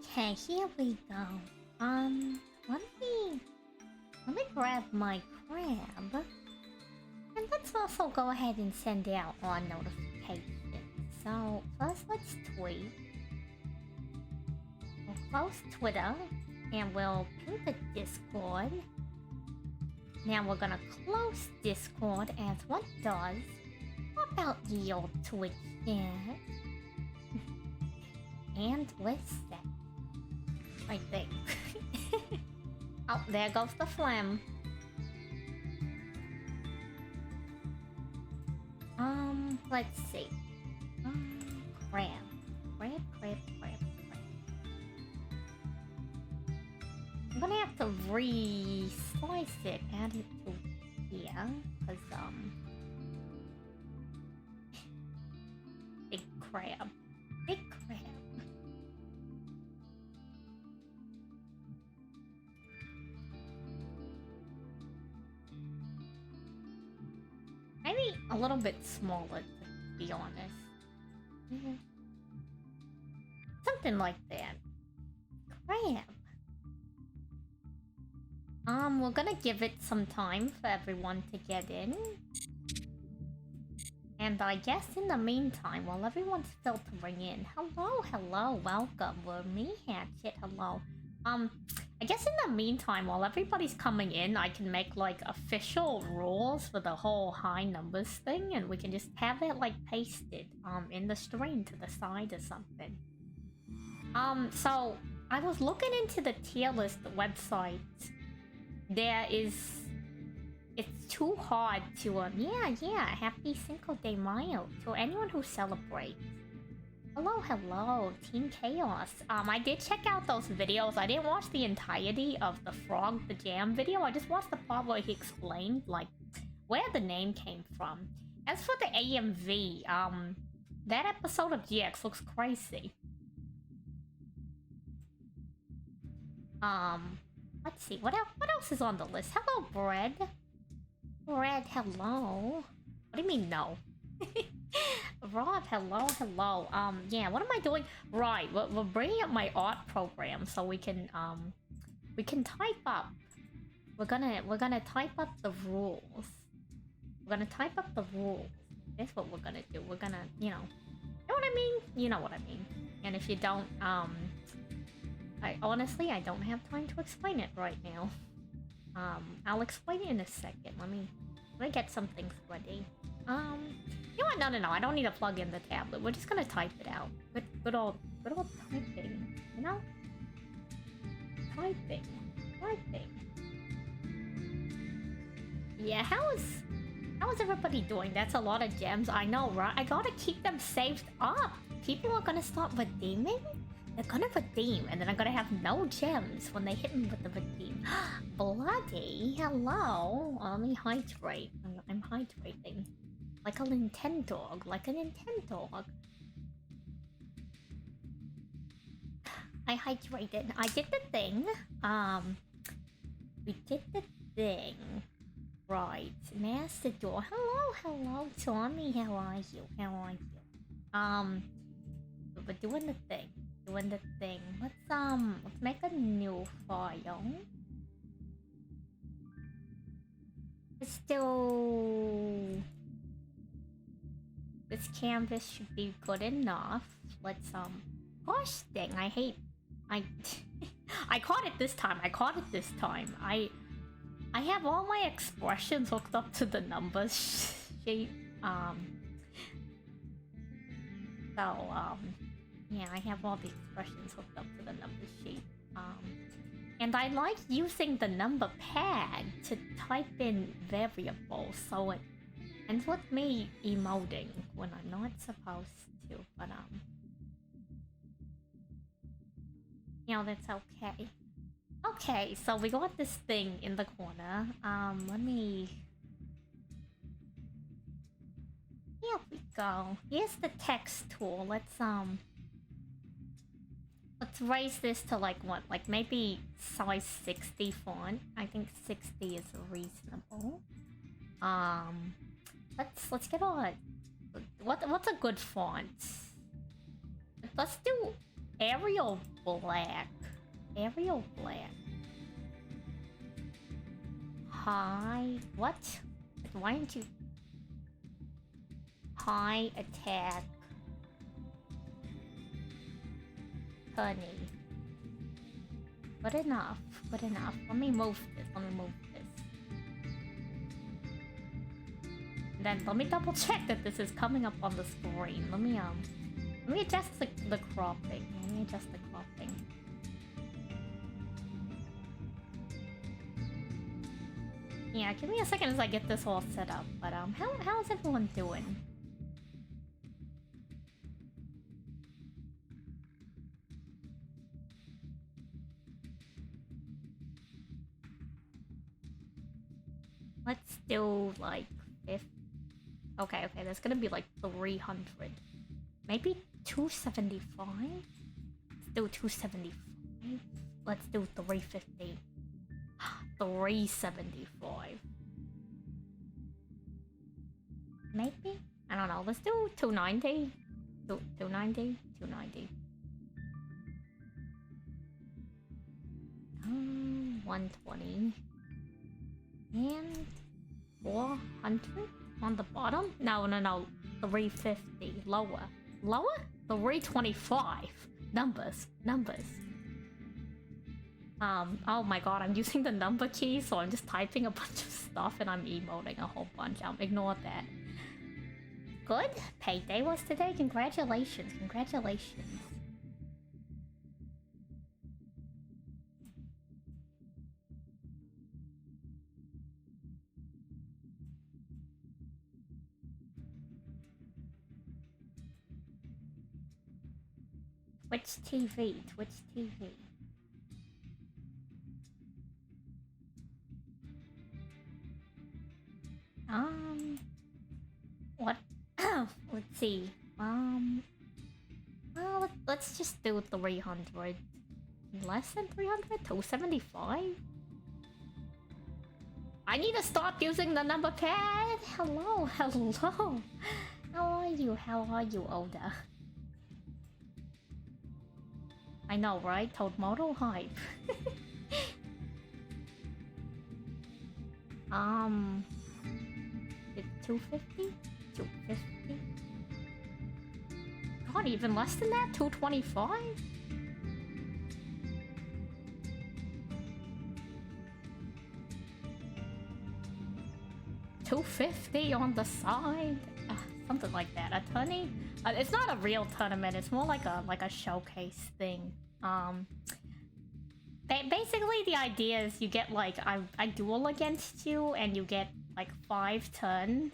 Okay, here we go. Let me grab my crab. And let's also go ahead and send out our notifications. So first let's tweet. We'll close Twitter and we'll ping the Discord. Now we're gonna close Discord as one does. What about the old Twitch chat? And we're set. I think. Oh, there goes the phlegm. Let's see. Crab. I'm gonna have to re-slice it, add it to here, cause big crab. Maybe a little bit smaller, to be honest. Something like that. Crab. We're gonna give it some time for everyone to get in. And I guess in the meantime, while everyone's filtering in, hello, welcome. We're me, Hatchet, hello. I guess in the meantime, while everybody's coming in, I can make like official rules for the whole high numbers thing, and we can just have it like pasted in the stream to the side or something. So I was looking into the tier list website. It's too hard to yeah, happy Cinco de Mayo to anyone who celebrates. Hello, Team Chaos. I did check out those videos. I didn't watch the entirety of the Frog the Jam video. I just watched the part where he explained, like, where the name came from. As for the AMV, that episode of GX looks crazy. Let's see, what else is on the list? Hello, Bread. Bread, hello. What do you mean, no? Rob, hello. Yeah, what am I doing? Right, we're bringing up my art program so we can type up. We're gonna type up the rules. That's what we're gonna do. We're gonna, you know what I mean? You know what I mean. And if you don't, I honestly don't have time to explain it right now. I'll explain it in a second. Let me get some things ready. You know what? No. I don't need to plug in the tablet. We're just gonna type it out. Good old typing. You know? Typing. Yeah, how is everybody doing? That's a lot of gems. I know, right? I gotta keep them saved up. People are gonna start redeeming? They're gonna redeem, and then I'm gonna have no gems when they hit me with the redeem. Bloody hello. Let me hydrate. I'm hydrating. Like a Nintendo. I hydrated. I did the thing. We did the thing. Right. Master Door. Hello, Tommy. How are you? We're doing the thing. Let's make a new file. This canvas should be good enough. Let's gosh dang, I caught it this time. I have all my expressions hooked up to the numbers sheet. Yeah, I have all the expressions hooked up to the number sheet. And I like using the number pad to type in variables, so it ends with me emoting when I'm not supposed to, but you know, that's okay. Okay, so we got this thing in the corner. Let me... Here we go. Here's the text tool. Let's raise this to like what? Like maybe size 60 font. I think 60 is reasonable. Let's get on. What's a good font? Let's do Arial black. Arial black. High... What? Why aren't you... High attack. Honey. Good enough. Good enough. Let me move this. Let me move this. And then let me double check that this is coming up on the screen. Let me adjust the cropping. Let me adjust the cropping. Yeah, give me a second as I get this all set up. But how's everyone doing? Let's do like 50. Okay, that's gonna be like 300. Maybe 275? Let's do 275. Let's do 350. 375. Maybe? I don't know. Let's do 290. 290? 290. 120. And 400 on the bottom? No. 350. Lower. 325. Numbers. Oh my god, I'm using the number key, so I'm just typing a bunch of stuff and I'm emoting a whole bunch. Ignore that. Good. Payday was today. Congratulations. Twitch TV. What? Let's see. Well, let's just do 300. Less than 300? 275? I need to stop using the number pad! Hello! How are you, Oda? I know, right? Toadmodo hype. It's 250? 250? God, even less than that? 225? $250 on the side? Something like that. A tourney? It's not a real tournament. It's more like a showcase thing. Basically the idea is you get like I duel against you and you get like 5 turns.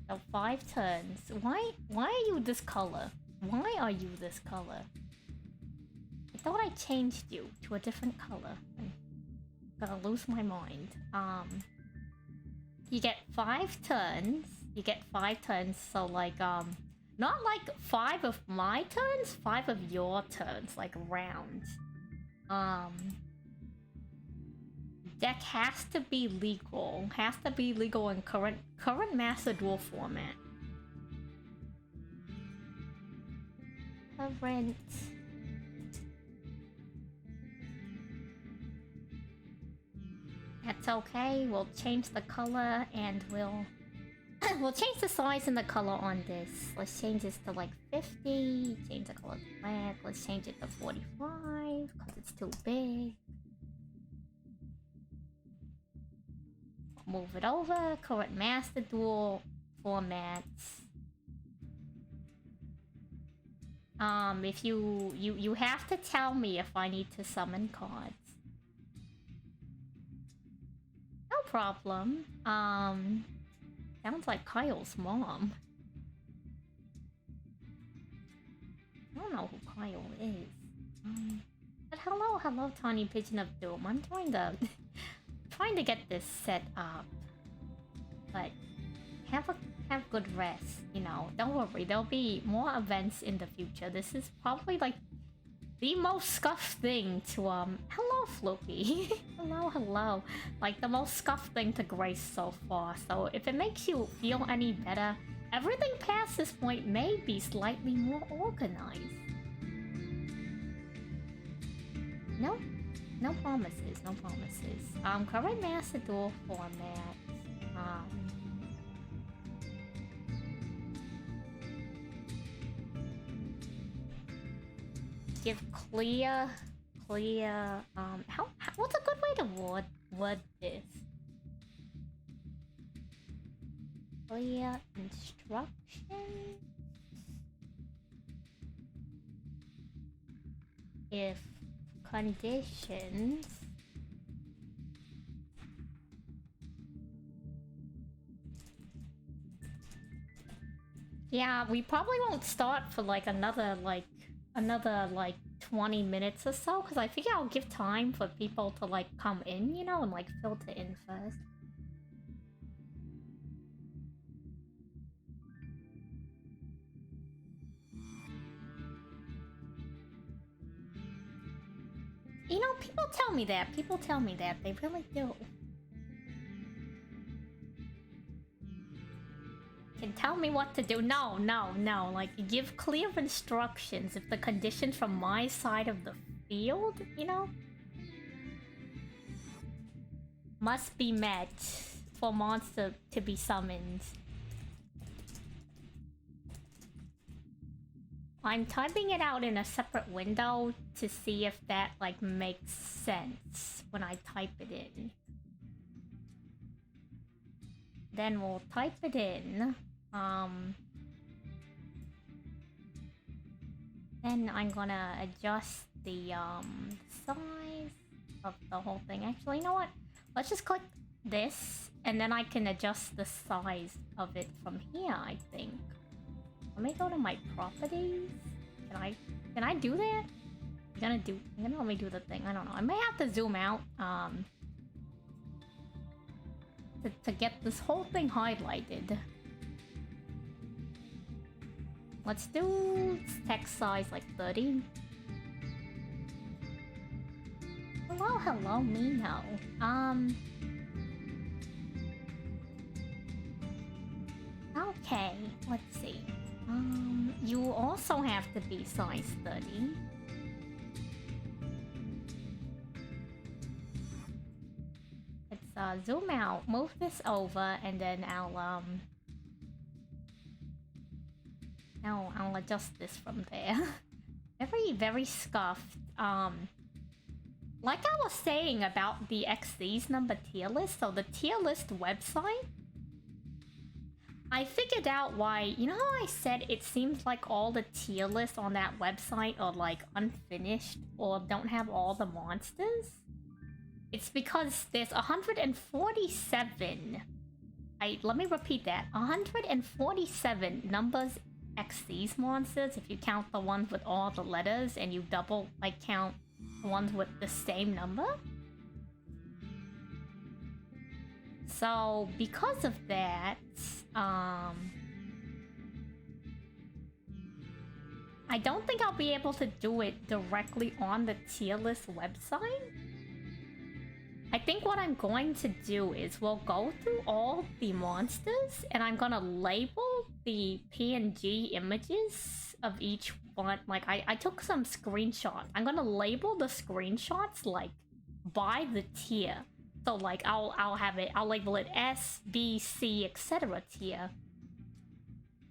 So 5 turns. Why are you this color? Why are you this color? I thought I changed you to a different color. I'm gonna lose my mind. You get 5 turns. So like not like 5 of my turns, 5 of your turns, like rounds. Deck has to be legal. In current Master Duel format. Current. That's okay. We'll change the color and we'll change the size and the color on this. Let's change this to like 50. Change the color to black. Let's change it to 45 because it's too big. Move it over. Current Master Duel formats. If you have to tell me if I need to summon cards. No problem. Sounds like Kyle's mom. I don't know who Kyle is. But hello, Tiny Pigeon of Doom. I'm trying to get this set up. But have good rest, you know. Don't worry, there'll be more events in the future. This is probably like the most scuffed thing to hello Floki. hello. Like the most scuffed thing to grace so far. So if it makes you feel any better, Everything past this point may be slightly more organized. No, no promises, no promises. Current master duel format. Give clear, what's a good way to word this? Clear instruction? If conditions yeah, we probably won't start for like another 20 minutes or so, because I figure I'll give time for people to like come in, you know, and like filter in first. You know, people tell me that. People tell me that. They really do. Can tell me what to do. No. Like, give clear instructions if the conditions from my side of the field, you know, must be met for monster to be summoned. I'm typing it out in a separate window to see if that, like, makes sense when I type it in. Then we'll type it in. Then I'm gonna adjust the, size of the whole thing. Actually, you know what? Let's just click this, and then I can adjust the size of it from here, I think. Let me go to my properties. Can I do that? You're gonna let me do the thing. I don't know. I may have to zoom out to get this whole thing highlighted. Let's do text size like 30. Hello, Mino. Okay, let's see. You also have to be size 30. Let's zoom out, move this over, and then I'll adjust this from there. Very scuffed. Like I was saying about the Xyz number tier list, so the tier list website, I figured out why. You know how I said it seems like all the tier lists on that website are like unfinished or don't have all the monsters? It's because there's 147. Let me repeat that. 147 numbers Xyz monsters if you count the ones with all the letters and you double count the ones with the same number. So because of that, I don't think I'll be able to do it directly on the tier list website. I think what I'm going to do is we'll go through all the monsters and I'm gonna label the PNG images of each one. Like I took some screenshots. I'm gonna label the screenshots like by the tier. So like I'll label it S, B, C, etc. tier.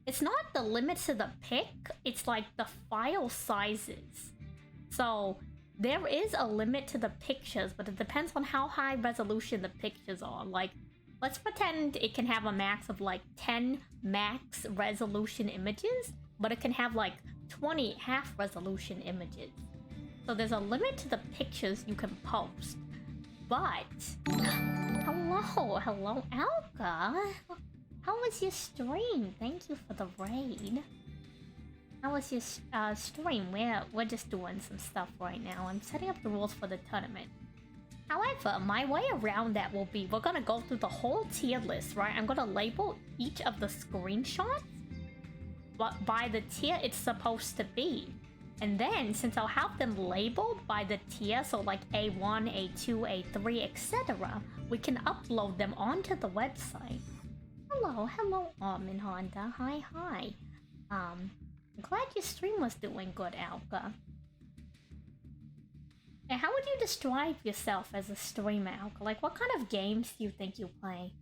It's not the limit to the pic, it's like the file sizes. So there is a limit to the pictures, but it depends on how high resolution the pictures are. Like, let's pretend it can have a max of like 10 max resolution images, but it can have like 20 half resolution images. So there's a limit to the pictures you can post. But, hello, Alka. How was your stream? Thank you for the raid. How was your stream? We're just doing some stuff right now. I'm setting up the rules for the tournament. However, my way around that will be, we're gonna go through the whole tier list, right? I'm gonna label each of the screenshots by the tier it's supposed to be. And then, since I'll have them labeled by the tier, so like A1, A2, A3, etc., we can upload them onto the website. Hello, Almond Honda. Hi. I'm glad your stream was doing good, Alka. And how would you describe yourself as a streamer, Alka? Like, what kind of games do you think you play?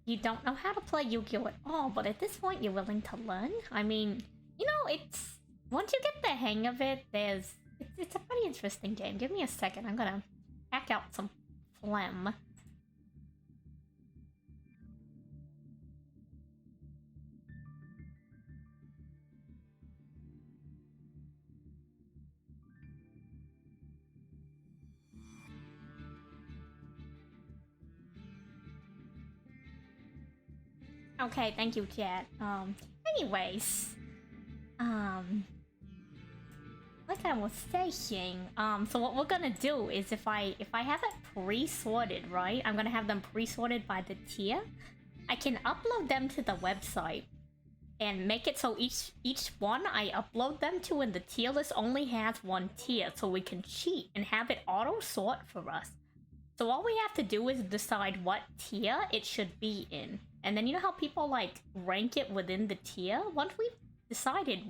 You don't know how to play Yu-Gi-Oh at all, but at this point you're willing to learn? I mean, you know, it's... Once you get the hang of it, it's a pretty interesting game. Give me a second, I'm gonna hack out some phlegm. Okay, thank you, chat. Anyways, like I was saying, so what we're gonna do is if I have it pre-sorted, right? I'm gonna have them pre-sorted by the tier. I can upload them to the website and make it so each one I upload them to in the tier list only has one tier, so we can cheat and have it auto-sort for us. So all we have to do is decide what tier it should be in. And then you know how people like rank it within the tier? Once we've decided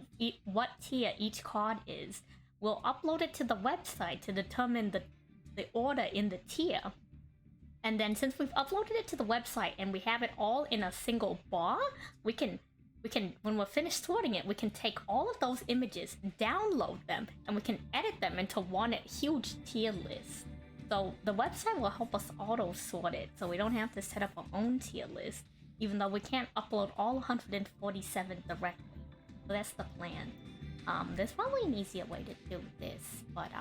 what tier each card is, we'll upload it to the website to determine the order in the tier. And then since we've uploaded it to the website and we have it all in a single bar, we can when we're finished sorting it, we can take all of those images, download them, and we can edit them into one huge tier list. So the website will help us auto-sort it, so we don't have to set up our own tier list, even though we can't upload all 147 directly. So that's the plan. There's probably an easier way to do this, but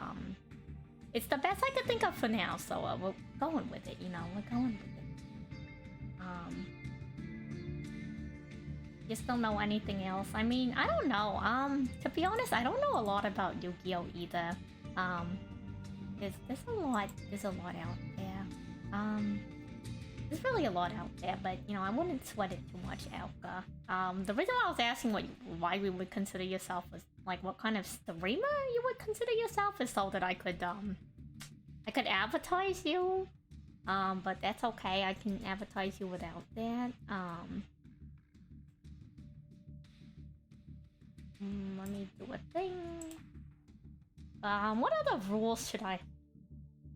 it's the best I could think of for now, so we're going with it, you know, we're going with it. Just don't know anything else. I mean, I don't know. To be honest, I don't know a lot about Yu-Gi-Oh either. There's a lot out there. There's really a lot out there, but you know, I wouldn't sweat it too much, Alka. The reason why I was asking why we would consider yourself as like what kind of streamer you would consider yourself is so that I could advertise you. But that's okay. I can advertise you without that. Let me do a thing. What other rules should I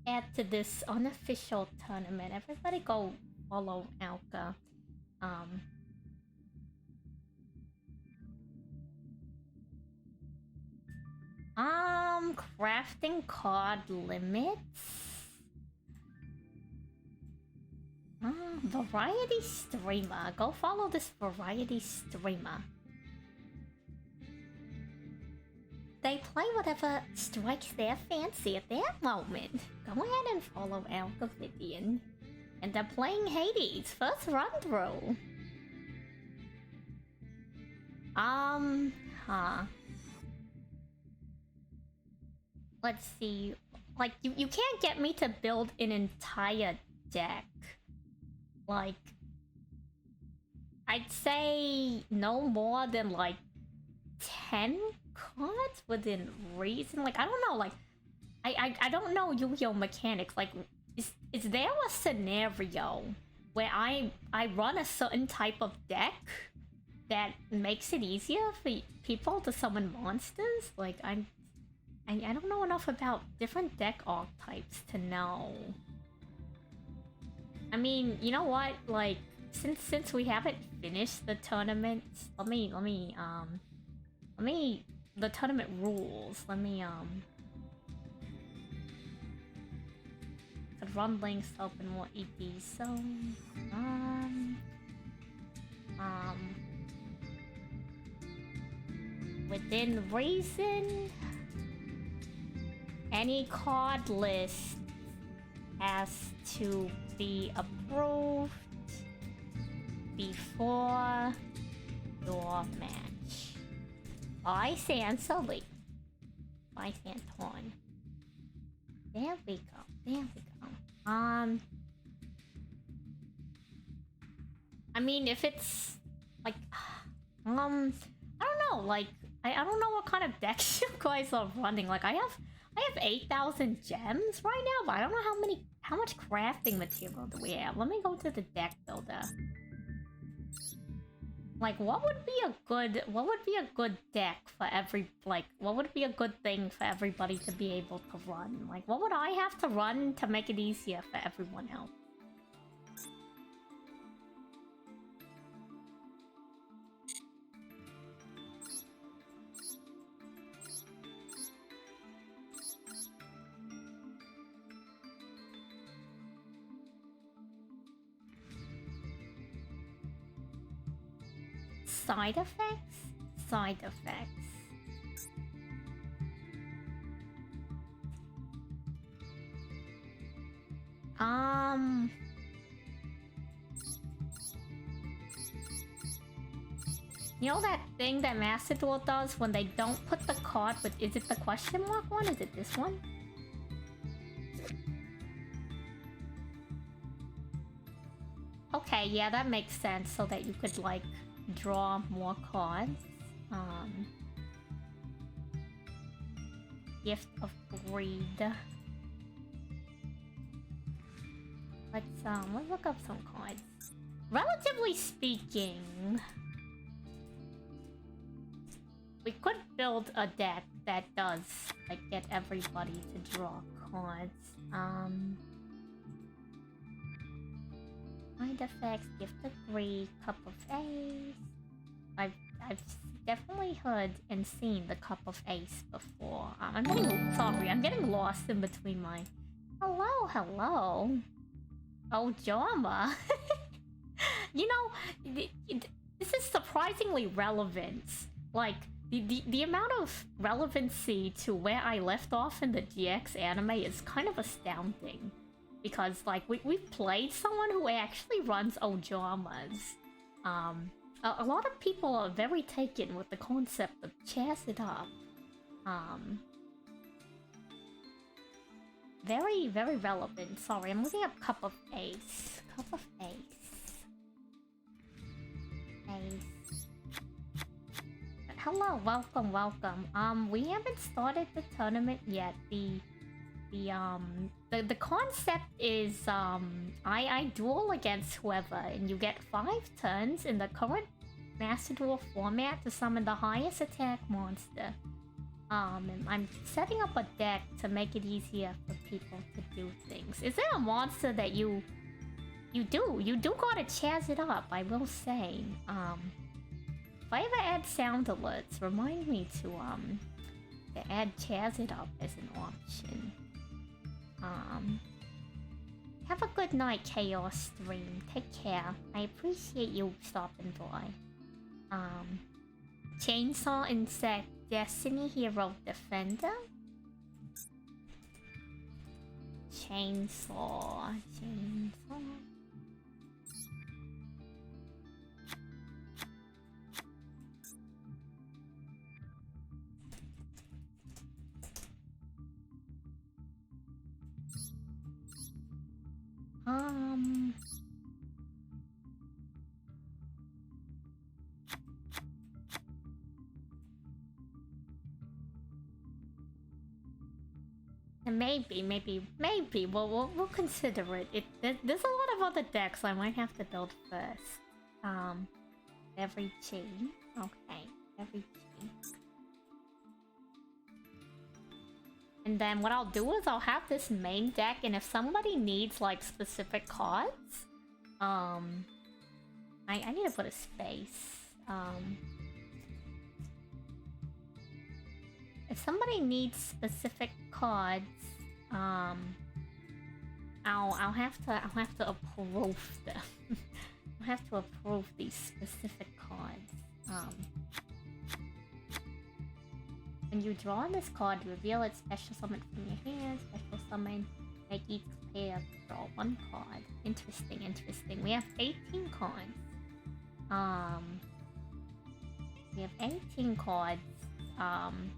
add to this unofficial tournament? Everybody go follow Alka. Crafting card limits. Variety streamer. Go follow this variety streamer. They play whatever strikes their fancy at that moment. Go ahead and follow Alka Vivian. And they're playing Hades, first run through. Let's see. Like, you can't get me to build an entire deck. Like, I'd say no more than like 10 cards within reason. Like, I don't know, like I don't know Yu-Gi-Oh mechanics. Like, is there a scenario where I run a certain type of deck that makes it easier for people to summon monsters? Like, I don't know enough about different deck archetypes to know. I mean, you know what? Like, since we haven't finished the tournament, let me the tournament rules. Let me could run links to open more EPs. So within reason, any card list has to be approved before your match by Salie. By Santon. There we go. There we go. I mean, if it's like, I don't know. Like, I don't know what kind of decks you guys are running. Like, I I have 8,000 gems right now, but I don't know how much crafting material do we have. Let me go to the deck builder. Like, what would be a good deck for what would be a good thing for everybody to be able to run? Like, what would I have to run to make it easier for everyone else? Side effects? Side effects. You know that thing that Master Duel does when they don't put the card with... Is it the question mark one? Is it this one? Okay, yeah, that makes sense, so that you could, like, draw more cards. Gift of Greed. Let's look up some cards. Relatively speaking, we could build a deck that does, like, get everybody to draw cards. Side effects, Gift of Greed, Cup of Ace. I've definitely heard and seen the Cup of Ace before. I'm getting lost in between my... Hello. Oh, Jama. You know, this is surprisingly relevant. Like, the amount of relevancy to where I left off in the GX anime is kind of astounding. Because, like, we've played someone who actually runs Ojamas. A lot of people are very taken with the concept of Chaz it up. Very, very relevant. Sorry, I'm looking up Cup of Ace. Cup of Ace. Ace. Hello, welcome. We haven't started the tournament yet. The concept is I duel against whoever, and you get 5 turns in the current Master Duel format to summon the highest attack monster. And I'm setting up a deck to make it easier for people to do things. Is there a monster that you do gotta Chaz it up, I will say. If I ever add sound alerts, remind me to add Chaz it up as an option. Have a good night, Chaos Stream. Take care. I appreciate you stopping by. Chainsaw Insect Destiny Hero Defender. Chainsaw. Maybe. We'll consider it. There's a lot of other decks I might have to build first. Every chi. Okay, every chi. And then what I'll do is I'll have this main deck, and if somebody needs, like, specific cards, I need to put a space. If somebody needs specific cards, I'll have to approve them. I'll have to approve these specific cards. When you draw on this card, reveal it, special summon from your hand, special summon, make each player draw 1 card. Interesting. We have 18 cards. We have 18 cards. I'm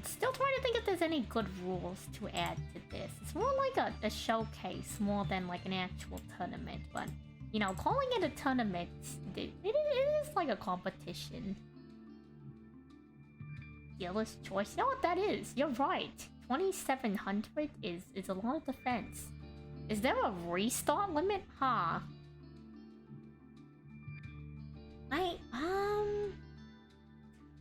still trying to think if there's any good rules to add to this. It's more like a showcase more than like an actual tournament, but, you know, calling it a tournament, it is like a competition. dealer's choice. You know what that is? You're right. 2700 is a lot of defense. Is there a restart limit? Huh.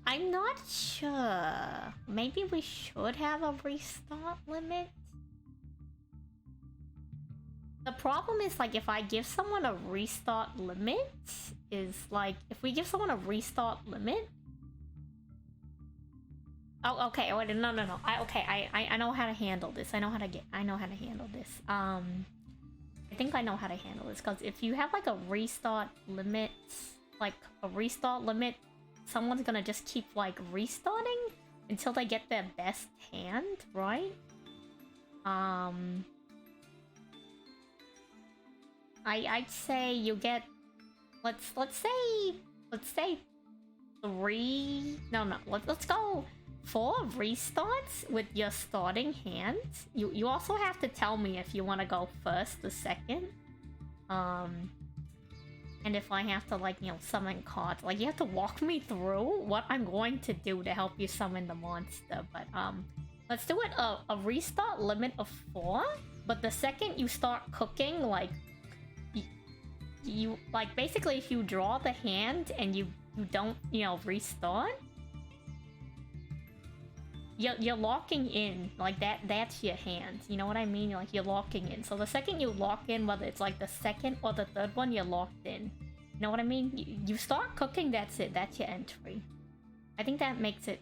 I'm not sure. Maybe we should have a restart limit. The problem is, like, if I give someone a restart limit, is like, if we give someone a restart limit. Oh, okay. Wait, no. I know how to handle this. I know how to handle this. I think I know how to handle this, because if you have like a restart limit, someone's gonna just keep like restarting until they get their best hand, right? I'd say you get, let's say 3. No. Let's go 4 restarts with your starting hand. You also have to tell me if you want to go first or second. And if I have to, like, you know, summon cards, like, you have to walk me through what I'm going to do to help you summon the monster. But let's do it a restart limit of 4. But the second you start cooking, like, you like, basically if you draw the hand and you don't, you know, restart, you're locking in, like, that's your hand, you know what I mean? Like, you're locking in. So the second you lock in, whether it's like the second or the third one, you're locked in, you know what I mean? You start cooking, that's it, that's your entry. I think that makes it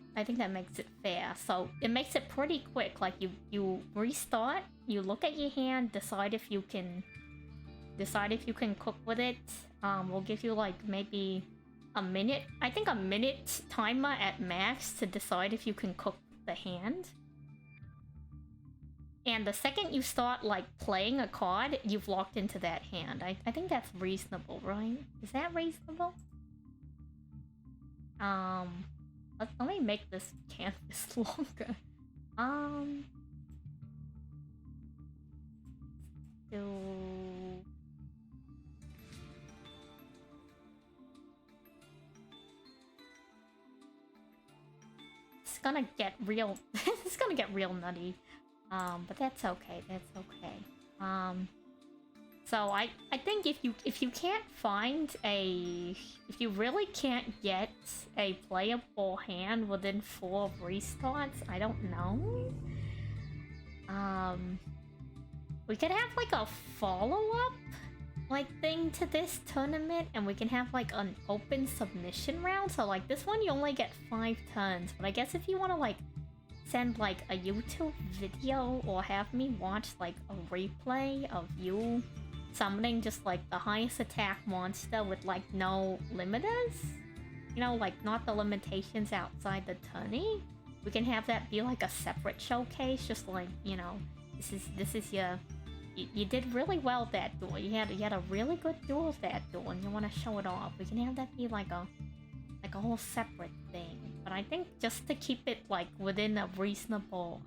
fair. So it makes it pretty quick. Like, you restart, you look at your hand, decide if you can cook with it. We'll give you like maybe a minute. I think a minute timer at max to decide if you can cook the hand. And the second you start like playing a card, you've locked into that hand. I think that's reasonable, right? Is that reasonable? Let me make this canvas longer. It's gonna get real. It's gonna get real nutty. But that's okay. So I think if you can't find if you really can't get a playable hand within 4 restarts, I don't know. We could have like a follow-up like thing to this tournament, and we can have like an open submission round. So like this one you only get 5 turns, but I guess if you want to like send like a YouTube video or have me watch like a replay of you summoning just like the highest attack monster with like no limiters, you know, like not the limitations outside the tourney, we can have that be like a separate showcase. Just like, you know, this is your, you did really well that duel. You had a really good duel that duel, and you want to show it off. We can have that be like a whole separate thing. But I think just to keep it like within a reasonable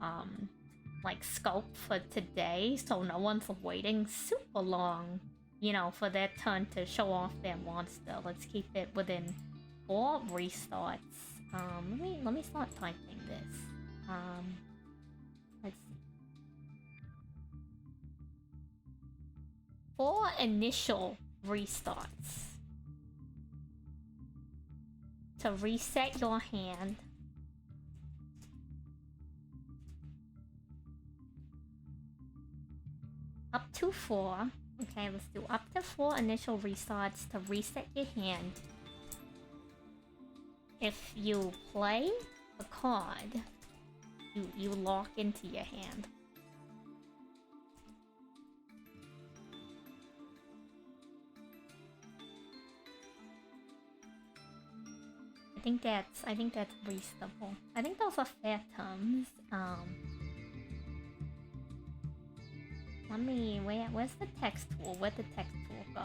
like scope for today, so no one's waiting super long, you know, for their turn to show off their monster. Let's keep it within 4 restarts. Let me start typing this. Let's see. 4 initial restarts to reset your hand. Up to 4. Okay, let's do up to 4 initial restarts to reset your hand. If you play a card, you lock into your hand. I think that's reasonable. I think those are fair terms. Let me, where's the text tool? Where'd the text tool go?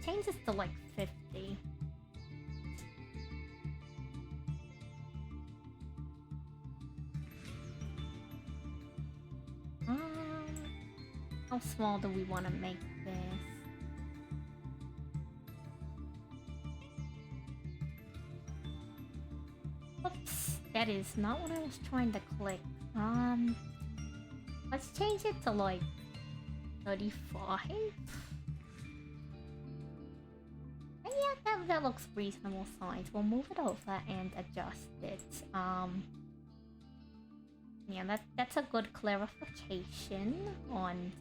Change this to like 50. How small do we want to make this? that is not what I was trying to click. Let's change it to like 35. And yeah, that looks reasonable size. We'll move it over and adjust it. Yeah, that's a good clarification on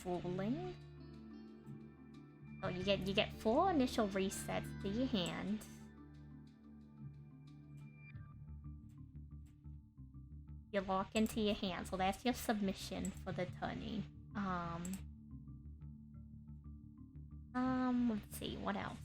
ruling. So you get 4 initial resets to your hand. You lock into your hand, so that's your submission for the tourney. Let's see, what else?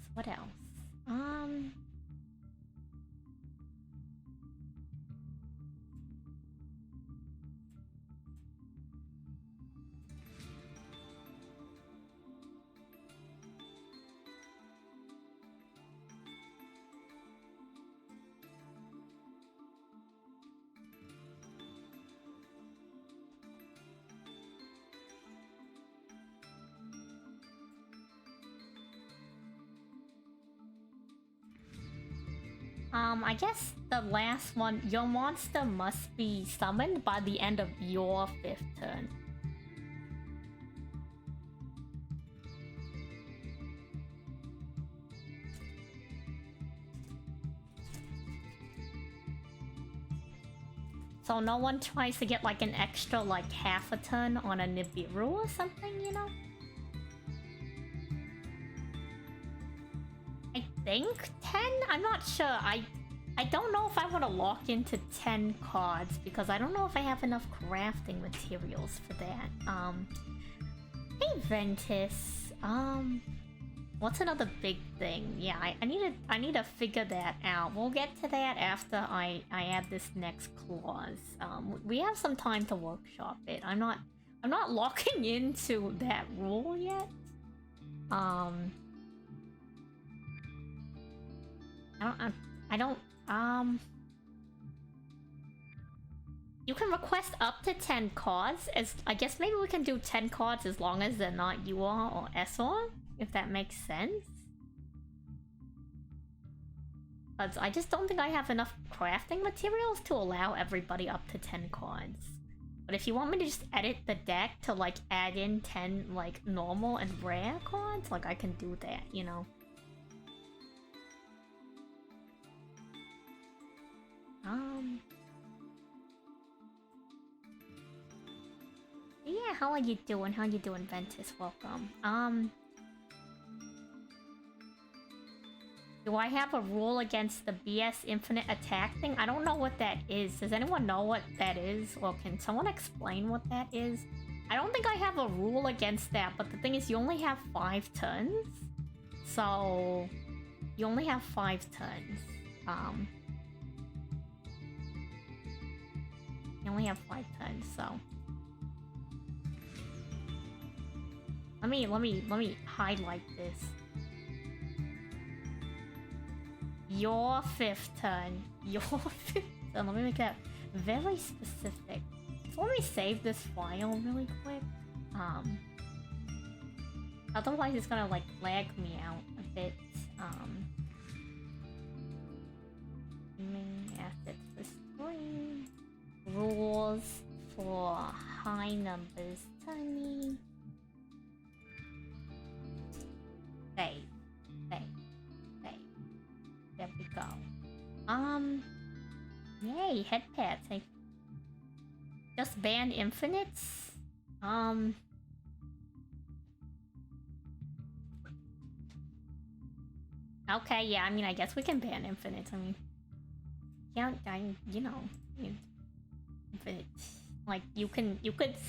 I guess the last one, your monster must be summoned by the end of your 5th turn. So no one tries to get like an extra like half a turn on a Nibiru or something, you know? I think 10? I'm not sure. I don't know if I want to lock into 10 cards because I don't know if I have enough crafting materials for that. Hey Ventus. What's another big thing? Yeah, I need to figure that out. We'll get to that after I add this next clause. We have some time to workshop it. I'm not locking into that rule yet. You can request up to 10 cards. I guess maybe we can do 10 cards as long as they're not UR or SR, if that makes sense. But I just don't think I have enough crafting materials to allow everybody up to 10 cards. But if you want me to just edit the deck to like add in 10 like normal and rare cards, like I can do that, you know. Yeah, how are you doing? How you doing, Ventus? Welcome. Do I have a rule against the BS infinite attack thing? I don't know what that is. Does anyone know what that is? Or can someone explain what that is? I don't think I have a rule against that, but the thing is you only have 5 turns. So you only have 5 turns. You only have 5 turns, so let me highlight this. Your 5th turn. Your 5th turn. Let me make that very specific. So let me save this file really quick. Otherwise it's gonna like lag me out a bit. Main assets for screen. Rules for high numbers. Tiny. Save. There we go. Yay, head pads. I just ban infinites. Okay, yeah, I mean, I guess we can ban infinites. I mean, yeah, you know, infinite. Like, you could,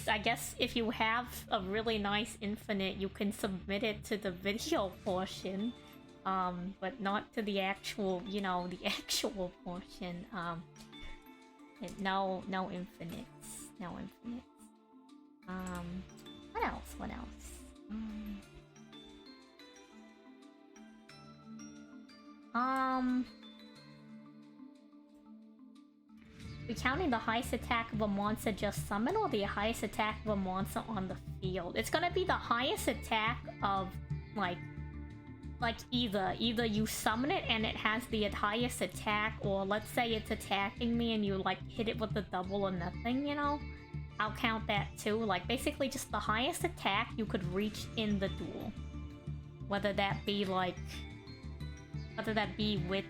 I guess, if you have a really nice infinite, you can submit it to the video portion. But not to the actual, you know, the actual portion. No infinites. No infinites. What else? Recounting the highest attack of a monster just summoned or the highest attack of a monster on the field? It's gonna be the highest attack of, like, like either you summon it and it has the highest attack, or let's say it's attacking me and you like hit it with the double or nothing, you know? I'll count that too. Like basically just the highest attack you could reach in the duel. Whether that be like, whether that be with,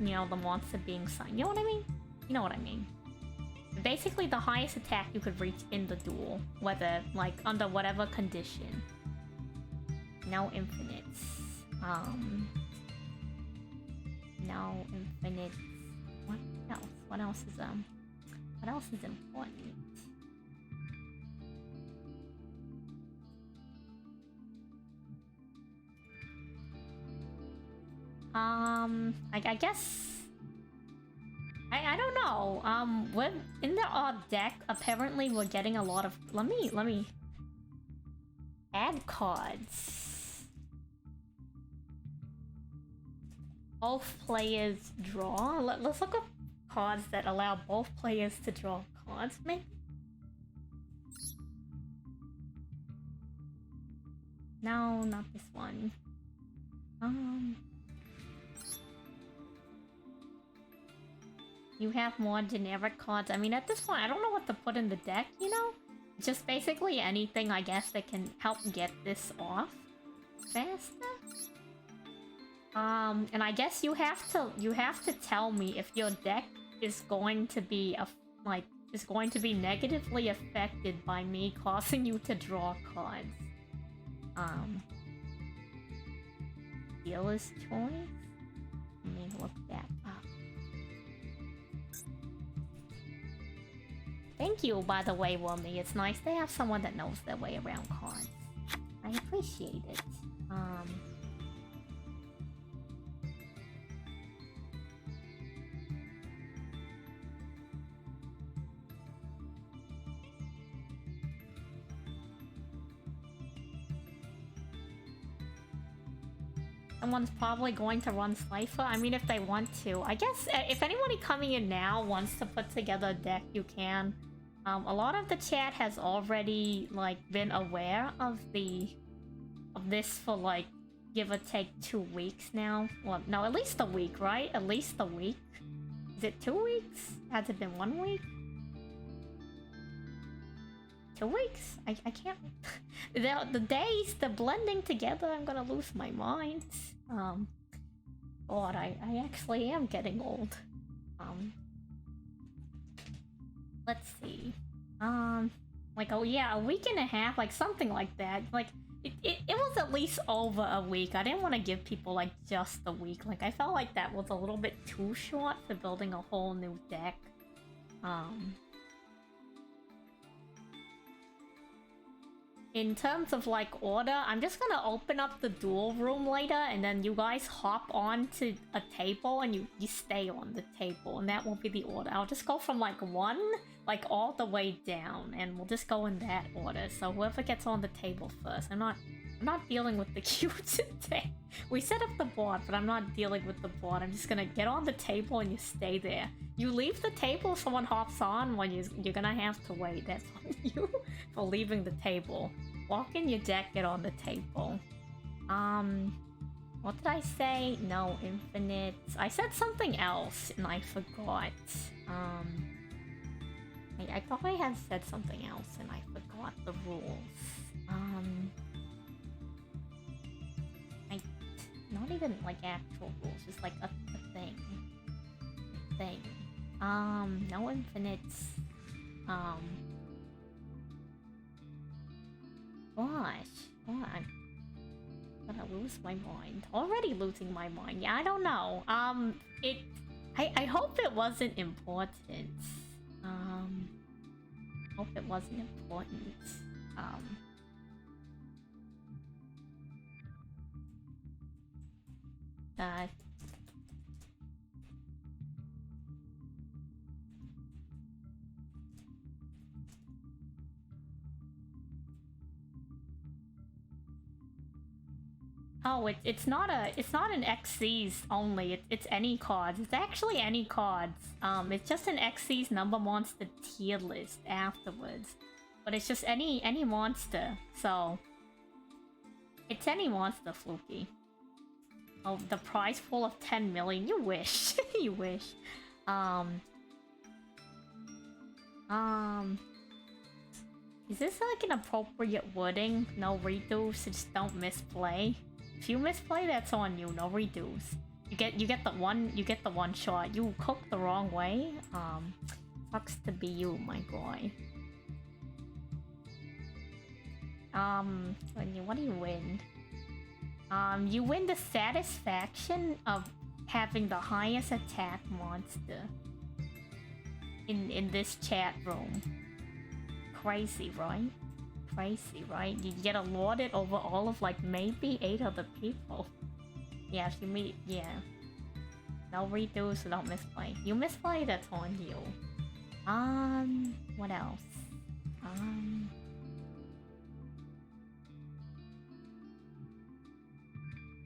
you know, the monster being signed. You know what I mean? You know what I mean. Basically the highest attack you could reach in the duel. Whether, like, under whatever condition. No infinites. No infinites. What else? What else is important? I guess I don't know. We're in the deck. Apparently, we're getting a lot of. Let me add cards. Both players draw. Let's look up cards that allow both players to draw cards. Maybe. No, not this one. You have more generic cards. I mean, at this point, I don't know what to put in the deck, you know? Just basically anything, I guess, that can help get this off faster. And I guess you have to tell me if your deck is going to be negatively affected by me causing you to draw cards. Dealer's choice? Let me look that up. Thank you, by the way, Wummy. It's nice to have someone that knows their way around cards. I appreciate it. Someone's probably going to run Slifer. I mean, if they want to. I guess if anybody coming in now wants to put together a deck, you can. A lot of the chat has already, like, been aware of this for, like, give or take 2 weeks now. Well, no, at least a week, right? At least a week. Is it 2 weeks? Has it been 1 week? 2 weeks? I can't... the days, the blending together, I'm gonna lose my mind. God, I actually am getting old. Let's see. Like, oh yeah, a week and a half, like something like that. Like, it was at least over a week. I didn't want to give people, like, just a week. Like, I felt like that was a little bit too short for building a whole new deck. In terms of, like, order, I'm just gonna open up the duel room later, and then you guys hop onto a table, and you stay on the table, and that will be the order. I'll just go from, like, 1, like, all the way down, and we'll just go in that order. So whoever gets on the table first. I'm not dealing with the queue today. We set up the board, but I'm not dealing with the board. I'm just gonna get on the table, and you stay there. You leave the table, someone hops on, when you're gonna have to wait. That's on you for leaving the table. Walk in your deck, get on the table. What did I say? No infinites. I said something else and I forgot. I thought I had said something else and I forgot the rules. Not even like actual rules, just like a thing. No infinites. Gosh, I'm gonna lose my mind. Already losing my mind. Yeah, I don't know. I hope it wasn't important. Hope it wasn't important. Oh, it's not an Xyz only. It's any cards. It's actually any cards. It's just an Xyz number monster tier list afterwards, but it's just any monster. So it's any monster, Fluky. Oh, the prize pool of 10 million. You wish. You wish. Is this like an appropriate wording? No redos, just don't misplay. If you misplay, that's on you. No redos. You get the one shot. You cooked the wrong way. Sucks to be you, my boy. What do you win? You win the satisfaction of having the highest attack monster in this chat room. Crazy, right? Crazy, right? You get awarded over all of like maybe 8 other people. Yeah, if you meet, yeah. No redos, so don't misplay. You misplay, that's on you. What else?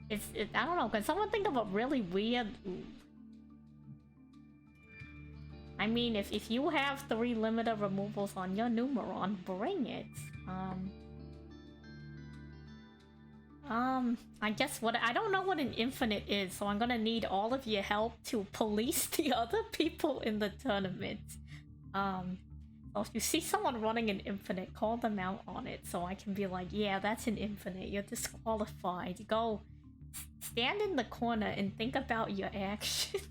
I don't know, can someone think of a really weird... I mean, if you have 3 limited removals on your Numeron, bring it. I guess I don't know what an infinite is, so I'm gonna need all of your help to police the other people in the tournament. So if you see someone running an infinite, call them out on it so I can be like, yeah, that's an infinite, you're disqualified. Go stand in the corner and think about your action.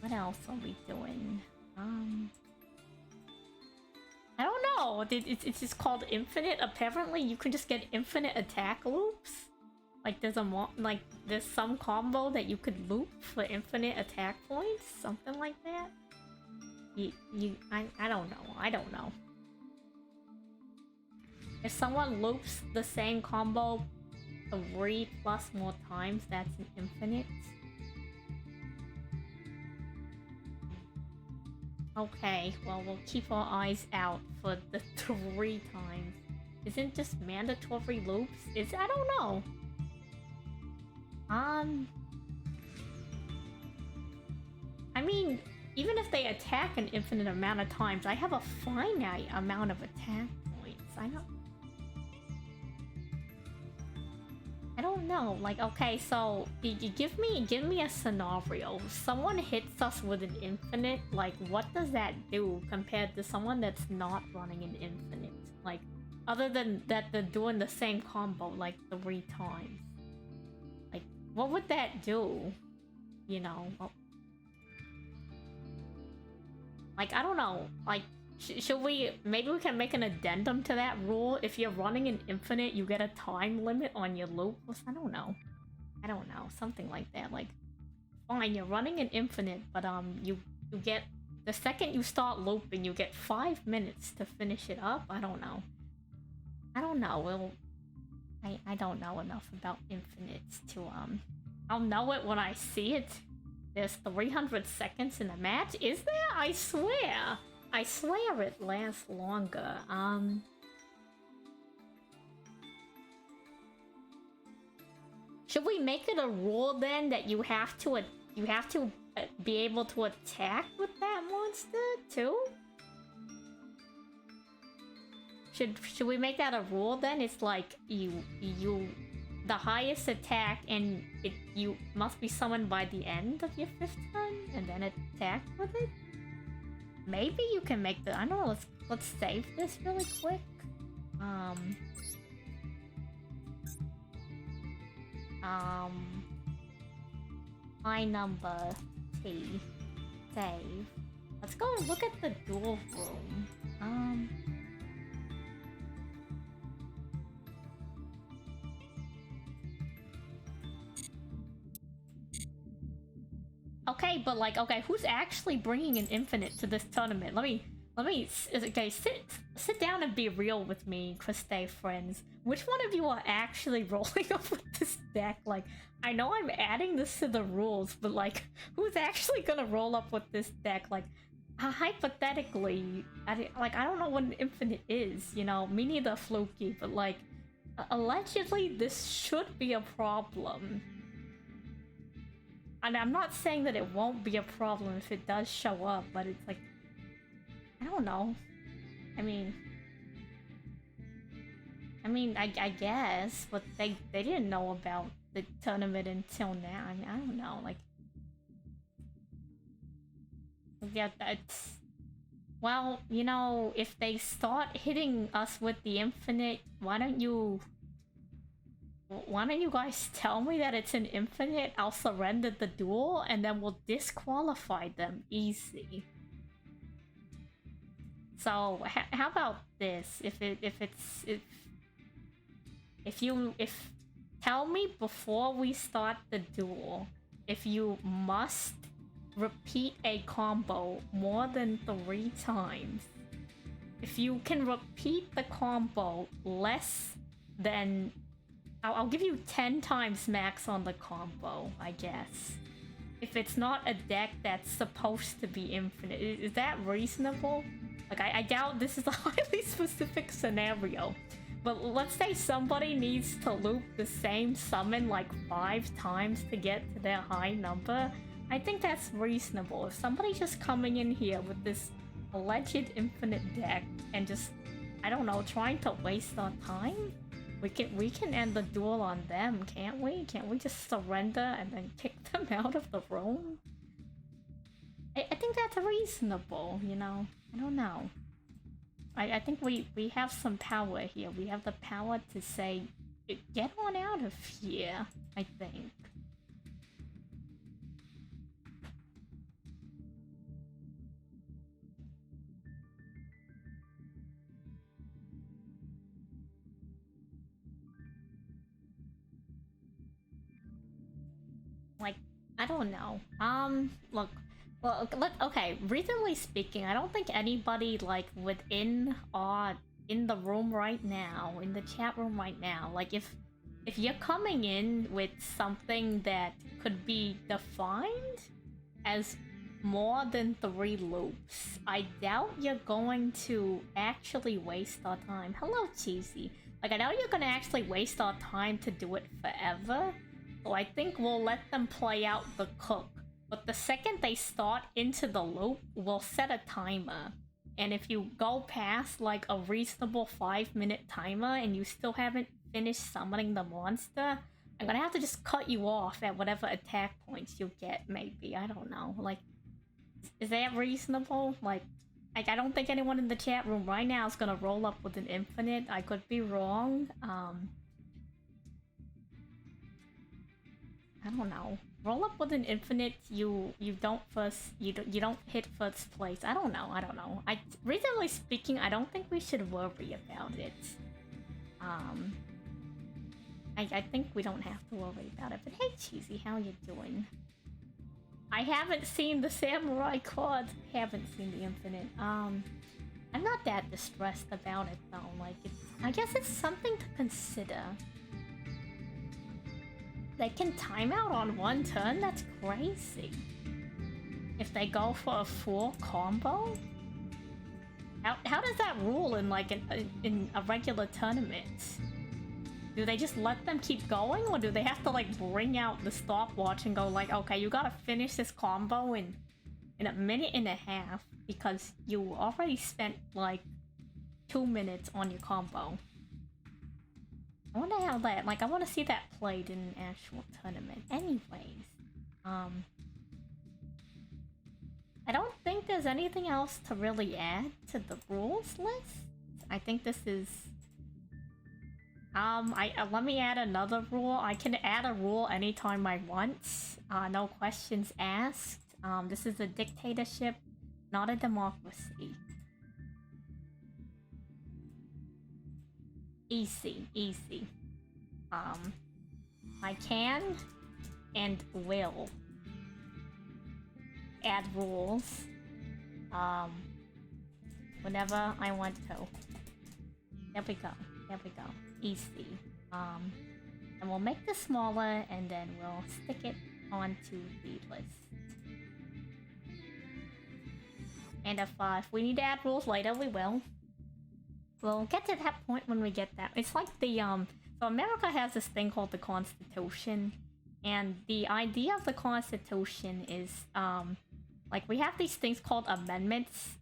What else are we doing? I don't know. It's just called infinite. Apparently, you can just get infinite attack loops. Like there's there's some combo that you could loop for infinite attack points, something like that. I don't know. I don't know. If someone loops the same combo 3+ more times, that's an infinite. Okay, well, we'll keep our eyes out for the 3 times. Isn't just mandatory loops? I don't know. I mean, even if they attack an infinite amount of times, I have a finite amount of attack points. I don't know. Like, okay, so you give me a scenario. Someone hits us with an infinite. Like, what does that do compared to someone that's not running an infinite? Like, other than that, they're doing the same combo like 3 times. Like, what would that do? You know? Like, I don't know. Like, should we... Maybe we can make an addendum to that rule. If you're running an infinite, you get a time limit on your loops. I don't know. I don't know. Something like that. Like, fine, you're running an infinite, but you get... The second you start looping, you get 5 minutes to finish it up. I don't know. I don't know. I don't know enough about infinites to... I'll know it when I see it. There's 300 seconds in a match? Is there? I swear! I swear it lasts longer. Should we make it a rule then that you have to be able to attack with that monster too? Should we make that a rule then? It's like you the highest attack, and you must be summoned by the end of your 5th turn and then attack with it? Maybe you can make the... I don't know, let's save this really quick. My number T. Save. Let's go and look at the duel room. Okay, but like, okay, who's actually bringing an infinite to this tournament? Let me, okay, sit down and be real with me, Christe friends. Which one of you are actually rolling up with this deck? Like, I know I'm adding this to the rules, but like, who's actually gonna roll up with this deck? Like, hypothetically, I don't know what an infinite is, you know? Me neither, Fluky, but like, allegedly, this should be a problem. And I'm not saying that it won't be a problem if it does show up, but it's like... I don't know. I mean, mean, I guess, but they didn't know about the tournament until now. I mean, I don't know, like... Yeah, that's... Well, you know, if they start hitting us with the infinite, why don't you guys tell me that it's an infinite? I'll surrender the duel, and then we'll disqualify them easy. So, how about this? Tell me before we start the duel, if you must repeat a combo more than 3 times. If you can repeat the combo less than... I'll give you 10 times max on the combo, I guess. If it's not a deck that's supposed to be infinite. Is that reasonable? Like, I doubt this is a highly specific scenario. But let's say somebody needs to loop the same summon like 5 times to get to their high number. I think that's reasonable. If somebody's just coming in here with this alleged infinite deck and just, I don't know, trying to waste our time, we can end the duel on them, can't we? Can't we just surrender and then kick them out of the room? I think that's reasonable, you know? I don't know. I think we have some power here. We have the power to say, get on out of here, I think. Like, I don't know. Look, well, okay, reasonably speaking, I don't think anybody, like, within in the room right now, in the chat room right now, like, if you're coming in with something that could be defined as more than 3 loops, I doubt you're going to actually waste our time. Hello, Cheesy. Like, I know you're gonna actually waste our time to do it forever, so I think we'll let them play out the cook. But the second they start into the loop, we'll set a timer. And if you go past like a reasonable 5-minute timer and you still haven't finished summoning the monster, I'm gonna have to just cut you off at whatever attack points you get, maybe. I don't know. Like, is that reasonable? Like, I don't think anyone in the chat room right now is gonna roll up with an infinite. I could be wrong. I don't know. Roll up with an infinite, you don't hit first place. I don't know. Reasonably speaking, I don't think we should worry about it. I think we don't have to worry about it. But hey, Cheesy, how you doing? I haven't seen the samurai cards. Haven't seen the infinite. I'm not that distressed about it though. Like, I guess it's something to consider. They can time out on 1 turn? That's crazy. If they go for a full combo? How does that rule in like in a regular tournament? Do they just let them keep going, or do they have to like bring out the stopwatch and go like, okay, you gotta finish this combo in a 1.5 minutes because you already spent like 2 minutes on your combo? I wonder how that, like, I want to see that played in an actual tournament. Anyways, I don't think there's anything else to really add to the rules list. I think this is... let me add another rule. I can add a rule anytime I want. No questions asked. This is a dictatorship, not a democracy. Easy, easy. I can and will add rules whenever I want to. There we go. There we go. Easy. And we'll make this smaller and then we'll stick it onto the list. And if we need to add rules later, we will. We'll get to that point when we get that. It's like the, so America has this thing called the Constitution, and the idea of the Constitution is, like, we have these things called amendments,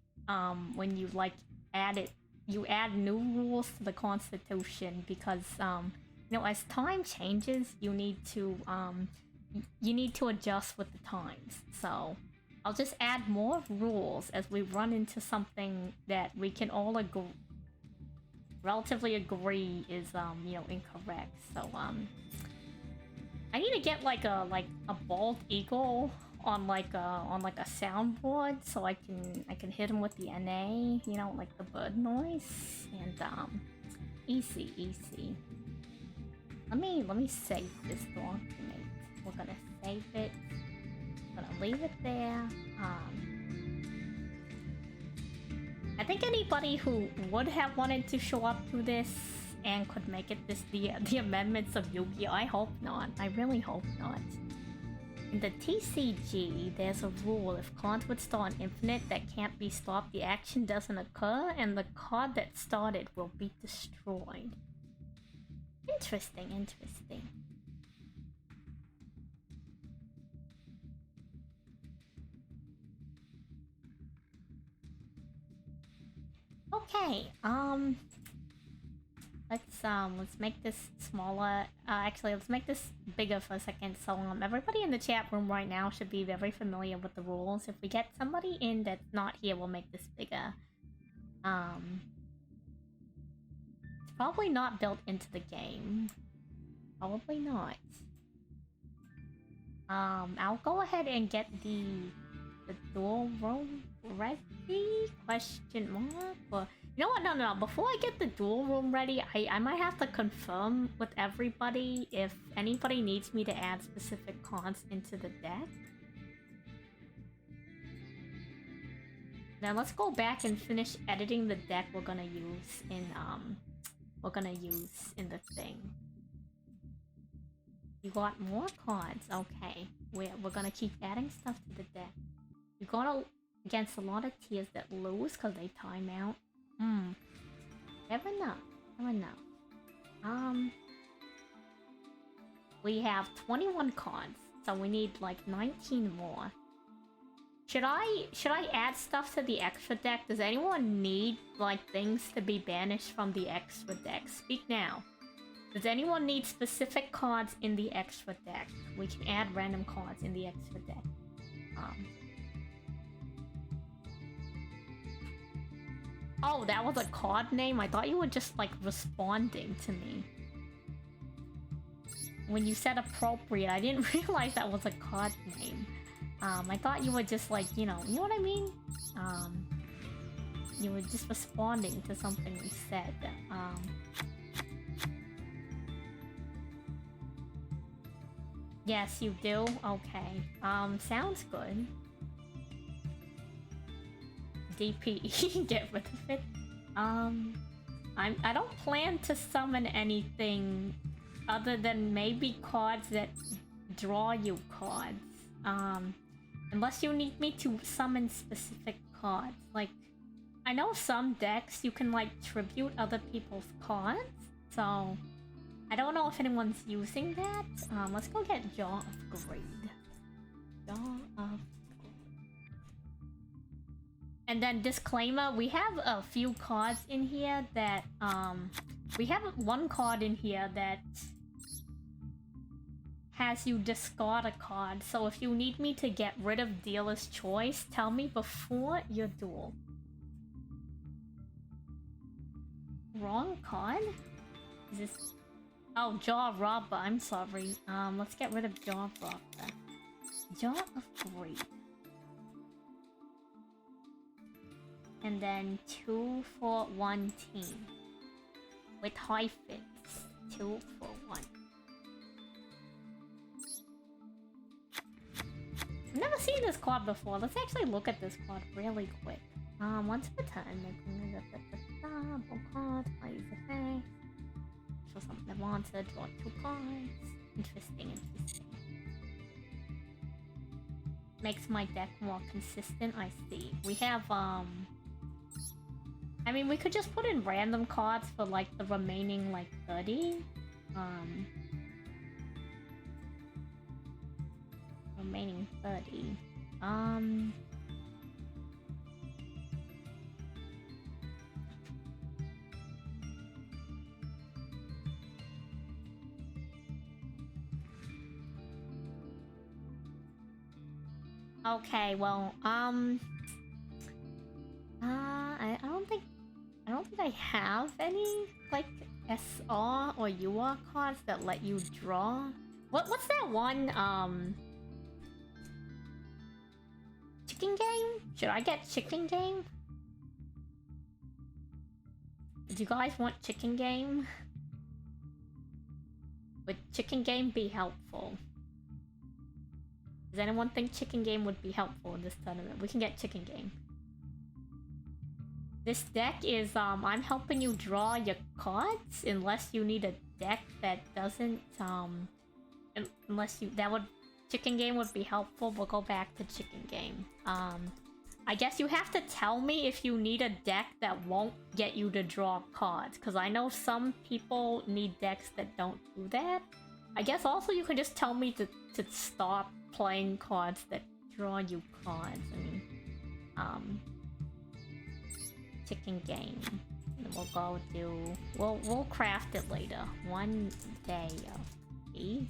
when you, like, add it you add new rules to the Constitution because you know, as time changes, you need to adjust with the times. So I'll just add more rules as we run into something that we can all relatively agree is you know, incorrect. So I need to get like a bald eagle on like a soundboard so I can hit him with the NA, you know, like the bird noise. And easy. Let me save this document. We're gonna save it. Gonna leave it there. I think anybody who would have wanted to show up to this and could make it the amendments of Yu-Gi-Oh! I hope not. I really hope not. In the TCG, there's a rule: if cards would start on infinite that can't be stopped, the action doesn't occur, and the card that started will be destroyed. Interesting. Okay, let's make this smaller. Actually, let's make this bigger for a second. So, everybody in the chat room right now should be very familiar with the rules. If we get somebody in that's not here, we'll make this bigger. It's probably not built into the game. Probably not. I'll go ahead and get the duel room ready? Question mark? Or, you know what? No. Before I get the duel room ready, I might have to confirm with everybody if anybody needs me to add specific cards into the deck. Now let's go back and finish editing the deck we're gonna use in the thing. You got more cards, okay. We're gonna keep adding stuff to the deck. You're going against a lot of tiers that lose because they time out. Never know. We have 21 cards, so we need like 19 more. Should I add stuff to the extra deck? Does anyone need like things to be banished from the extra deck? Speak now. Does anyone need specific cards in the extra deck? We can add random cards in the extra deck. Oh, that was a card name? I thought you were just like responding to me. When you said appropriate, I didn't realize that was a card name. I thought you were just like, you know what I mean? You were just responding to something we said. Yes, you do? Okay. Sounds good. DP, get rid of it. I don't plan to summon anything other than maybe cards that draw you cards. Unless you need me to summon specific cards. Like, I know some decks you can like tribute other people's cards, so I don't know if anyone's using that. Let's go get Jaw of Greed. Jaw of... And then disclaimer, we have a few cards in here that, we have one card in here that has you discard a card. So if you need me to get rid of Dealer's Choice, tell me before your duel. Wrong card? Is this... Oh, Jaw Robber, I'm sorry. Let's get rid of Jaw Robber. Jaw of Greed. And then 2 for 1 team. With hyphens. 2 for 1. I've never seen this card before. Let's actually look at this card really quick. Once per turn, double cards, play use effect. Show something that wants to draw 2 cards. Interesting. Makes my deck more consistent, I see. We have, I mean, we could just put in random cards for, like, the remaining, like, 30. Remaining 30. Okay, well, I don't think I have any like SR or UR cards that let you draw. What's that one chicken game? Should I get chicken game? Do you guys want chicken game? Would chicken game be helpful? Does anyone think chicken game would be helpful in this tournament? We can get chicken game. This deck is, I'm helping you draw your cards unless you need a deck that doesn't, unless you, that would, chicken game would be helpful. We'll go back to chicken game. I guess you have to tell me if you need a deck that won't get you to draw cards, because I know some people need decks that don't do that. I guess also you can just tell me to stop playing cards that draw you cards. I mean, chicken game. And we'll go do. We'll craft it later. 1 day of peace.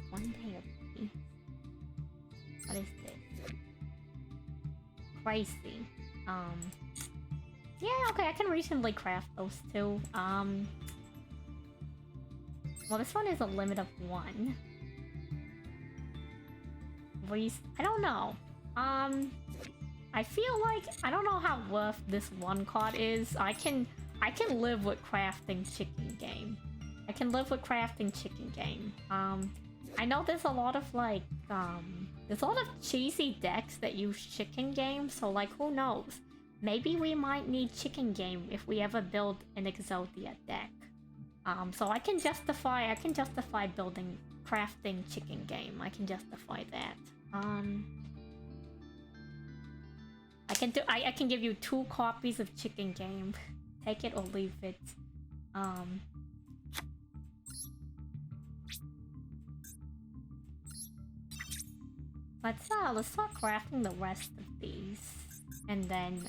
1 day of peace. What is this? Crazy. Yeah, okay, I can reasonably craft those two. Well, this one is a limit of 1. I don't know. I feel like I don't know how worth this one card is. I can live with crafting chicken game. I can live with crafting chicken game. I know there's a lot of like there's a lot of cheesy decks that use chicken game, so like who knows? Maybe we might need chicken game if we ever build an Exodia deck. So I can justify building crafting chicken game. I can justify that. I can give you 2 copies of chicken game. Take it or leave it. Let's start crafting the rest of these. And then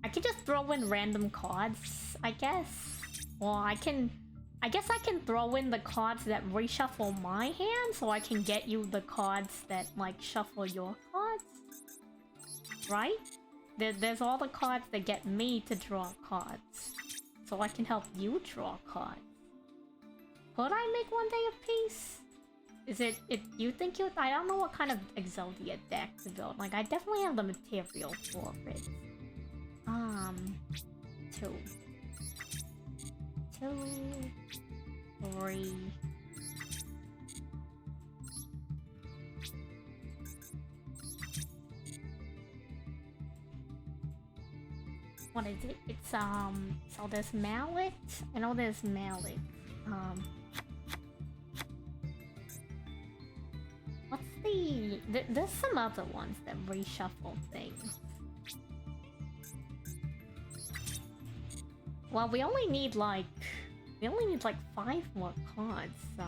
I can just throw in random cards, I guess. Or I guess I can throw in the cards that reshuffle my hand, so I can get you the cards that like shuffle your cards. Right? There's all the cards that get me to draw cards. So I can help you draw cards. Could I make 1 day of peace? Is it you think you I don't know what kind of Exodia deck to build. Like I definitely have the material for it. 2, 3. What is it? It's so there's mallet. I know there's mallet. What's there's some other ones that reshuffle things. Well, we only need like 5 more cards, so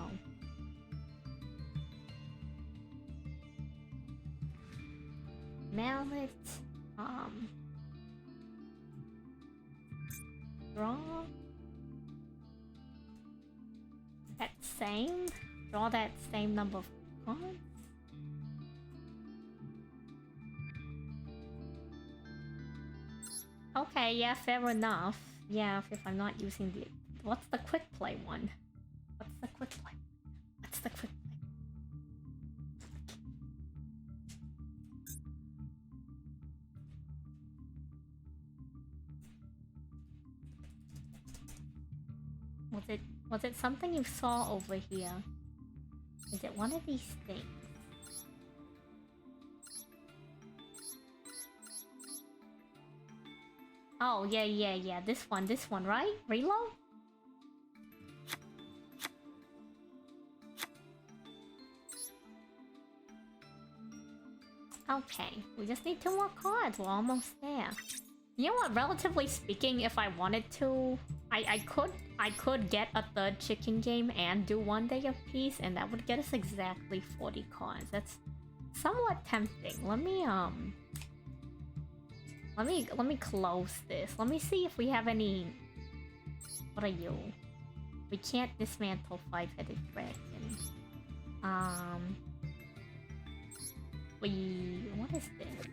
mallet, draw that same number of cards. Okay, yeah, fair enough. Yeah, if I'm not using the... What's the quick play one? What's the quick play? What's the quick play? Was it something you saw over here? Is it one of these things? Oh, yeah. This one, right? Reload? Okay, we just need 2 more cards. We're almost there. You know what? Relatively speaking, if I wanted to, I could get a 3rd chicken game and do 1 day of peace, and that would get us exactly 40 cards. That's somewhat tempting. Let me close this. Let me see if we have any... What are you? We can't dismantle 5-headed dragon. What is this?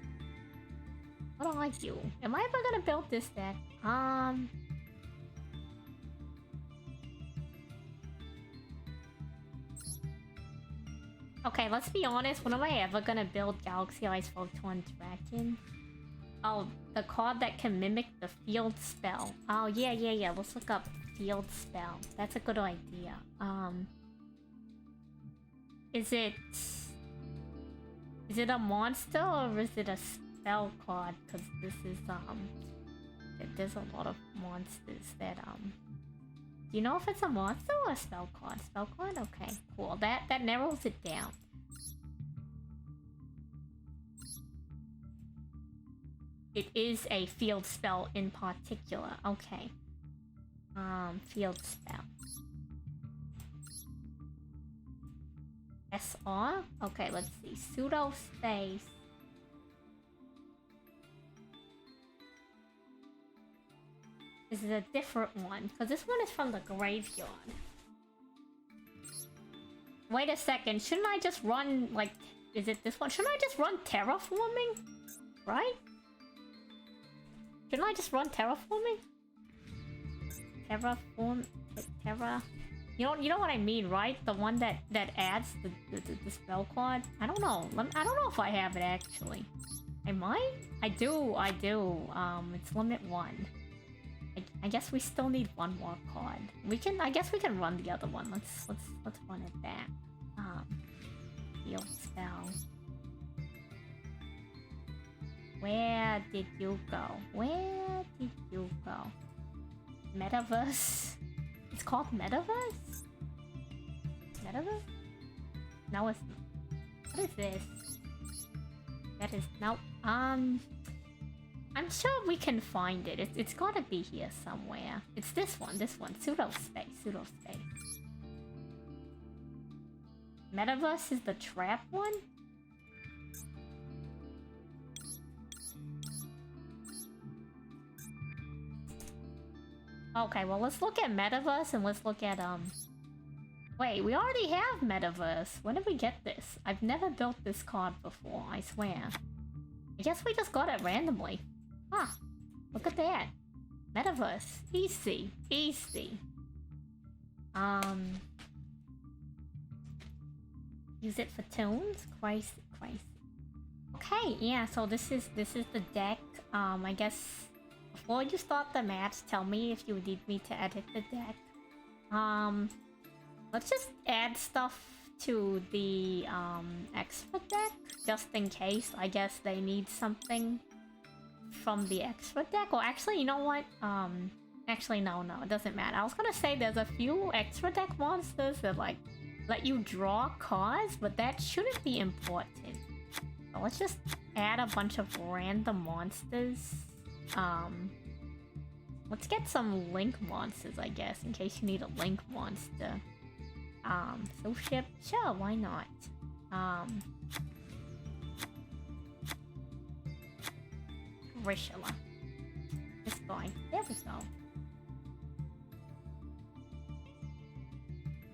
What do I do? Am I ever gonna build this deck? Okay, let's be honest. When am I ever gonna build Galaxy Eyes Photon Dragon? Oh, the card that can mimic the field spell. Oh, yeah. Let's look up field spell. That's a good idea. Is it a monster or is it a spell card? Because this is, there's a lot of monsters that, do you know if it's a monster or a spell card? Spell card? Okay, cool. That narrows it down. It is a field spell in particular. Okay. Field spell. SR? Okay, let's see. Pseudo space. This is a different one, because this one is from the graveyard. Wait a second, shouldn't I just run, like, is it this one? Shouldn't I just run terraforming? Right? Shouldn't I just run terraforming? Terraform, terra... You know what I mean, right? The one that adds the spell card? I don't know. I don't know if I have it, actually. I might? I do. It's limit 1. I guess we still need one more card. I guess we can run the other one. Let's run it back. Field spell. Where did you go? Where did you go? Metaverse? It's called Metaverse? Metaverse? No, it's not. What is this? That is... No. I'm sure we can find it. It's gotta be here somewhere. It's this one. Pseudo space. Metaverse is the trap one? Okay, well, let's look at Metaverse and let's look at, Wait, we already have Metaverse. When did we get this? I've never built this card before, I swear. I guess we just got it randomly. Huh. Look at that. Metaverse. Easy. Use it for tunes? Crazy. Okay, yeah, so this is the deck. I guess before you start the match, tell me if you need me to edit the deck. Let's just add stuff to the extra deck, just in case. I guess they need something from the extra deck. Or actually, you know what? Actually, no, it doesn't matter. I was gonna say there's a few extra deck monsters that like let you draw cards, but that shouldn't be important. So let's just add a bunch of random monsters. Let's get some link monsters, I guess, in case you need a link monster. So ship, sure, why not? Rishula. This guy. There we go.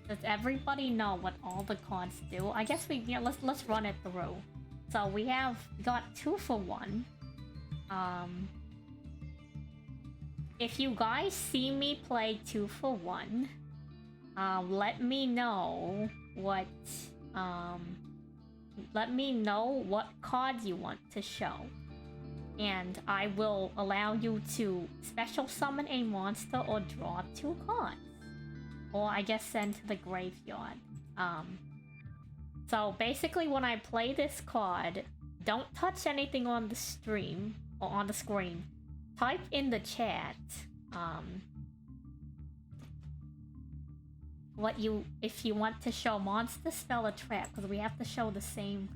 Does everybody know what all the cards do? I guess let's run it through. So we got 2 for 1. If you guys see me play 2 for 1, let me know what cards you want to show. And I will allow you to special summon a monster or draw 2 cards. Or I guess send to the graveyard. So basically when I play this card, don't touch anything on the stream or on the screen. Type in the chat if you want to show monster, spell, or trap, because we have to show the same.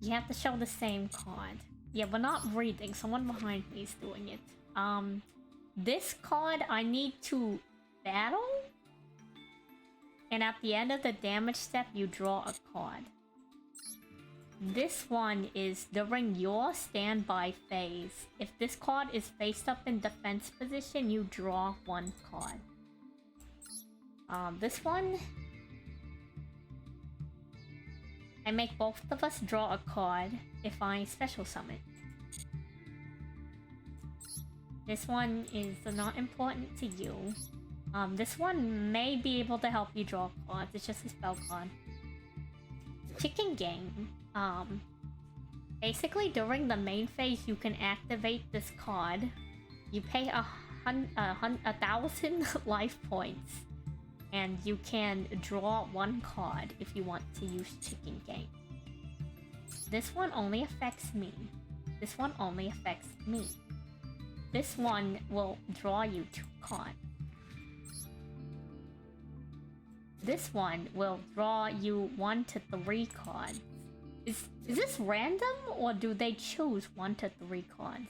You have to show the same card. Yeah, we're not reading. Someone behind me is doing it. This card I need to battle, and at the end of the damage step, you draw a card. This one is during your standby phase. If this card is faced up in defense position, you draw 1 card. This one... I make both of us draw a card if I special summon. This one is not important to you. This one may be able to help you draw cards. It's just a spell card. Chicken Game. Basically, during the main phase, you can activate this card. You pay 1,000 life points, and you can draw one card if you want to use Chicken Game. This one only affects me. This one only affects me. This one will draw you 2 cards. This one will draw you 1 to 3 cards. Is this random, or do they choose 1 to 3 cards?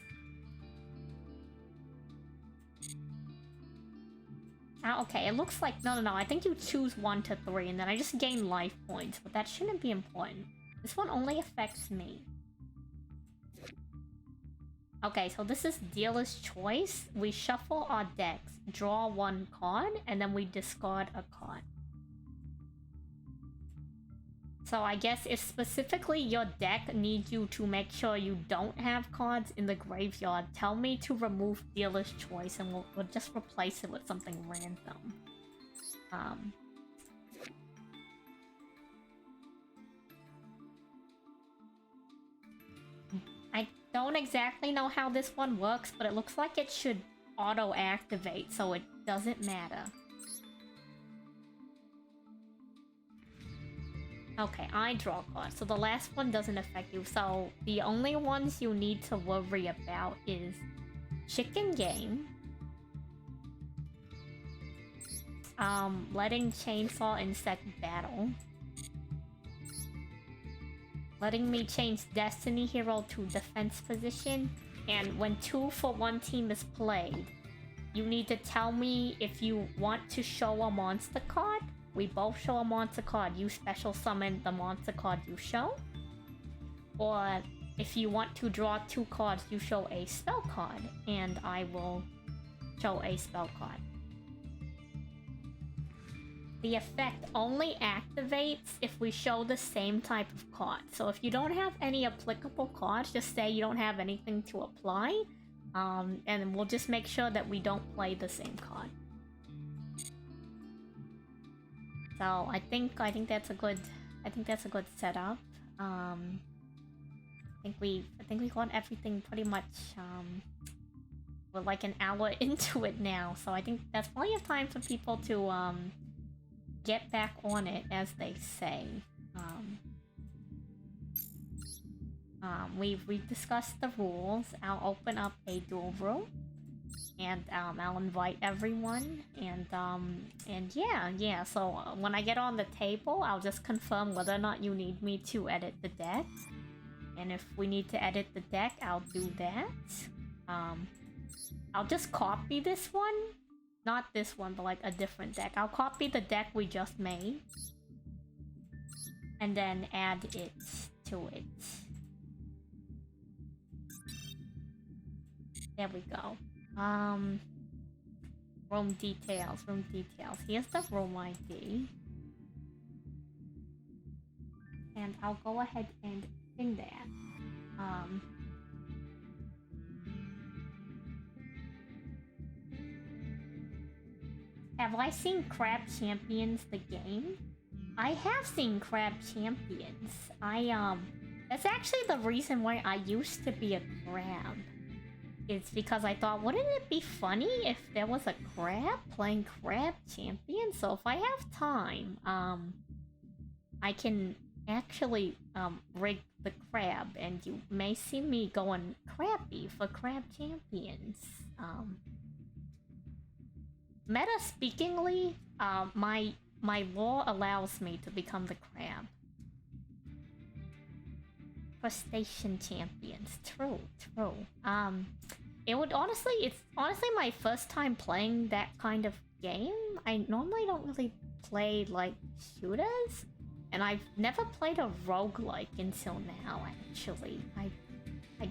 Okay, it looks like... No, I think you choose 1 to 3, and then I just gain life points, but that shouldn't be important. This one only affects me. Okay, so this is Dealer's Choice. We shuffle our decks, draw 1 card, and then we discard a card. So I guess if specifically your deck needs you to make sure you don't have cards in the graveyard, tell me to remove Dealer's Choice and we'll just replace it with something random. I don't exactly know how this one works, but it looks like it should auto-activate, so it doesn't matter. Okay, I draw cards, so the last one doesn't affect you. So the only ones you need to worry about is Chicken Game, letting Chainsaw Insect battle, letting me change Destiny Hero to defense position, and when 2 for 1 team is played, you need to tell me if you want to show a monster card. We both show a monster card. You special summon the monster card you show. Or if you want to draw 2 cards, you show a spell card, and I will show a spell card. The effect only activates if we show the same type of card. So if you don't have any applicable cards, just say you don't have anything to apply, and we'll just make sure that we don't play the same card. So I think that's a good setup. I think we got everything pretty much. We're like an hour into it now, so I think that's plenty of time for people to get back on it, as they say. We've discussed the rules. I'll open up a duel room. And I'll invite everyone, and yeah. So when I get on the table, I'll just confirm whether or not you need me to edit the deck. And if we need to edit the deck, I'll do that. I'll just copy this one, not this one, but like a different deck. I'll copy the deck we just made, and then add it to it. There we go. Room details. Here's the room ID. And I'll go ahead and ping that. Have I seen Crab Champions the game? I have seen Crab Champions. That's actually the reason why I used to be a crab. It's because I thought, wouldn't it be funny if there was a crab playing Crab Champion? So if I have time, I can actually rig the crab, and you may see me going crabby for Crab Champions. Meta speakingly, my lore allows me to become the crab. Crustacean champions. True. It's honestly my first time playing that kind of game. I normally don't really play like shooters, and I've never played a roguelike until now, actually. I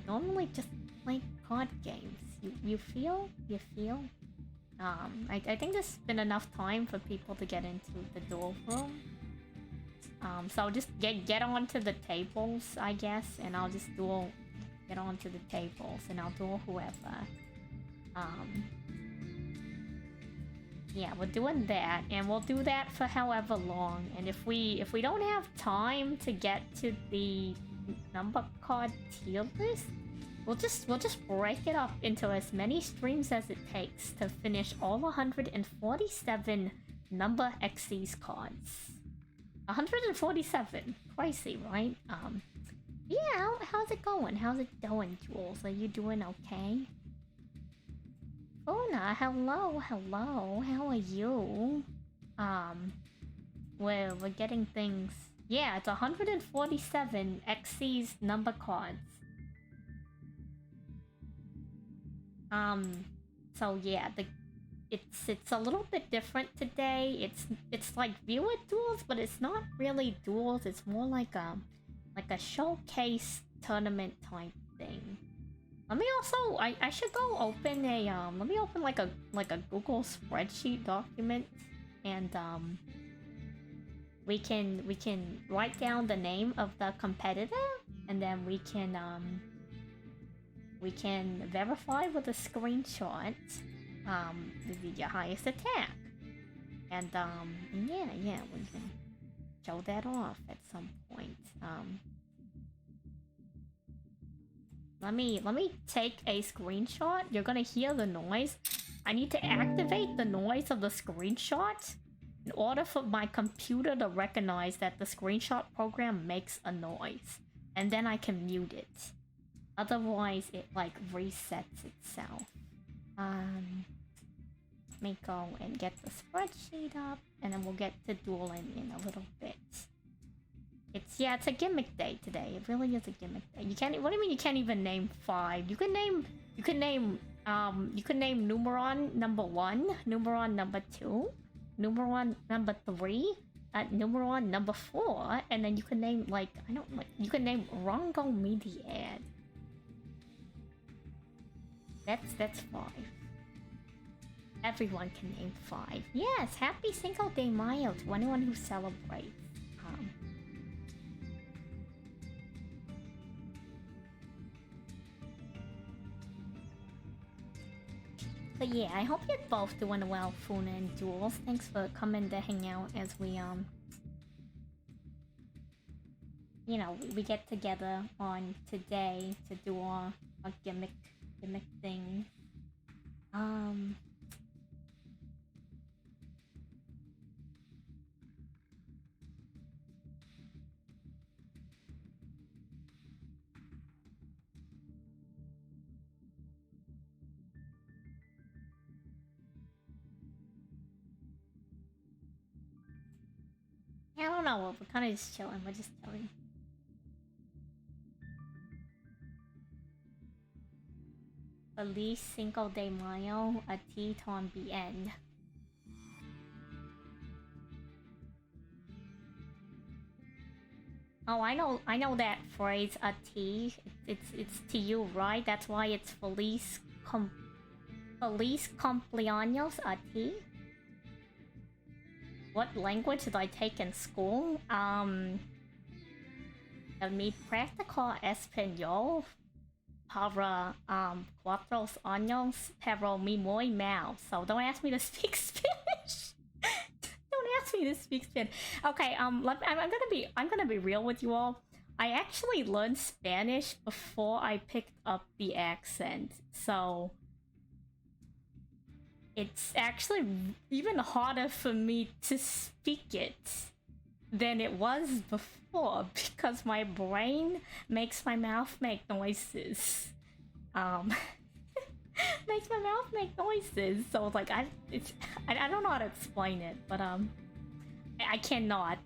normally just play card games. You feel? I think there's been enough time for people to get into the duel room. So just get onto the tables, I guess, and I'll just duel. Get onto the tables, and I'll duel whoever. Yeah, we're doing that, and we'll do that for however long. And if we don't have time to get to the number card tier list, we'll just break it up into as many streams as it takes to finish all 147 number Xyz cards. 147, crazy, right? Yeah, how's it going? How's it going, Jules? Are you doing okay? Una, hello, hello. How are you? We're getting things. Yeah, it's 147 Xyz number cards. So yeah, it's a little bit different today. It's like viewer duels, but it's not really duels. It's more like a showcase tournament type thing. Let me also I should go open a let me open like a Google spreadsheet document, and we can write down the name of the competitor, and then we can verify with a screenshot the highest attack, and yeah, we can show that off at some point. Let me take a screenshot. You're gonna hear the noise. I need to activate the noise of the screenshot in order for my computer to recognize that the screenshot program makes a noise, and then I can mute it. Otherwise, it like resets itself. Let me go and get the spreadsheet up, and then we'll get to dueling in a little bit. It's a gimmick day today. It really is a gimmick day. You can't. What do you mean you can't even name 5? You can name Numeron number 1, Numeron number 2, Numeron number 3, Numeron number 4, and then you can name you can name Rongo Mediad. That's 5. Everyone can name 5. Yes, happy Cinco de Mayo to anyone who celebrates. But yeah, I hope you're both doing well, Funa and Jules. Thanks for coming to hang out as we we get together on today to do a gimmick thing. I don't know, we're kind of just chilling. We're just chilling. Feliz Cinco de Mayo, a ti también. Oh, I know that phrase, a ti. It's to you, right? That's why it's Feliz cumpleaños, a ti. What language did I take in school? Mi practico español para 4 años, pero mi muy mal. So don't ask me to speak Spanish. Don't ask me to speak Spanish. Okay, I'm gonna be real with you all. I actually learned Spanish before I picked up the accent, so it's actually even harder for me to speak it than it was before, because my brain makes my mouth make noises. Makes my mouth make noises. So it's like I don't know how to explain it, but I cannot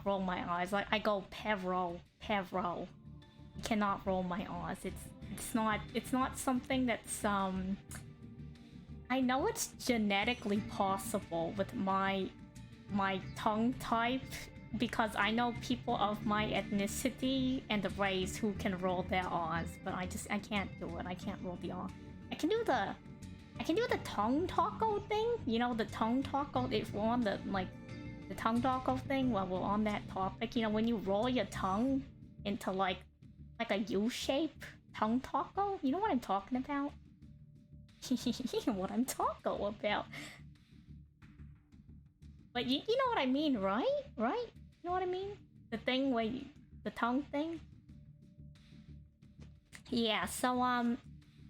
roll my R's. Like I go perro. I cannot roll my R's. It's not something that's I know it's genetically possible with my tongue type, because I know people of my ethnicity and the race who can roll their R's, but I can't do it. I can't roll the R. I can do the tongue taco thing. You know, the tongue taco. If we're on the the tongue taco thing, while we're on that topic, you know, when you roll your tongue into like a U shape tongue taco, you know what I'm talking about? What I'm talking about. But you know what I mean, right? Right? You know what I mean? The thing where you, the tongue thing? Yeah, so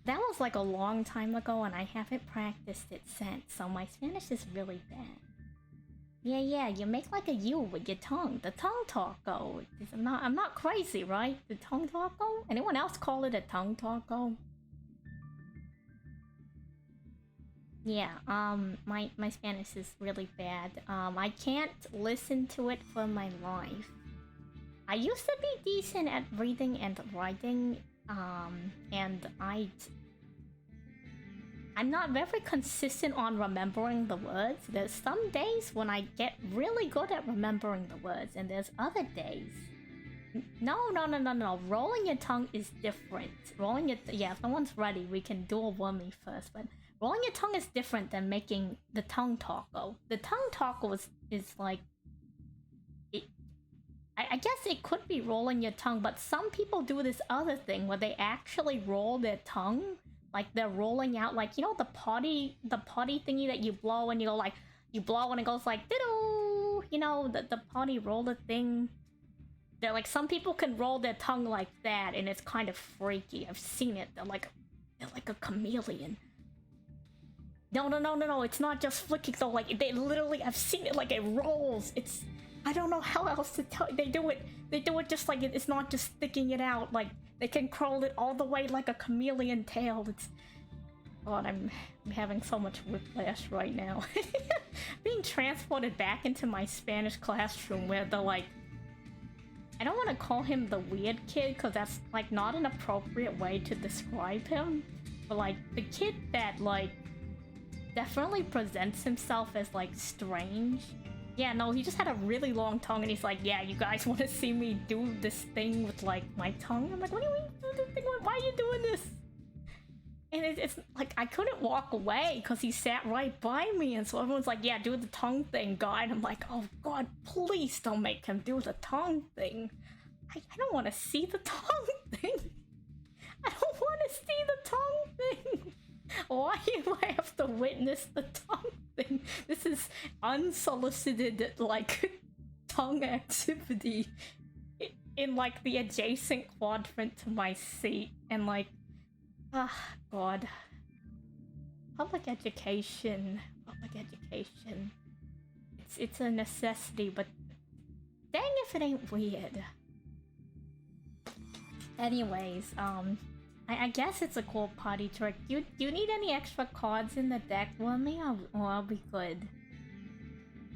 that was like a long time ago and I haven't practiced it since, so my Spanish is really bad. Yeah, you make like a U with your tongue. The tongue taco. I'm not crazy, right? The tongue taco? Anyone else call it a tongue taco? Yeah, my Spanish is really bad. I can't listen to it for my life. I used to be decent at reading and writing, and I'm not very consistent on remembering the words. There's some days when I get really good at remembering the words, and there's other days. No. Rolling your tongue is different. Yeah, if no one's ready, we can duel me first, but rolling your tongue is different than making the tongue taco. The tongue taco is like... I guess it could be rolling your tongue, but some people do this other thing where they actually roll their tongue. Like they're rolling out, like, you know, the potty thingy that you blow and you go like, you blow and it goes like, diddle! You know, the potty roller thing. They're like, some people can roll their tongue like that and it's kind of freaky. I've seen it. They're like a chameleon. No, it's not just flicking though, like, they literally, I've seen it, like, it rolls. It's, I don't know how else to tell. They do it just like it's not just sticking it out. Like they can curl it all the way like a chameleon tail. It's... God, I'm having so much whiplash right now. Being transported back into my Spanish classroom where they're like... I don't want to call him the weird kid because that's like not an appropriate way to describe him. But like the kid that like definitely presents himself as like strange. Yeah, no, he just had a really long tongue and he's like, yeah, you guys want to see me do this thing with, like, my tongue? I'm like, what do you mean do this thing? Why are you doing this? And it's like, I couldn't walk away because he sat right by me, and so everyone's like, yeah, do the tongue thing, guy. And I'm like, oh god, please don't make him do the tongue thing. I don't want to see the tongue thing. I don't want to see the tongue thing. Why do I have to witness the tongue thing? This is unsolicited, like, tongue activity in like the adjacent quadrant to my seat, and like, god. Public education. It's a necessity, but dang if it ain't weird. Anyways, I guess it's a cool party trick. Do you need any extra cards in the deck, Wormy? Or I'll be good.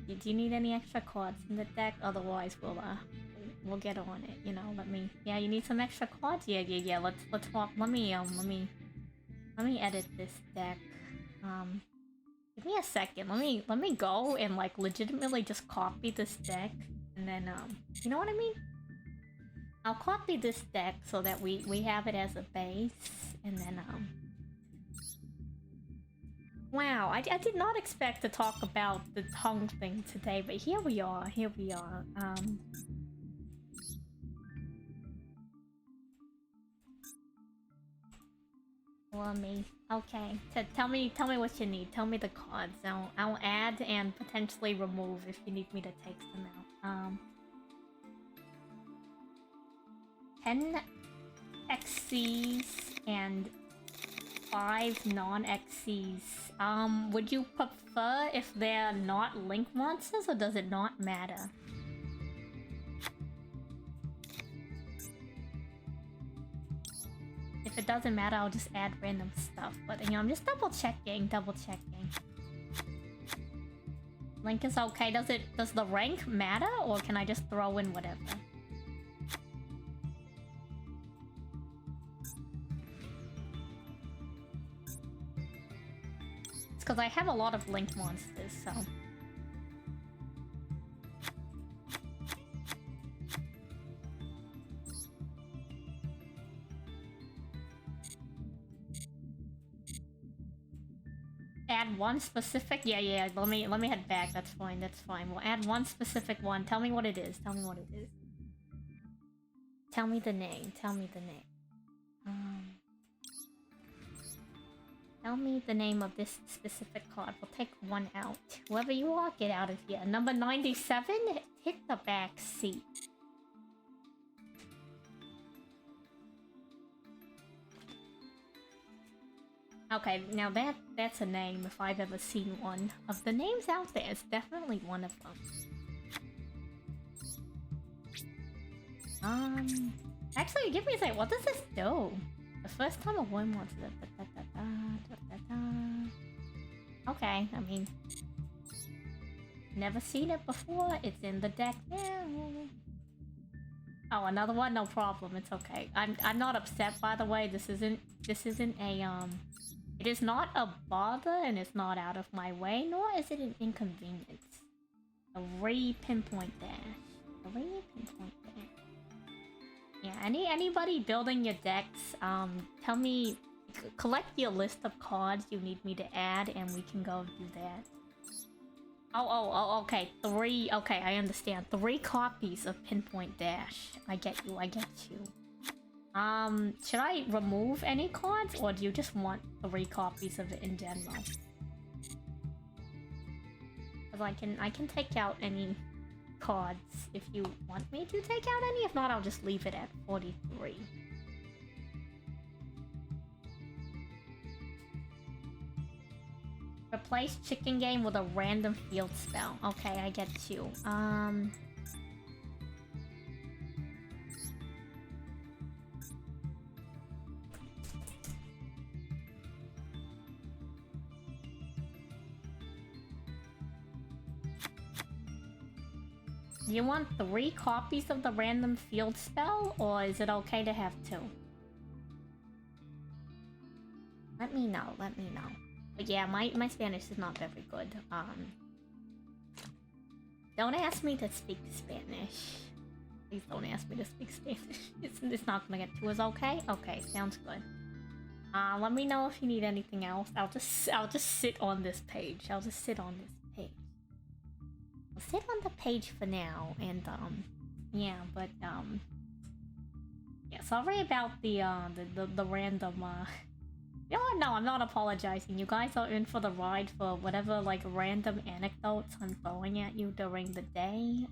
Do you need any extra cards in the deck? Otherwise, we'll get on it. You know, yeah, you need some extra cards. Yeah. Let's walk. Let me edit this deck. Give me a second. Let me go and like legitimately just copy this deck, and then you know what I mean? I'll copy this deck so that we have it as a base, and then wow, I did not expect to talk about the tongue thing today, but here we are. Me. Okay. Tell me what you need. Tell me the cards. I'll add and potentially remove if you need me to take them out. 10 XCs and 5 non-XCs. Would you prefer if they're not link monsters, or does it not matter? If it doesn't matter, I'll just add random stuff. But, you know, I'm just double checking. Link is okay. Does the rank matter, or can I just throw in whatever? It's because I have a lot of link monsters, so... Add one specific... Yeah, let me head back. That's fine, that's fine. We'll add one specific one. Tell me what it is. Tell me what it is. Tell me the name. Tell me the name. Tell me the name of this specific card. We'll take one out. Whoever you are, get out of here. Number 97? Hit the back seat. Okay, now that's a name if I've ever seen one. Of the names out there, it's definitely one of them. Actually, give me a second. What does this do? The first time a one wants it. Okay, I mean, never seen it before. It's in the deck now. Oh, another one? No problem. It's okay. I'm not upset, by the way. This isn't a it is not a bother, and it's not out of my way, nor is it an inconvenience. A pinpoint dash. A pinpoint dash. Yeah, anybody building your decks, tell me, collect your list of cards you need me to add, and we can go do that. Oh, okay. 3, okay, I understand. 3 copies of Pinpoint Dash. I get you. Should I remove any cards, or do you just want 3 copies of it in general? Because I can take out any cards if you want me to take out any. If not, I'll just leave it at 43. Replace chicken game with a random field spell. Okay, I get you. Do you want 3 copies of the random field spell, or is it okay to have 2? Let me know. But yeah, my Spanish is not very good. Don't ask me to speak Spanish. Please don't ask me to speak Spanish. It's not gonna get to us, okay? Okay, sounds good. Let me know if you need anything else. I'll just sit on this page. I'll sit on the page for now, and yeah, but yeah, sorry about the random no, I'm not apologizing. You guys are in for the ride for whatever, like, random anecdotes I'm throwing at you during the day.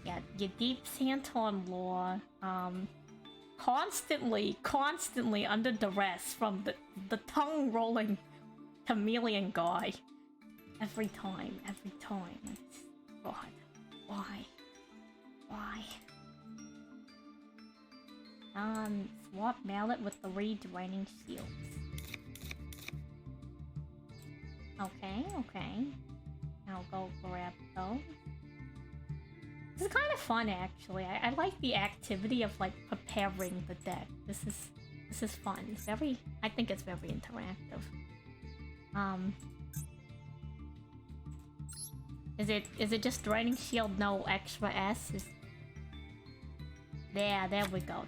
Yeah, your deep Santon lore, constantly under duress from the tongue-rolling chameleon guy. Every time. God, why? Swap mallet with 3 draining shields. Okay. I'll go grab those. This is kind of fun, actually. I like the activity of, like, preparing the deck. This is fun. I think it's very interactive. Is it just draining shield, no extra S? There we go.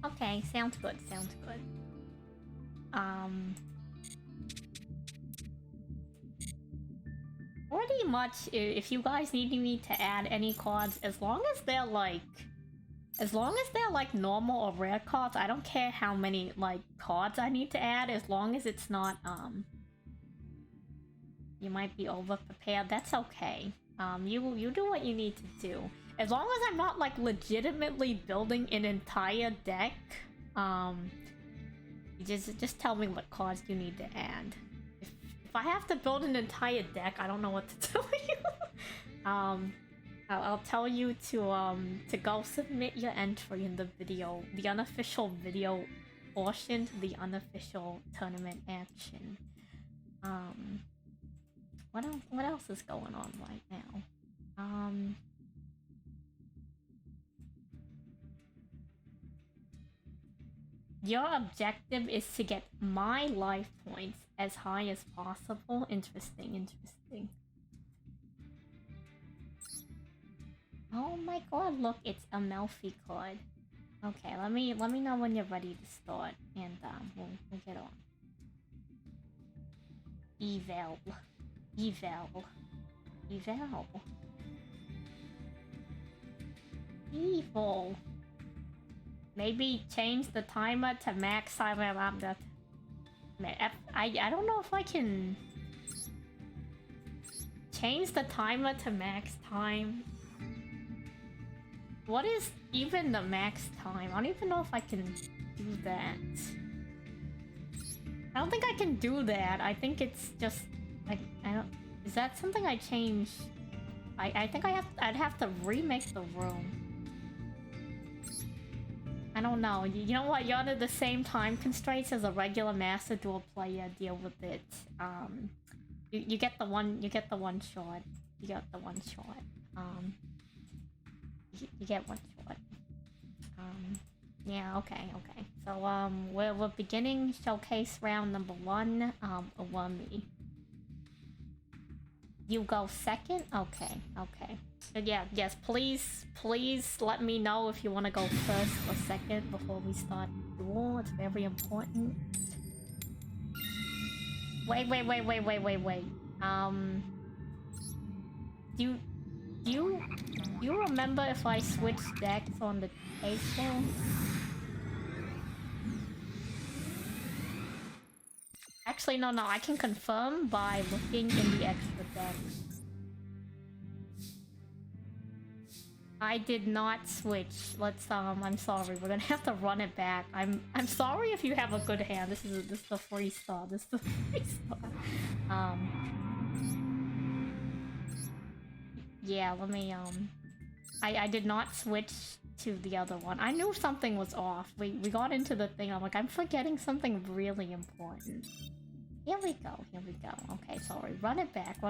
Okay, sounds good. Pretty much, if you guys need me to add any cards, as long as they're like normal or rare cards, I don't care how many, like, cards I need to add, as long as it's not, you might be over prepared, that's okay. You do what you need to do. As long as I'm not, like, legitimately building an entire deck, just tell me what cards you need to add. If I have to build an entire deck, I don't know what to tell you. I'll tell you to go submit your entry in the video, the unofficial video portion to the unofficial tournament action. What else is going on right now? your objective is to get my life points as high as possible. Interesting, interesting. Oh my god, look, it's a Melfi card. Okay, let me know when you're ready to start, and we'll get on. Eval. Eval. Eval. Evil. Maybe change the timer to max timer. I don't know if I can change the timer to max time. What is even the max time? I don't even know if I can do that. I don't think I can do that. I think it's just like I don't. Is that something I change? I think I'd have to remake the room. I don't know. You know what? You're under the same time constraints as a regular Master Duel player. Deal with it. You get the one. You get the one shot. You got the one shot. You get one shot. Yeah. Okay. Okay. So we're beginning showcase round number 1. Awami. You go second? Okay, okay. But yeah, yes, please let me know if you want to go first or second before we start the duel. It's very important. Wait. Do you remember if I switch decks on the table? Actually, no, I can confirm by looking in the extra deck. I did not switch. Let's I'm sorry, we're gonna have to run it back. I'm sorry if you have a good hand. This is the free star. This is the free star. Yeah, let me I did not switch to the other one. I knew something was off. We got into the thing. I'm like, I'm forgetting something really important. Here we go. Okay, sorry. Run it back.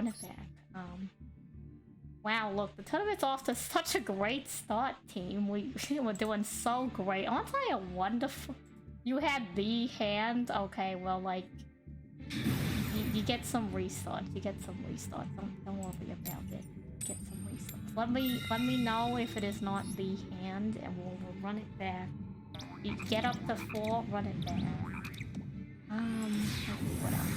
Wow, look, the tournament's off to such a great start, team. We're doing so great. Aren't I a wonderful... You had the hand? Okay, well, like... You get some restarts. Don't worry about it. Get some restarts. Let me know if it is not the hand, and we'll run it back. You get up to 4, run it back. What else?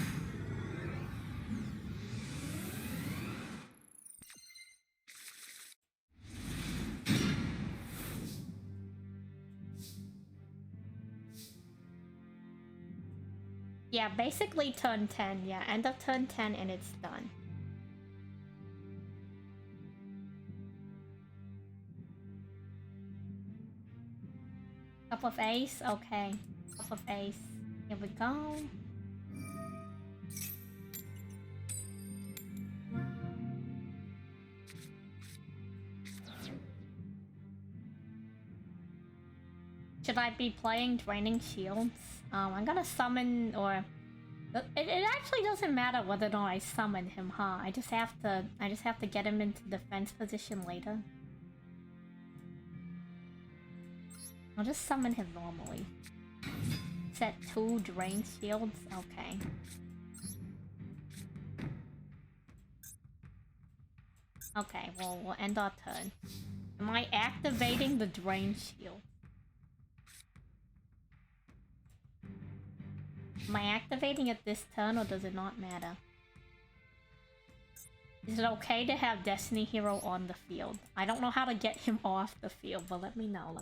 Yeah, basically turn 10. Yeah, end of turn 10 and it's done. Cup of ace? Okay. Cup of ace. Here we go. Should I be playing Draining Shields? I'm gonna summon, or... It actually doesn't matter whether or not I summon him, huh? I just have to get him into defense position later. I'll just summon him normally. Set 2 Drain Shields? Okay. Okay, well, we'll end our turn. Am I activating the Drain Shield? Am I activating it this turn, or does it not matter? Is it okay to have Destiny Hero on the field? I don't know how to get him off the field, but let me know,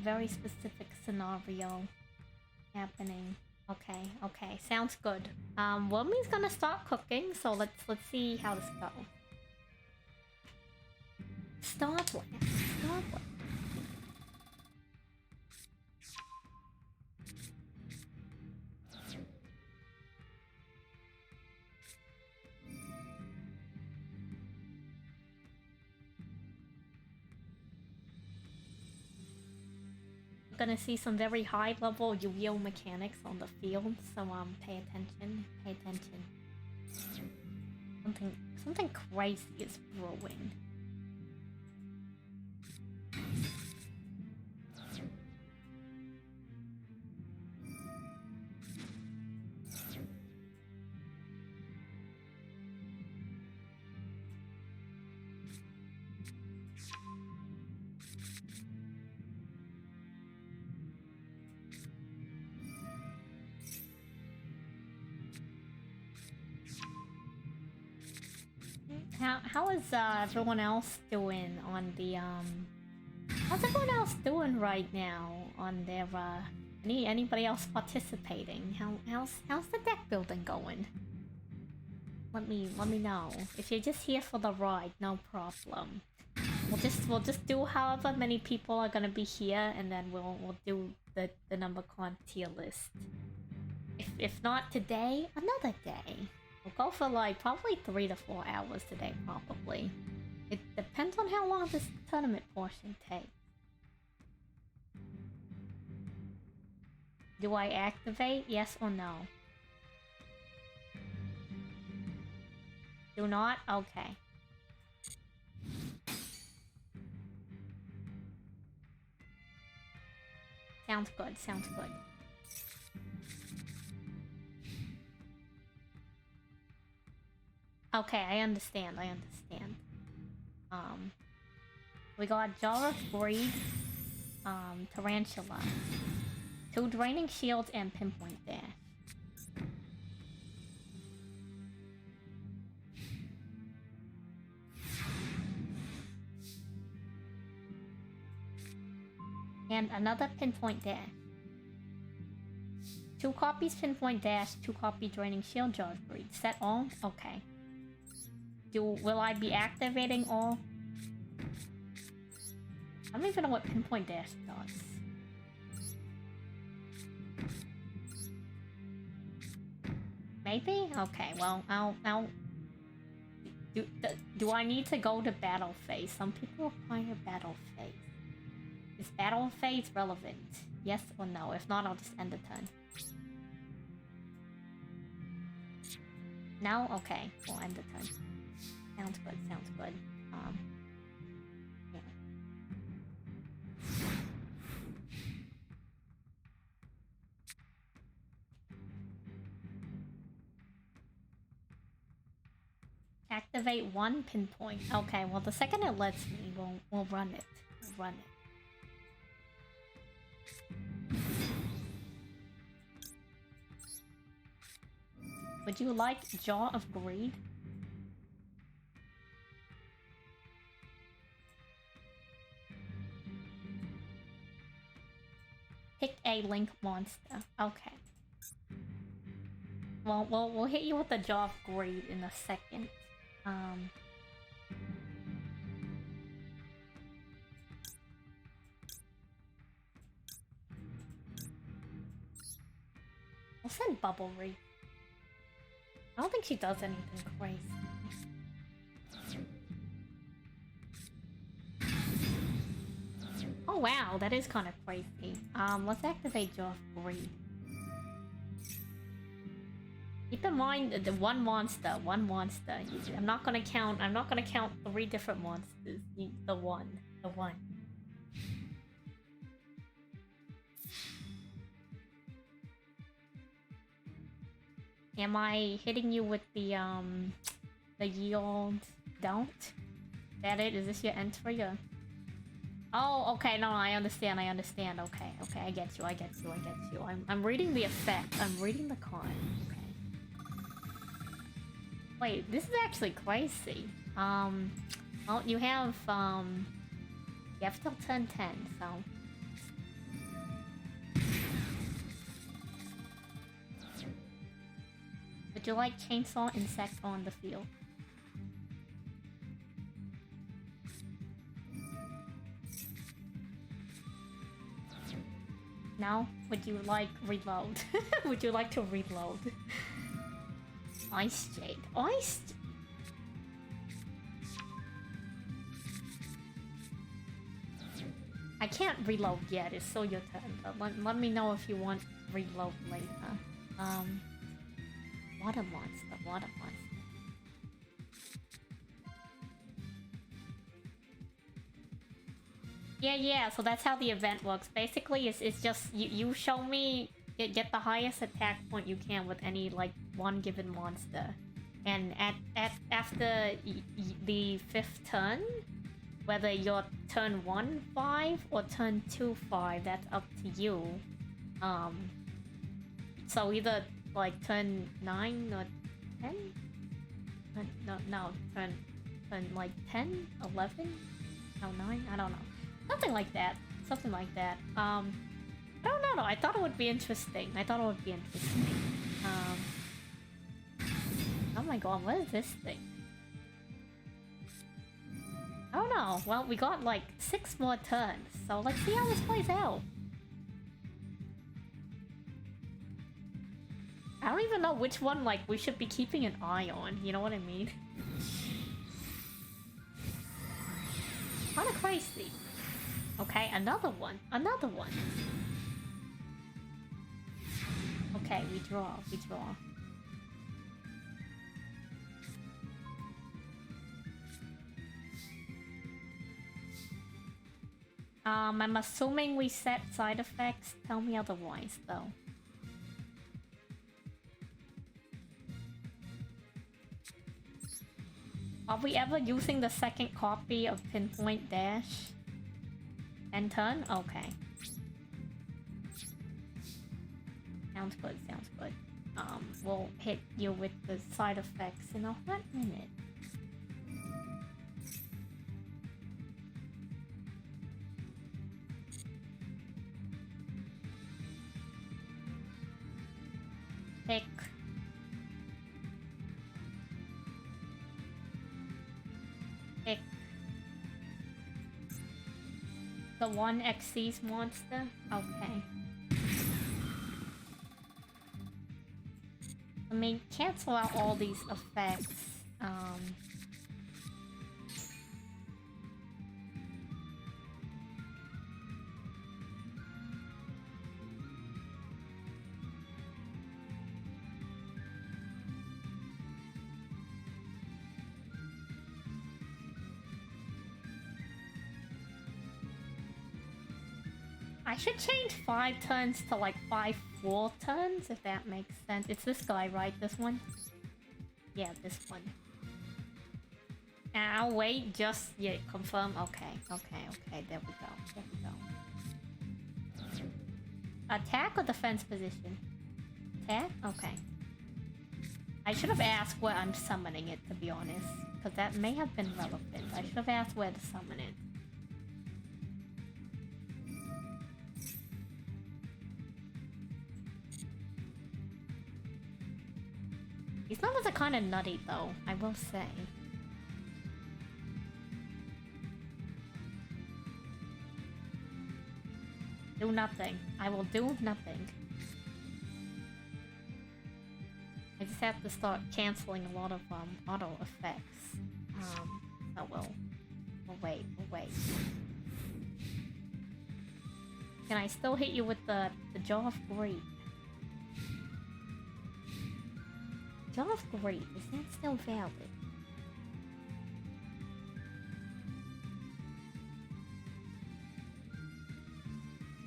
Very specific scenario happening. Okay, sounds good. Wilmy's gonna start cooking, so let's see how this goes. Stop. Gonna see some very high level Yu-Gi-Oh mechanics on the field, so pay attention. Something crazy is brewing. How is everyone else doing on the how's everyone else doing right now on their anybody else participating? How's the deck building going? Let me know. If you're just here for the ride, no problem. We'll just do however many people are gonna be here, and then we'll do the number con tier list. If not today, another day. We'll go for like probably 3 to 4 hours today, probably. It depends on how long this tournament portion takes. Do I activate? Yes or no? Do not? Okay. Sounds good, sounds good. Okay, I understand. We got Jar of Greed, Tarantula, 2 Draining Shields, and Pinpoint Dash. And another Pinpoint Dash. 2 copies Pinpoint Dash, 2 copy Draining Shield, Jar of Greed. Set all? Okay. Will I be activating all? I don't even know what Pinpoint Dash does. Maybe? Okay, well, I'll... Do I need to go to battle phase? Some people require battle phase. Is battle phase relevant? Yes or no? If not, I'll just end the turn. No? Okay, we'll end the turn. Sounds good, sounds good. Yeah. Activate 1 pinpoint. Okay, well the second it lets me, we'll run it. We'll run it. Would you like Jaw of Greed? Pick a Link monster. Okay. Well, we'll hit you with the Jaw of Greed in a second. We'll send Bubble Reef. I don't think she does anything crazy. Oh wow, that is kind of crazy. Let's activate Jaw of Greed. Keep in mind the one monster. I'm not gonna count 3 different monsters. The one. Am I hitting you with the yield? Don't? Is that it? Is this your entry? Or... Oh, okay, no, I understand. Okay, I get you. I'm reading the effect. I'm reading the con. Okay. Wait, this is actually crazy. Well, you have till turn 10, so... Would you like Chainsaw Insect on the field? No? Would you like reload? Would you like to reload? Ice Jade. I can't reload yet, it's still your turn, but let me know if you want reload later. Water monster. Yeah, so that's how the event works. Basically, it's just, you show me, get the highest attack point you can with any, like, one given monster. And after the 5th turn, whether you're turn 1, 5, or turn 2, 5, that's up to you. So either, like, turn 9 or 10? No, turn And like 10, 11, no 9, I don't know. Something like that. Something like that. I don't know. I thought it would be interesting. Oh my god, what is this thing? I don't know. Well, we got like 6 more turns, so let's see how this plays out. I don't even know which one, like, we should be keeping an eye on, you know what I mean? Kinda crazy. Okay, another one. Okay, we draw. I'm assuming we set side effects. Tell me otherwise, though. Are we ever using the second copy of Pinpoint Dash? End turn? Okay. Sounds good. We'll hit you with the side effects in a hot minute. Pick. The one Xyz monster? Okay. I mean, cancel out all these effects. I should change 5 turns to like 5 full turns, if that makes sense. It's this guy, right? This one? Yeah, this one. I'll wait, just, yeah, confirm. Okay, there we go. Attack or defense position? Attack? Okay. I should have asked where I'm summoning it, to be honest, because that may have been relevant. I should have asked where to summon it. These numbers are kind of nutty, though, I will say. Do nothing. I will do nothing. I just have to start canceling a lot of auto effects. So we'll wait. Can I still hit you with the Jaw of Greed? Jaw of Greed, is that still valid?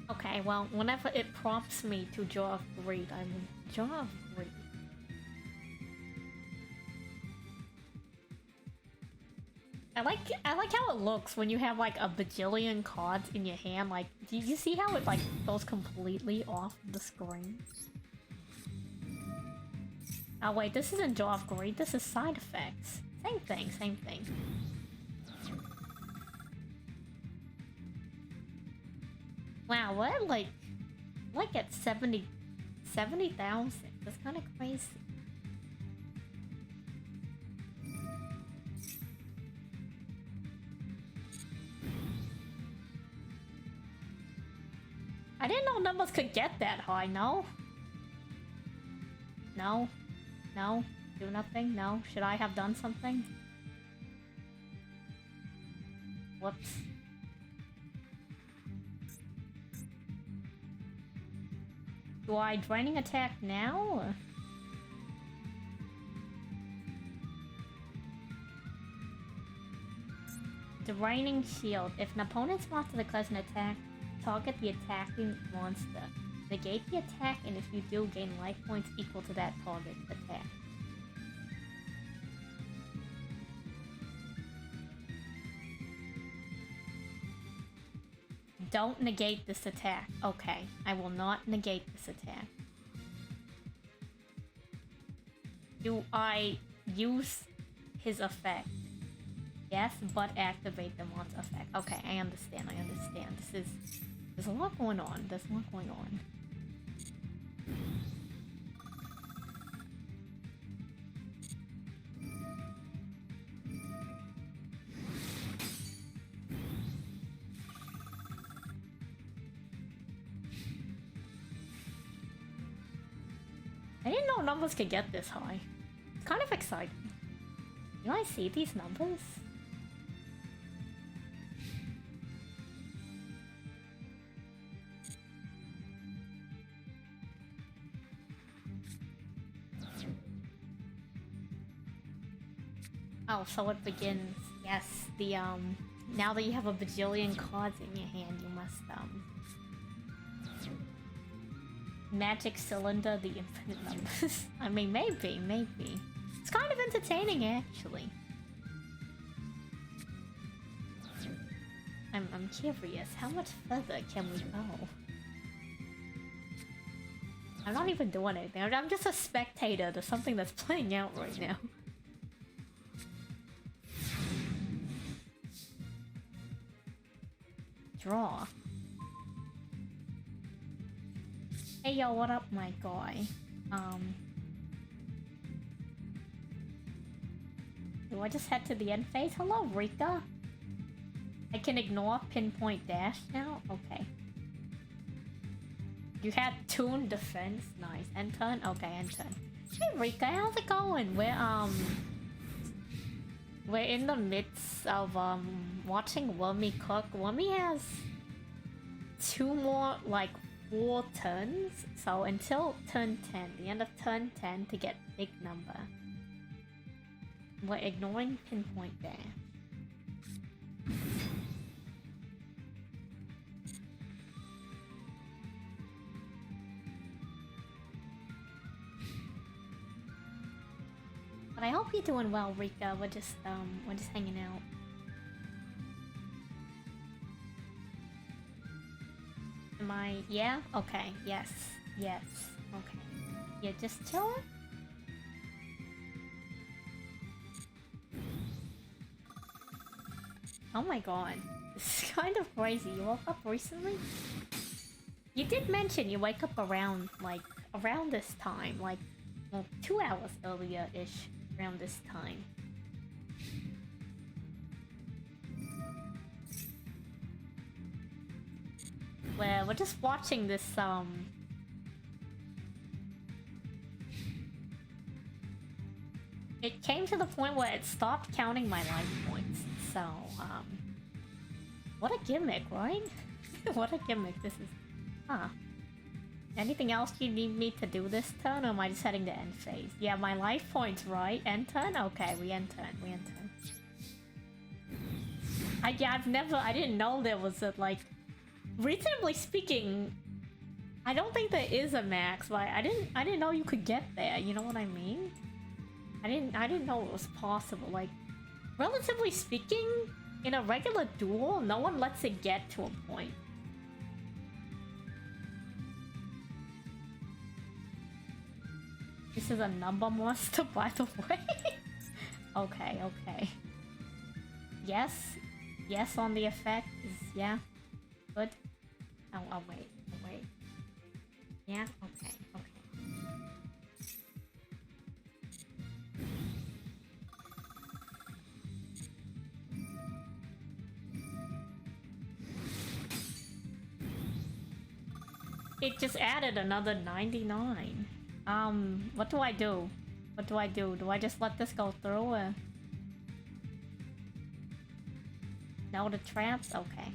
Okay, well, whenever it prompts me to Jaw of Greed, I will Jaw of Greed. I like how it looks when you have like a bajillion cards in your hand. Like, do you see how it like goes completely off the screen? Oh wait, this isn't Jaw of Greed, this is side effects. Same thing. Wow, we're like at 70,000. That's kind of crazy. I didn't know numbers could get that high, no? No? Do nothing? No? Should I have done something? Whoops. Do I draining attack now? Or? Draining shield. If an opponent's monster declares an attack, target the attacking monster. Negate the attack, and if you do, gain life points equal to that target attack. Don't negate this attack. Okay, I will not negate this attack. Do I use his effect? Yes, but activate the monster effect. Okay, I understand, I understand. There's a lot going on. There's a lot going on. I didn't know numbers could get this high. It's kind of exciting. Do I see these numbers? Oh, so it begins. Yes, the now that you have a bajillion cards in your hand, you must magic cylinder the infinite numbers. I mean, maybe. It's kind of entertaining, actually. I'm curious. How much further can we go? I'm not even doing anything. I'm just a spectator to something that's playing out right now. Draw. Hey yo, what up, my guy? Do I just head to the end phase? Hello, Rika. I can ignore pinpoint dash now? Okay. You had tune defense. Nice. End turn? Okay, end turn. Hey Rika, how's it going? We're in the midst of watching Wormy cook. Wormy has 2 more, like 4 turns. So until turn 10, the end of turn 10 to get big number. We're ignoring pinpoint dash. But I hope you're doing well, Rika. We're just hanging out. Am I? Yeah? Okay. Yes. Yes. Okay. Yeah, just chilling? Oh my god. This is kind of crazy. You woke up recently? You did mention you wake up around, like, around this time. Like, well, 2 hours earlier-ish. Around this time. Well, we're just watching this, It came to the point where it stopped counting my life points, so, what a gimmick, right? What a gimmick this is. Huh. Anything else you need me to do this turn, or am I just heading to end phase? Yeah, my life points, right? End turn? Okay, we end turn, I didn't know there was a, like... Reasonably speaking, I don't think there is a max, but I didn't know you could get there, you know what I mean? I didn't know it was possible, like... Relatively speaking, in a regular duel, no one lets it get to a point. This is a number monster, by the way. Okay. Yes on the effect is, yeah. Good. Oh, wait. Yeah, okay. It just added another 99. What do I do? Do I just let this go through or... No, the traps? Okay.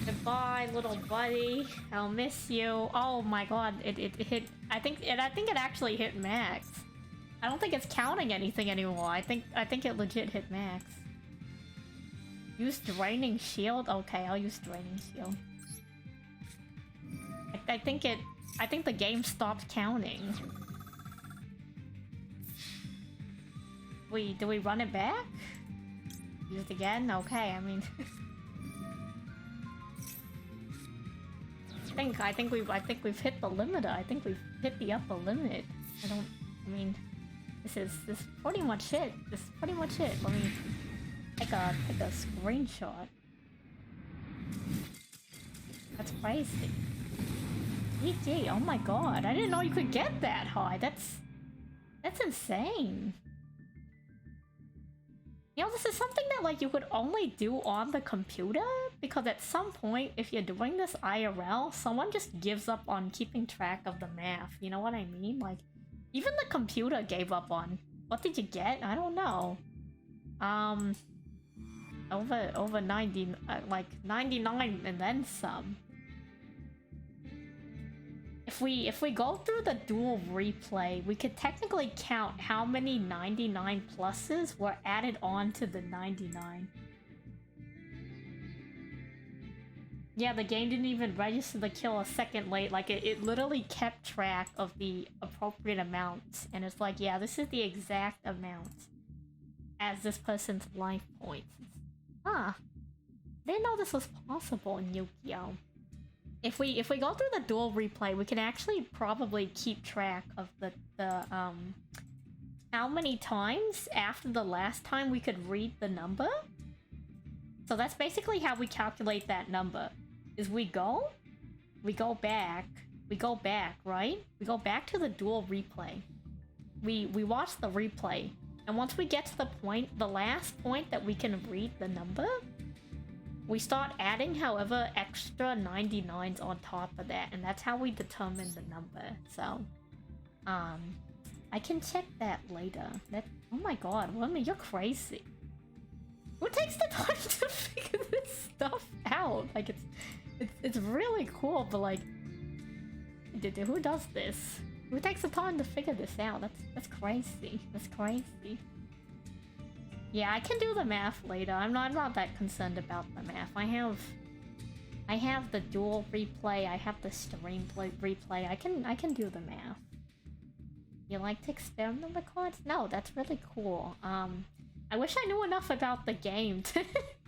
Goodbye, little buddy. I'll miss you. Oh my god, it hit... I think it actually hit max. I don't think it's counting anything anymore. I think it legit hit max. Use Draining Shield? Okay, I'll use Draining Shield. I think the game stopped counting. Do we run it back? Use it again? Okay, I mean... I think we've hit the limiter. I think we've hit the upper limit. I mean... This is pretty much it. This is pretty much it. Let me take a screenshot. That's crazy. GG, oh my god, I didn't know you could get that high. That's insane. You know, this is something that like you could only do on the computer, because at some point, if you're doing this IRL, someone just gives up on keeping track of the math. You know what I mean? Like, even the computer gave up on. What did you get? I don't know. Over 90, like 99 and then some. If we go through the duel replay, we could technically count how many 99 pluses were added on to the 99. Yeah, the game didn't even register the kill a second late. Like, it literally kept track of the appropriate amounts. And it's like, yeah, this is the exact amount as this person's life points. Huh. Didn't know this was possible in Yu-Gi-Oh! If we go through the duel replay, we can actually probably keep track of the how many times after the last time we could read the number. So that's basically how we calculate that number. Is we go back, right? We go back to the duel replay. We watch the replay, and once we get to the point, the last point that we can read the number, we start adding however extra 99s on top of that, and that's how we determine the number. So, I can check that later. Oh my god, Wilmy, you're crazy. Who takes the time to figure this stuff out? Like, it's really cool, but like, who does this? Who takes the time to figure this out? That's crazy. That's crazy. Yeah, I can do the math later. I'm not that concerned about the math. I have the duel replay. I have the stream replay. I can do the math. You like to experiment with cards? No, that's really cool. I wish I knew enough about the game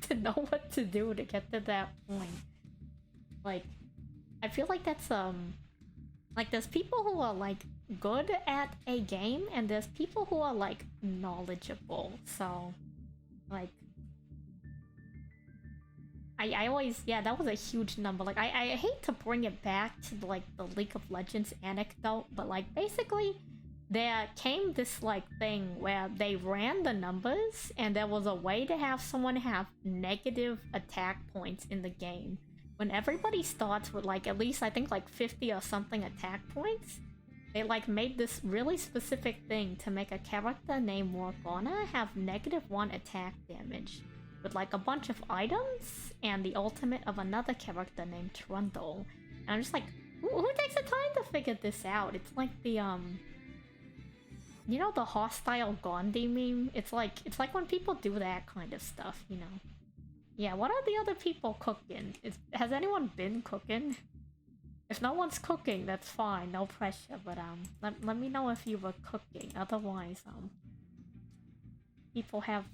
to know what to do to get to that point. Like, I feel like that's like, there's people who are like good at a game, and there's people who are like knowledgeable. So, like, I always, yeah, that was a huge number. Like, I hate to bring it back to like the League of Legends anecdote, but like, basically there came this like thing where they ran the numbers, and there was a way to have someone have negative attack points in the game. When everybody starts with like at least, I think, like 50 or something attack points, they like made this really specific thing to make a character named Morgana have -1 attack damage with like a bunch of items and the ultimate of another character named Trundle. And I'm just like, who takes the time to figure this out? It's like the you know, the hostile Gandhi meme? It's like when people do that kind of stuff, you know. Yeah, what are the other people cooking? Has anyone been cooking? If no one's cooking, that's fine, no pressure, but let me know if you were cooking. Otherwise, people have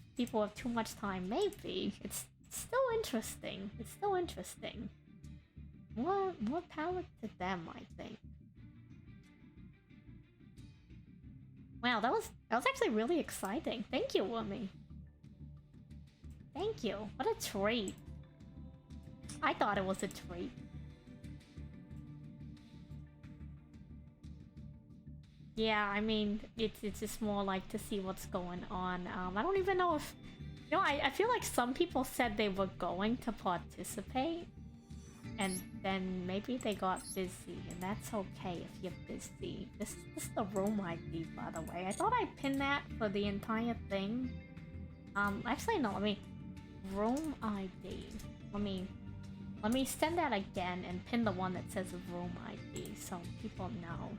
too much time. Maybe. It's still interesting. It's still interesting. More power to them, I think. Wow, that was actually really exciting. Thank you, Wummy. Thank you. What a treat. I thought it was a treat. Yeah, I mean, it's just more like to see what's going on. I don't even know if... You know, I feel like some people said they were going to participate, and then maybe they got busy, and that's okay if you're busy. This is the room ID, by the way. I thought I pinned that for the entire thing. Actually, no, let me... Room ID. Let me send that again and pin the one that says room ID so people know.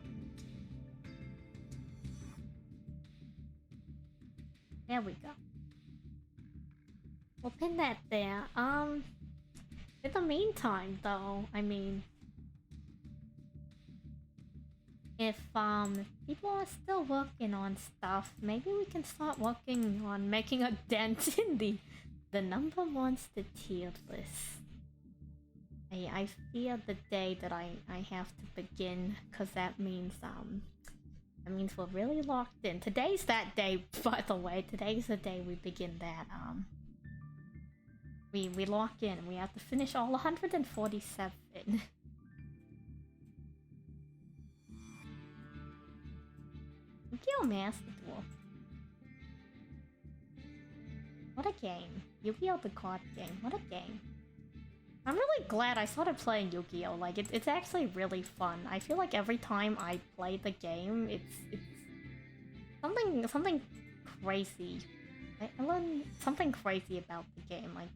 There we go. We'll pin that there. In the meantime, though, I mean, if people are still working on stuff, maybe we can start working on making a dent in the number monster tier list. I fear the day that I have to begin, because that means That means we're really locked in. Today's that day, by the way. Today's the day we begin that. We lock in. We have to finish all 147. Yu-Gi-Oh! Master Duel. What a game. Yu-Gi-Oh! The card game. What a game. I'm really glad I started playing Yu-Gi-Oh! Like, it's actually really fun. I feel like every time I play the game, it's something crazy. I learn something crazy about the game. Like,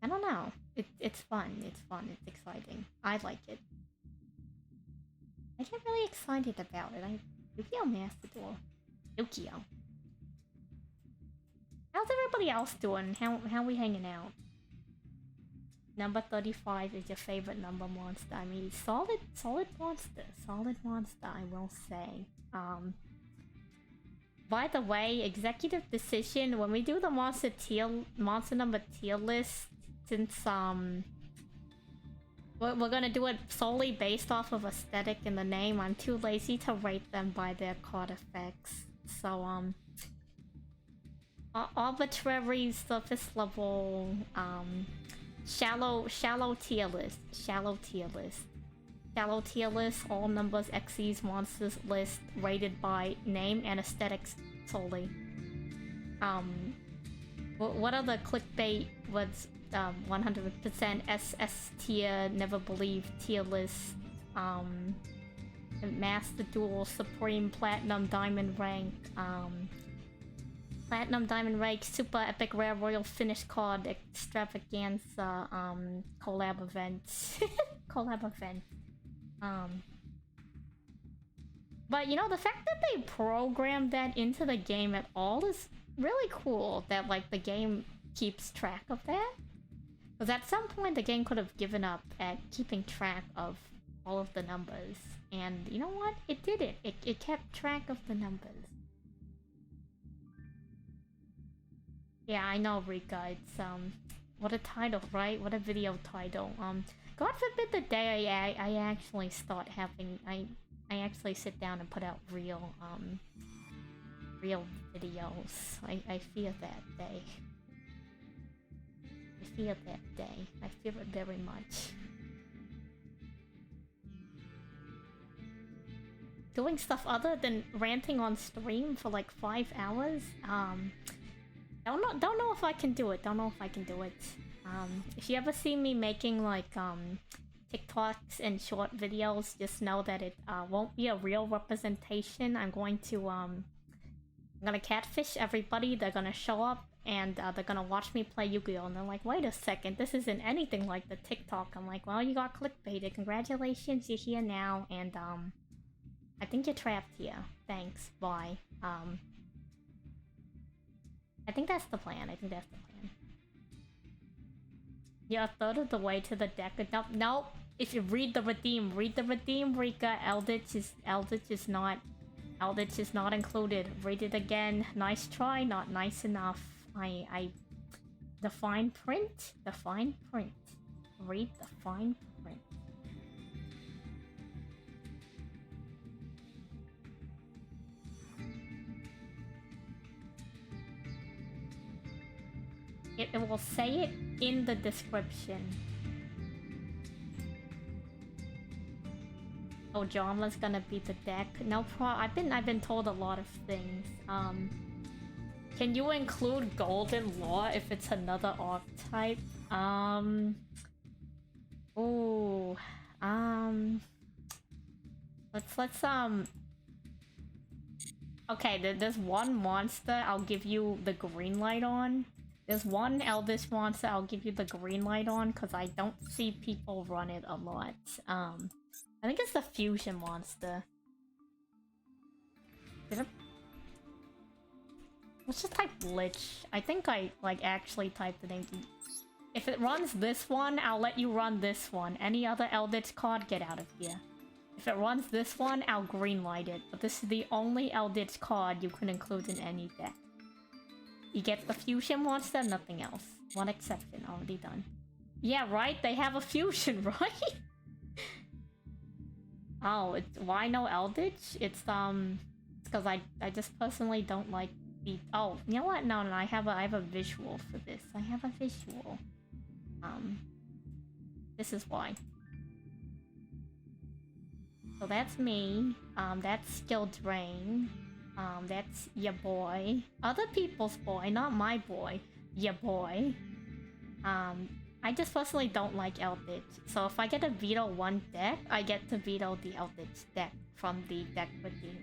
I don't know. It's fun. It's fun. It's exciting. I like it. I get really excited about it. Yu-Gi-Oh! Master Duel. Yu-Gi-Oh! How's everybody else doing? How we hanging out? Number 35 is your favorite number monster. I mean, solid monster. Solid monster, I will say. By the way, executive decision, when we do the monster number tier list, since we're gonna do it solely based off of aesthetic in the name, I'm too lazy to rate them by their card effects. So arbitrary surface level, shallow tier list. Shallow tier list, all numbers, Xyz monsters list rated by name and aesthetics solely. What are the clickbait was 100% SS tier, never believe tier list, Master Duel, Supreme, Platinum, Diamond rank, Platinum, Diamond rank, Super Epic Rare Royal Finish card, Extravaganza, collab event. Collab event. But you know, the fact that they programmed that into the game at all is really cool, that like the game keeps track of that. Because at some point the game could have given up at keeping track of all of the numbers. And you know what? It did it. It kept track of the numbers. Yeah, I know, Rika. It's what a title, right? What a video title. God forbid the day I actually start having I actually sit down and put out real videos. I fear that day. I fear that day. I fear it very much. Doing stuff other than ranting on stream for like 5 hours? Don't know if I can do it. Don't know if I can do it. If you ever see me making like TikToks and short videos, just know that it won't be a real representation. I'm gonna catfish everybody. They're gonna show up and they're gonna watch me play Yu-Gi-Oh! And they're like, wait a second, this isn't anything like the TikTok. I'm like, well, you got clickbaited. Congratulations, you're here now, and I think you're trapped here. Thanks. Bye. I think that's the plan. You're a third of the way to the deck. Nope. If you read the redeem, Rika. Eldritch is not included. Read it again. Nice try, not nice enough. The fine print. Read the fine print. It will say it in the description. Oh, Jarla's gonna beat the deck. No problem. I've been told a lot of things. Can you include Golden Law if it's another archetype? Ooh. Let's Okay, there's one monster I'll give you the green light on. There's one Elvish monster I'll give you the green light on, because I don't see people run it a lot. I think it's the fusion monster. Let's just type Lich. I think I actually typed the name. If it runs this one, I'll let you run this one. Any other Eldritch card, get out of here. If it runs this one, I'll greenlight it. But this is the only Eldritch card you can include in any deck. You get the fusion monster, nothing else. One exception, already done. Yeah, right? They have a fusion, right? Oh, it's why no Eldritch? It's because I just personally don't like the. Oh, you know what? No, I have a visual for this. I have a visual. This is why. So that's me. That's Skill Drain. That's your boy. Other people's boy, not my boy. Your boy. I just personally don't like Eldritch. So if I get to veto one deck, I get to veto the Eldritch deck from the deck redeem.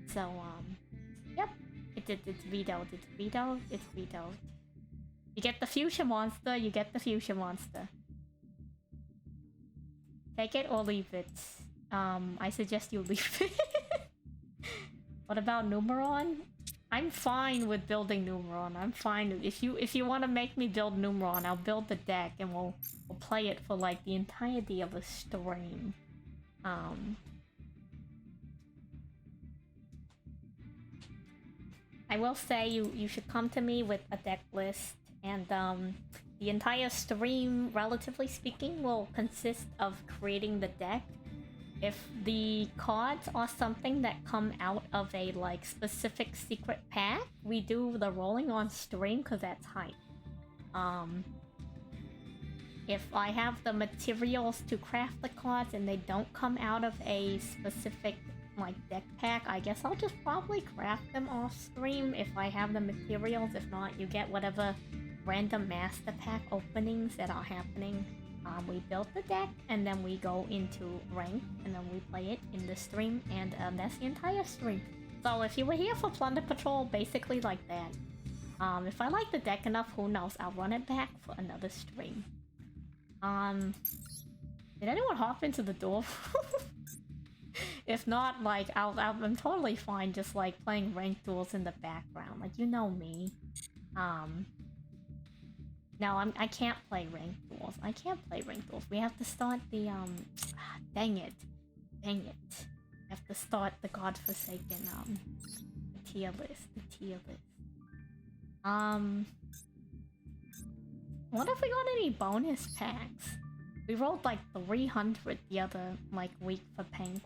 So, yep. It's vetoed. It's vetoed. It's vetoed. You get the fusion monster, you get the fusion monster. Take it or leave it. I suggest you leave it. What about Numeron? I'm fine with building Numeron. I'm fine. If you want to make me build Numeron, I'll build the deck and we'll play it for like the entirety of a stream. I will say you should come to me with a deck list, and the entire stream, relatively speaking, will consist of creating the deck. If the cards are something that come out of a like specific secret pack, we do the rolling on stream because that's hype. If I have the materials to craft the cards and they don't come out of a specific like deck pack, I guess I'll just probably craft them off stream if I have the materials. If not, you get whatever random master pack openings that are happening. We build the deck and then we go into rank and then we play it in the stream, and that's the entire stream. So if you were here for Plunder Patrol, basically like that. If I like the deck enough, who knows, I'll run it back for another stream. Did anyone hop into the door? If not, like, I'm totally fine just like playing ranked duels in the background. Like, you know me. No, I can't play ranked duels. I can't play ranked duels. We have to start the dang it. We have to start the godforsaken the tier list. What if we got any bonus packs? We rolled like 300 the other like week for Penguin.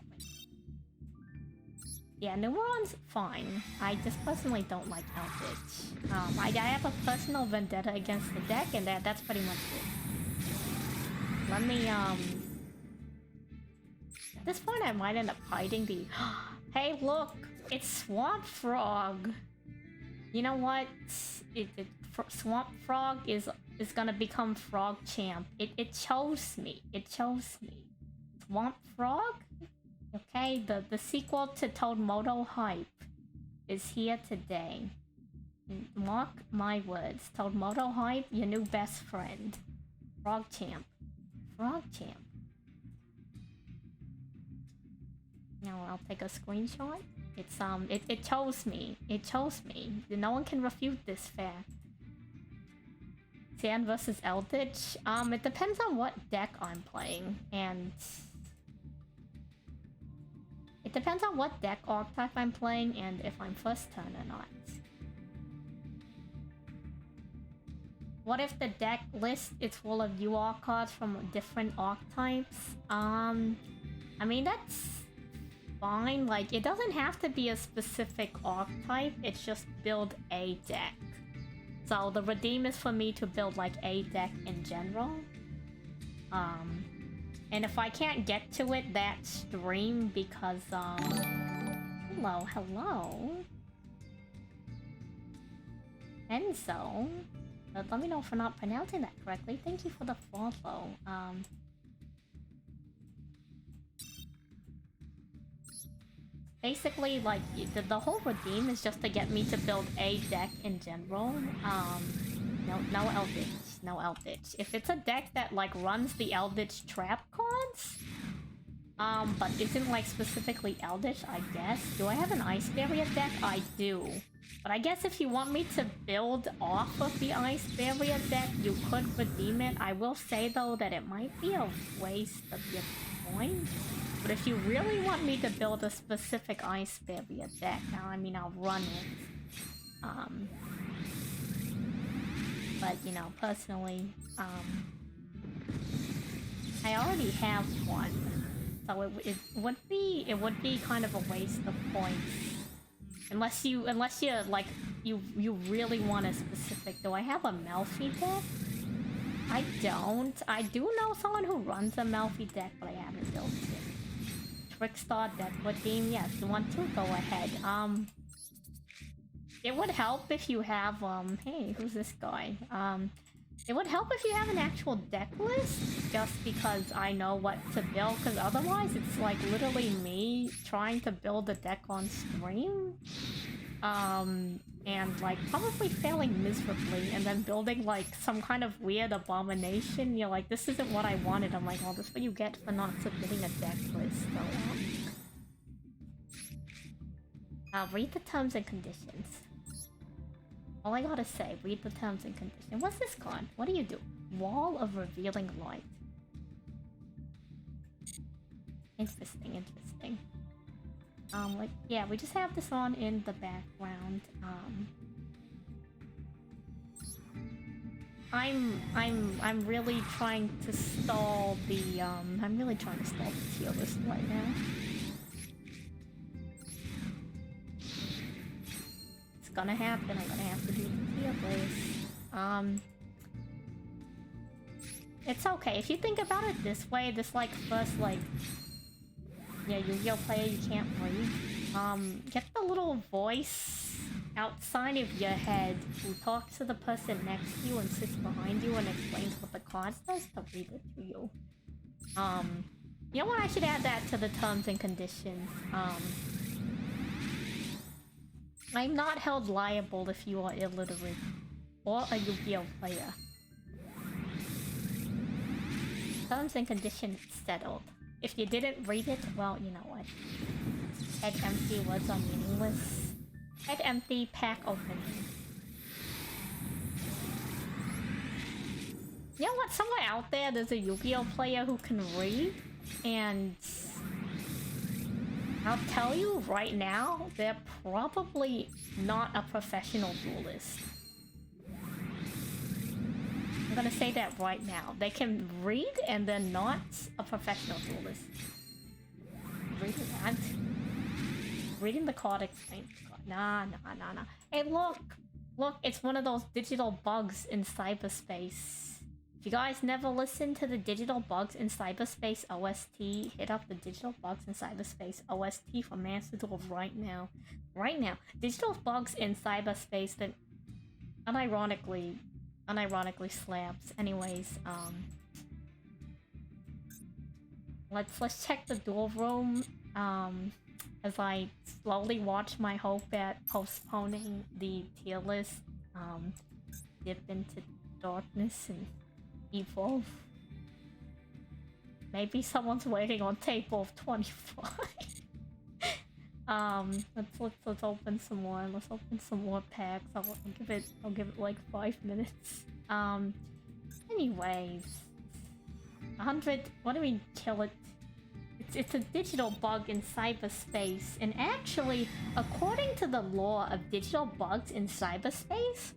Yeah, Numeron's fine. I just personally don't like Eldritch. I have a personal vendetta against the deck, and that's pretty much it. Let me, at this point I might end up hiding the... Hey, look! It's Swamp Frog! You know what? Swamp Frog is gonna become Frog Champ. It chose me. It chose me. Swamp Frog? Okay, the sequel to Toadmodo Hype is here today. Mark my words. Toadmodo Hype, your new best friend. Frog Champ. Frog Champ. Now I'll take a screenshot. It's it chose me. It chose me. No one can refute this fact. Sand versus Eldritch. It depends on what deck I'm playing, and it depends on what deck archetype I'm playing and if I'm first turn or not. What if the deck list is full of UR cards from different archetypes? I mean, that's fine. Like, it doesn't have to be a specific archetype. It's just build a deck. So the redeem is for me to build like a deck in general. And if I can't get to it that stream because, hello. Enzo. Let me know if I'm not pronouncing that correctly. Thank you for the follow. Basically, like, the whole redeem is just to get me to build a deck in general. No Eldritch. No Eldritch. If it's a deck that, like, runs the Eldritch trap cards, but isn't, like, specifically Eldritch, I guess. Do I have an Ice Barrier deck? I do. But I guess if you want me to build off of the Ice Barrier deck, you could redeem it. I will say, though, that it might be a waste of your points. But if you really want me to build a specific Ice Barrier deck, now, I mean, I'll run it. But, you know, personally, I already have one. so it would be kind of a waste of points. Unless you're like you really want a specific. Do I have a Melfi deck? I don't. I do know someone who runs a Melfi deck, but I haven't built it. Trickstar deck team, yes, you want to go ahead. It would help if you have hey, who's this guy? It would help if you have an actual deck list, just because I know what to build, because otherwise it's like literally me trying to build a deck on stream. And like probably failing miserably, and then building like some kind of weird abomination. You're like, this isn't what I wanted. I'm like, well, this is what you get for not submitting a deck list. So, read the terms and conditions. All I gotta say, read the terms and conditions. What's this card? What do you do? Wall of Revealing Light. Interesting, interesting. Like, yeah, we just have this on in the background. I'm really trying to stall the, I'm really trying to stall the tier list right now. It's gonna happen, I'm gonna have to do the tier list. It's okay, if you think about it this way, this, like, first, like, yeah, Yu-Gi-Oh player you can't read. Get the little voice outside of your head who talks to the person next to you and sits behind you and explains what the card says to read it to you. You know what? I should add that to the terms and conditions. I'm not held liable if you are illiterate or a Yu-Gi-Oh player. Terms and conditions settled. If you didn't read it, well, you know what. Head empty, words are meaningless. Head empty, pack opening. You know what? Somewhere out there's a Yu-Gi-Oh player who can read, and I'll tell you right now, they're probably not a professional duelist. I'm gonna say that right now. They can read, and they're not a professional duelist. Reading that? Reading the card explains the card. Nah. Hey, look! Look, it's one of those digital bugs in cyberspace. If you guys never listened to the digital bugs in cyberspace OST, hit up the digital bugs in cyberspace OST for Master Duel right now. Right now. Digital bugs in cyberspace that unironically slaps. Anyways, let's check the duel room, as I slowly watch my hope at postponing the tier list, dip into darkness and evolve. Maybe someone's waiting on table of 25. Let's open some more. Let's open some more packs. I'll give it like 5 minutes. Anyways, 100. What do we kill it? It's a digital bug in cyberspace, and actually, according to the law of digital bugs in cyberspace,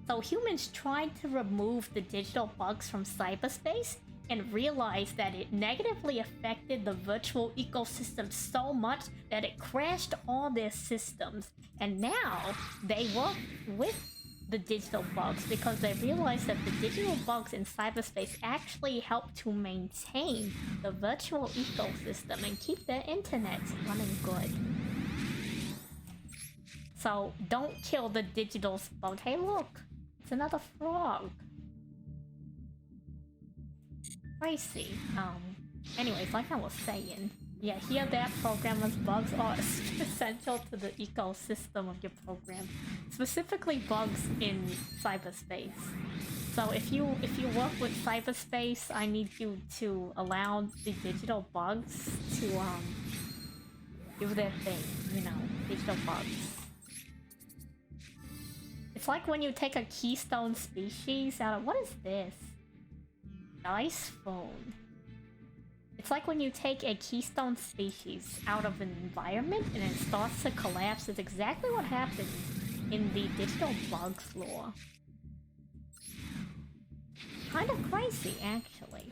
so humans tried to remove the digital bugs from cyberspace and realized that it negatively affected the virtual ecosystem so much that it crashed all their systems. And now they work with the digital bugs because they realized that the digital bugs in cyberspace actually help to maintain the virtual ecosystem and keep their internet running good. So don't kill the digital bug. Hey, look, it's another frog. Pricey. Anyways, like I was saying, yeah, here that programmer's bugs are essential to the ecosystem of your program, specifically bugs in cyberspace. So if you work with cyberspace, I need you to allow the digital bugs to do their thing, you know, digital bugs. It's like when you take a keystone species out of, what is this? Dice phone. It's like when you take a keystone species out of an environment and it starts to collapse. It's exactly what happens in the digital bugs lore. Kind of crazy, actually.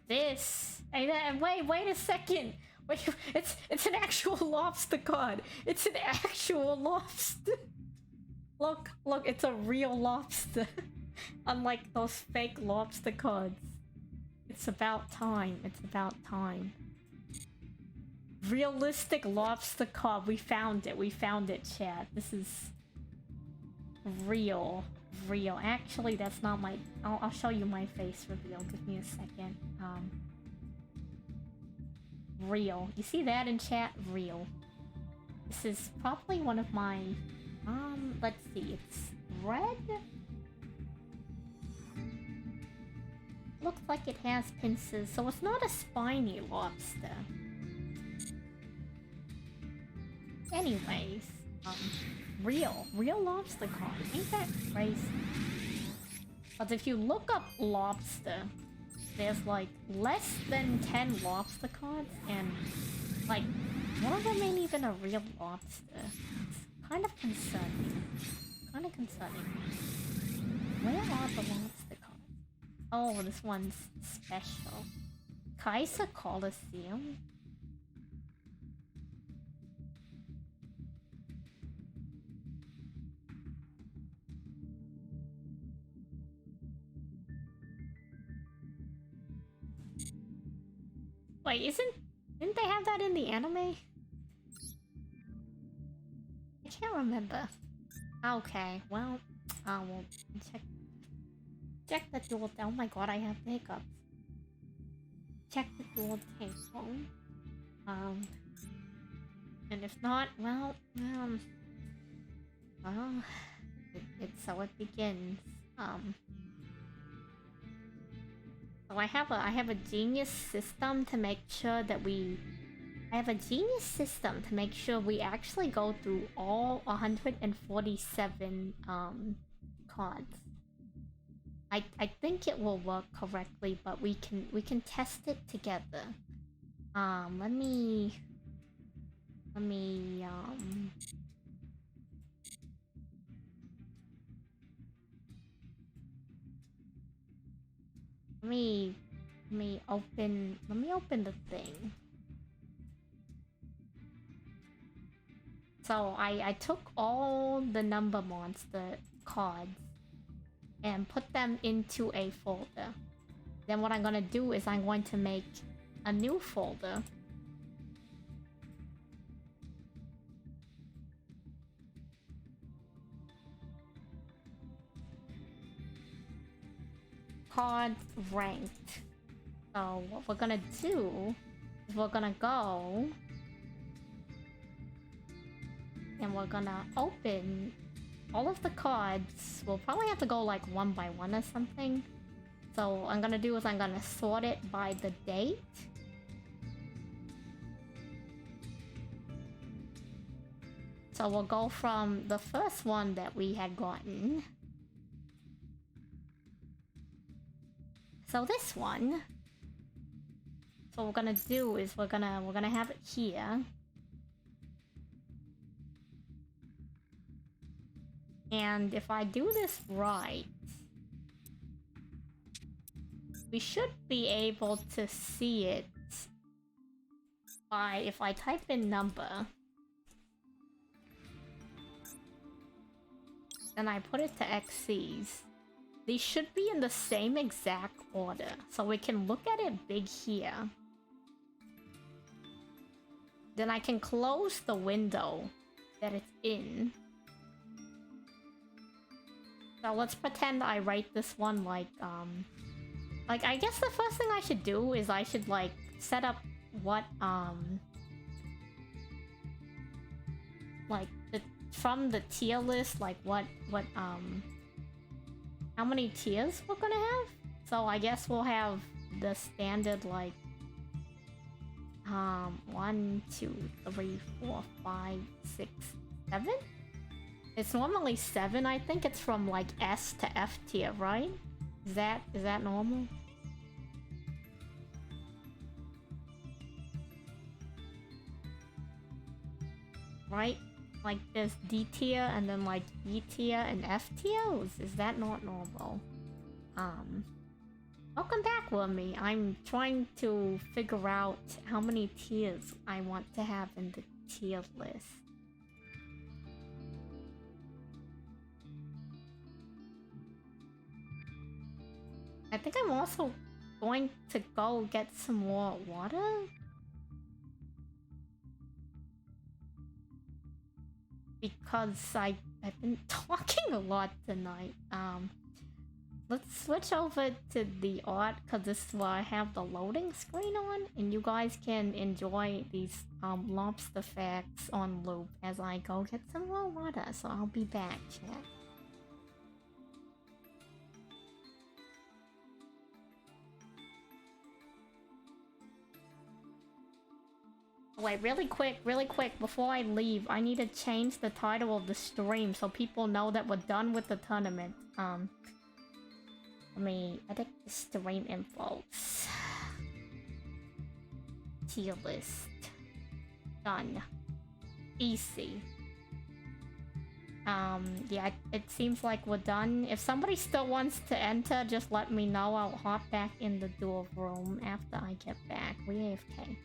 this? Hey, wait a second. Wait, it's an actual lobster cod. It's an actual lobster. Look, it's a real lobster. Unlike those fake lobster cods. It's about time. It's about time. Realistic lobster cod. We found it. We found it, chat. This is real. Real. Actually, that's not my... I'll show you my face reveal. Give me a second. Real. You see that in chat? Real. This is probably one of my... let's see. It's red? Looks like it has pincers, so it's not a spiny lobster. Anyways, real lobster cod. Ain't that crazy? But if you look up lobster, there's like less than 10 lobster cods, and like one of them ain't even a real lobster. It's kind of concerning. Where are the lobster cods? Oh, this one's special. Kaiser Coliseum? Wait, didn't they have that in the anime? I can't remember. Okay, well, we'll check the dual. Oh my god, I have hiccups. Check the dual table. And if not, well, so it begins. So I have a genius system to make sure that we actually go through all 147 cards. I think it will work correctly, but we can test it together. Let me open the thing. So I took all the number monster cards and put them into a folder. Then what I'm gonna do is I'm going to make a new folder. Cards ranked. So what we're gonna do is we're gonna go and we're gonna open all of the cards. We'll probably have to go like one by one or something. So what I'm gonna do is I'm gonna sort it by the date. So we'll go from the first one that we had gotten. So this one. So what we're gonna do is we're gonna have it here. And if I do this right, we should be able to see it by if I type in number. Then I put it to XCs. These should be in the same exact order, so we can look at it big here. Then I can close the window that it's in. So let's pretend I write this one like I guess the first thing I should do is I should like set up what like from the tier list, like what how many tiers we're gonna have. So I guess we'll have the standard like 1, 2, 3, 4, 5, 6, 7. It's normally 7. I think it's from like S to F tier, right? Is that normal? Right? Like there's D tier and then like E tier and F tier? Is that not normal? Welcome back with me. I'm trying to figure out how many tiers I want to have in the tier list. I think I'm also going to go get some more water. Because I've been talking a lot tonight. Let's switch over to the art because this is where I have the loading screen on, and you guys can enjoy these lobster facts on loop as I go get some more water. So I'll be back, chat. Wait, really quick, before I leave, I need to change the title of the stream so people know that we're done with the tournament. Let me edit the stream info. Tier list. Done. Easy. Yeah, it seems like we're done. If somebody still wants to enter, just let me know. I'll hop back in the duel room after I get back. We AFK.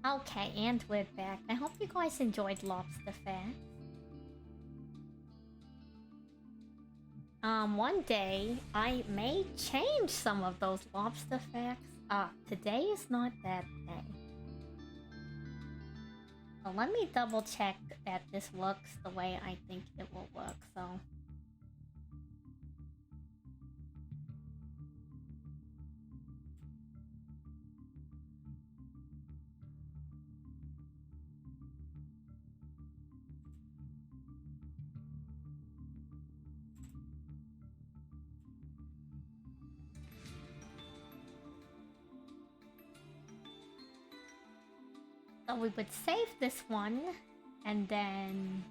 Okay, and we're back. I hope you guys enjoyed Lobster Fair. One day I may change some of those lobster facts. Today is not that day. So let me double check that this works the way I think it will work, so... So we would save this one, and then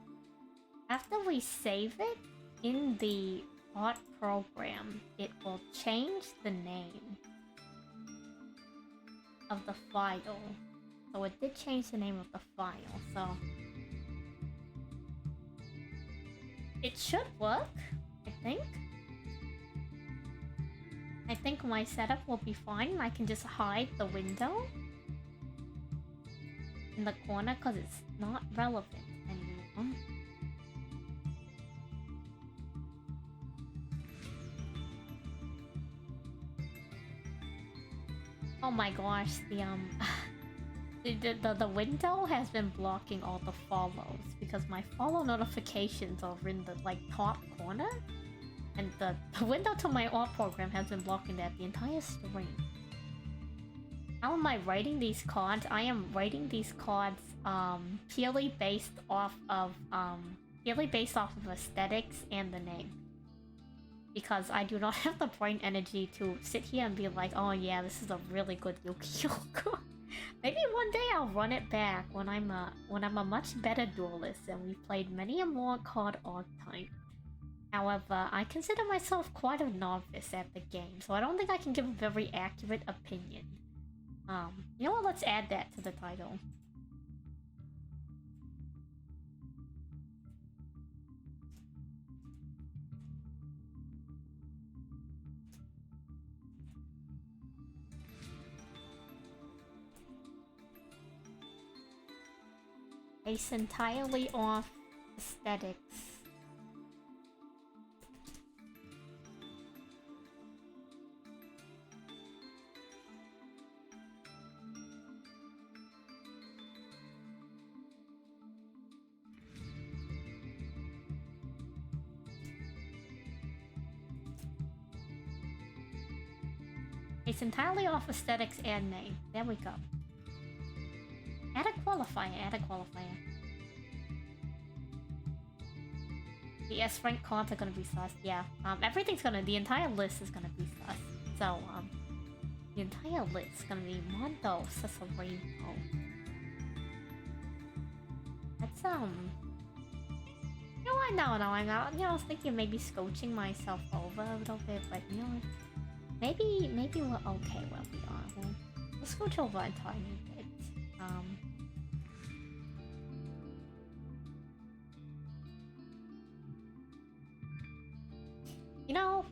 after we save it, in the art program, it will change the name of the file. So it did change the name of the file, so... It should work, I think. I think my setup will be fine. I can just hide the window in the corner because it's not relevant anymore. Oh my gosh, the window has been blocking all the follows because my follow notifications are in the like top corner, and the window to my art program has been blocking that the entire screen. How am I writing these cards? I am writing these cards purely based off of aesthetics and the name. Because I do not have the brain energy to sit here and be like, oh yeah, this is a really good Yu-Gi-Oh! Maybe one day I'll run it back when I'm a much better duelist and we've played many a more card archetype. However, I consider myself quite a novice at the game, so I don't think I can give a very accurate opinion. You know what? Let's add that to the title. Base entirely off aesthetics. It's entirely off aesthetics and name. There we go. Add a qualifier, add a qualifier. The S-rank cards are gonna be sus, yeah. The entire list is gonna be sus. So, the entire list is gonna be Mondo Cesarino. That's, you know what, no, I'm not, I was thinking of maybe scooching myself over a little bit, but you know what? Maybe we're okay where we are. We'll scooch over a tiny bit. You know,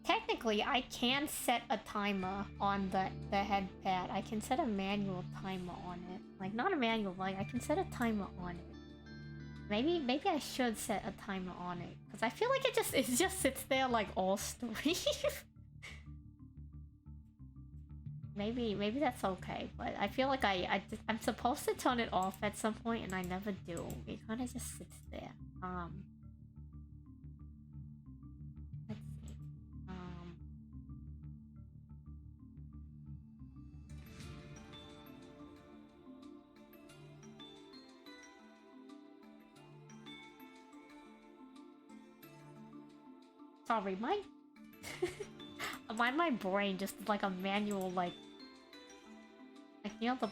technically I can set a timer on the head pad. I can set a manual timer on it. Like, not a manual, like I can set a timer on it. Maybe I should set a timer on it, because I feel like it just sits there like all stream. Maybe that's okay, but I feel like I'm supposed to turn it off at some point and I never do. It kind of just sits there. Let's see. Sorry, my brain just like a manual like you know the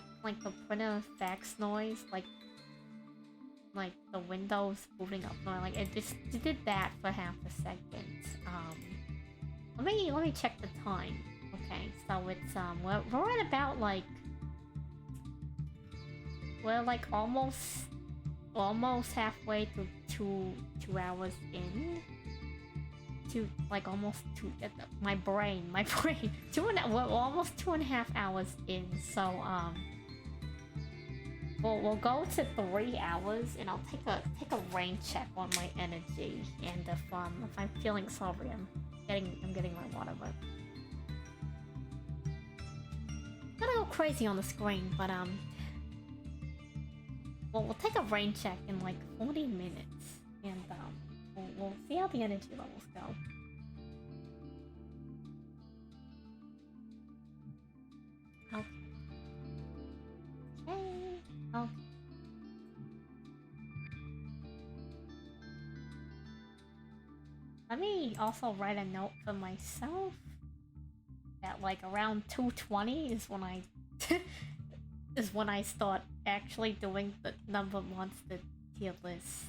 printer fax noise, like the windows booting up noise, like it did that for half a second. Let me check the time. Okay, so it's we're at about like we're like almost halfway through two hours in. Like almost my brain we're almost 2.5 hours in, so We'll go to 3 hours, and I'll take a rain check on my energy, and if I'm feeling sorry, I'm getting my water. But I'm gonna go crazy on the screen, but we'll take a rain check in like 40 minutes, and we'll see how the energy levels go. Okay. Okay. Let me also write a note for myself that like around 2:20 is when I is when I start actually doing the number monster tier list.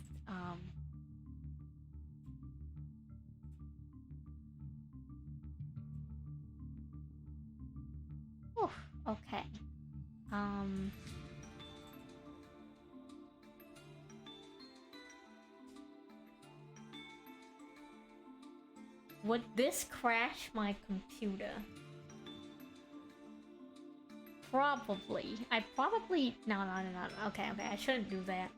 Whew, okay. Would this crash my computer? Probably. No. Okay, I shouldn't do that.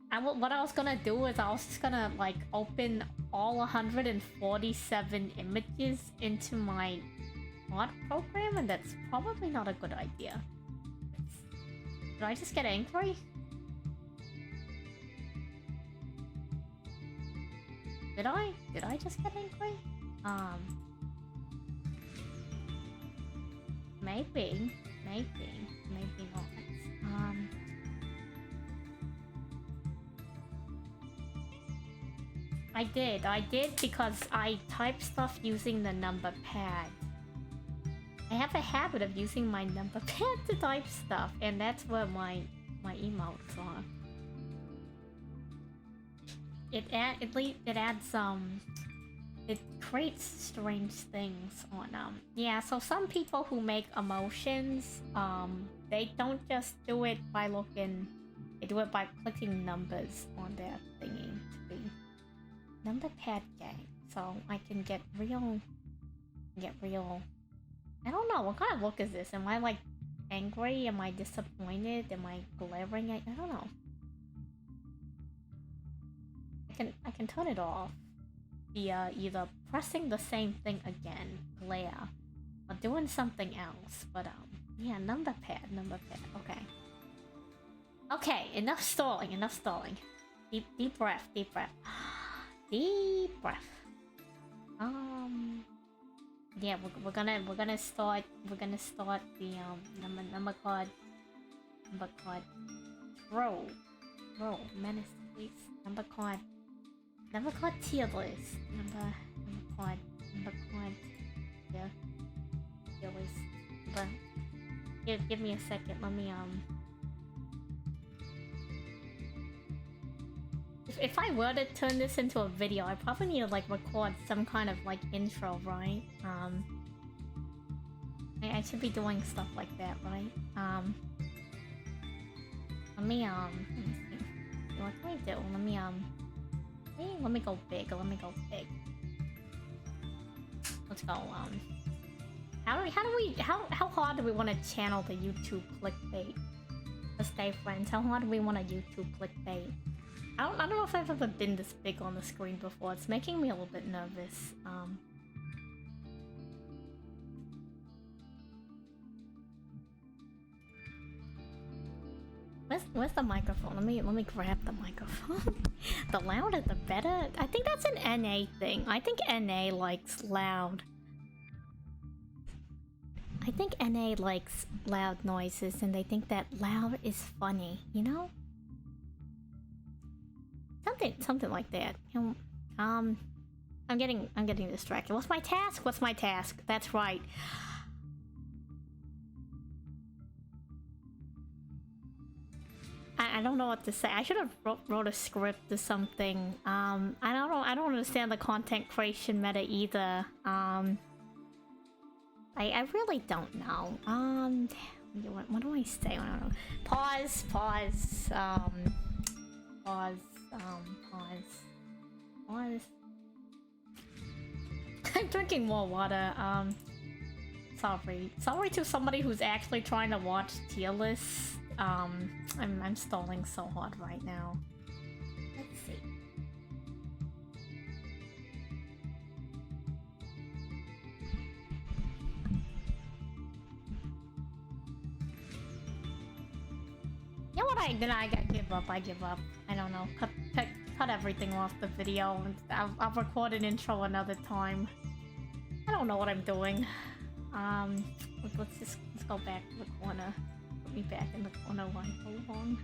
What I was gonna do is I was just gonna like open all 147 images into my mod program, and that's probably not a good idea. Did I just get angry? Did I just get angry? Maybe not. I did because I type stuff using the number pad. I have a habit of using my number pad to type stuff, and that's where my emotes are. It adds it creates strange things on yeah, so some people who make emotions, they don't just do it by looking, they do it by clicking numbers on their thingy to be number pad gang. So I can get real I don't know, what kind of look is this? Am I like angry? Am I disappointed? Am I glaring at, I don't know. I can turn it off via either pressing the same thing again, glare, or doing something else. But yeah, number pad. Okay, enough stalling. Deep breath. Deep breath. Yeah, we're gonna start the number card roll menace, please. Number card tier list. Number card yeah, tier list. But give me a second. Let me If I were to turn this into a video, I probably need to like record some kind of like intro, right? I should be doing stuff like that, right? Let me see. What can I do? Let me go big. Let's go. How hard do we want to channel the YouTube clickbait? To stay friends. How hard do we want to YouTube clickbait? I don't know if I've ever been this big on the screen before. It's making me a little bit nervous. Where's the microphone? Let me grab the microphone. The louder the better. I think that's an NA thing. I think NA likes loud. I think NA likes loud noises, and they think that loud is funny, you know? Something like that. You know, I'm getting distracted. What's my task? That's right. I don't know what to say. I should have wrote a script or something. I don't know. I don't understand the content creation meta either. I really don't know. What do I say? I don't know. Pause. I'm drinking more water. Sorry. Sorry to somebody who's actually trying to watch tier lists. I'm stalling so hard right now. Let's see. You know what? I give up. I give up. I don't know. Cut everything off the video. I'll record an intro another time. I don't know what I'm doing. Let's go back to the corner. Put me back in the corner while I belong.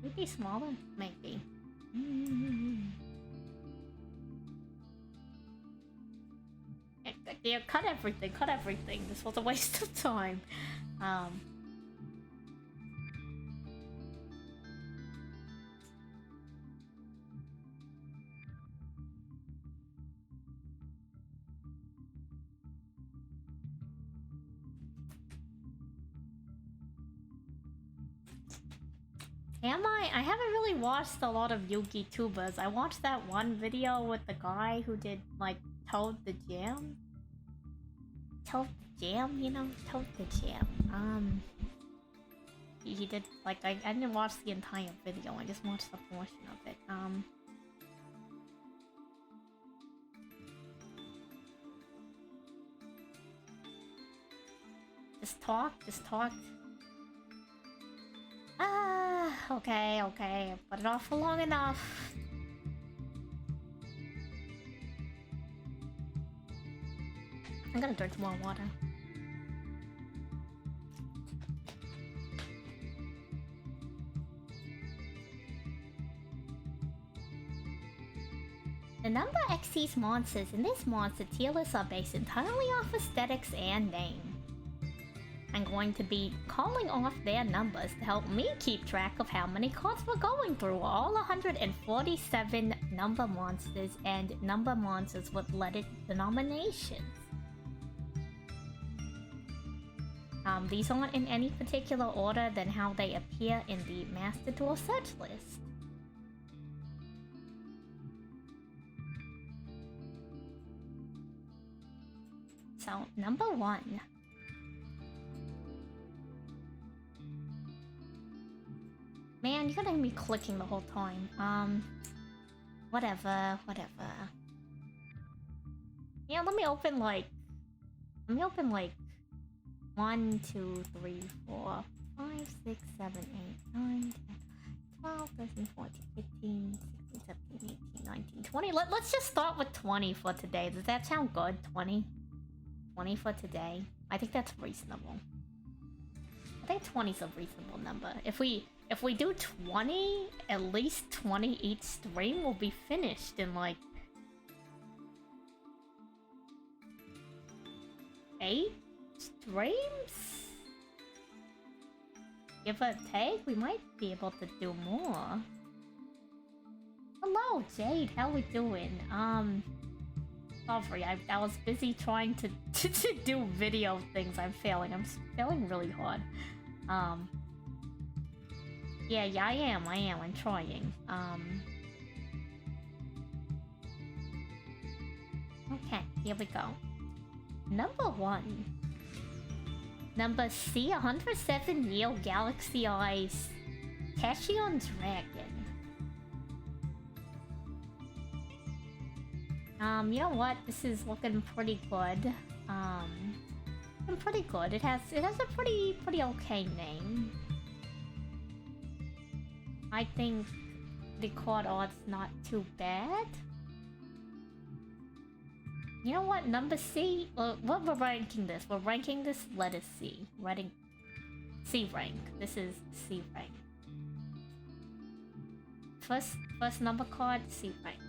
Maybe smaller? Maybe. Yeah, cut everything, cut everything. This was a waste of time. Am I? I haven't really watched a lot of Yugi tubers. I watched that one video with the guy who did, like, Toad the Jam. Toad the Jam, you know? Toad the Jam. He did, like, I didn't watch the entire video, I just watched the portion of it. Just talk. Okay. Put it off for long enough. I'm gonna drink more water. The number exceeds monsters in this monster tier list are based entirely off aesthetics and name. I'm going to be calling off their numbers to help me keep track of how many cards we're going through. All 147 number monsters and number monsters with letter denominations. These aren't in any particular order than how they appear in the Master Duel search list. So, number 1. Man, you're gonna be clicking the whole time. Whatever. Yeah, let me open like 1, 2, 3, 4, 5, 6, 7, 8, 9, 10, 12, 13, 14, 15, 16, 17, 18, 19, 20. Let's just start with 20 for today. Does that sound good? 20? 20 for today? I think that's reasonable. I think 20 is a reasonable number. If we do 20, at least 20 each stream, will be finished in like 8 streams? Give or take, we might be able to do more. Hello, Jade, how we doing? Sorry, I was busy trying to do video things. I'm failing really hard. Yeah, I am. I'm trying. Okay, here we go. Number 1. Number C, 107 Neo Galaxy Eyes. Cashion Dragon. You know what? This is looking pretty good. Pretty good. It has a pretty okay name. I think the card art's not too bad. You know what? Number C. What we're ranking this? We're ranking this letter C. Writing C rank. This is C rank. First number card, C rank.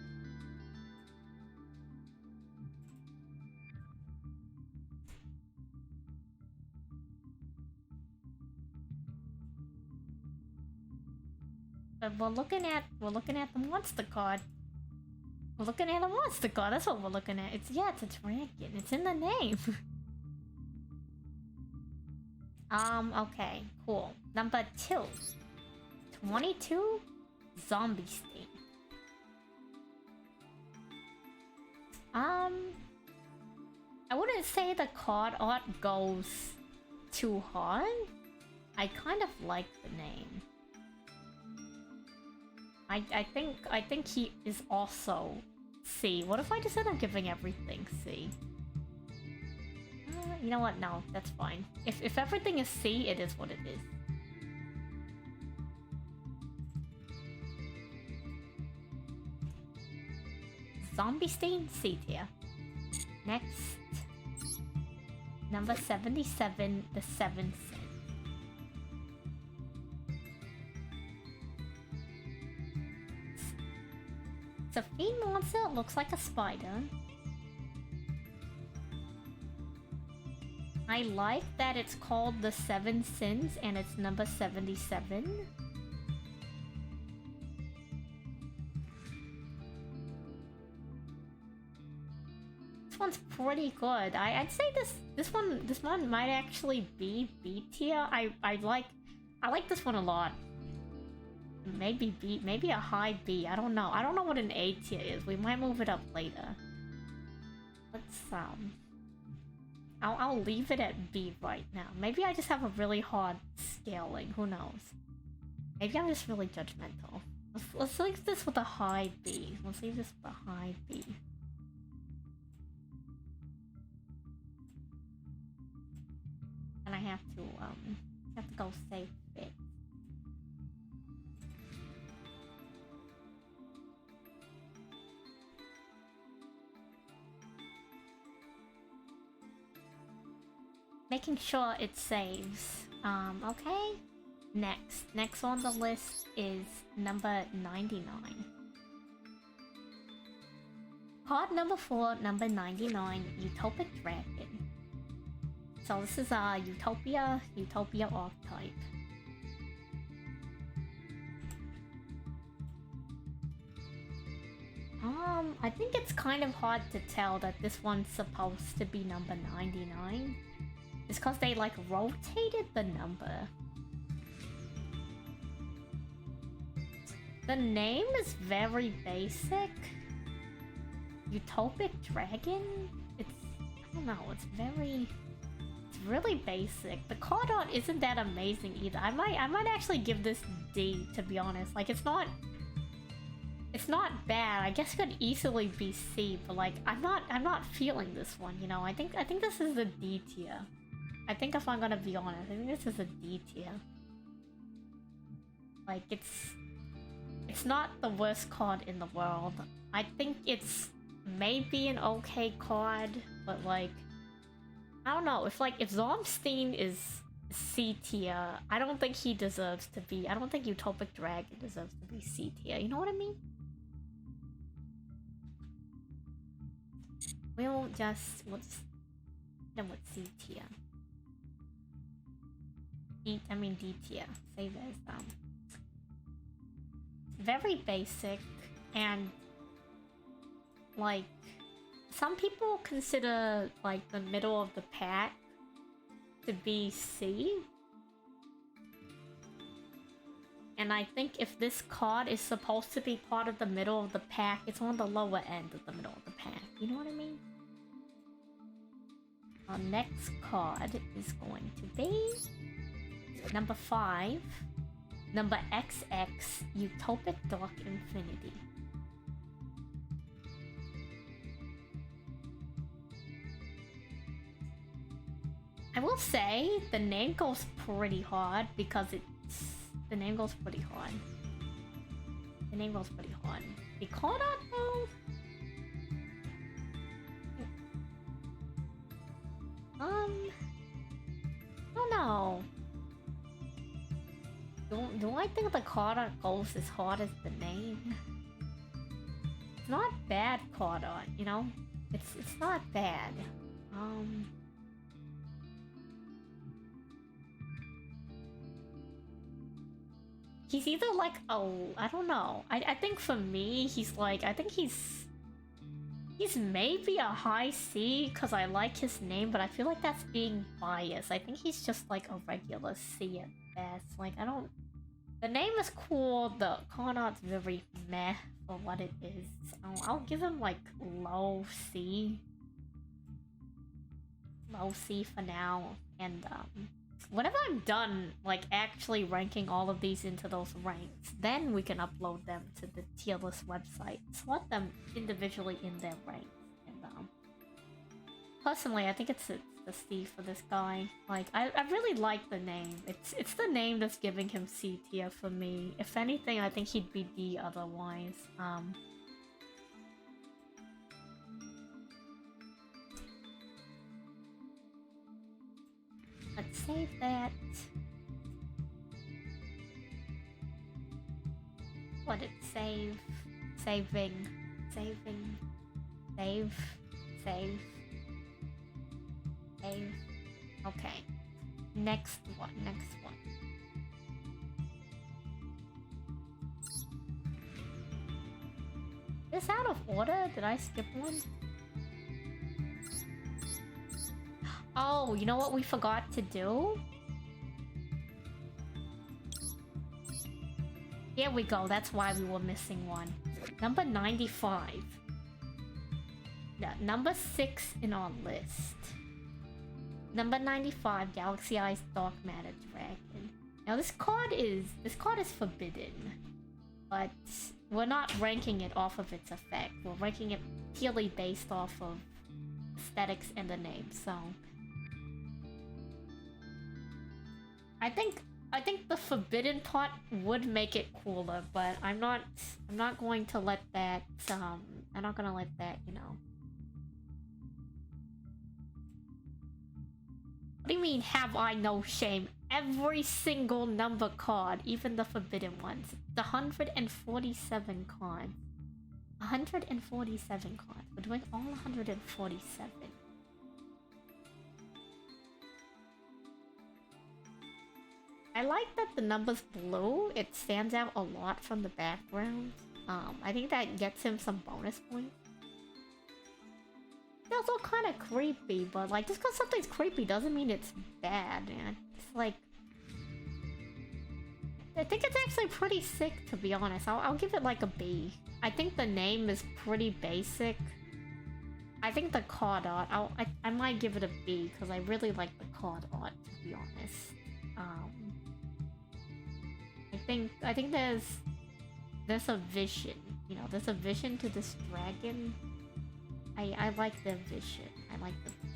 But we're looking at the monster card. We're looking at a monster card. That's what we're looking at. It's a dragon. It's in the name. Okay, cool. Number 2. 22 Zombie Sting. I wouldn't say the card art goes too hard. I kind of like the name. I think he is also C. What if I just end up giving everything C? You know what? No, that's fine. If everything is C, it is what it is. Zombie Stain C tier. Next, number 77, the 7th Sin. It's a fiend monster, it looks like a spider. I like that it's called the 7 Sins and it's number 77. This one's pretty good. I'd say this one might actually be B tier. I like this one a lot. Maybe B, maybe a high B. I don't know. I don't know what an A tier is. We might move it up later. Let's I'll leave it at B right now. Maybe I just have a really hard scaling. Who knows? Maybe I'm just really judgmental. Let's leave this with a high B. Let's leave this with a high B. And I have to go save it. Making sure it saves. Okay. Next on the list is number 99. Card number 4, number 99, Utopic Dragon. So this is a Utopia archetype. I think it's kind of hard to tell that this one's supposed to be number 99. It's because they like rotated the number. The name is very basic. Utopic Dragon? I don't know, it's really basic. The card art isn't that amazing either. I might actually give this D, to be honest. Like it's not bad. I guess it could easily be C, but like I'm not feeling this one, you know. I think this is a D tier. I think if I'm gonna be honest, I think this is a D tier. Like it's not the worst card in the world. I think it's maybe an okay card, but like I don't know, if Zomstein is C tier, I don't think he deserves to be. I don't think Utopic Dragon deserves to be C tier. You know what I mean? We'll just then with C tier. D tier. Save as very basic, and like some people consider like the middle of the pack to be C. And I think if this card is supposed to be part of the middle of the pack, it's on the lower end of the middle of the pack. You know what I mean? Our next card is going to be number 5, number XX, Utopic Dark Infinity. I will say the name goes pretty hard because the name goes pretty hard. The card art though? I don't know. Do I think the card art goes as hard as the name? It's not bad card art, you know? It's not bad. He's either like I don't know. I think for me, he's maybe a high C because I like his name, but I feel like that's being biased. I think he's just like a regular C at best. Like I don't The name is cool, the card art's very meh for what it is. I'll give him like low C. Low C for now. And whenever I'm done like actually ranking all of these into those ranks, then we can upload them to the tier list website. Slot them individually in their ranks. And personally, I think it's the C for this guy. Like, I really like the name. It's the name that's giving him C tier for me. If anything, I think he'd be D otherwise. Let's save that. Let it save. Saving. Saving. Save. Save. Save. Okay. Next one. Next one. Is this out of order? Did I skip one? Oh, you know what we forgot to do? Here we go. That's why we were missing one. Number 95. Yeah, number 6 in our list. Number 95, Galaxy Eyes Dark Matter Dragon. Now this card is forbidden, but we're not ranking it off of its effect. We're ranking it purely based off of aesthetics and the name. So I think the forbidden part would make it cooler, but I'm not going to let that I'm not gonna let that, you know. What do you mean, have I no shame? Every single number card, even the forbidden ones. The 147 cards. 147 cards. We're doing all 147. I like that the number's blue. It stands out a lot from the background. I think that gets him some bonus points. It's also kind of creepy, but like, just because something's creepy doesn't mean it's bad, man. It's like, I think it's actually pretty sick, to be honest. I'll give it like a B. I think the name is pretty basic. I think the card art, I might give it a B because I really like the card art, to be honest. I think there's a vision, you know, there's a vision to this dragon. I like the vision. I like the vision.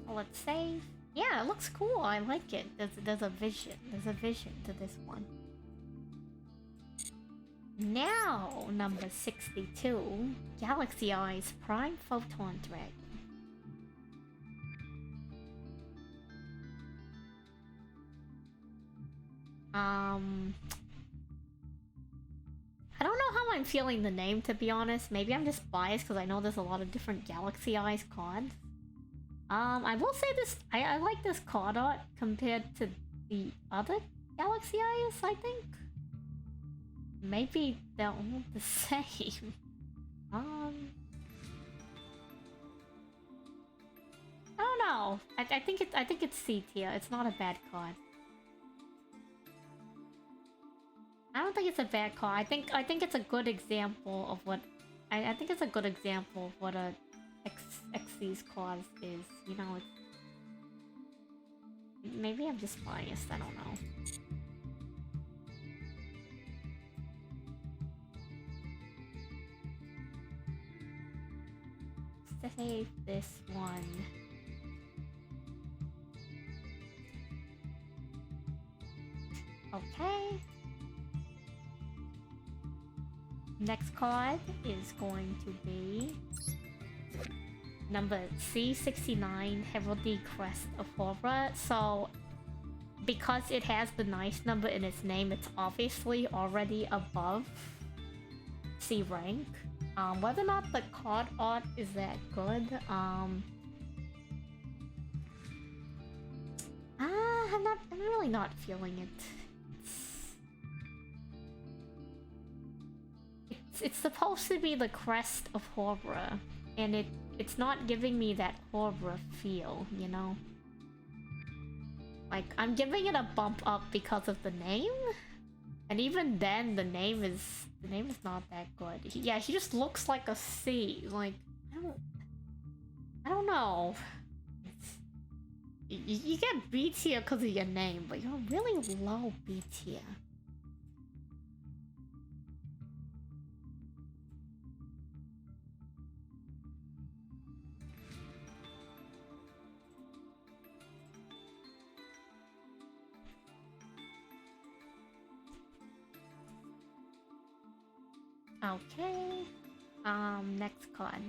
So let's save. Yeah, it looks cool. I like it. There's a vision. There's a vision to this one. Now, number 62, Galaxy Eyes Prime Photon Dragon. I don't know how I'm feeling the name, to be honest. Maybe I'm just biased because I know there's a lot of different Galaxy Eyes cards. I will say this, I like this card art compared to the other Galaxy Eyes, I think. Maybe they're all the same. I don't know. I think it's C tier. It's not a bad card. I don't think it's a bad card. I think it's a good example of what I think it's a good example of what a Xyz card is. You know, it's, maybe I'm just biased. I don't know. Save this one. Okay. Next card is going to be number C69, Heraldry Crest of Horror. So, because it has the nice number in its name, it's obviously already above C rank. Whether or not the card art is that good, I I'm really not feeling it. It's supposed to be the crest of horror, and it's not giving me that horror feel, you know? Like, I'm giving it a bump up because of the name, and even then, the name is not that good. Yeah, he just looks like a C. Like, I don't know. You get B tier because of your name, but you're really low B tier. Okay. Next card.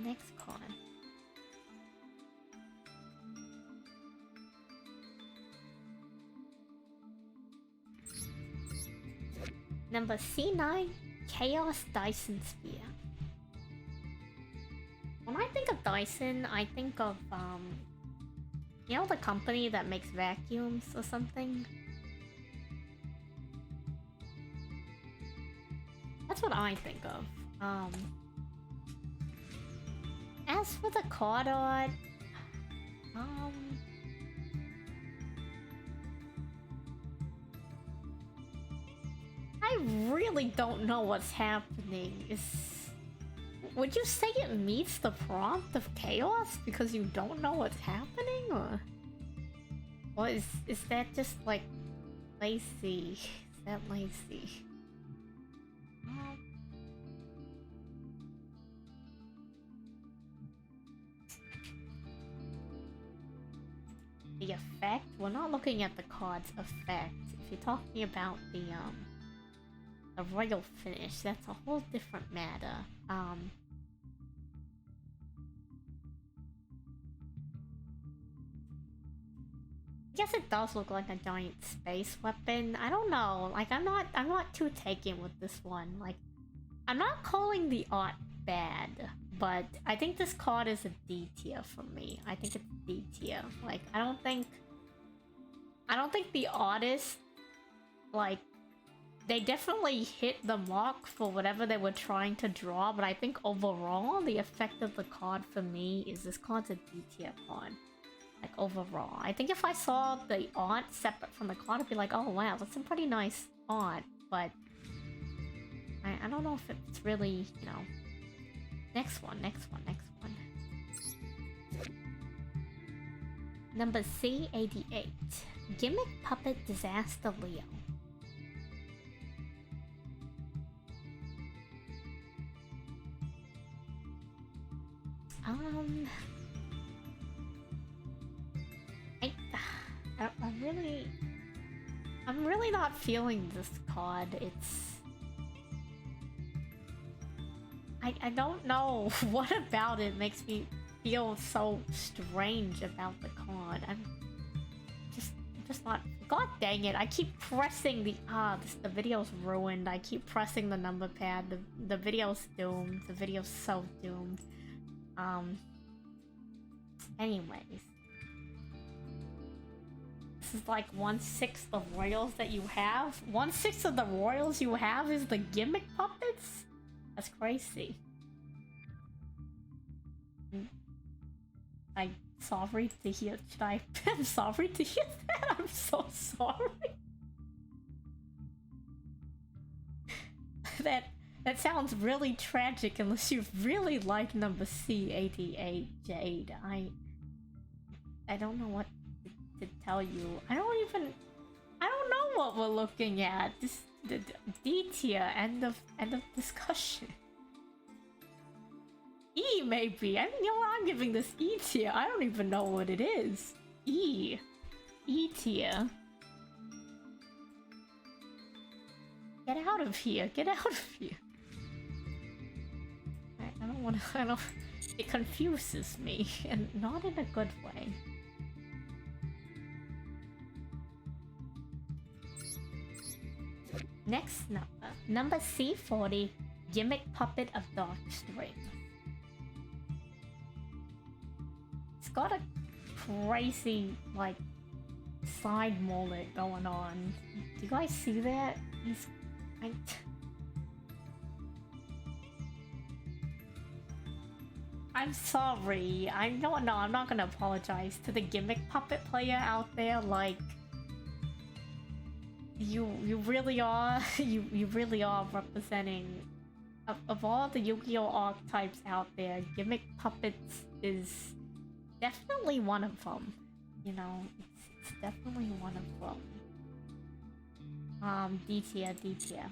Number C9, Chaos Dyson Sphere. When I think of Dyson, I think of, you know, the company that makes vacuums or something? That's what I think of. As for the card art, I really don't know what's happening. Would you say it meets the prompt of chaos because you don't know what's happening, or is that just like lazy? Is that lazy? The effect? We're not looking at the card's effect. If you're talking about the royal finish, that's a whole different matter. I guess it does look like a giant space weapon. I don't know. Like, I'm not too taken with this one. Like, I'm not calling the art bad, but I think this card is a D tier for me. I think it's D tier. Like, I don't think the artist, like, they definitely hit the mark for whatever they were trying to draw, but I think overall, the effect of the card for me is this card's a D tier card. Like, overall. I think if I saw the art separate from the card, I'd be like, oh wow, that's some pretty nice art, but I don't know if it's really, you know. Next one. Number C88. Gimmick Puppet Disaster Leo. I'm really not feeling this card. I don't know what about it makes me feel so strange about the card. I'm just not. God dang it! I keep pressing the the video's ruined. I keep pressing the number pad. The video's doomed. The video's so doomed. Anyways. This is like 1/6 of royals that you have. 1/6 of the royals you have is the gimmick puppets? That's crazy. I'm sorry to hear. I'm sorry to hear that. I'm so sorry. That sounds really tragic unless you really like number C88 Jade. I don't know what to tell you. I don't know what we're looking at. This the D tier. End of discussion. E maybe. I mean, you know, I'm giving this E tier. I don't even know what it is. E tier. Get out of here. Get out of here. I don't want to. It confuses me, and not in a good way. Next number C40, Gimmick Puppet of Dark String. It's got a crazy, like, side mullet going on. Do you guys see that? He's... I'm sorry. I'm not gonna apologize to the gimmick puppet player out there. Like, you really are you really are representing of all the Yu-Gi-Oh archetypes out there. Gimmick puppets is definitely one of them. You know, it's definitely one of them. D tier, D tier.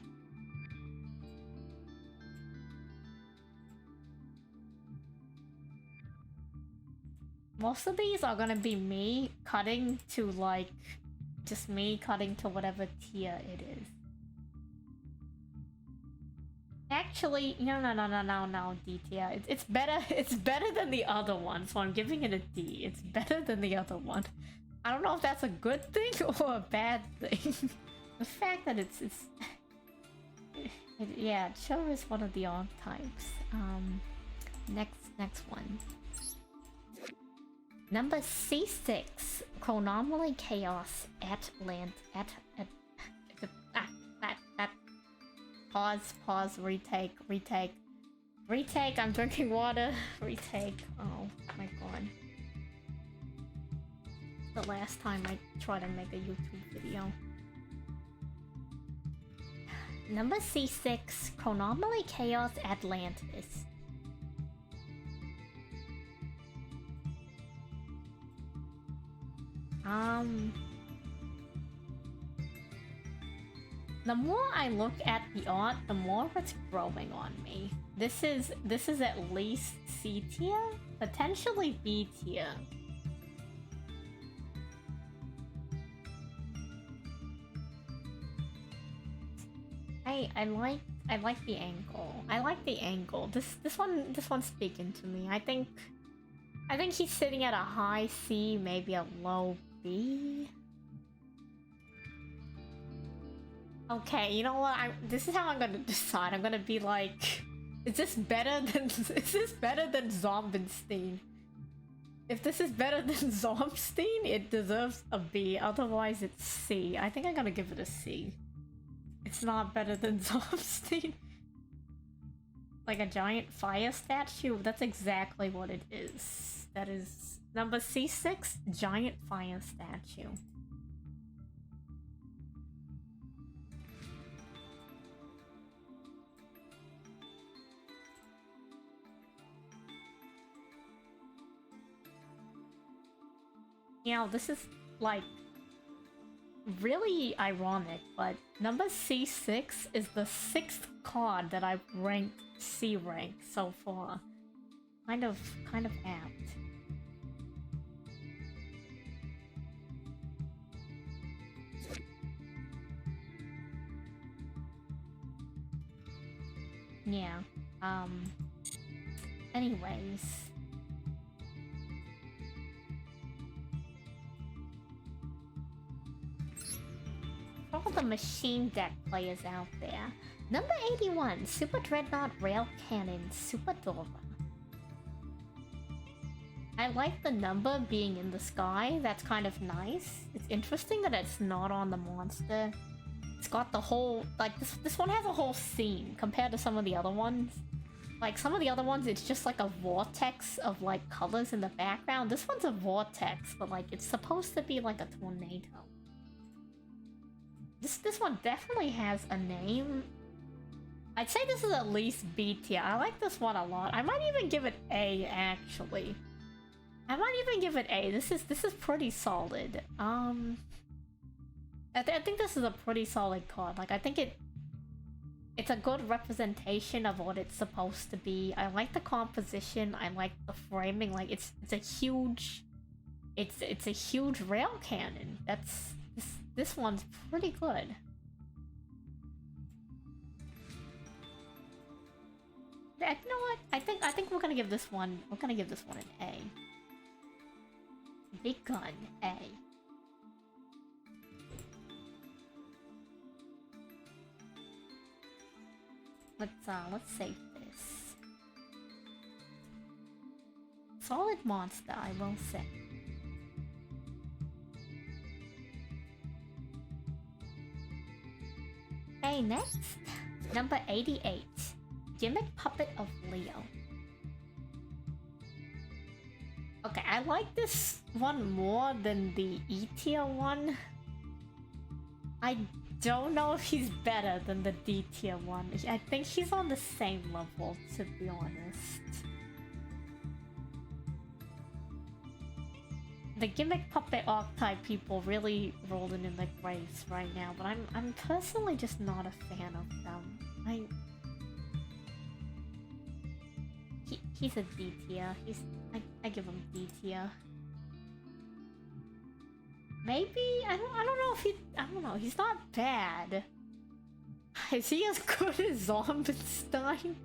Most of these are gonna be me cutting to, like, just me cutting to whatever tier it is. Actually, no, D tier. It's better. It's better than the other one, so I'm giving it a D. It's better than the other one. I don't know if that's a good thing or a bad thing. The fact that yeah, it shows one of the archetypes. Next one. Number C6, Chronomaly Chaos at land at pause, retake, I'm drinking water, retake. Oh my god. The last time I tried to make a YouTube video. Number C6, Chronomaly Chaos Atlantis. The more I look at the art, the more it's growing on me. This is at least C tier, potentially B tier. I like the angle. I like the angle. This one's speaking to me. I think he's sitting at a high C, maybe a low B. Okay, you know what? This is how I'm gonna decide. I'm gonna be like, is this better than Zombenstein? If this is better than Zombenstein, it deserves a B. Otherwise, it's C. I think I'm gonna give it a C. It's not better than Zombenstein. Like a giant fire statue? That's exactly what it is. That is number C6, giant fire statue. You know, this is like really ironic, but number C6 is the 6th card that I've ranked C rank so far. Kind of apt. Yeah. Anyways. For all the machine deck players out there. Number 81, Super Dreadnought Rail Cannon Super Dora. I like the number being in the sky. That's kind of nice. It's interesting that it's not on the monster. It's got the whole, like, this one has a whole scene compared to some of the other ones. Like, some of the other ones, it's just like a vortex of, like, colors in the background. This one's a vortex, but, like, it's supposed to be like a tornado. This one definitely has a name. I'd say this is at least B tier. I like this one a lot. I might even give it A, actually. I might even give it A. This is pretty solid. I think this is a pretty solid card. Like, I think it's a good representation of what it's supposed to be. I like the composition. I like the framing. Like, it's a huge rail cannon. This one's pretty good. You know what? I think we're gonna give this one. We're gonna give this one an A. Big gun A. Let's save this. Solid monster, I will say. Okay, next. Number 88. Gimmick Puppet of Leo. Okay, I like this one more than the E-tier one. I don't know if he's better than the D-tier one. I think he's on the same level, to be honest. The Gimmick Puppet archetype people really rolling in the graves right now, but I'm personally just not a fan of them. He's a D tier. I give him D tier. Maybe I don't know if I don't know. He's not bad. Is he as good as Zombstein?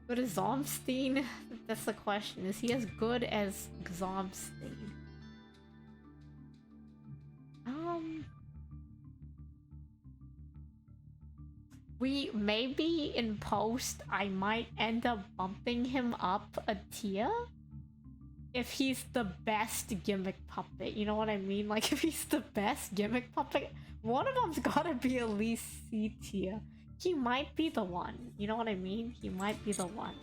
Good as Zomstein? That's the question. Is he as good as Zomstein? Maybe in post I might end up bumping him up a tier if he's the best gimmick puppet. You know what I mean? Like if he's the best gimmick puppet, one of them's gotta be at least C tier. He might be the one. You know what I mean? He might be the one.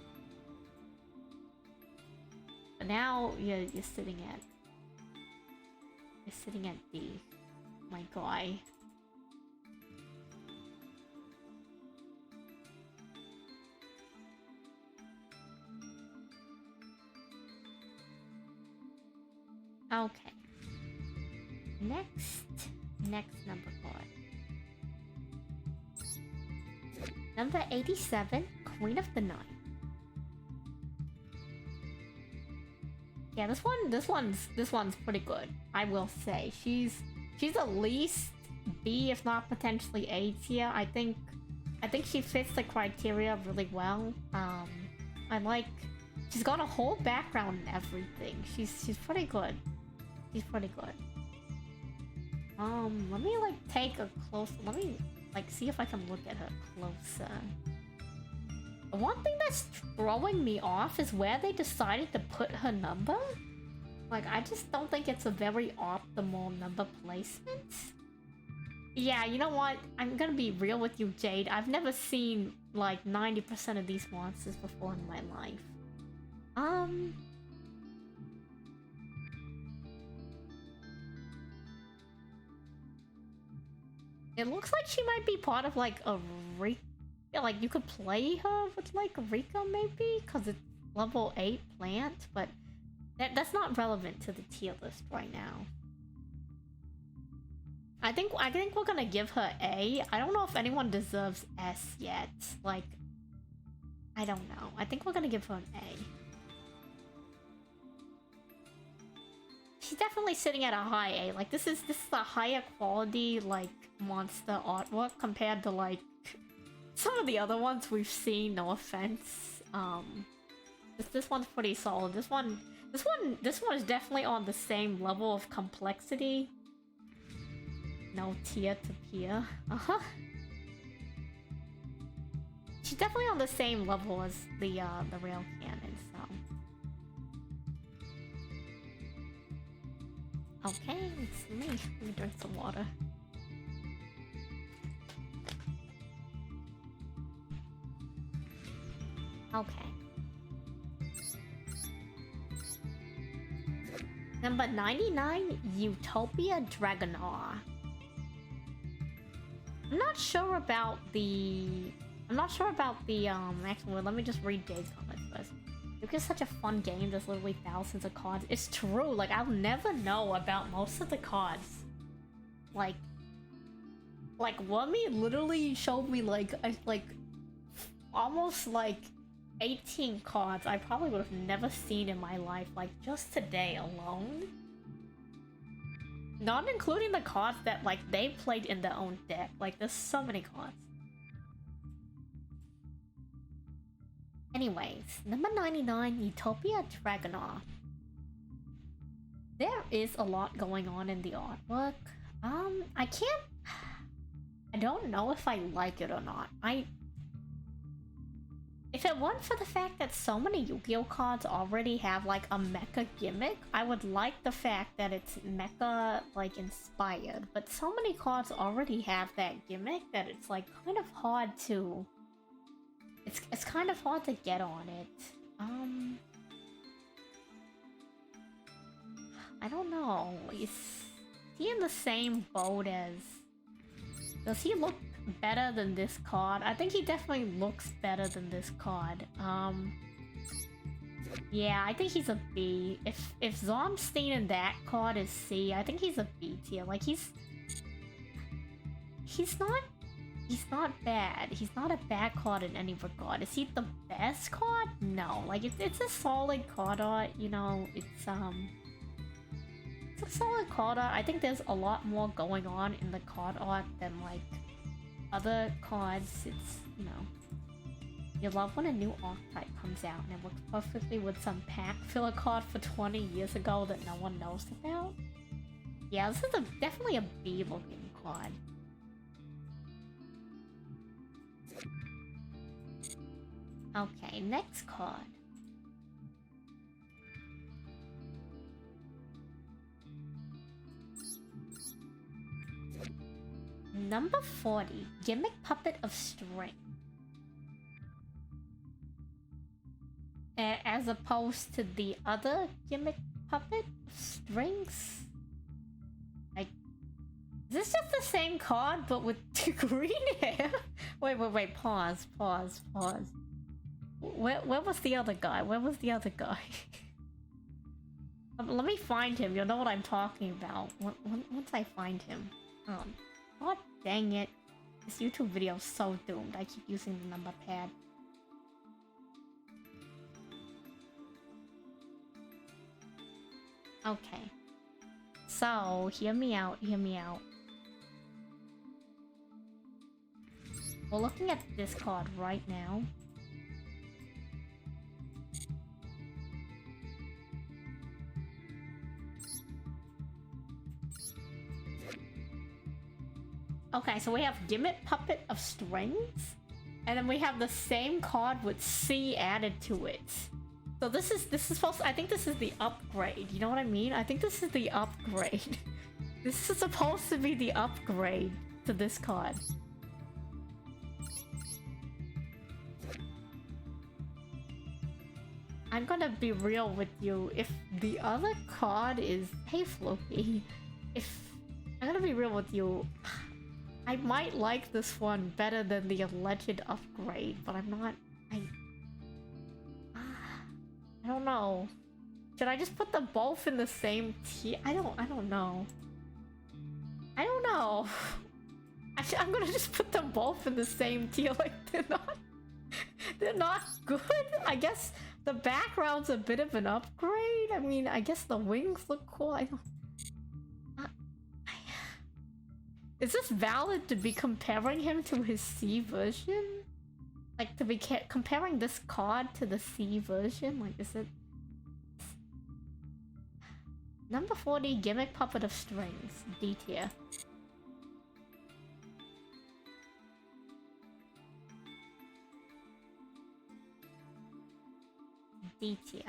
But now you're sitting at D. My guy. Okay. Next number card. Number 87, Queen of the Night. Yeah, this one's pretty good. I will say she's at least B, if not potentially A tier. I think she fits the criteria really well. She's got a whole background and everything. She's pretty good. She's pretty good. Let me let me see if I can look at her closer. The one thing that's throwing me off is where they decided to put her number. Like, I just don't think it's a very optimal number placement. Yeah, you know what? I'm gonna be real with you, Jade. I've never seen like 90% of these monsters before in my life. It looks like she might be part of like a Rika. Like you could play her with like Rika maybe, because it's level 8 plant, but that's not relevant to the tier list right now. I think we're gonna give her A. I don't know if anyone deserves S yet. Like, I don't know. I think we're gonna give her an A. She's definitely sitting at a high A. Like this is a higher quality like monster artwork compared to like some of the other ones we've seen. No offense. This one's pretty solid. This one is definitely on the same level of complexity. No tier to peer. She's definitely on the same level as the rail cannon. So. Okay, it's me. Let me drink some water. Okay. Number 99, Utopia Dragonar. I'm not sure about the actually, let me just read Jade's comments first. It's just such a fun game. There's literally thousands of cards. It's true. Like, I'll never know about most of the cards. Like Wummy literally showed me like almost like 18 cards I probably would have never seen in my life. Like just today alone. Not including the cards that like they played in their own deck. Like there's so many cards. Anyways, number 99, Utopia Dragonar. There is a lot going on in the artwork. I don't know if I like it or not. If it weren't for the fact that so many Yu-Gi-Oh cards already have like a mecha gimmick, I would like the fact that it's mecha like inspired. But so many cards already have that gimmick that it's like kind of hard to. It's kind of hard to get on it. I don't know. Is he in the same boat as? Does he look better than this card? I think he definitely looks better than this card. Yeah, I think he's a B. If Zomstein in that card is C, I think he's a B tier. Like he's not bad. He's not a bad card in any regard. Is he the best card? No. Like it's a solid card art, you know, it's a solid card art. I think there's a lot more going on in the card art than like other cards. It's, you know, you love when a new archetype comes out and it works perfectly with some pack filler card for 20 years ago that no one knows about. Yeah, this is definitely a B looking card. Okay, next card. Number 40, Gimmick Puppet of String. As opposed to the other Gimmick Puppet of Strings? Like, is this just the same card but with green hair? Wait, pause. Where was the other guy? Where was the other guy? Let me find him, you'll know what I'm talking about. Once I find him. God dang it. This YouTube video is so doomed. I keep using the number pad. Okay. So, hear me out. We're looking at this card right now. Okay, so we have Gimmick Puppet of Strings, and then we have the same card with C added to it. So this is supposed to, I think this is the upgrade, you know what I mean? I think this is the upgrade. This is supposed to be the upgrade to this card. I'm gonna be real with you, if the other card is... Hey Floppy, I'm gonna be real with you, I might like this one better than the alleged upgrade, but I'm not... I don't know. Should I just put them both in the same tier? I don't know. Actually, I'm gonna just put them both in the same tier. Like, they're not good. I guess the background's a bit of an upgrade. I mean, I guess the wings look cool. I don't... Is this valid to be comparing him to his C version? Like, to be comparing this card to the C version? Like, is it... Number 40, Gimmick Puppet of Strings. D tier. D tier.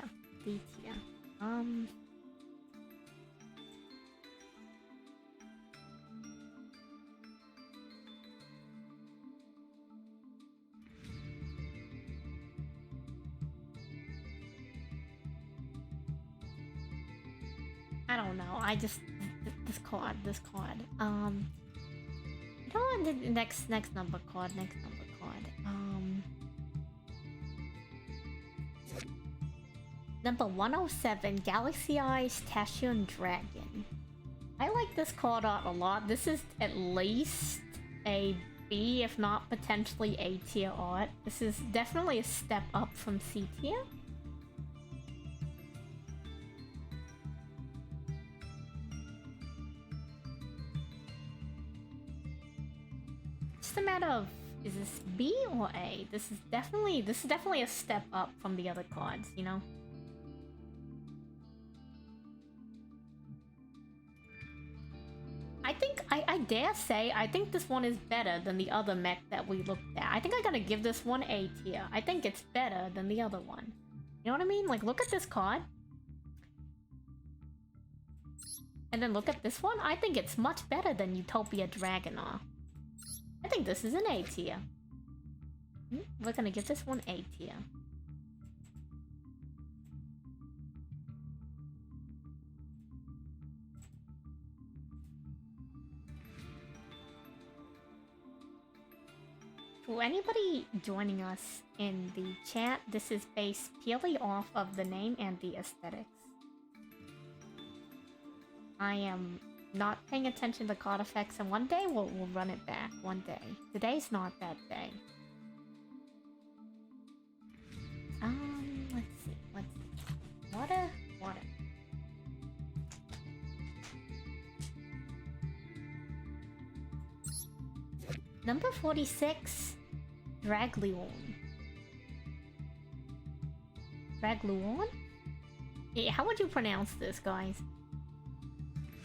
I don't know. I just this card. You know, the next number card. Number 107, Galaxy Eyes Tashion Dragon. I like this card art a lot. This is at least a B, if not potentially A tier art. This is definitely a step up from C tier. Just a matter of, is this B or A? This is definitely a step up from the other cards, you know? I think I dare say, I think this one is better than the other mech that we looked at. I think I gotta give this one A tier. I think it's better than the other one. You know what I mean? Like, look at this card. And then look at this one. I think it's much better than Utopia Dragonar. I think this is an A tier. We're gonna give this one A tier. To anybody joining us in the chat, this is based purely off of the name and the aesthetics. I am not paying attention to card effects, and one day we'll run it back. One day. Today's not that day. Let's see. Water. Number 46, Dragluon. Dragluon? Yeah, how would you pronounce this, guys?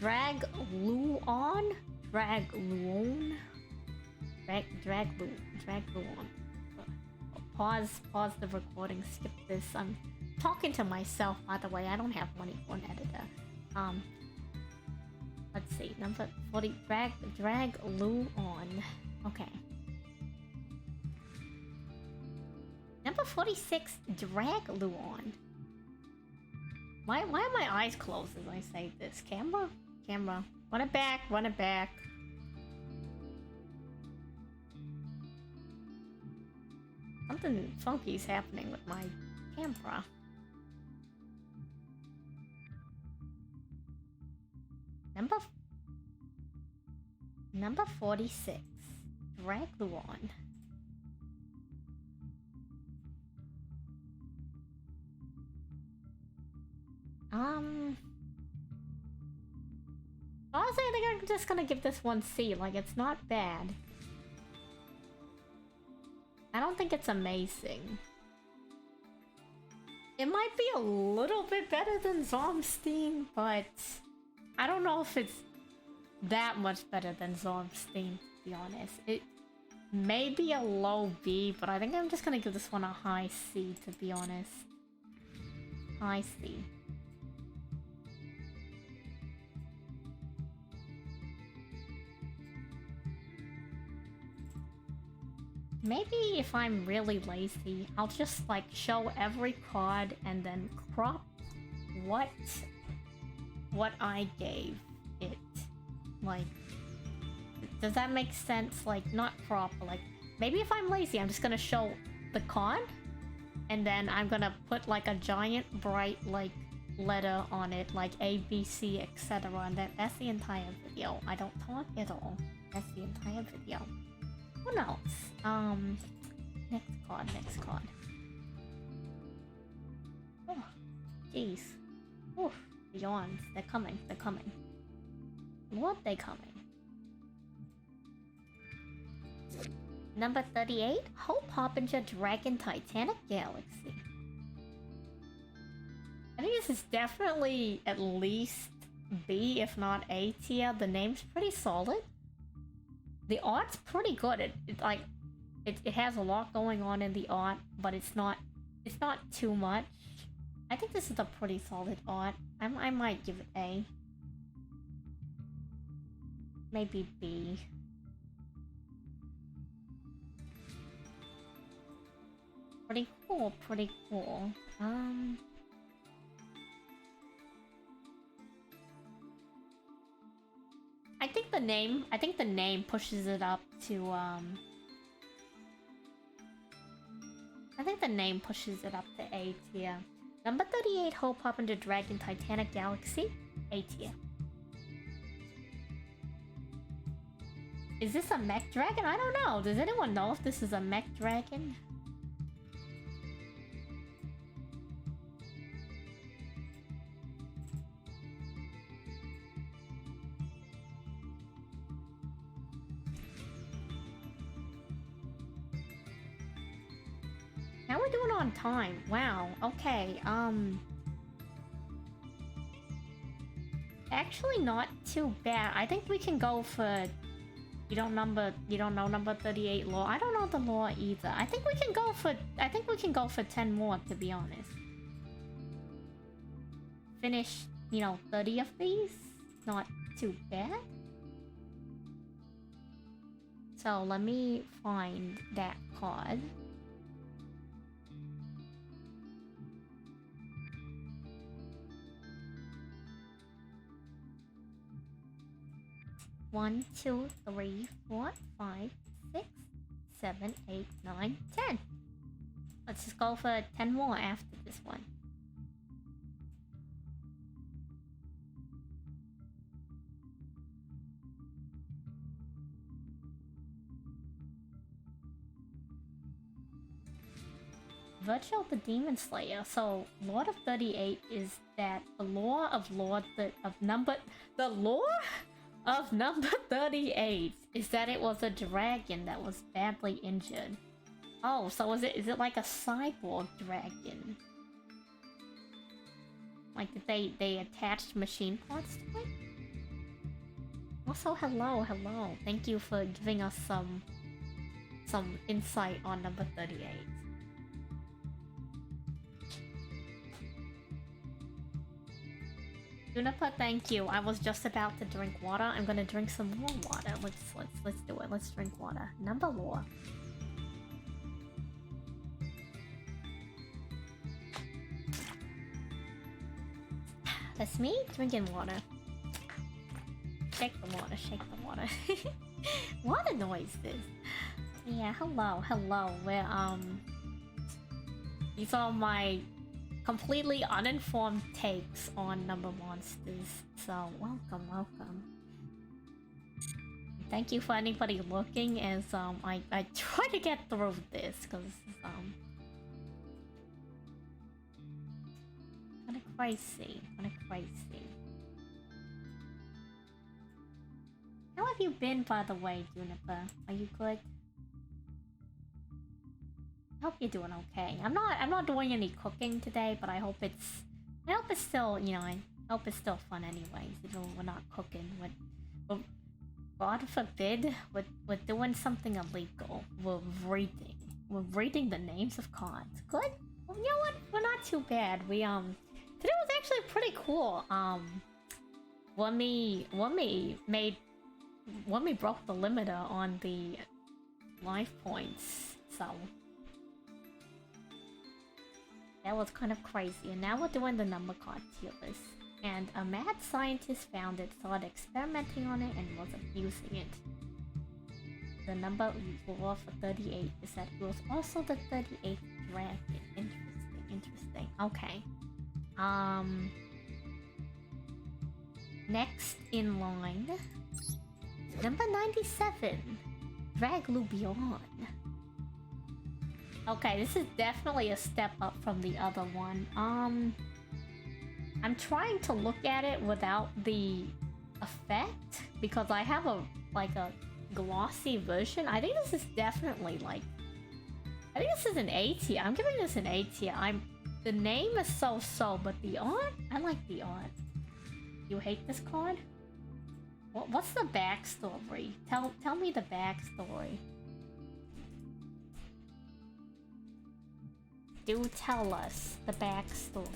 Dragluon? Dragluon? Dragluon. Pause the recording, skip this. I'm talking to myself, by the way. I don't have money for an editor. Let's see, number 40, Dragluon. Okay. Number 46, Dragluon. Why are my eyes closed as I say this? Camera? Run it back. Something funky is happening with my camera. Number 46, Dragluon. Honestly, I think I'm just gonna give this one C. Like, it's not bad. I don't think it's amazing. It might be a little bit better than Zomstein, but I don't know if it's that much better than Zomstein, to be honest. It may be a low B, but I think I'm just gonna give this one a high C, to be honest. High C. Maybe if I'm really lazy, I'll just like show every card and then crop what I gave it. Like, does that make sense? Like, not crop, but like, maybe if I'm lazy, I'm just gonna show the card and then I'm gonna put like a giant bright like letter on it, like A, B, C, etc. And that's the entire video. I don't talk at all. That's the entire video. What else? Next card. Oh, jeez. Oof, the yawns. They're coming. What they coming? Number 38, Hope Harbinger Dragon Titanic Galaxy. I think this is definitely at least B, if not A tier. The name's pretty solid. The art's pretty good. It has a lot going on in the art, but it's not too much. I think this is a pretty solid art. I might give it A. Maybe B. Pretty cool. I think the name pushes it up to I think the name pushes it up to A tier. Number 38, Hope Harbinger Dragon Titanic Galaxy, A tier. Is this a mech dragon? I don't know. Does anyone know if this is a mech dragon? How are we doing on time? Wow, okay, actually not too bad. I think we can go for You don't know number 38 lore? I don't know the lore either. I think we can go for 10 more, to be honest. Finish, 30 of these? Not too bad. So let me find that card. One, two, three, 4, 5, 6, 7, 8, 9, 10. Let's just go for 10 more after this one. Virgil the Demon Slayer. So Lord of 38 is that the lore of the lore of number 38 is that it was a dragon that was badly injured. Oh, so is it like a cyborg dragon? Like they attached machine parts to it? Also, hello. Thank you for giving us some insight on number 38. Juniper, thank you. I was just about to drink water. I'm gonna drink some more water. Let's do it. Let's drink water. Number lore. That's me drinking water. Shake the water. What noise this? Yeah, hello. We're these are my completely uninformed takes on number monsters. So welcome. Thank you for anybody looking as I try to get through this because kinda crazy. How have you been, by the way, Juniper? Are you good? I hope you're doing okay. I'm not doing any cooking today, but I hope it's still, I hope it's still fun anyways. Even when we're not cooking, we're God forbid, we're doing something illegal. We're reading the names of cards. Good. Well, you know what? We're not too bad. We today was actually pretty cool. When we broke the limiter on the life points, so that was kind of crazy. And now we're doing the number card tier list. And a mad scientist found it, started experimenting on it, and was abusing it. The number lore for 38 is that it was also the 38th dragon. Interesting. Okay. Next in line, number 97, Draglubion. Okay, this is definitely a step up from the other one. I'm trying to look at it without the effect because I have a glossy version. I think this is definitely I think this is an A tier. I'm giving this an A tier. The name is so, but the art, I like the art. You hate this card? What's the backstory? Tell me the backstory. Do tell us the backstory.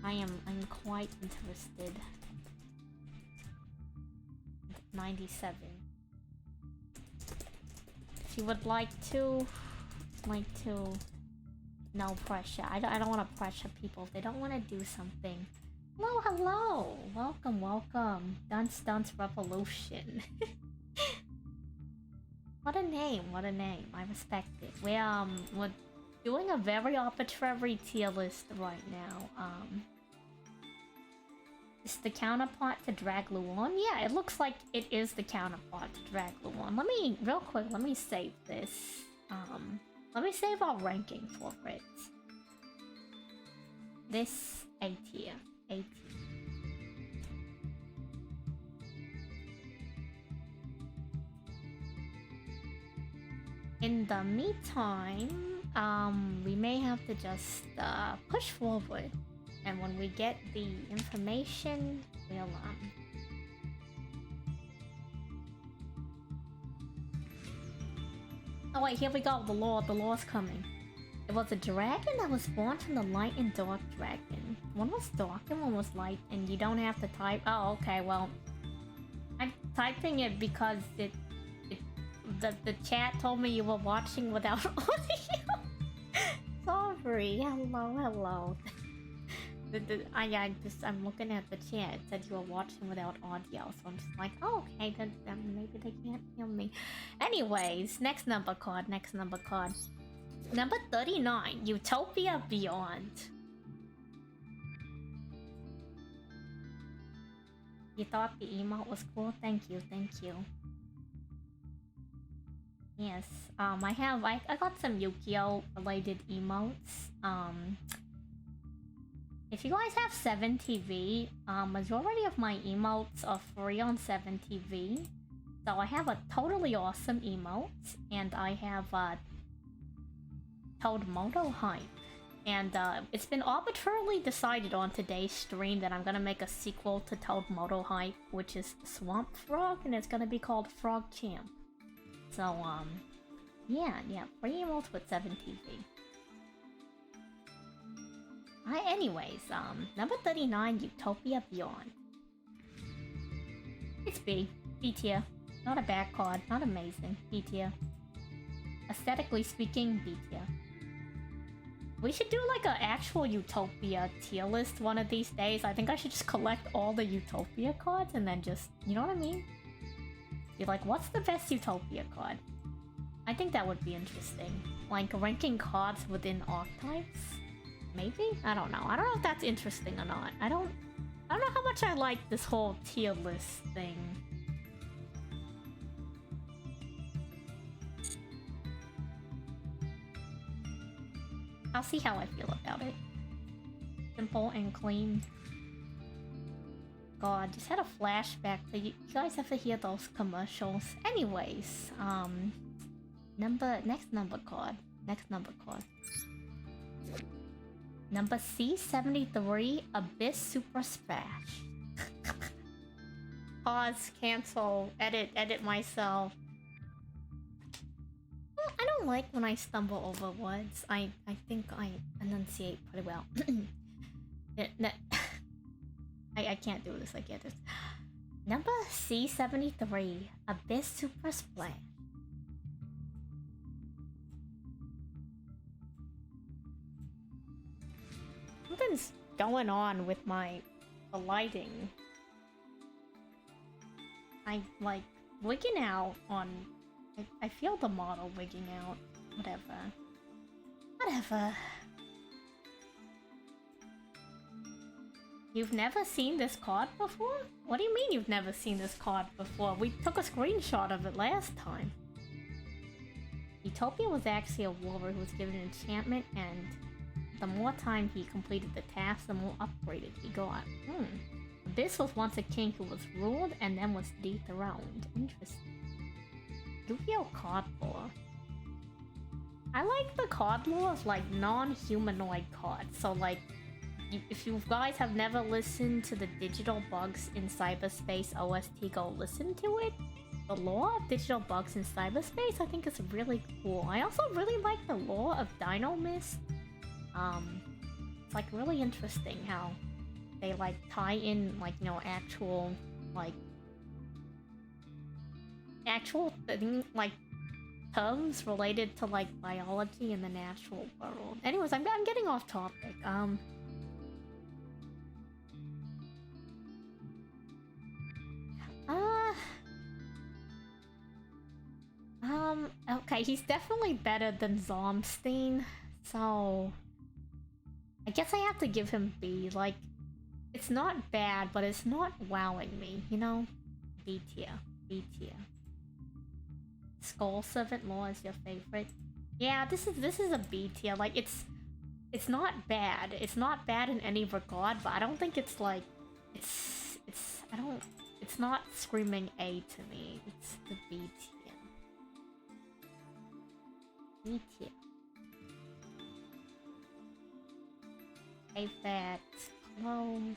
I'm quite interested. 97. If you would like to, no pressure. I don't want to pressure people if they don't want to do something. Hello. Welcome. Dunce Revolution. What a name. I respect it. We're doing a very arbitrary tier list right now. It's the counterpart to Dragluon. Yeah, it looks like it is the counterpart to Dragluon. Real quick, let me save this. Let me save our ranking for it. This A tier. In the meantime, we may have to just push forward. And when we get the information, we'll Oh wait, here we go. The law's coming. It was a dragon that was born from the light and dark dragon. One was dark and one was light, and you don't have to type. Oh, okay. Well, I'm typing it because the chat told me you were watching without audio. Sorry. Hello. I'm looking at the chat. It said you were watching without audio, so I'm just like, oh, okay, then maybe they can't hear me. Anyways, next number card. Number 39, Utopia Beyond. You thought the emote was cool? Thank you. Yes, I got some Yu-Gi-Oh! Related emotes. If you guys have 7TV, majority of my emotes are free on 7TV. So I have a totally awesome emote, and I have Toad Moto Hype. And it's been arbitrarily decided on today's stream that I'm gonna make a sequel to Toad Moto Hype, which is Swamp Frog, and it's gonna be called Frog Champ. So, yeah, free emotes with 7TV. Anyways, number 39, Utopia Beyond. It's B tier. Not a bad card, not amazing. B tier. Aesthetically speaking, B tier. We should do like an actual Utopia tier list one of these days. I think I should just collect all the Utopia cards and then just, you know what I mean? Be like, what's the best Utopia card? I think that would be interesting. Like ranking cards within archetypes? Maybe? I don't know. I don't know if that's interesting or not. I don't know how much I like this whole tier list thing. I'll see how I feel about it. Simple and clean. God, just had a flashback. You guys ever hear those commercials? Anyways, next number card. Number C73, Abyss Super Splash. Pause, cancel, edit myself. I don't like when I stumble over words. I think I enunciate pretty well. I can't do this, I get this. Number C73, Abyss Super Splash. Something's going on with the lighting. I like wigging out on. I feel the model wigging out. Whatever. You've never seen this card before? What do you mean you've never seen this card before? We took a screenshot of it last time. Utopia was actually a warrior who was given an enchantment, and the more time he completed the task, the more upgraded he got. Abyss was once a king who was ruled and then was dethroned. Interesting. Yu-Gi-Oh! Card lore. I like the card lore of like non-humanoid cards. So like, if you guys have never listened to the Digital Bugs in Cyberspace OST, go listen to it. The lore of Digital Bugs in Cyberspace I think is really cool. I also really like the lore of Dino Mist. It's like really interesting how they like tie in like, you know, actual thing, like terms related to like biology in the natural world. Anyways, I'm getting off topic. Okay, he's definitely better than Zomstein, so I guess I have to give him B. Like, it's not bad, but it's not wowing me, you know? B tier. Skull Servant Law is your favorite? Yeah, this is a B tier. Like, it's not bad. It's not bad in any regard, but I don't think it's like it's not screaming A to me. It's the B tier. B tier. Save that. Close.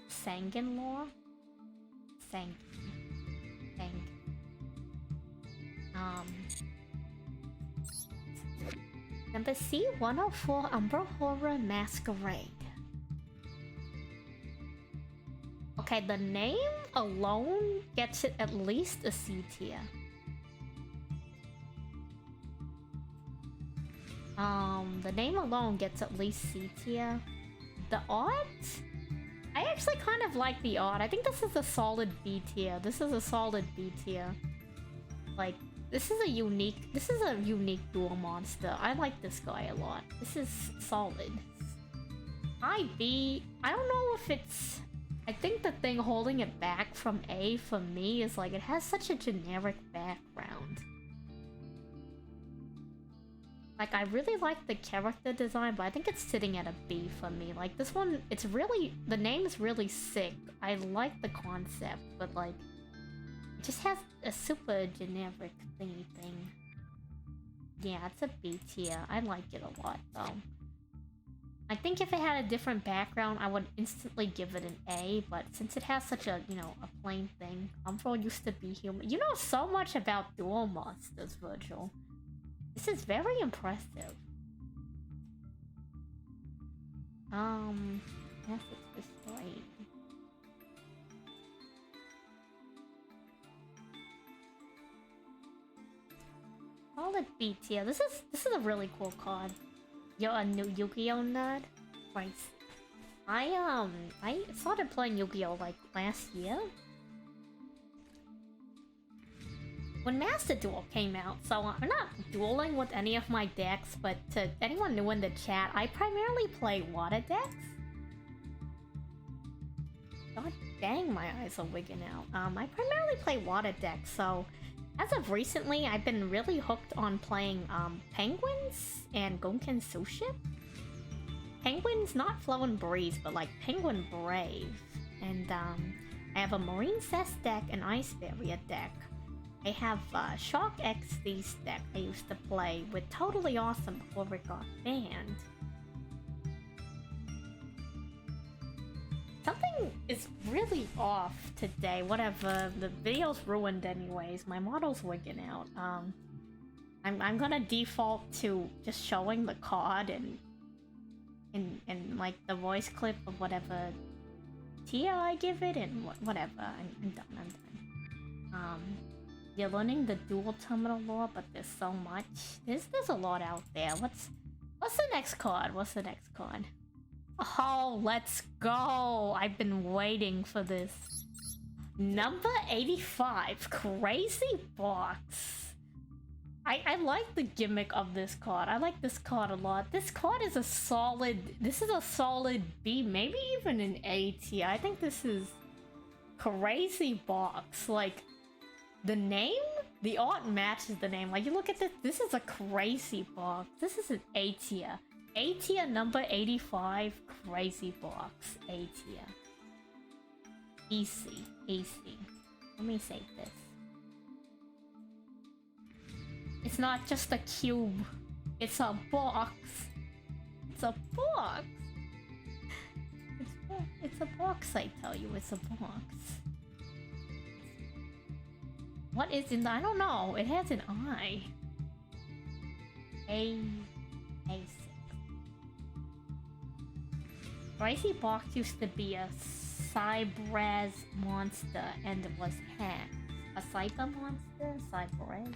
Sanguine Law? Sang. Number C, 104, Umbra Horror Masquerade. Okay, the name alone gets it at least a C tier. The name alone gets at least C tier. The art? I actually kind of like the art. I think this is a solid B tier. This is a solid B tier. Like, this is a unique dual monster. I like this guy a lot. This is solid. High B. I don't know if it's... I think the thing holding it back from A for me is like it has such a generic background. Like, I really like the character design, but I think it's sitting at a B for me. Like, this one, it's really... The name is really sick. I like the concept, but like... It just has a super generic thingy thing. Yeah, it's a B tier. I like it a lot, though. I think if it had a different background, I would instantly give it an A, but since it has such a, you know, a plain thing... Umbral used to be human. You know so much about dual monsters, Virgil. This is very impressive. Yes, it's destroyed. Solid B tier. This is a really cool card. You're a new Yu-Gi-Oh nerd? Right. I started playing Yu-Gi-Oh like last year. When Master Duel came out, so I'm not dueling with any of my decks, but to anyone new in the chat, I primarily play water decks. God dang, my eyes are wigging out. I primarily play water decks, so as of recently, I've been really hooked on playing Penguins and Gonken Suship. Penguins, not Flow and Breeze, but like Penguin Brave. And I have a Marine Cess deck and Ice Barrier deck. I have Shock XD's deck I used to play with Totally Awesome before it got banned. Something is really off today. Whatever, the video's ruined anyways. My model's wigging out. I'm gonna default to just showing the card and like the voice clip of whatever tier I give it and whatever. I'm done. You're learning the dual terminal lore, but there's so much. There's a lot out there. What's the next card? What's the next card? Oh, let's go! I've been waiting for this. Number 85, Crazy Box. I like the gimmick of this card. I like this card a lot. This card is a solid... This is a solid B, maybe even an A tier. I think this is Crazy Box. Like, the name? The art matches the name. Like, you look at this, this is a Crazy Box. This is an A tier. A tier number 85, Crazy Box. A tier. Easy. Easy. Let me save this. It's not just a cube. It's a box. It's a box. It's a box, I tell you. It's a box. What is in the... I don't know. It has an eye. A6. Crazy Box used to be a Cybraz monster and it was hacked. A cyber monster? Cybraz?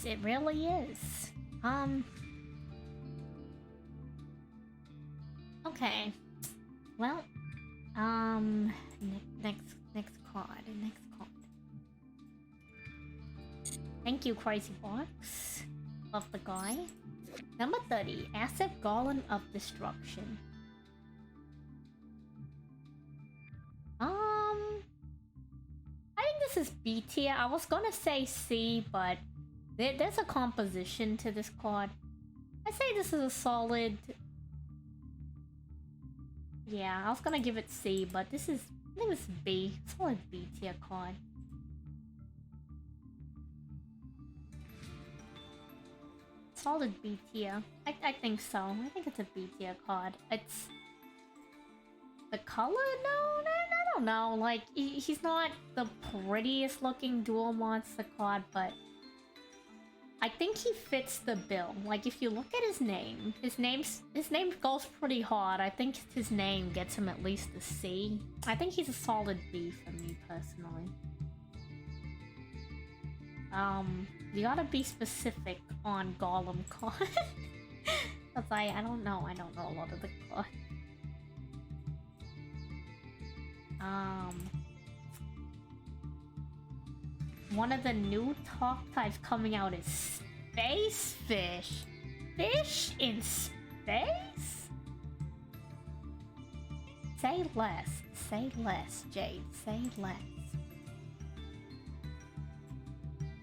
It really is. Okay. Well, next card. Thank you, Crazy Box. Love the guy. Number 30, Acid Golem of Destruction. I think this is B tier. I was gonna say C, but there's a composition to this card. I say this is a solid... Yeah, I was gonna give it C, but this is think it's B. Solid B tier card. Solid B tier. I think so. I think it's a B tier card. It's... The color? No, I don't know. Like, he's not the prettiest looking dual monster card, but... I think he fits the bill. Like, if you look at his name goes pretty hard. I think his name gets him at least a C. I think he's a solid B for me, personally. You gotta be specific on Golem card. Cause I don't know a lot of the cards. One of the new talk types coming out is Space Fish. Fish in space? Say less. Say less, Jade. Say less.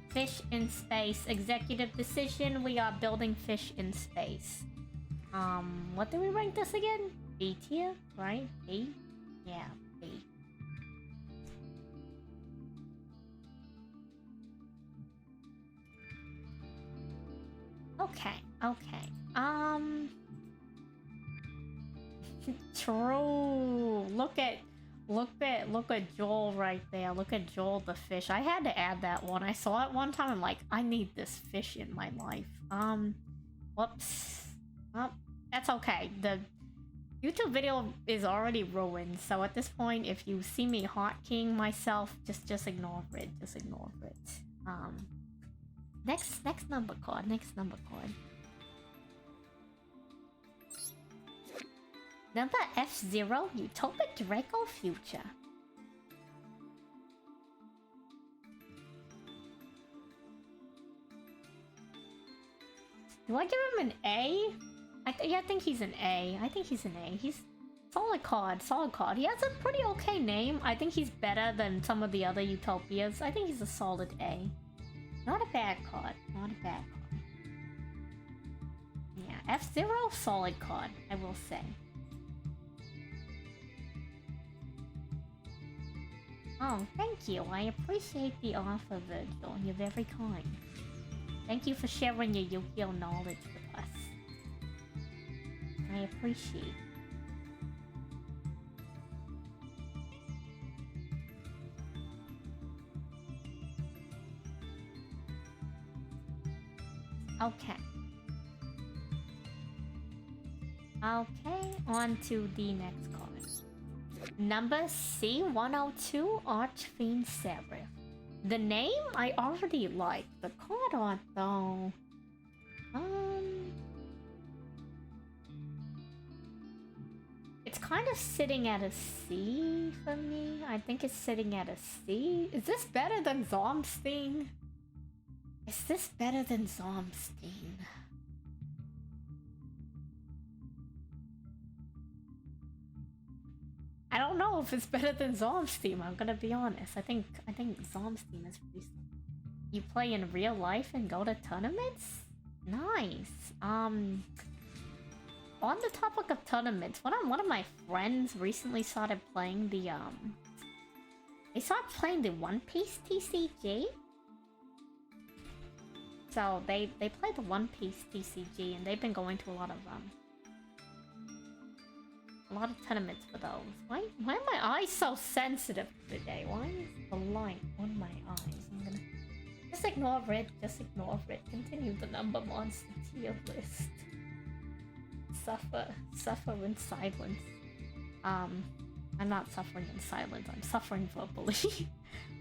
Fish in space. Executive decision. We are building fish in space. What do we rank this again? B tier, right? B? Yeah, B. Okay. True. Look at Joel right there. Look at Joel the fish. I had to add that one. I saw it one time. I'm like, I need this fish in my life. Whoops. Oh, that's okay. The YouTube video is already ruined. So at this point, if you see me hotkeying myself, just ignore it. Just ignore it. Next number card. Number F0, Utopic Draco Future. Do I give him an A? I think he's an A. He's solid card. He has a pretty okay name. I think he's better than some of the other Utopias. I think he's a solid A. Not a bad card. Yeah, F0, solid card, I will say. Oh, thank you. I appreciate the offer, Virgil. You're very kind. Thank you for sharing your Yu-Gi-Oh knowledge with us. I appreciate. Okay, on to the next card. Number C102, Archfiend Seraph. The name I already like. The card art though. It's kind of sitting at a C for me. I think it's sitting at a C. Is this better than Zomstein? I don't know if it's better than Zomstein, I'm gonna be honest. I think Zomstein is pretty... You play in real life and go to tournaments? Nice. On the topic of tournaments, one of my friends recently started playing the they started playing the One Piece TCG. So they play the One Piece TCG and they've been going to a lot of tournaments for those. Why are my eyes so sensitive today? Why is the light on my eyes? I'm gonna just ignore it. Continue the number monster tier list. Suffer in silence. I'm not suffering in silence. I'm suffering verbally.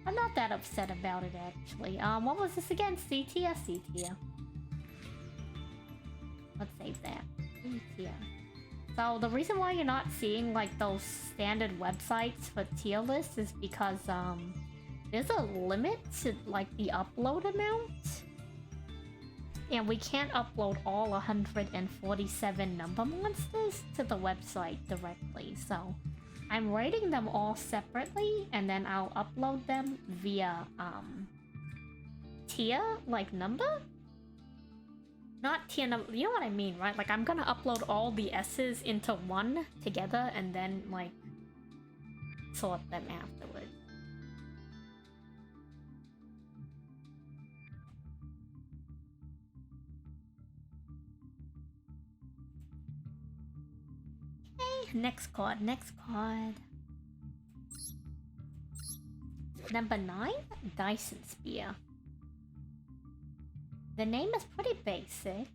I'm not that upset about it actually. What was this again? C tier. Let's save that. C tier. So the reason why you're not seeing like those standard websites for tier lists is because there's a limit to like the upload amount. And we can't upload all 147 number monsters to the website directly. So I'm rating them all separately and then I'll upload them via tier, like number? Not tier number, you know what I mean, right? Like I'm gonna upload all the S's into one together and then like sort them afterwards. Okay, next card, next card. Number 9, Dyson Spear. The name is pretty basic.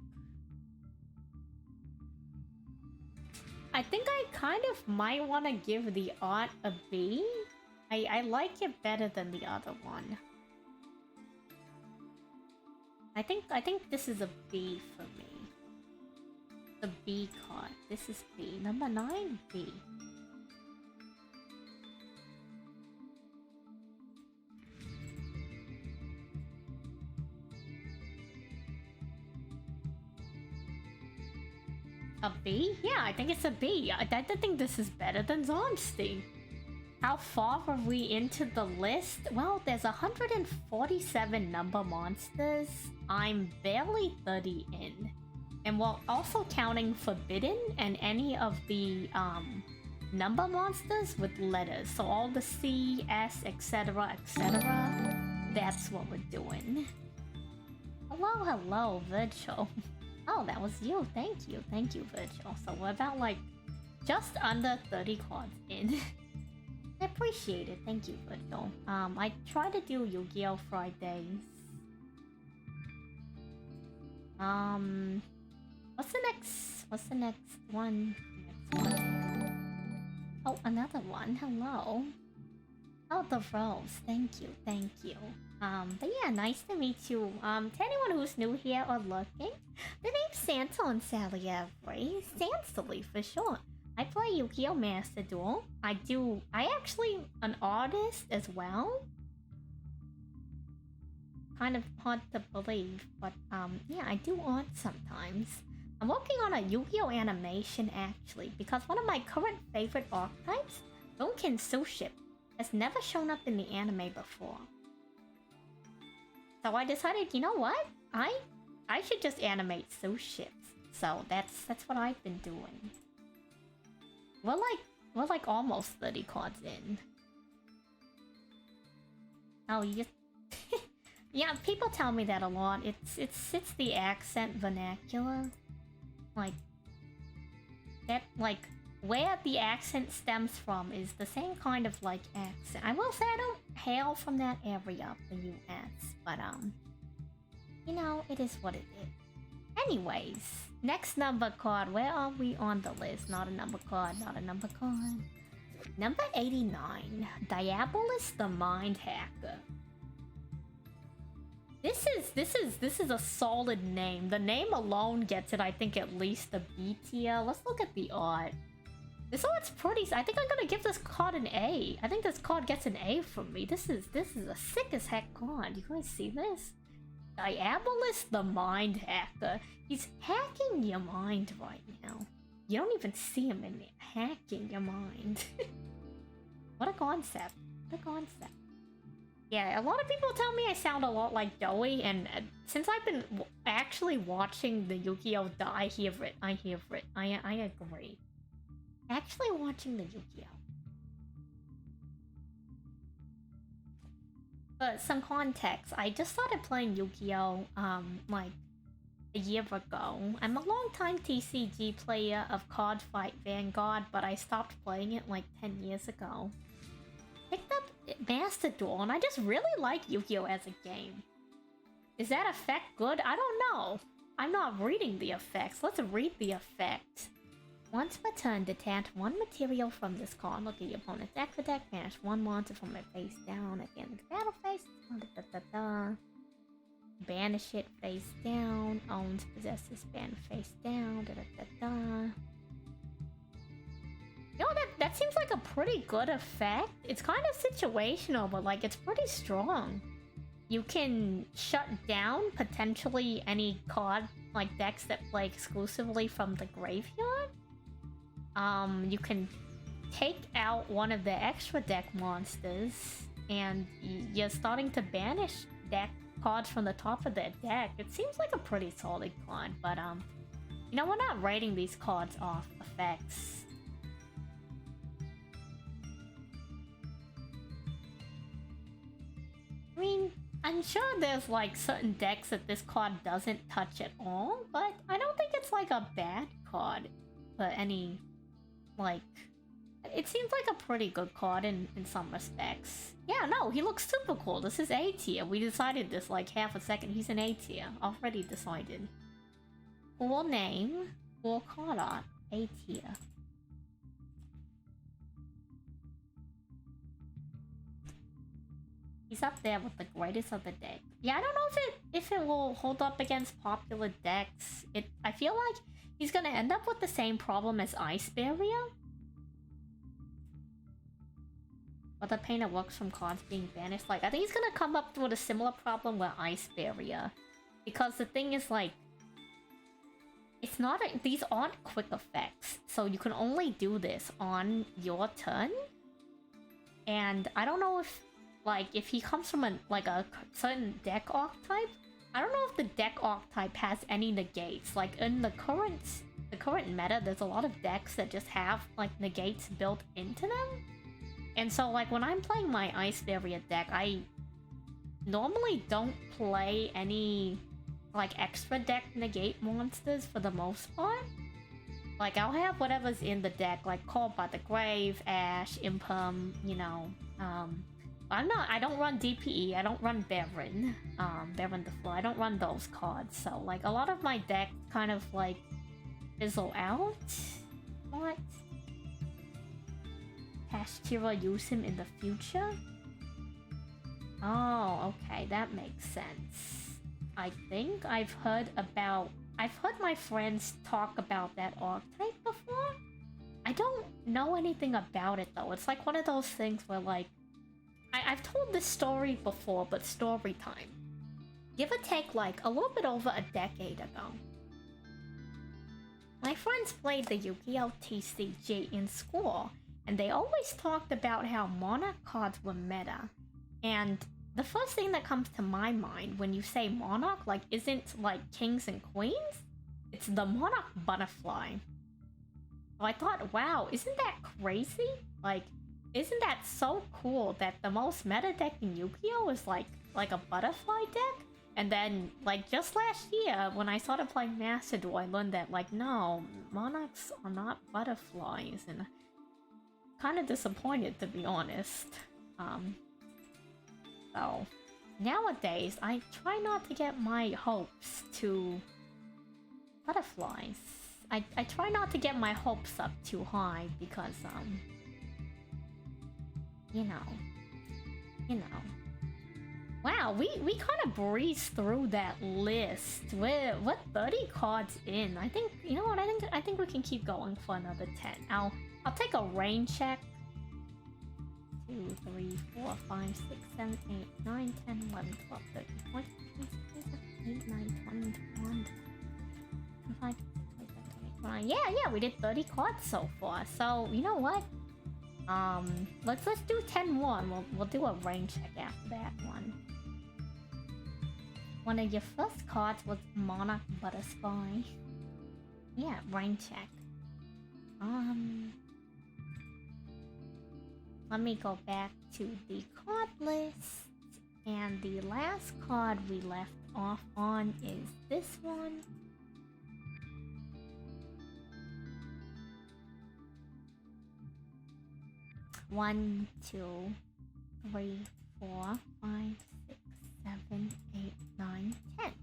I think I kind of might want to give the art a B. I like it better than the other one. I think this is a B for me. The B card. This is B. Number 9, B. A B? Yeah, I think it's a B. I think this is better than Zomsty. How far are we into the list? Well, there's 147 number monsters. I'm barely 30 in. And we're also counting Forbidden and any of the number monsters with letters. So all the C, S, etc, etc. That's what we're doing. Hello, hello, Virtual. Oh, that was you. Thank you, Virtual. So we're about like just under 30 cards in. I appreciate it. Thank you, Virtual. I try to do Yu-Gi-Oh! Fridays. What's the next one? Oh, another one. Hello. Oh, the rose. Thank you. But yeah, nice to meet you. To anyone who's new here or looking, the name's Santa and Salie Avery. Sansally for short. I play Yu-Gi-Oh! Master Duel. I actually an artist as well. Kind of hard to believe, but yeah, I do art sometimes. I'm working on a Yu-Gi-Oh! Animation actually, because one of my current favorite archetypes, Donkin Suship, has never shown up in the anime before. So I decided, you know what? I should just animate Suships. So that's what I've been doing. We're like almost 30 cards in. Oh, you just yeah, people tell me that a lot. It's the accent vernacular. Like that, like where the accent stems from is the same kind of like accent. I will say I don't hail from that area of the US, but you know, it is what it is. Anyways, next number card. Where are we on the list? Not a number card, not a number card. Number 89, Diabolus the Mind Hacker. This is a solid name. The name alone gets it, I think, at least a B tier. Let's look at the art. This art's pretty. I think I'm gonna give this card an A. I think this card gets an A from me. This is a sick as heck card. You guys see this? Diabolus the Mind Hacker. He's hacking your mind right now. You don't even see him in there. Hacking your mind. What a concept. What a concept. Yeah, a lot of people tell me I sound a lot like Doey, and since I've been actually watching the Yu-Gi-Oh! I hear it. I agree. Actually watching the Yu-Gi-Oh! But some context, I just started playing Yu-Gi-Oh! Like a year ago. I'm a long-time TCG player of Card Fight Vanguard, but I stopped playing it like 10 years ago. Picked up Master Duel, and I just really like Yu-Gi-Oh! As a game. Is that effect good? I don't know. I'm not reading the effects. Let's read the effect. Once per turn, detach one material from this card. Look at your opponent's extra deck. Banish one monster from their face down at the end of the battle phase. Banish it face down. Owns, possesses, ban face down. You know, that seems like a pretty good effect. It's kind of situational, but like it's pretty strong. You can shut down potentially any card like decks that play exclusively from the graveyard. You can take out one of the extra deck monsters, and you're starting to banish deck cards from the top of their deck. It seems like a pretty solid card, but you know, we're not rating these cards off effects. mean, I'm sure there's like certain decks that this card doesn't touch at all, but I don't think it's like a bad card for any, like, it seems like a pretty good card in some respects. Yeah, no, he looks super cool. This is A tier. We decided this like half a second. He's an A tier. Already decided. Cool name, cool card art, A tier. He's up there with the greatest of the deck. Yeah, I don't know if it will hold up against popular decks. I feel like he's gonna end up with the same problem as Ice Barrier. But the pain that works from cards being banished. Like, I think he's gonna come up with a similar problem with Ice Barrier. Because the thing is, like, it's not these aren't quick effects. So you can only do this on your turn. And I don't know if, like, if he comes from a certain deck archetype, I don't know if the deck archetype has any negates. Like, in the current meta, there's a lot of decks that just have, like, negates built into them. And so, like, when I'm playing my Ice Barrier deck, I normally don't play any, like, extra deck negate monsters for the most part. Like, I'll have whatever's in the deck, like Called by the Grave, Ash, Imperm, you know. I don't run DPE, I don't run Baron, Baron the Floor, I don't run those cards. So, like, a lot of my deck kind of, like, fizzle out. What? Tira use him in the future? Oh, okay, that makes sense. I think I've heard my friends talk about that archetype before. I don't know anything about it though. It's like one of those things where, like, I've told this story before, but story time. Give or take, like, a little bit over a decade ago. My friends played the Yu-Gi-Oh! TCG in school, and they always talked about how Monarch cards were meta. And the first thing that comes to my mind when you say Monarch, like, isn't like Kings and Queens? It's the Monarch Butterfly. So I thought, wow, isn't that crazy? Like, isn't that so cool that the most meta deck in Yu-Gi-Oh! Is like a butterfly deck? And then, like, just last year, when I started playing Master Duel, I learned that, like, no, Monarchs are not butterflies, and kind of disappointed, to be honest. So, nowadays, I try not to get my hopes to butterflies. I try not to get my hopes up too high, because, you know. Wow, we kind of breezed through that list. We're 30 cards in. I think, you know what, I think we can keep going for another 10. I'll take a rain check. 2, 3, 4, 5, 6, 7, 8, 9, 10, 11, 12, 13, 14, 15, 16, 17, 18, 19, 20, 21, 25, 26, 27, 28, 29. Yeah, we did 30 cards so far. So, you know what? Let's do 10 more. We'll do a rain check after that one. One of your first cards was Monarch Butterfly. Yeah, rain check. Let me go back to the card list. And the last card we left off on is this one. One, 2, 3, 4, 5, 6, 7, 8, 9, 10.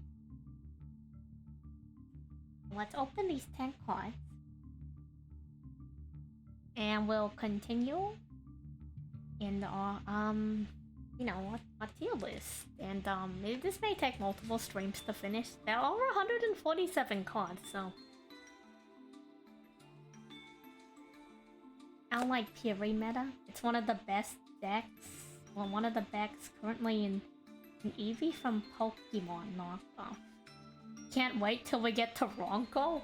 Let's open these 10 cards. And we'll continue in our, you know, our tier list. And, this may take multiple streams to finish. There are 147 cards, so I like Piri meta. It's one of the best decks. Well, one of the decks currently in Eevee from Pokemon knockoff. Can't wait till we get to Ronko.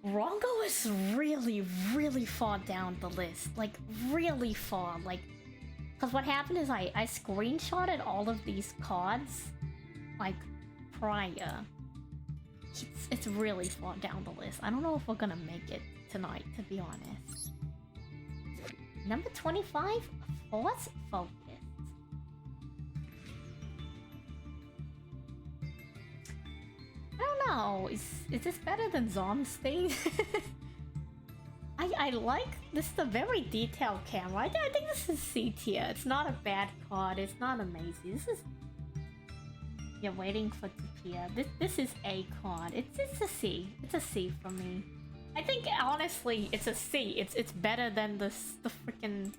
Ronko is really, really far down the list. Like, really far. Like, because what happened is I screenshotted all of these cards, like, prior. It's really far down the list. I don't know if we're gonna make it tonight, to be honest. Number 25, Force Focus. know. Is this better than Zomstein? I like this is a very detailed camera. I think this is C tier. It's not a bad card. It's not amazing. This is you're waiting for to appear. This is a card. It's a C. It's a C for me. I think honestly it's a C. It's better than the freaking.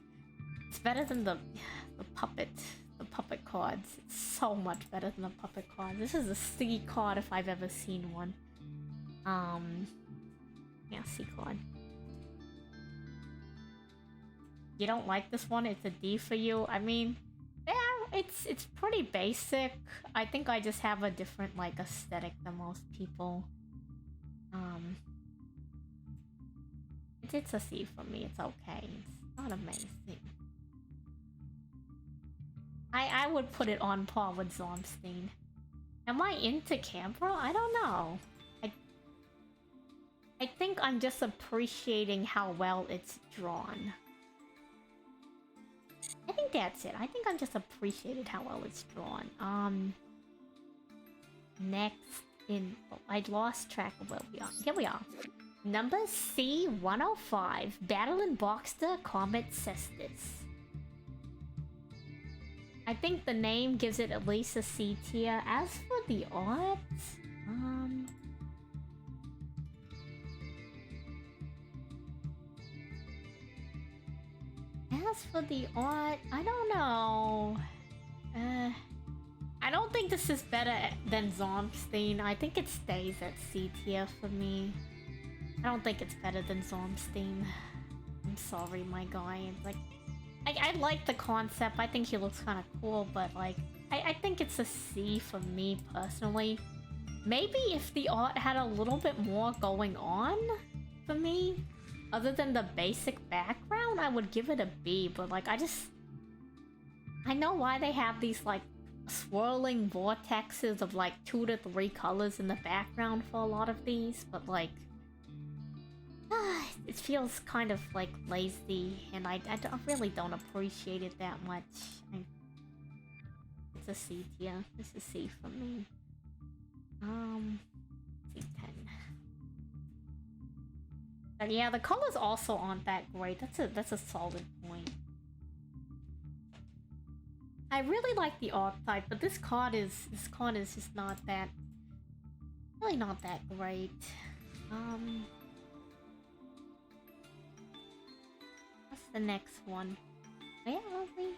It's better than the puppet cards. It's so much better than the puppet cards. This is a C card if I've ever seen one. Yeah, C card. You don't like this one? It's a D for you? I mean, yeah, it's pretty basic. I think I just have a different like aesthetic than most people. It's a C for me. It's okay. It's not amazing. I would put it on par with Zomstein. Am I into camera? I don't know. I think I'm just appreciating how well it's drawn. I think that's it. I think I'm just appreciating how well it's drawn. Next in... Oh, I lost track of where we are. Here we are. Number C105. Battle in Boxster Comet Cestus. I think the name gives it at least a C tier. As for the art... As for the art, I don't know. I don't think this is better than Zomstein. I think it stays at C tier for me. I don't think it's better than Zomstein. I'm sorry, my guy. Like, I like the concept. I think he looks kind of cool, but like, I think it's a C for me personally. Maybe if the art had a little bit more going on for me, other than the basic background, I would give it a B, but like I know why they have these like swirling vortexes of like 2 to 3 colors in the background for a lot of these, but like it feels kind of like lazy, and I really don't appreciate it that much. It's a C tier. This is C for me. C10. But yeah, the colors also aren't that great. That's a solid point. I really like the archetype, but this card is just not that, really not that great. What's the next one? Where are we?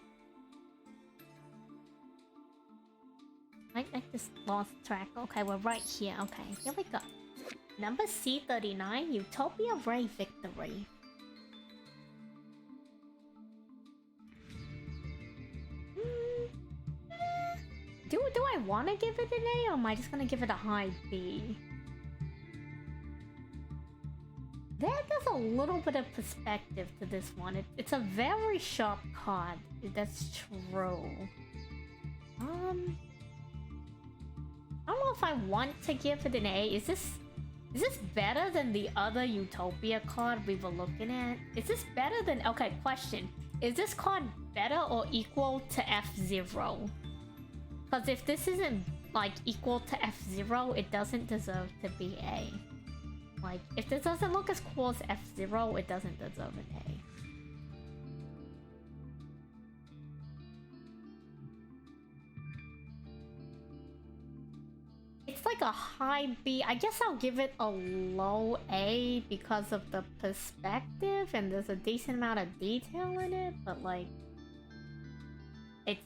I just lost track. Okay, we're right here. Okay, here we go. Number C39, Utopia Ray Victory. Do I want to give it an A, or am I just gonna give it a high B? There's a little bit of perspective to this one. It's a very sharp card. That's true. I don't know if I want to give it an A. Is this better than the other Utopia card we were looking at? Is this better than... Okay, question. Is this card better or equal to F-Zero? Because if this isn't, like, equal to F-Zero, it doesn't deserve to be A. Like, if this doesn't look as cool as F-Zero, it doesn't deserve an A. It's like a high B. I guess I'll give it a low A because of the perspective, and there's a decent amount of detail in it, but like...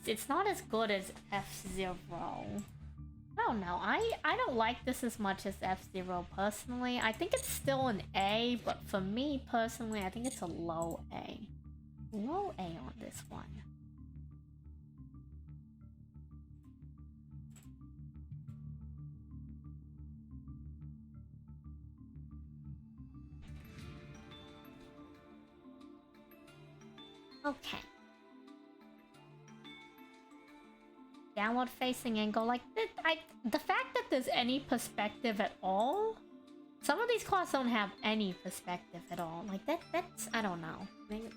It's not as good as F-Zero. I don't know. I don't like this as much as F-Zero personally. I think it's still an A, but for me personally, I think it's a low A. Low A on this one. Okay. Downward facing angle, like the fact that there's any perspective at all, some of these cards don't have any perspective at all. Like that's I don't know.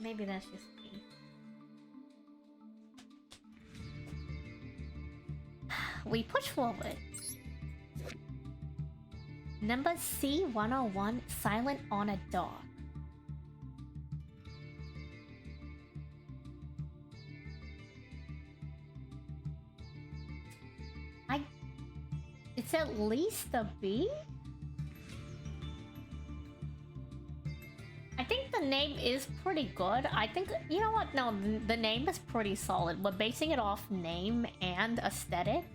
Maybe that's just me. We push forward. Number C101, Silent on a Dog. It's at least a B? I think the name is pretty good. I think, you know what? No, the name is pretty solid. We're basing it off name and aesthetic.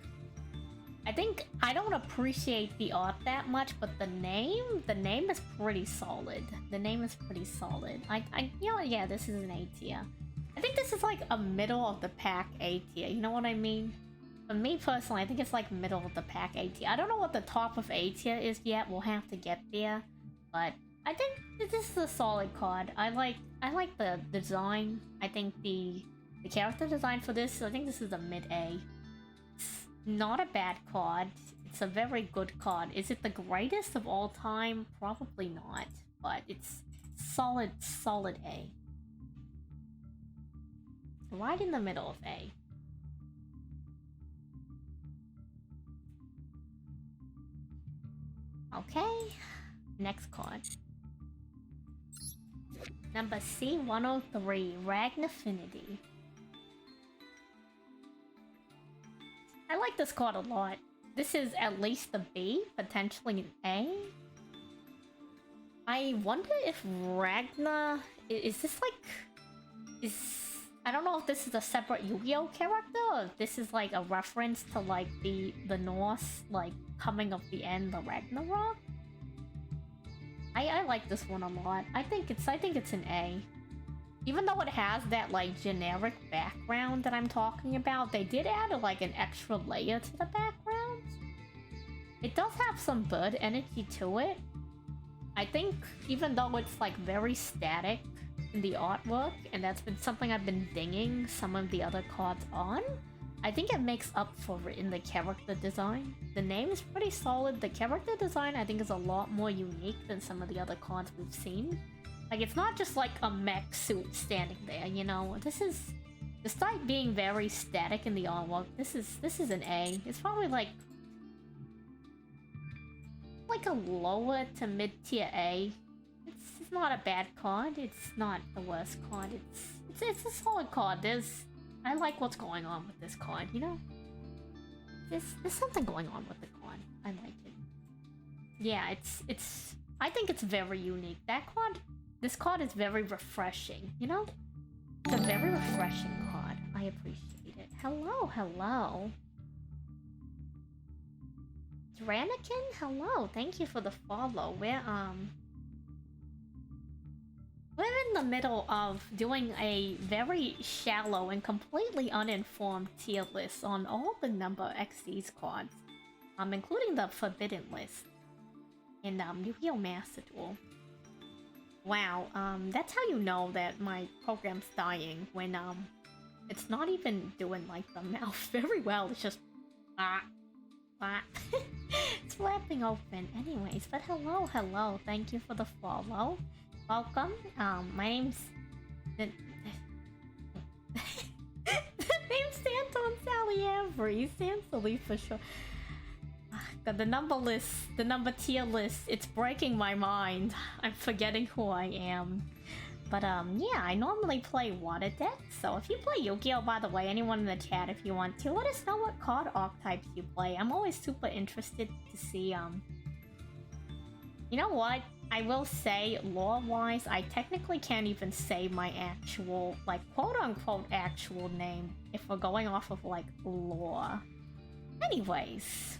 I think I don't appreciate the art that much, but the name is pretty solid. The name is pretty solid. You know, yeah, this is an A tier. I think this is like a middle of the pack A tier. You know what I mean? For me personally, I think it's like middle of the pack A tier. I don't know what the top of A tier is yet. We'll have to get there, but I think this is a solid card. I like the design. I think the character design for this. I think this is a mid A. It's not a bad card. It's a very good card. Is it the greatest of all time? Probably not, but it's solid A. Right in the middle of A. Okay, next card. Number C103, Ragnafinity. I like this card a lot. This is at least a B, potentially an A. I wonder if Ragna... Is this like... I don't know if this is a separate Yu-Gi-Oh character, or if this is like a reference to like the Norse, like, coming of the end, the Ragnarok. I like this one a lot. I think it's an A. Even though it has that like generic background that I'm talking about, they did add like an extra layer to the background. It does have some bird energy to it. I think even though it's like very static in the artwork, and that's been something I've been dinging some of the other cards on, I think it makes up for it in the character design. The name is pretty solid. The character design I think is a lot more unique than some of the other cards we've seen. Like, it's not just like a mech suit standing there, you know? Despite being very static in the artwork, this is an A. It's probably like a lower to mid-tier A. It's not a bad card. It's not the worst card. It's a solid card. I like what's going on with this card, you know? There's something going on with the card. I like it. Yeah, I think it's very unique. This card is very refreshing, you know? It's a very refreshing card. I appreciate it. Hello. Dranakin, hello. Thank you for the follow. We're in the middle of doing a very shallow and completely uninformed tier list on all the number Xyz cards, including the Forbidden list in Yu-Gi-Oh! Master Duel. Wow, that's how you know that my program's dying, when it's not even doing like the mouth very well. It's just it's flapping open. Anyways, but hello. Thank you for the follow. Welcome. My name's the name's Santo and Salie Avery. Salie for sure. God, the number tier list, it's breaking my mind. I'm forgetting who I am. But yeah, I normally play water deck, so if you play Yu-Gi-Oh, by the way, anyone in the chat, if you want to, let us know what card archetypes you play. I'm always super interested to see, you know what? I will say, lore-wise, I technically can't even say my actual, like, quote-unquote actual name if we're going off of, like, lore. Anyways.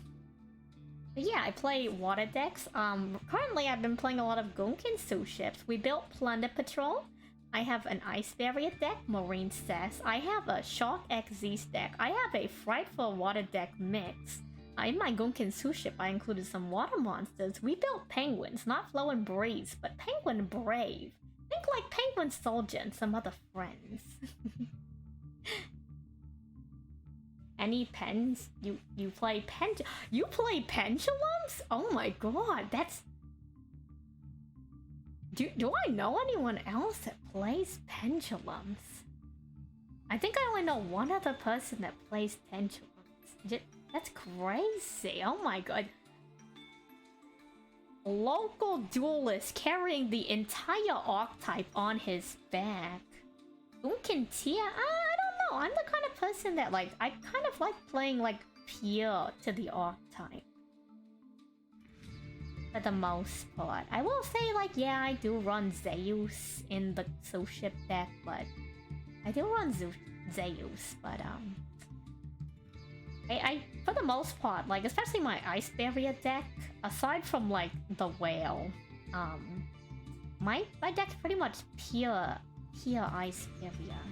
But yeah, I play water decks. Currently I've been playing a lot of Gunkinsu ships. We built Plunder Patrol. I have an Ice Barrier deck, Marine Sass. I have a Shark Xyz deck. I have a Frightful Water deck mix. In my Gunkinsu ship, I included some water monsters. We built penguins, not Flowing Breeze, but Penguin Brave. Think like Penguin Soldier and some other friends. Any pens? You play you play pendulums? Oh my god, that's... Do I know anyone else that plays pendulums? I think I only know one other person that plays pendulums. That's crazy. Oh my god. local duelist carrying the entire archetype on his back. Unkin Tier? I don't know. I'm the kind of person that, like, I kind of like playing, like, pure to the archetype. For the most part. I will say, like, yeah, I do run Zeus in the Soulship deck, but... I do run Zeus, but, I, for the most part, like, especially my Ice Barrier deck, aside from, like, the Whale, my deck's pretty much pure Ice Barrier.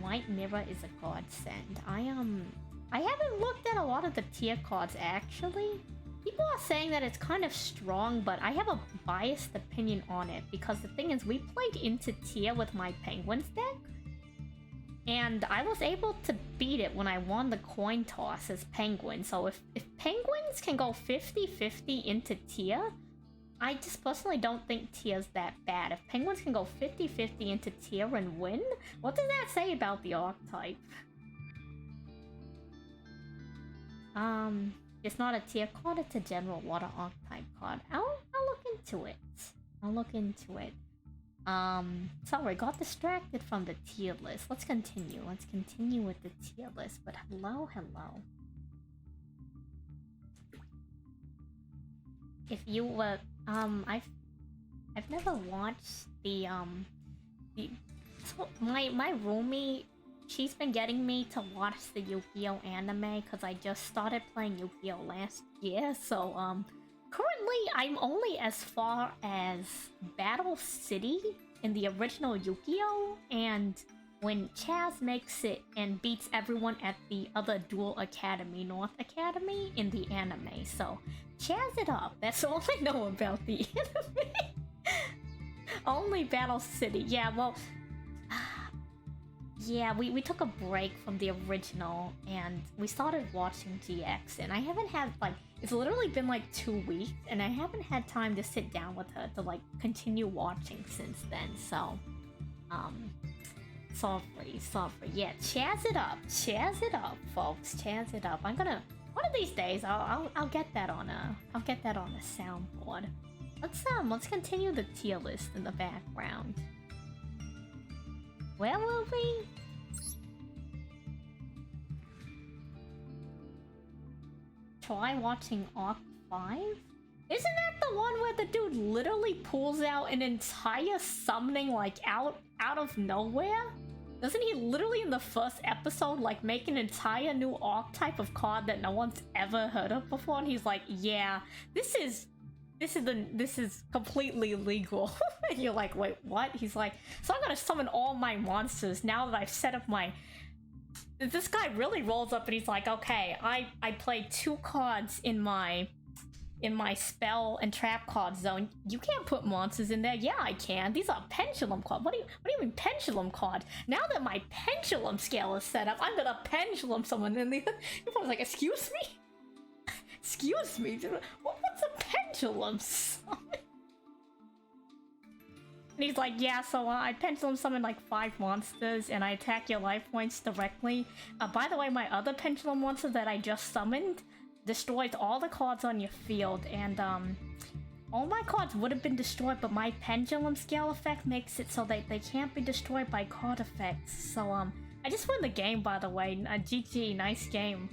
White Mirror is a godsend. I haven't looked at a lot of the tier cards, actually. People are saying that it's kind of strong, but I have a biased opinion on it, because the thing is, we played into tier with my Penguins deck, and I was able to beat it when I won the coin toss as Penguins. So if Penguins can go 50-50 into tier, I just personally don't think tier's that bad. If Penguins can go 50-50 into tier and win, what does that say about the archetype? It's not a tier card, it's a general water archetype card. I'll look into it. I'll look into it. Sorry, got distracted from the tier list. Let's continue. Let's continue with the tier list. But hello. If you were, I've never watched so my roomie, she's been getting me to watch the Yu-Gi-Oh anime because I just started playing Yu-Gi-Oh last year. So currently I'm only as far as Battle City in the original Yu-Gi-Oh, and when Chaz makes it and beats everyone at the other Duel Academy, North Academy, in the anime. So Chaz it up. That's all I know about the anime. Only Battle City. Yeah, well, yeah, we took a break from the original and we started watching GX, and I haven't had, like, it's literally been like 2 weeks and I haven't had time to sit down with her to, like, continue watching since then. So sorry. Yeah, Chaz it up, folks. Chaz it up. I'm gonna, one of these days I'll get that on a soundboard. Let's continue the tier list in the background. Where will we? Try watching Arc 5? Isn't that the one where the dude literally pulls out an entire summoning, like, out of nowhere? Doesn't he literally in the first episode, like, make an entire new archetype of card that no one's ever heard of before? And he's like, yeah, this is completely illegal. And you're like, wait, what? He's like, so I'm gonna summon all my monsters now that I've set up my... This guy really rolls up and he's like, okay, I play 2 cards in my spell and trap card zone. You can't put monsters in there. Yeah, I can. These are pendulum cards. What do you mean pendulum card? Now that my pendulum scale is set up, I'm gonna pendulum someone. And the was like, excuse me? Excuse me? What's a pendulum? And he's like, yeah, so I pendulum summon like 5 monsters and I attack your life points directly. By the way, my other pendulum monster that I just summoned destroys all the cards on your field, and all my cards would have been destroyed, but my pendulum scale effect makes it so they can't be destroyed by card effects. So I just won the game, by the way. GG, nice game.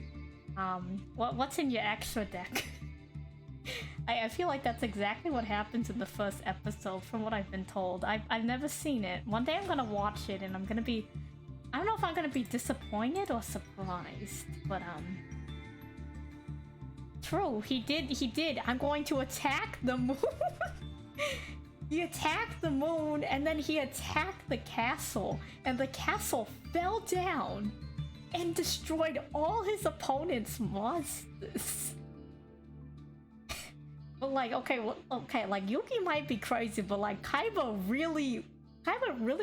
What's in your extra deck? I feel like that's exactly what happens in the first episode, from what I've been told. I've never seen it. One day I'm gonna watch it and I'm gonna be... I don't know if I'm gonna be disappointed or surprised, but true, he did. I'm going to attack the moon. He attacked the moon and then he attacked the castle, and the castle fell down and destroyed all his opponent's monsters. But like, okay, like Yuki might be crazy, but like Kaiba really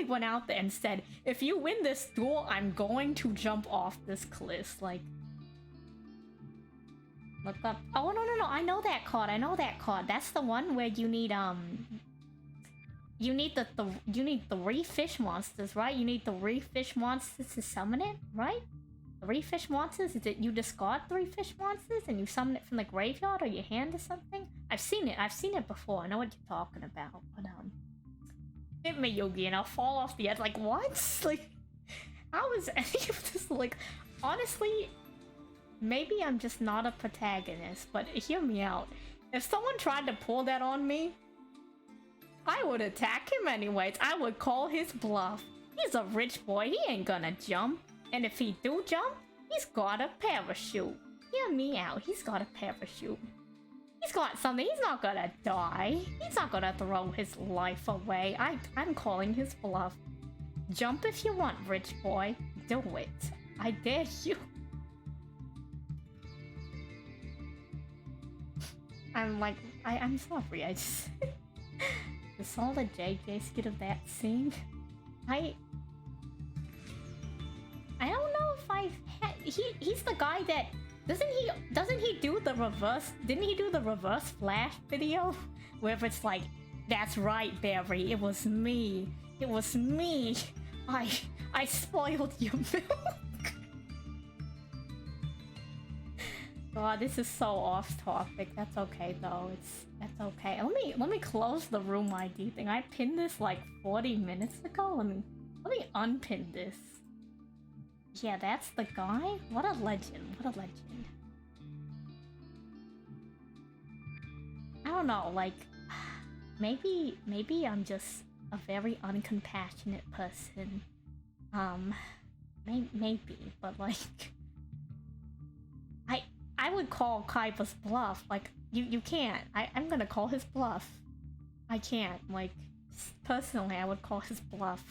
went out there and said, if you win this duel, I'm going to jump off this cliff. Like, look up. Oh no, I know that card. That's the one where you need you need 3 fish monsters, right? You need 3 fish monsters to summon it, right? 3 fish monsters? Is it you discard 3 fish monsters and you summon it from the graveyard or your hand or something? I've seen it before. I know what you're talking about. But hit me, Yogi, and I'll fall off the edge. Like, what? Like, how is any of this, like, honestly, maybe I'm just not a protagonist, but hear me out. If someone tried to pull that on me, I would attack him anyways. I would call his bluff. He's a rich boy, he ain't gonna jump. And if he do jump, he's got a parachute. Hear me out, he's got a parachute. He's got something, he's not gonna die. He's not gonna throw his life away. I'm calling his bluff. Jump if you want, rich boy. Do it. I dare you. I'm like, I'm sorry, I just... The solid JJ skit of that scene. I don't know if I've had... He's the guy that... Doesn't he do the reverse... Didn't he do the reverse flash video? Where it's like, that's right, Barry, it was me. It was me. I spoiled your milk. God, this is so off topic. That's okay though. That's okay. Let me close the room ID thing. I pinned this like 40 minutes ago. Let me unpin this. Yeah, that's the guy. What a legend. What a legend. I don't know, like maybe I'm just a very uncompassionate person. Maybe, but like I would call Kaiba's bluff. Like, you can't. I'm gonna call his bluff. I can't. Like, personally, I would call his bluff.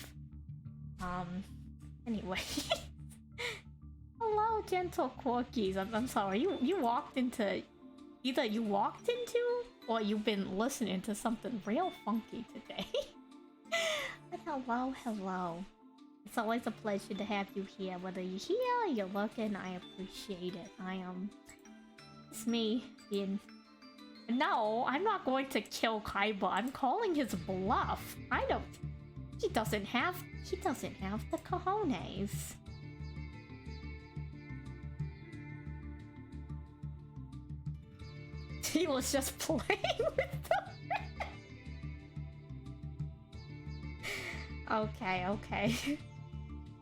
Anyway. Hello, gentle Corkies. I'm sorry. You walked into... Either you walked into, or you've been listening to something real funky today. But hello. It's always a pleasure to have you here. Whether you're here or you're looking, I appreciate it. It's me being... No, I'm not going to kill Kaiba. I'm calling his bluff. He doesn't have the cojones. He was just playing with them. Okay.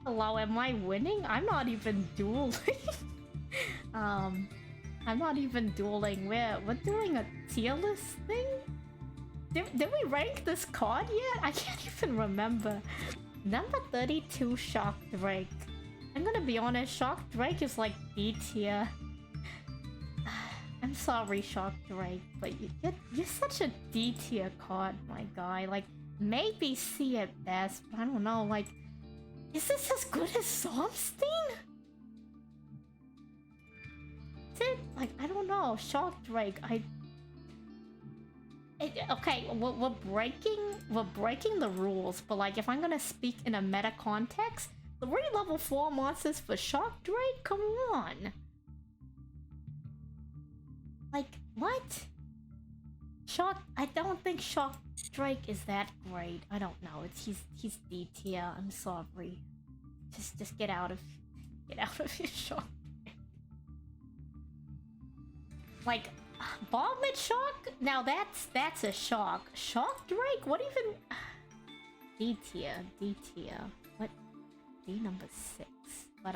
Hello, am I winning? I'm not even dueling. I'm not even dueling. We're doing a tier list thing? Did we rank this card yet? I can't even remember. Number 32, Shock Drake. I'm gonna be honest, Shock Drake is like D tier. I'm sorry, Shock Drake, but you're such a D tier card, my guy. Like, maybe C at best, but I don't know, like... Is this as good as Somstein? Is it? Like, I don't know. Shock Drake, okay, we're breaking the rules, but like, if I'm gonna speak in a meta context, 3 level 4 monsters for Shock Drake? Come on! Like, what? I don't think Shock Drake is that great. I don't know. He's D tier. I'm sorry. Just get out of your Shock Drake. Like, Bomblet Shock? Now that's a shock. Shock Drake? What even? D tier. What? D number 6. But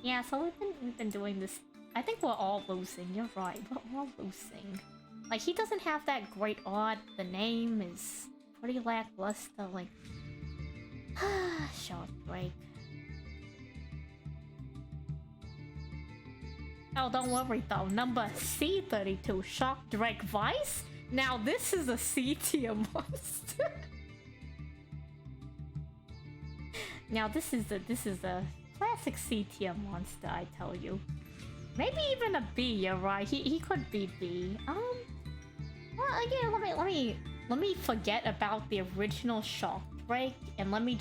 yeah. So we've been doing this. I think we're all losing. You're right. We're all losing. Like, he doesn't have that great art. The name is pretty lackluster. Like, Shock Drake. Oh, don't worry though. Number C32, Shock Drake Vice. Now this is a C tier monster. Now this is a classic C tier monster, I tell you. Maybe even a B. You're right. He could be B. Well, again, let me forget about the original Shock Drake and let me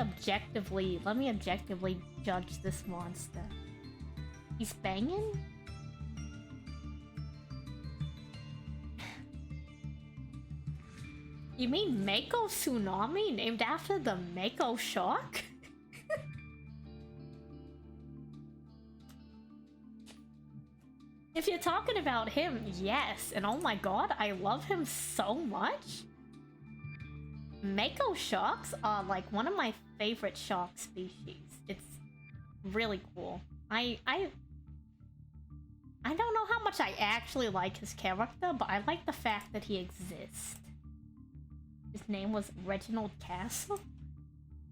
objectively judge this monster. He's banging? You mean Mako Tsunami, named after the Mako Shark? If you're talking about him, yes. And oh my god, I love him so much. Mako sharks are like one of my favorite shark species. It's really cool. I don't know how much I actually like his character, but I like the fact that he exists. His name was Reginald Castle.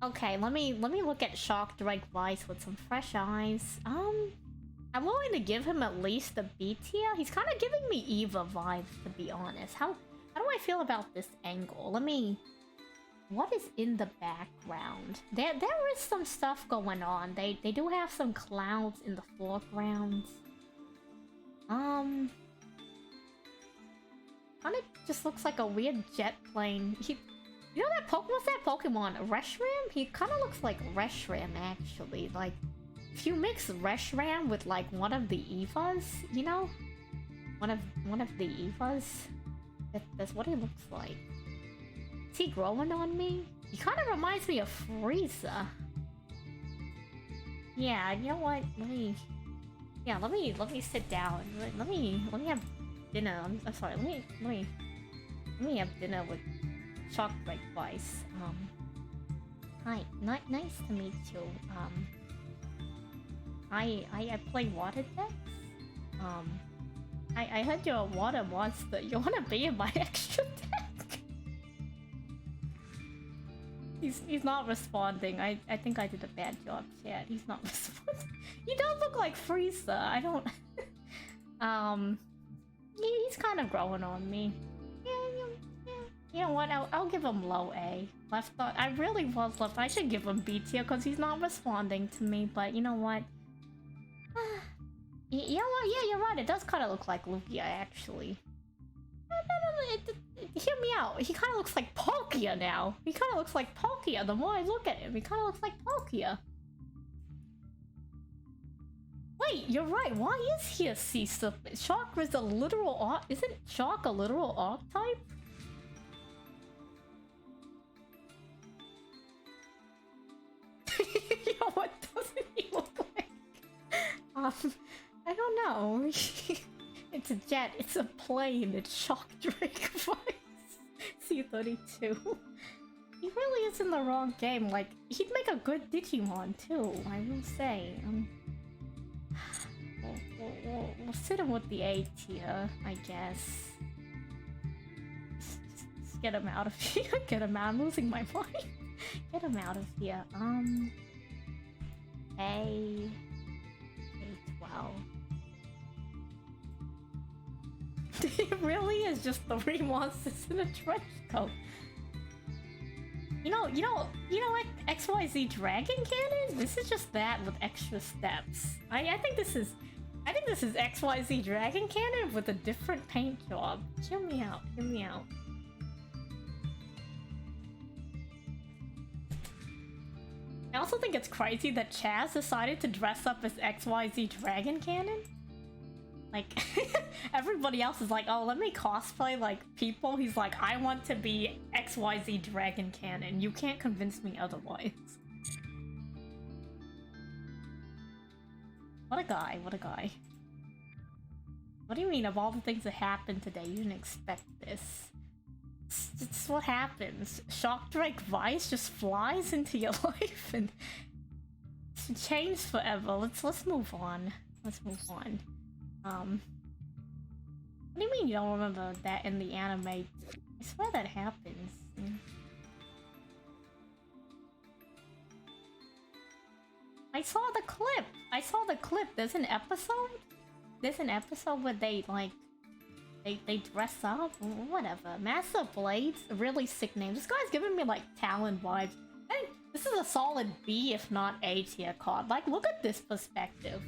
Okay, let me look at Shark Drake Vice with some fresh eyes. I'm willing to give him at least the B tier. He's kind of giving me Eva vibes, to be honest. How do I feel about this angle? What is in the background? There is some stuff going on. They do have some clouds in the foreground. Kind of just looks like a weird jet plane. You know that what's that Pokemon? Reshiram? He kind of looks like Reshiram, actually. Like, if you mix Reshiram with like one of the Evas, you know, one of the Evas, that's what he looks like. Is he growing on me? He kind of reminds me of Frieza. Yeah, you know what? Let me sit down. Let me have dinner. I'm sorry. Let me have dinner with Shark Drake Vice. Hi. Nice to meet you. I play water decks. I heard you're a water monster. You wanna be in my extra deck? He's not responding. I think I did a bad job, chat. He's not responding. You don't look like Frieza. I don't. He's kind of growing on me. Yeah. You know what? I'll give him low A. I really was left. I should give him B tier because he's not responding to me. But you know what? You know what? Yeah, you're right. It does kind of look like Lugia, actually. No. Hear me out. He kind of looks like Palkia now. He kind of looks like Palkia. The more I look at him, he kind of looks like Palkia. Wait, you're right. Why is he a sea serpent? Shark is a literal isn't Shark a literal archetype? You know what doesn't he look like? I don't know. It's a jet, it's a plane, it's Shark Drake Vice. C32. He really is in the wrong game. Like, he'd make a good Digimon too, I will say. We'll sit him with the A tier, I guess. Just get him out of here. Get him out. I'm losing my mind. Get him out of here. A12. It really is just 3 monsters in a trench coat. You know what XYZ Dragon Cannon? This is just that with extra steps. I think this is XYZ Dragon Cannon with a different paint job. Hear me out. I also think it's crazy that Chaz decided to dress up as XYZ Dragon Cannon. Like, everybody else is like, oh, let me cosplay like people. He's like, I want to be XYZ Dragon Cannon. You can't convince me otherwise. What a guy. What do you mean, of all the things that happened today, you didn't expect this? It's what happens. Shark Drake Vice just flies into your life and it's changed forever. Let's move on. What do you mean you don't remember that in the anime? I swear that happens. I saw the clip. There's an episode where they like they dress up. Whatever. Master Blades, a really sick name. This guy's giving me like Talon vibes. Hey, this is a solid B if not A tier card. Like, look at this perspective.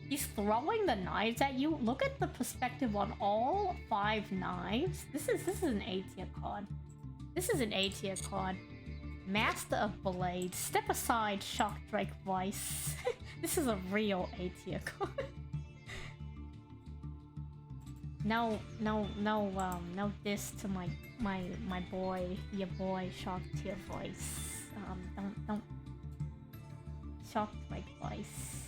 He's throwing the knives at you. Look at the perspective on all 5 knives. This is an A tier card. Master of Blades. Step aside, Shark Drake Vice. This is a real A tier card. No diss to my boy, your boy, Shark Tier Voice. Don't Shark Drake Voice.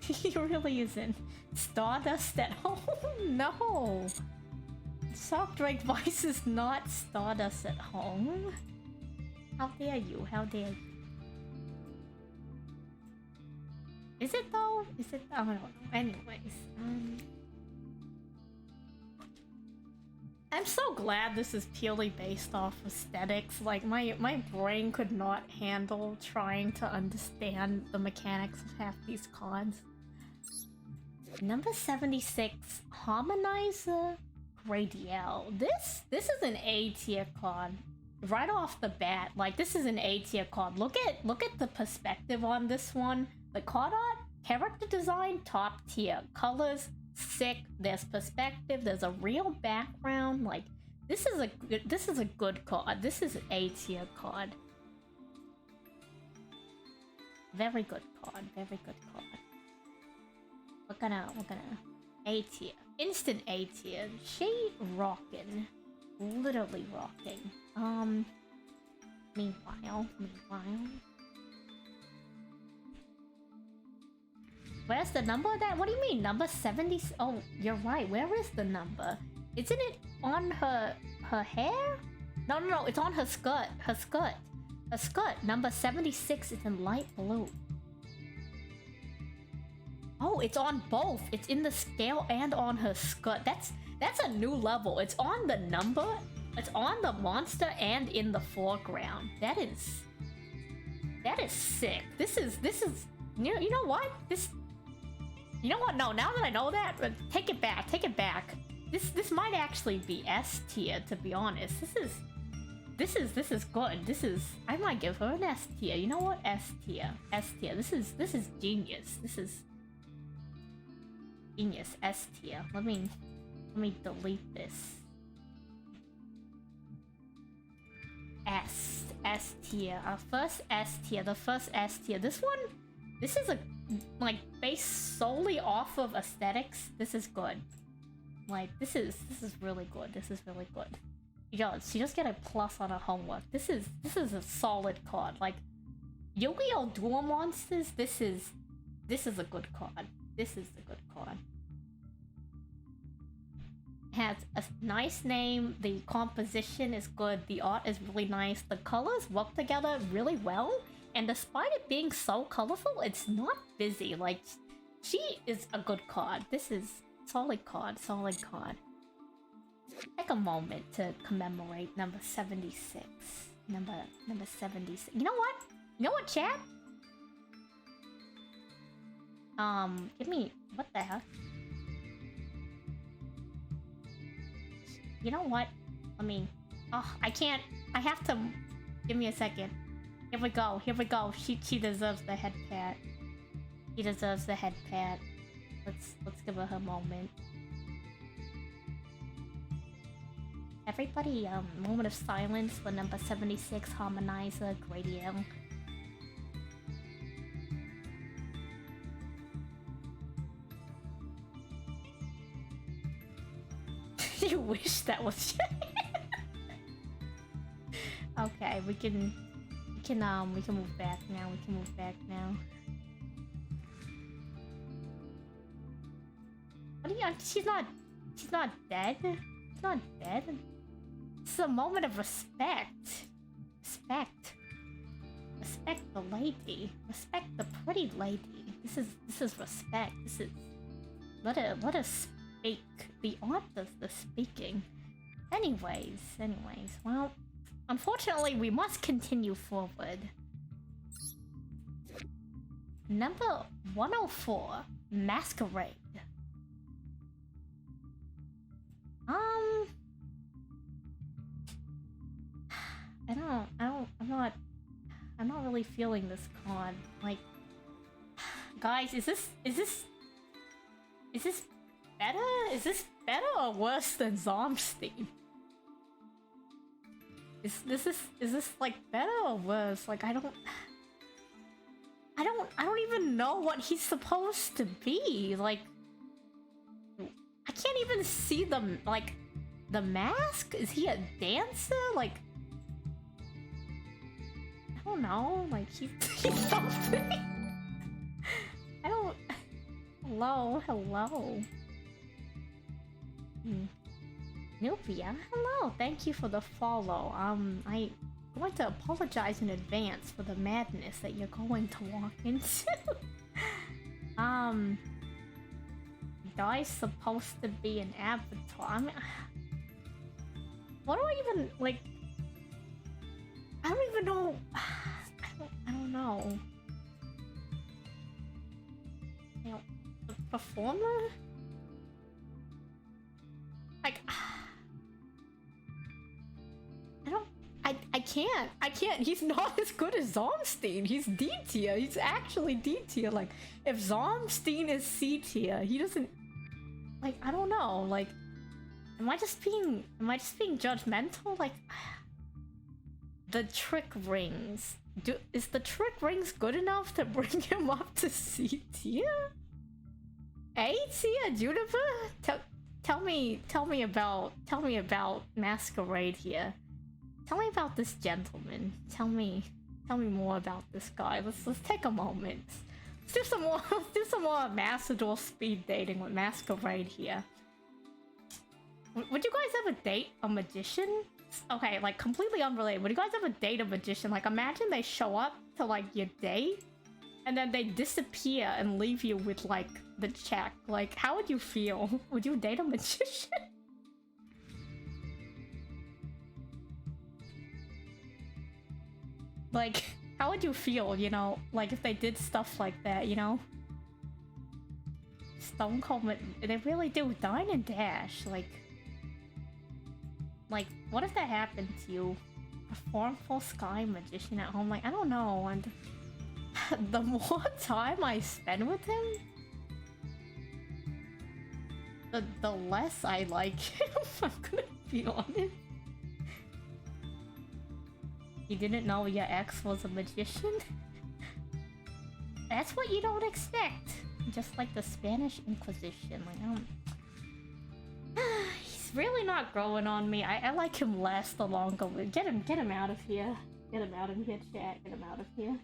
He really isn't. Stardust at home? No! Soft Drake Vice is not Stardust at home. How dare you? How dare you? Is it though? Is it? I don't know. Anyways, I'm so glad this is purely based off aesthetics. Like my brain could not handle trying to understand the mechanics of half these cards. Number 76, Harmonizer Gradiel. This is an A tier card. Right off the bat, like this is an A tier card. Look at the perspective on this one. The card art, character design, top tier. Colors, sick. There's perspective. There's a real background. Like this is a good card. This is an A tier card. Very good card. Very good card. We're gonna A tier. Instant A tier. She rockin'. Literally rocking. Meanwhile. Where's the number of that? What do you mean? Number 70? Oh, you're right. Where is the number? Isn't it on her hair? No. It's on her skirt. Her skirt. Number 76 is in light blue. Oh, it's on both. It's in the scale and on her skirt. That's a new level. It's on the number, it's on the monster, and in the foreground. That is sick. This is you know what? You know what? No, now that I know that, take it back. This might actually be S tier, to be honest. This is good. I might give her an S tier. You know what? S tier. This is genius. This is genius. S tier. Let me delete this. S tier. Our first S tier. The first S tier. This is like based solely off of aesthetics. This is good. Like this is really good. This is really good. She just get a plus on her homework. This is a solid card. Like Yu-Gi-Oh! Duel Monsters. This is a good card. This is a good card. Has a nice name. The composition is good. The art is really nice. The colors work together really well. And despite it being so colorful, it's not busy. Like, she is a good card. This is solid card. Take a moment to commemorate number 76. Number 76. You know what, chat? Give me... What the heck? You know what? I can't... I have to... Give me a second. Here we go. She deserves the head pat. Let's give her moment. Everybody, moment of silence for number 76, Harmonizer Gradiel. You wish that was Okay, we can move back now. What are you? She's not dead. She's not dead. It's a moment of respect. Respect the lady. Respect the pretty lady. This is respect. Let her speak. The art does the speaking. Anyways, well, unfortunately we must continue forward. Number 104, Masquerade. I'm not really feeling this card. Like, guys, is this better? Is this better or worse than Zomstein? Is this like better or worse? Like, I don't even know what he's supposed to be. Like, I can't even see the mask. Is he a dancer? Like, I don't know. Like, he's something. hello, hello. Nubia, hello, thank you for the follow. I'm going to apologize in advance for the madness that you're going to walk into. Guy's supposed to be an avatar. I mean, what do I even, like... I don't even know... I don't know. You know, the performer? Like... I can't. He's not as good as Zomstein. He's D tier. He's actually D tier. Like, if Zomstein is C tier, he doesn't... Like, I don't know. Like, am I just being judgmental? Like, the trick rings. Is the trick rings good enough to bring him up to C tier? A tier, Juniper? Tell me about Masquerade here. Tell me about this gentleman. Tell me more about this guy. Let's take a moment. Let's do some more Massador speed dating with Masquerade here. Would you guys ever date a magician? Okay, like completely unrelated. Would you guys ever date a magician? Like, imagine they show up to like your date, and then they disappear and leave you with like the check. Like, how would you feel? Would you date a magician? Like, how would you feel, you know, like if they did stuff like that, you know? Stone Cold, they really do dine and dash, like, what if that happened to you? Perform full Sky Magician at home, like, I don't know, and the more time I spend with him, the less I like him, I'm gonna be honest. You didn't know your ex was a magician? That's what you don't expect. Just like the Spanish Inquisition. Like, I don't... He's really not growing on me. I like him less the longer we... Get him out of here. Get him out of here, chat. Get him out of here.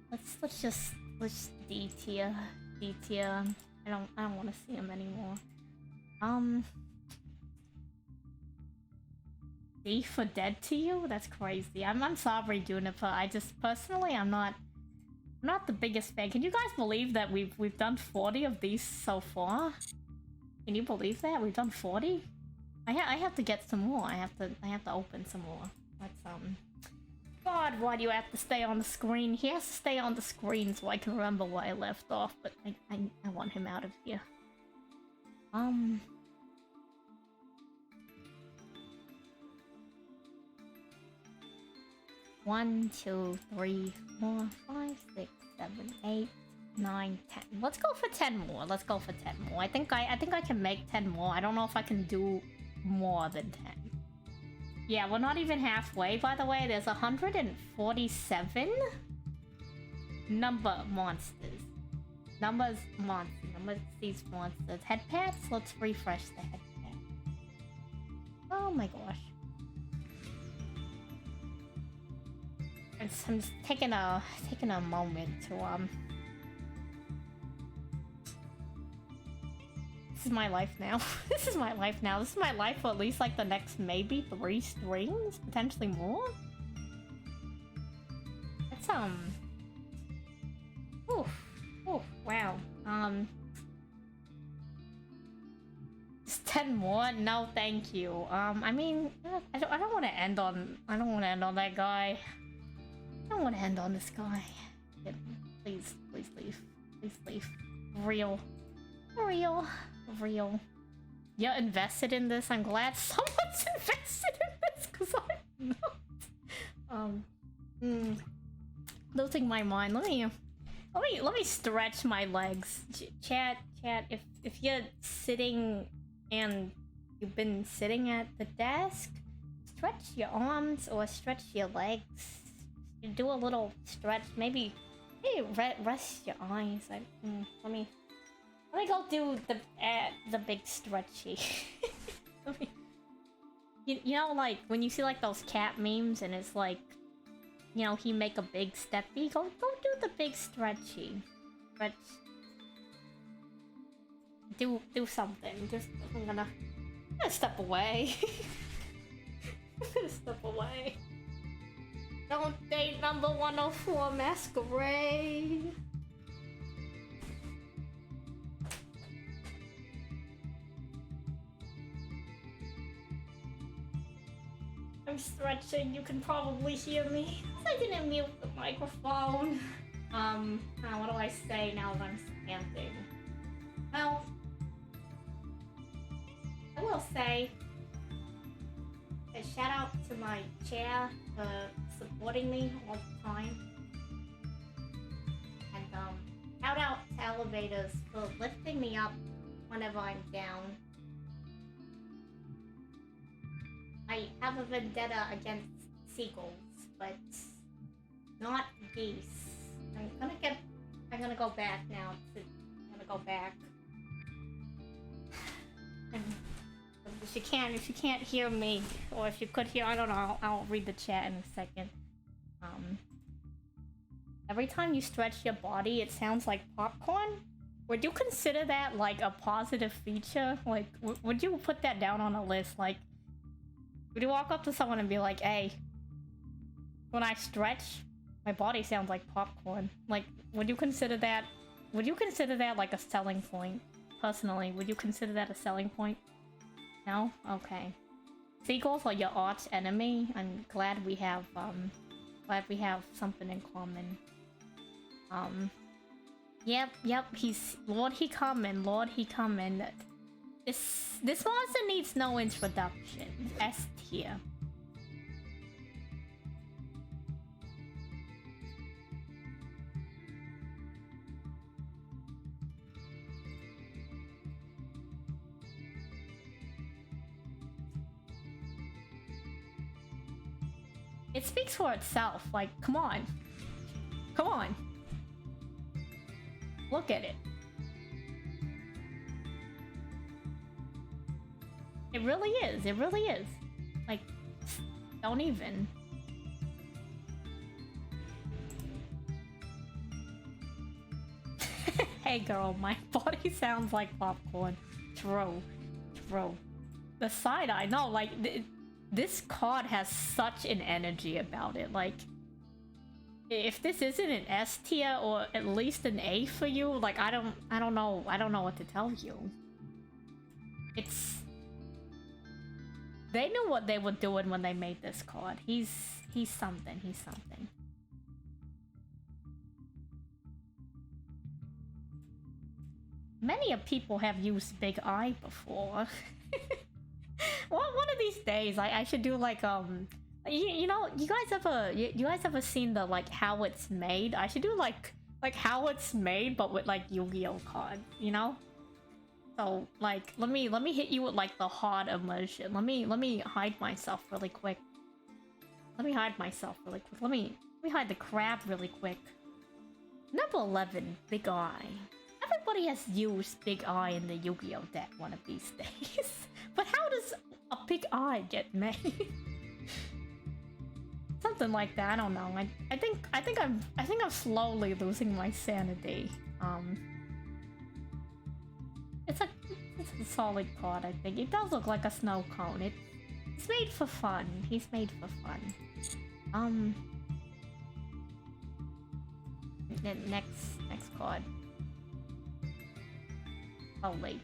Let's D tier. D tier. I don't want to see him anymore. D for dead to you? That's crazy. I'm sorry, Juniper. I just personally I'm not the biggest fan. Can you guys believe that we've done 40 of these so far? Can you believe that? We've done 40? I have to get some more. I have to open some more. Let's God, why do you have to stay on the screen? He has to stay on the screen so I can remember where I left off, but I want him out of here. 1, 2, 3, 4, 5, 6, 7, 8, 9, 10. Let's go for 10 more. Let's go for 10 more. I think I can make 10 more. I don't know if I can do more than 10. Yeah, we're not even halfway, by the way. There's 147 number monsters. Numbers monsters. Numbers these monsters. Head pats? Let's refresh the head pat. Oh my gosh. I'm just taking a moment to This is my life now. This is my life now. This is my life for at least like the next maybe 3 strings, potentially more. That's wow. Just 10 more? No, thank you. I mean, I don't want to end on that guy. I don't want to end on this guy. Please leave. Please leave. Real. You're invested in this. I'm glad someone's invested in this because I'm not. Losing my mind. Let me stretch my legs. Chat. If you're sitting and you've been sitting at the desk, stretch your arms or stretch your legs. You do a little stretch. Maybe rest your eyes. Let me go do the big stretchy. You know, like when you see like those cat memes and it's like you know, he make a big steppy, go do the big stretchy. Stretch. Do something. Just I'm gonna step away. Step away. Don't date number 104 masquerade. I'm stretching, you can probably hear me. I didn't mute the microphone. What do I say now that I'm standing? Well, I will say a shout out to my chair for supporting me all the time. And shout out to elevators for lifting me up whenever I'm down. I have a vendetta against seagulls, but not geese. I'm gonna go back now. I'm gonna go back. And if you can't hear me, or if you could hear, I don't know. I'll read the chat in a second. Every time you stretch your body, it sounds like popcorn. Would you consider that like a positive feature? Like, would you put that down on a list? Like, would you walk up to someone and be like, "Hey, when I stretch, my body sounds like popcorn." Like, would you consider that? Would you consider that like a selling point? Personally, would you consider that a selling point? No? Okay. Seagulls are your arch enemy. I'm glad we have something in common. Yep, he's Lord he comin'. This monster needs no introduction. S tier. It speaks for itself. Like, come on. Come on. Look at it. It really is. It really is. Like, don't even. Hey girl, my body sounds like popcorn. True. The side eye, no, like, this card has such an energy about it. Like, if this isn't an S tier or at least an A for you, like, I don't know what to tell you. They knew what they were doing when they made this card. He's something. Many of people have used Big Eye before. Well, one of these days, I should do like you know, you guys ever seen the like how it's made? I should do like how it's made, but with like Yu-Gi-Oh cards, you know? So like, let me hit you with like the hard immersion. Let me hide myself really quick. Let me hide the crab really quick. Number 11, Big Eye. Everybody has used Big Eye in the Yu-Gi-Oh deck one of these days. But how does a Big Eye get made? Something like that. I don't know. I think I'm slowly losing my sanity. It's a solid card. I think it does look like a snow cone. It's made for fun. He's made for fun. Next card. Slowly.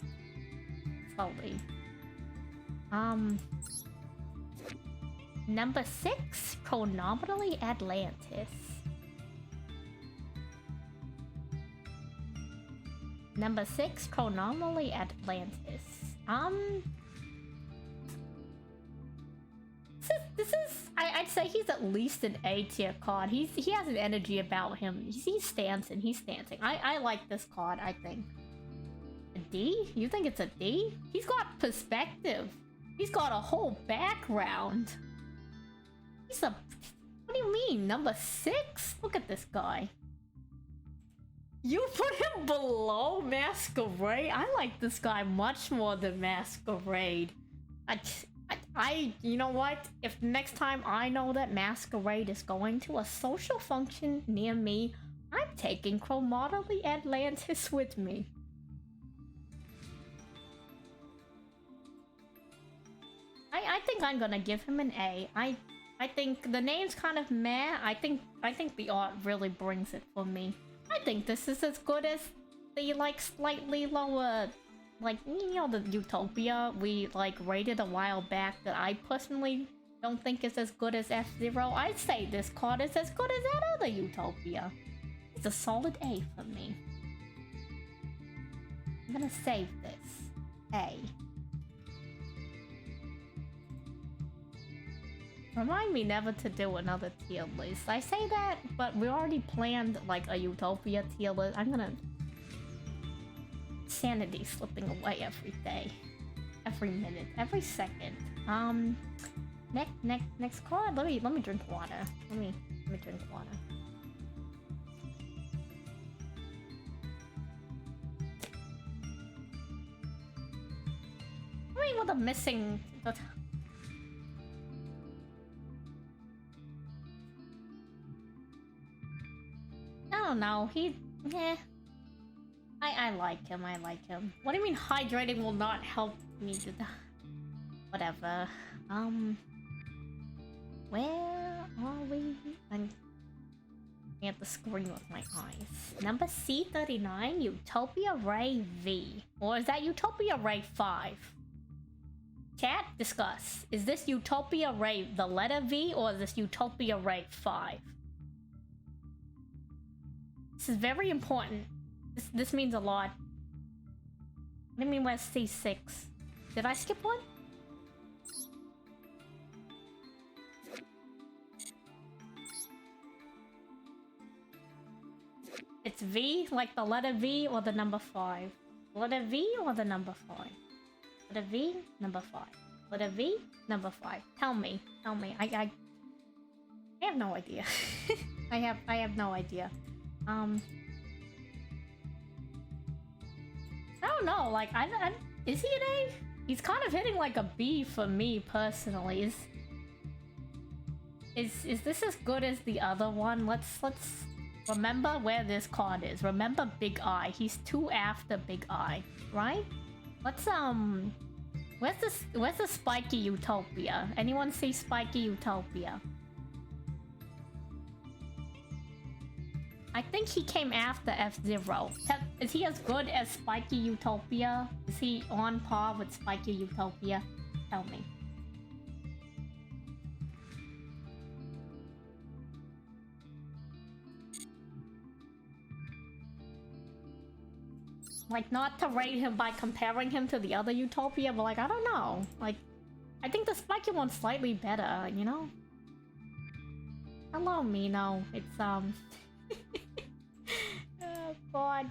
Number 6, Chronominally Atlantis. Number 6, Chronominally Atlantis. This is I'd say he's at least an A tier card. He has an energy about him. He's dancing. I like this card, I think. A D? You think it's a D? He's got perspective. He's got a whole background. What do you mean? Number 6? Look at this guy. You put him below Masquerade? I like this guy much more than Masquerade. You know what? If next time I know that Masquerade is going to a social function near me, I'm taking Chromately Atlantis with me. I think I'm gonna give him an A. I think the name's kind of meh. I think the art really brings it for me. I think this is as good as the like slightly lower, like, you know, the Utopia we like rated a while back that I personally don't think is as good as F-Zero. I'd say this card is as good as that other Utopia. It's a solid A for me. I'm gonna save this. A. Remind me never to do another tier list. I say that, but we already planned like a Utopia tier list. I'm gonna... Sanity slipping away every day. Every minute. Every second. Next card? Let me drink water. Let me drink water. I mean, with a missing... I don't know, I like him, I like him. What do you mean hydrating will not help me to the... Whatever. Where are we? I'm looking at the screen with my eyes. Number C39, Utopia Ray V. Or is that Utopia Ray 5? Chat, discuss. Is this Utopia Ray the letter V or is this Utopia Ray 5? This is very important. This means a lot. What do you mean where's C6? Did I skip one? It's V, like the letter V or the number 5? Letter V or the number 5? Letter V, number 5. Letter V, number 5. Tell me. I have no idea. I have no idea. I don't know, like, is he an A? He's kind of hitting like a B for me personally. Is this as good as the other one? Let's remember where this card is. Remember Big Eye. He's 2 after Big Eye, right? Let's where's the Spiky Utopia? Anyone see Spiky Utopia? I think he came after F-Zero. Is he as good as Spiky Utopia? Is he on par with Spiky Utopia? Tell me. Like, not to rate him by comparing him to the other Utopia, but like, I don't know. Like, I think the Spiky one's slightly better, you know? Hello, Mino. It's, oh, God.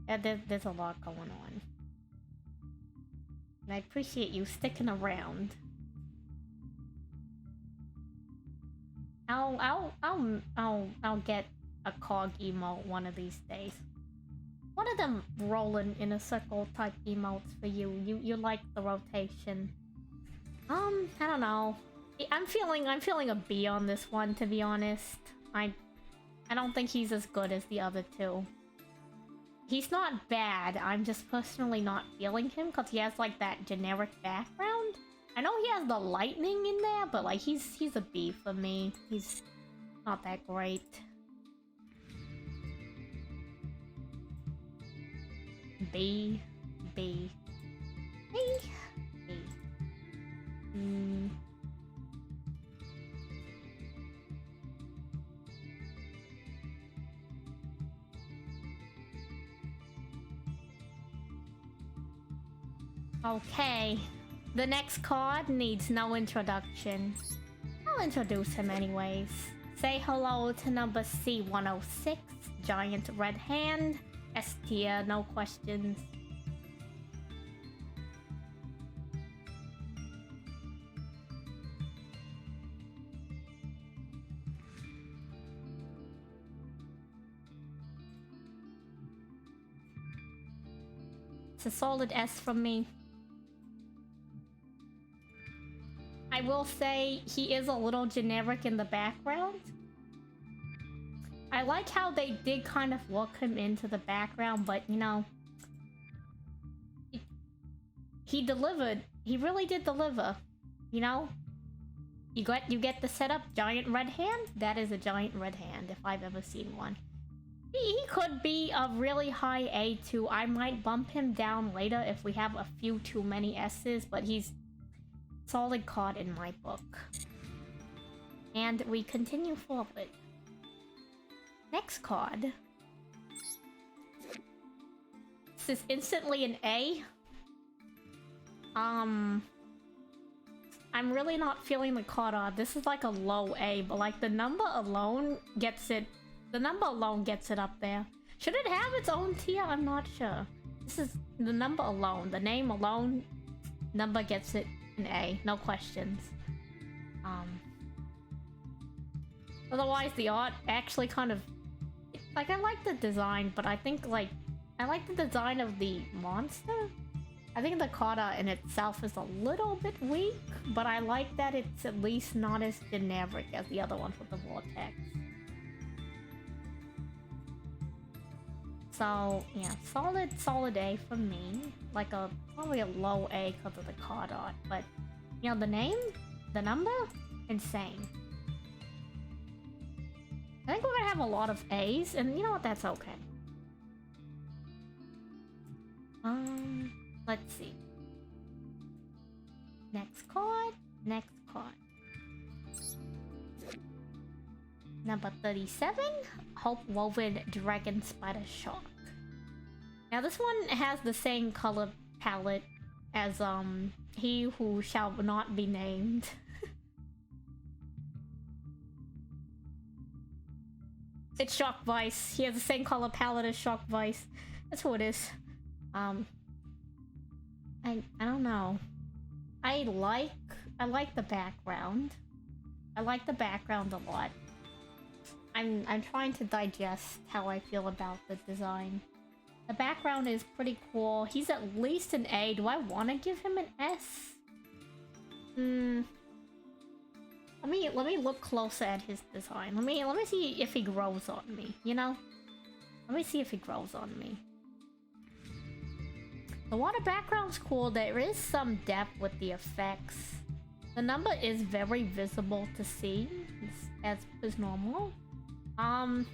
Yeah, there's a lot going on. And I appreciate you sticking around. I'll get a cog emote one of these days. One of them rolling in a circle type emotes for you. You like the rotation. I don't know. I'm feeling a B on this one, to be honest. I don't think he's as good as the other two. He's not bad. I'm just personally not feeling him because he has like that generic background. I know he has the lightning in there, but like he's a B for me. He's not that great. B. B. B. B. Okay. The next card needs no introduction. I'll introduce him anyways. Say hello to number C106, Giant Red Hand. S tier, no questions. It's a solid S from me. will say he is a little generic in the background. I like how they did kind of work him into the background, but you know, he delivered. He really did deliver. You know, you get the setup giant red hand. That is a giant red hand if I've ever seen one. He could be a really high A2. I might bump him down later if we have a few too many S's, but he's solid card in my book. And we continue forward. Next card. This is instantly an A. I'm really not feeling the card art. This is like a low A, but like the number alone gets it. The number alone gets it up there. Should it have its own tier? I'm not sure. This is the number alone. The name alone, number gets it an A. No questions. Otherwise, the art actually kind of... Like, I like the design, but I think, like... I like the design of the monster. I think the card art in itself is a little bit weak, but I like that it's at least not as generic as the other ones with the vortex. So, yeah, solid A for me. Like probably a low A because of the card art, but, you know, the name, the number, insane. I think we're gonna have a lot of A's, and you know what, that's okay. Let's see. Next card. Number 37, Hope Woven Dragon Spider Shark. Now this one has the same color palette as He Who Shall Not Be Named. It's Shock Vice. He has the same color palette as Shock Vice. That's who it is. I don't know. I like the background. I like the background a lot. I'm trying to digest how I feel about the design. The background is pretty cool. He's at least an A. Do I want to give him an S? Let me look closer at his design. Let me see if he grows on me, you know? Let me see if he grows on me. The water background's cool. There is some depth with the effects. The number is very visible to see, as is normal. You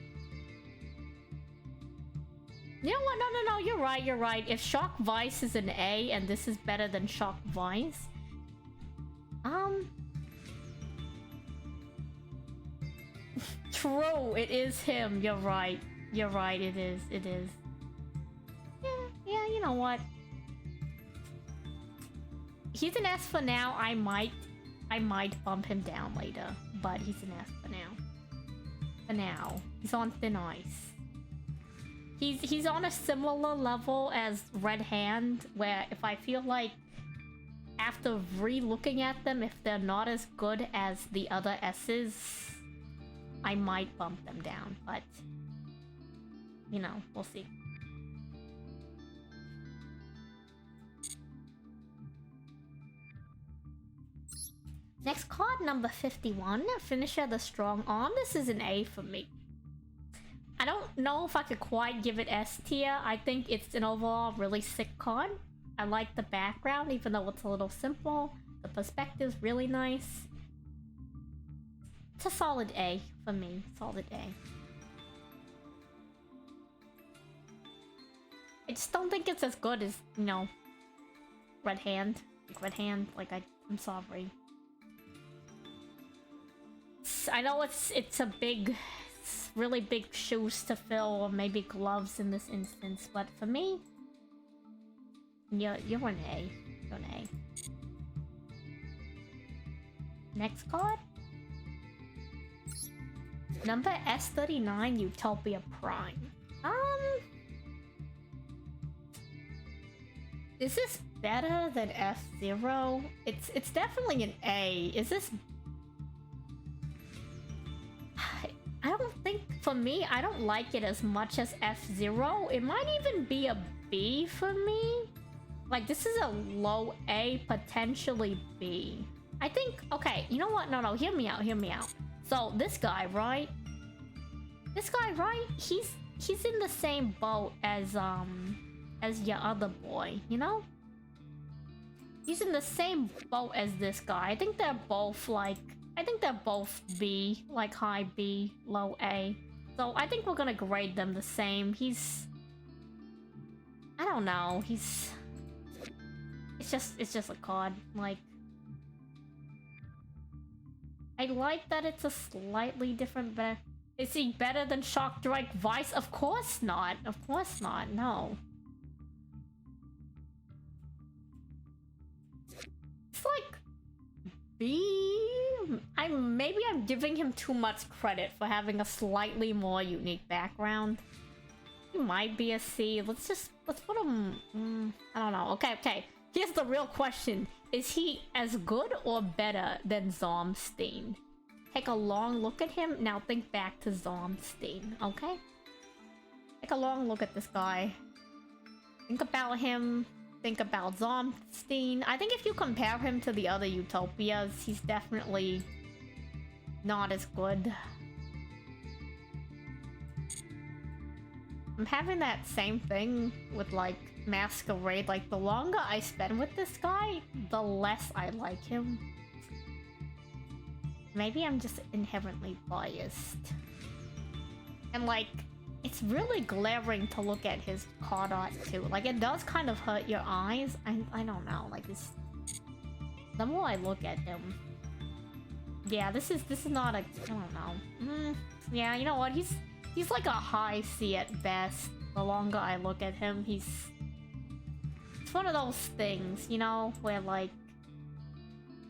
know what? No, you're right. If Shock Vice is an A and this is better than Shock Vice, true, it is him. You're right, it is. Yeah, you know what? He's an S for now. I might bump him down later, but he's an S for now. For now, he's on thin ice. He's on a similar level as Red Hand, where if I feel like after re-looking at them, if they're not as good as the other S's, I might bump them down, but you know, we'll see. Next card, number 51, Finisher the Strong Arm. This is an A for me. I don't know if I could quite give it S tier. I think it's an overall really sick card. I like the background, even though it's a little simple. The perspective's really nice. It's a solid A for me. Solid A. I just don't think it's as good as, you know, Red Hand. Like, I'm sorry. I know it's really big shoes to fill, or maybe gloves in this instance, but for me, you're an A. You're an A. Next card. Number S39, Utopia Prime. Is this better than F0? It's definitely an A. Is this... I don't think, for me, I don't like it as much as F0. It might even be a B for me. Like, this is a low A, potentially B. I think, okay, you know what? No, hear me out, hear me out. So this guy, right? This guy, right? He's in the same boat as your other boy, you know? He's in the same boat as this guy. I think they're both like, I think they're both B, like high B, low A. So I think we're gonna grade them the same. He's, I don't know, he's, it's just a card, like, I like that it's a slightly different better. Is he better than Shock Drake Vice? Of course not. Of course not. No. It's like B. Maybe I'm giving him too much credit for having a slightly more unique background. He might be a C. Let's put him. I don't know. Okay. Here's the real question: is he as good or better than Zomstein? Take a long look at him. Now think back to Zomstein, okay? Take a long look at this guy. Think about him. Think about Zomstein. I think if you compare him to the other Utopias, he's definitely not as good. I'm having that same thing with, like, Masquerade. Like, the longer I spend with this guy, the less I like him. Maybe I'm just inherently biased. And, like, it's really glaring to look at his card art, too. Like, it does kind of hurt your eyes. I don't know. Like, it's... The more I look at him... Yeah, this is not a... I don't know. Yeah, you know what? He's like a high C at best. The longer I look at him, he's... It's one of those things, you know, where, like...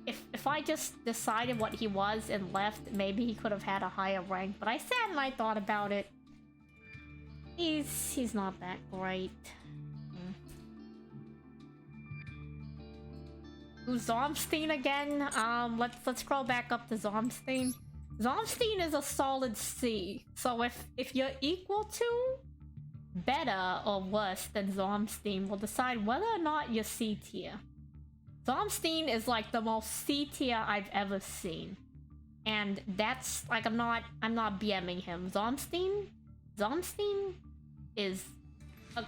If I just decided what he was and left, maybe he could have had a higher rank. But I sat and I thought about it. He's not that great. Who's Zomstein again? Let's scroll back up to Zomstein. Zomstein is a solid C. So if you're equal to, better, or worse than Zomstein, we'll decide whether or not you're C tier. Zomstein is like the most C tier I've ever seen. And that's like, I'm not BMing him. Zomstein is a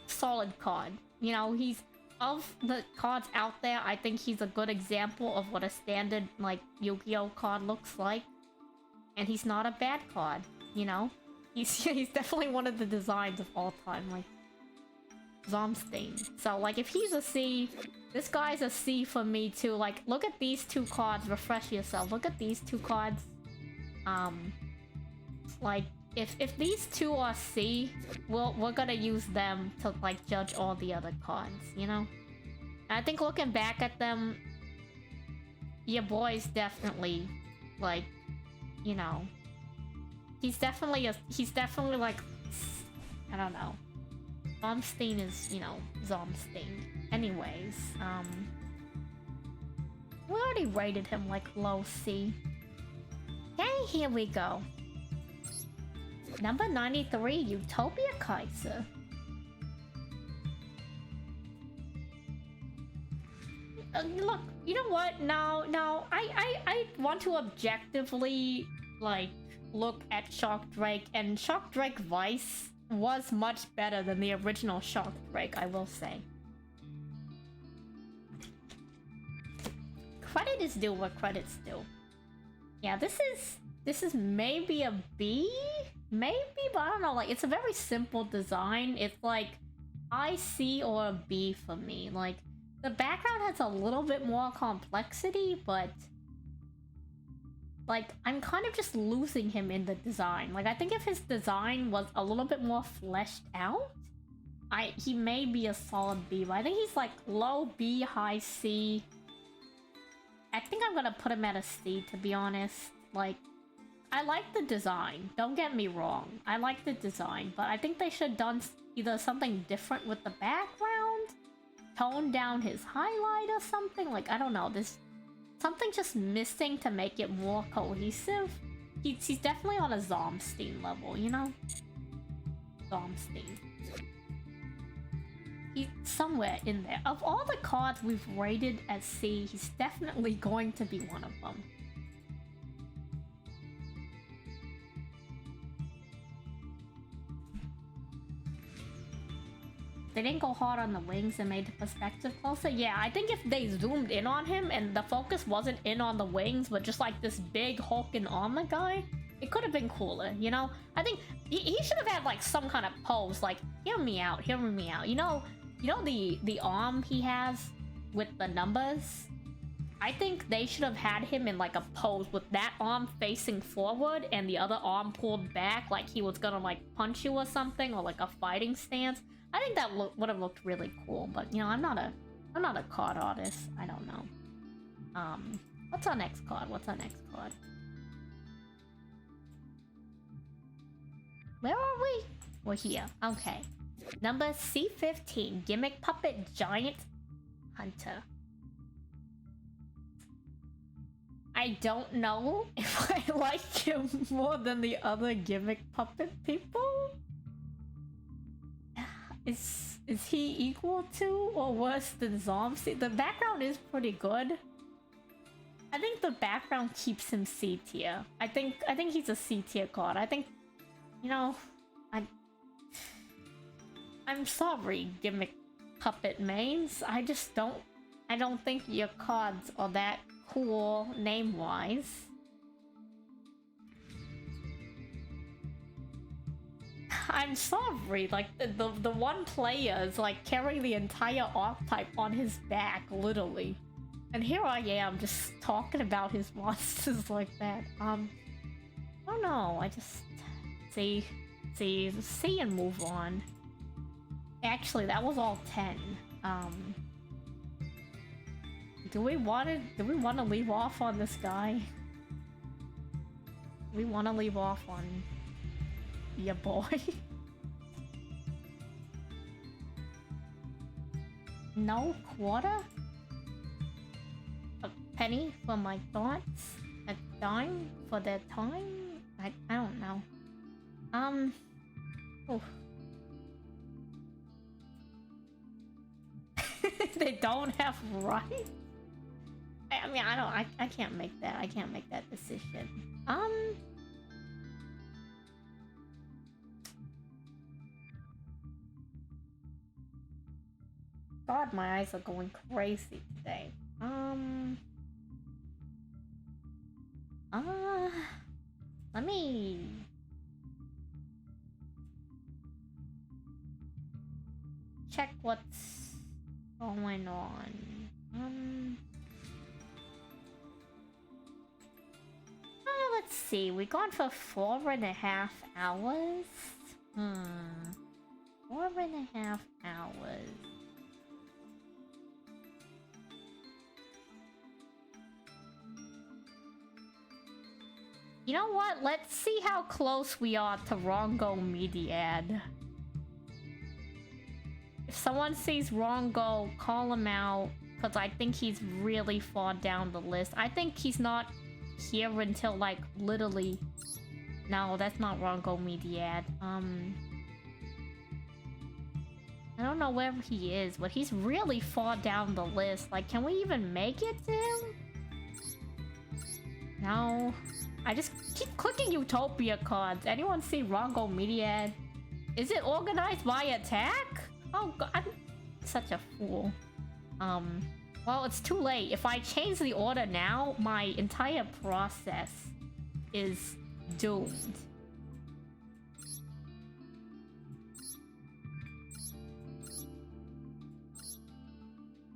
solid card. You know, he's, of the cards out there, I think he's a good example of what a standard, like, Yu-Gi-Oh card looks like. And he's not a bad card, you know? He's definitely one of the designs of all time, like, Zomstein. So, like, if he's a C, this guy's a C for me too. Like, look at these two cards, refresh yourself. Look at these two cards. Like, if these two are C, we're gonna use them to, like, judge all the other cards, you know? And I think looking back at them, your boy's definitely, like, you know, he's definitely like, I don't know. Zomstein is, you know, Zomstein. Anyways, we already rated him like low C. Okay, here we go. Number 93, Utopia Kaiser. Look, you know what? No, I want to objectively, like, look at Shock Drake, and Shock Drake Vice was much better than the original Shock Drake, I will say. Credit is due where credit's due. Yeah, this is maybe a B? Maybe, but I don't know, like, it's a very simple design. It's like I C or a B for me. Like, the background has a little bit more complexity, but, like, I'm kind of just losing him in the design. Like, I think if his design was a little bit more fleshed out, he may be a solid B, but I think he's like low B, high C. I think I'm gonna put him at a C, to be honest. Like, I like the design, don't get me wrong. I like the design, but I think they should have done either something different with the background, tone down his highlight or something. Like, I don't know, there's something just missing to make it more cohesive. He's definitely on a Zomstein level, you know? Zomstein. He's somewhere in there. Of all the cards we've rated as C, he's definitely going to be one of them. They didn't go hard on the wings and made the perspective closer. Yeah, I think if they zoomed in on him and the focus wasn't in on the wings, but just like this big hulking armor guy, it could have been cooler, you know? I think he should have had like some kind of pose, like, hear me out, hear me out. You know the arm he has with the numbers? I think they should have had him in like a pose with that arm facing forward and the other arm pulled back, like he was gonna like punch you or something, or like a fighting stance. I think that would have looked really cool, but you know, I'm not a card artist. I don't know. What's our next card? What's our next card? Where are we? We're here. Okay. Number C15, Gimmick Puppet Giant Hunter. I don't know if I like him more than the other Gimmick Puppet people. Is he equal to or worse than Zomsy? The background is pretty good. I think the background keeps him C tier. I think he's a C tier card. I think, you know, I'm sorry, Gimmick Puppet mains. I don't think your cards are that cool name-wise. I'm sorry, like the one player is like carrying the entire archetype on his back, literally. And here I am just talking about his monsters like that. I don't know, I just see and move on. Actually, that was all 10. Do we want to leave off on this guy? We want to leave off on your boy. No quarter? A penny for my thoughts? A dime for their time? I don't know. Oh. They don't have rights? I mean, I can't make that. I can't make that decision. God, my eyes are going crazy today. Let me check what's going on. Let's see. We gone for 4.5 hours. 4.5 hours. You know what? Let's see how close we are to Rongo Mediad. If someone sees Rongo, call him out, because I think he's really far down the list. I think he's not here until, like, literally... No, that's not Rongo Mediad. I don't know where he is, but he's really far down the list. Like, can we even make it to him? No. I just keep clicking Utopia cards. Anyone see Rongo Mediad? Is it organized by attack? Oh god, I'm such a fool. Well, it's too late. If I change the order now, my entire process is doomed.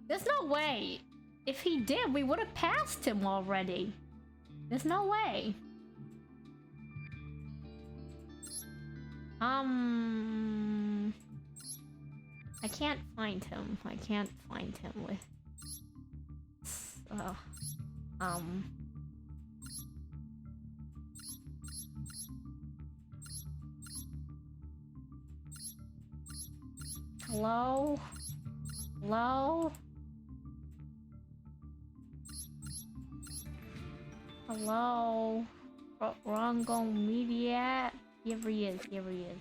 There's no way. If he did, we would have passed him already. There's no way. I can't find him. I can't find him with... Hello? Hello? Hello? Rongo Media? Here he is, here he is.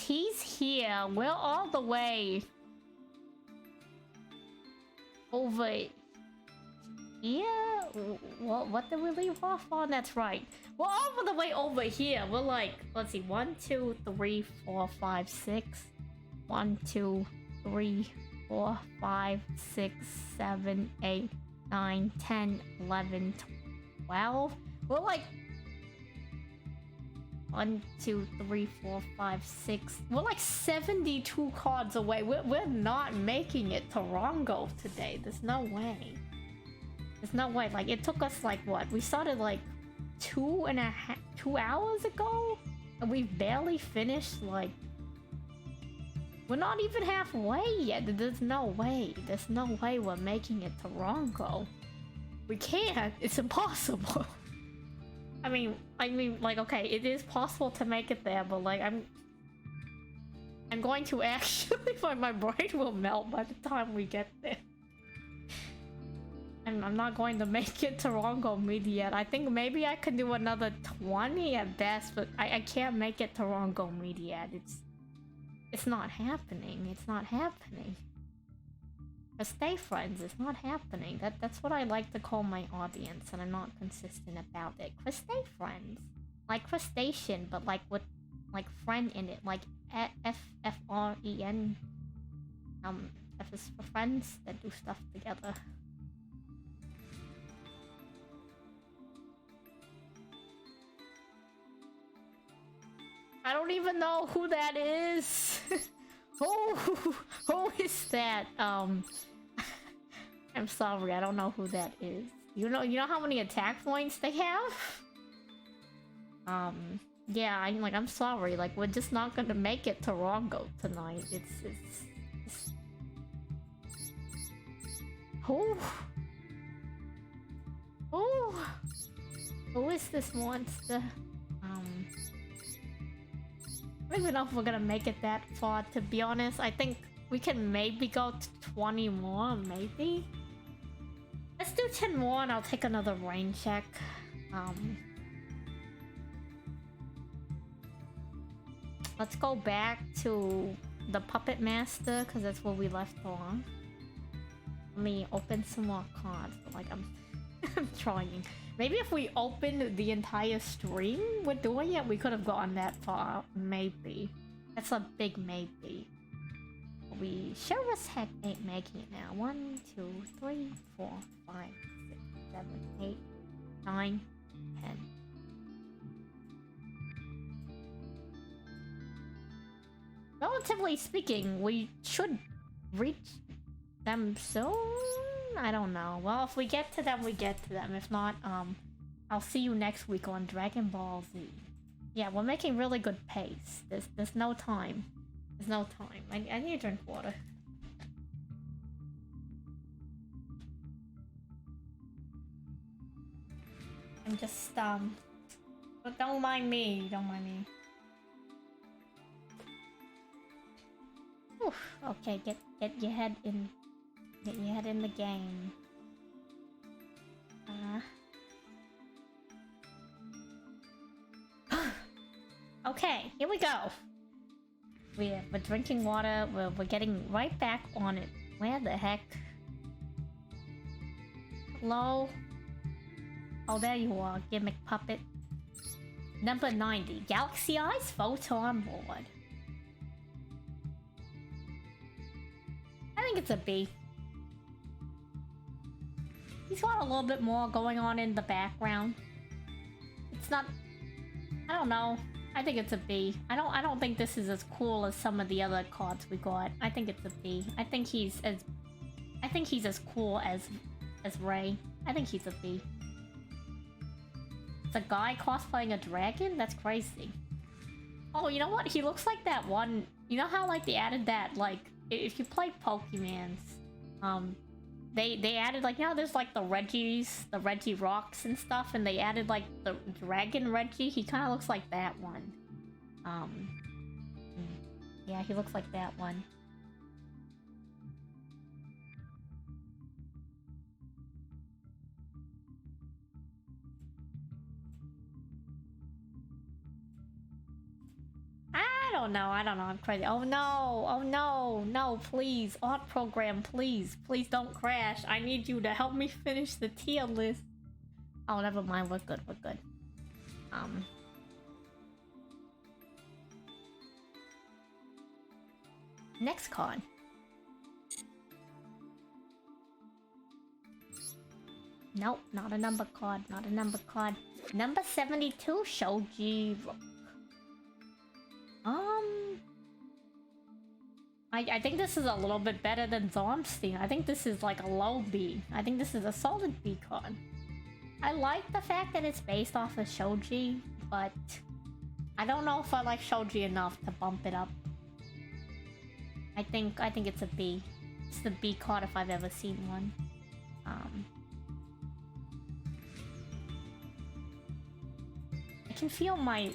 he's here. We're all the way over here. What did we leave off on? That's right. We're all the way over here. We're like, let's see, 1, 2, 3, 4, 5, 6. 1, 2, 3, 4, 5, 6, 7, 8, 9, 10, 11, 12. We're like 1, 2, 3, 4, 5, 6. We're like 72 cards away. We're not making it to Rongo today. There's no way. There's no way. Like, it took us like what? We started like 2 hours ago, and we barely finished. Like, we're not even halfway yet. There's no way. There's no way we're making it to Rongo. We can't. It's impossible. I mean, like, okay, it is possible to make it there, but like, I'm going to actually, my brain will melt by the time we get there. And I'm not going to make it to Rongo mid yet. I think maybe I could do another 20 at best, but I can't make it to Rongo mid yet. It's not happening. It's not happening. But stay friends, it's not happening. That's what I like to call my audience, and I'm not consistent about it. Stay friends. Like crustacean, but like with like friend in it. Like FFREN. F is for friends that do stuff together. I don't even know who that is. Who is that? I'm sorry, I don't know who that is. You know how many attack points they have? Yeah, I'm sorry. Like, we're just not gonna make it to Rongo tonight. It's who is this monster? I don't even know if we're gonna make it that far, to be honest. I think we can maybe go to 20 more, maybe? Let's do 10 more and I'll take another rain check. Let's go back to the Puppet Master, because that's where we left off. Let me open some more cards, but like, I'm trying. Maybe if we opened the entire stream with doing it, we could have gotten that far. Maybe. That's a big maybe. We sure as heck ain't making it now. 1, 2, 3, 4, 5, 6, 7, 8, 9, 10. Relatively speaking, we should reach them soon? I don't know. Well, if we get to them, we get to them. If not, I'll see you next week on Dragon Ball Z. Yeah, we're making really good pace. There's no time. There's no time. I need to drink water. I'm just, but don't mind me. Don't mind me. Oof, okay, get your head in. Get your head in the game. Okay, here we go. We're drinking water. We're getting right back on it. Where the heck? Hello? Oh, there you are, gimmick puppet. Number 90, Galaxy Eyes Photon Board. I think it's a B. He's got a little bit more going on in the background. It's not... I don't know. I think it's a B. I don't think this is as cool as some of the other cards we got. I think it's a B. I think he's as cool as Ray. I think he's a B. It's a guy cosplaying a dragon? That's crazy. Oh, you know what? He looks like that one... You know how, like, they added that, like... If you play Pokemans, they added, like, you know, there's, like, the Reggie Rocks and stuff, and they added, like, the Dragon Reggie. He kind of looks like that one. Yeah, he looks like that one. I don't know. I'm crazy. Oh no. Oh no. No, please. Art program, please. Please don't crash. I need you to help me finish the tier list. Oh, never mind. We're good. We're good. Next card. Nope, not a number card. Not a number card. Number 72, Shoji Rook. I think this is a little bit better than Zormstein. I think this is like a low B. I think this is a solid B card. I like the fact that it's based off of Shoji, but I don't know if I like Shoji enough to bump it up. I think it's a B. It's the B card if I've ever seen one. I can feel my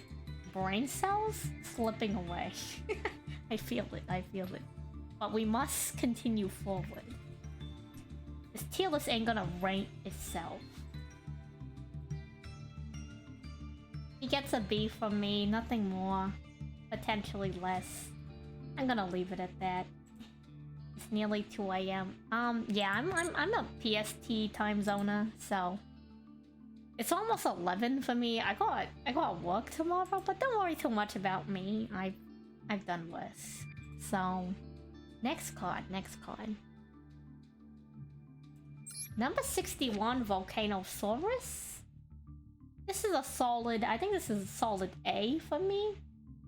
brain cells slipping away. I feel it, I feel it. But we must continue forward. This tier list ain't gonna rank itself. He gets a B from me, nothing more. Potentially less. I'm gonna leave it at that. It's nearly 2 AM. Yeah, I'm a PST time zoner, so it's almost 11 for me. I got work tomorrow, but don't worry too much about me. I've done worse. So, next card. Number 61, Volcanosaurus. This is a solid, I think this is a solid A for me.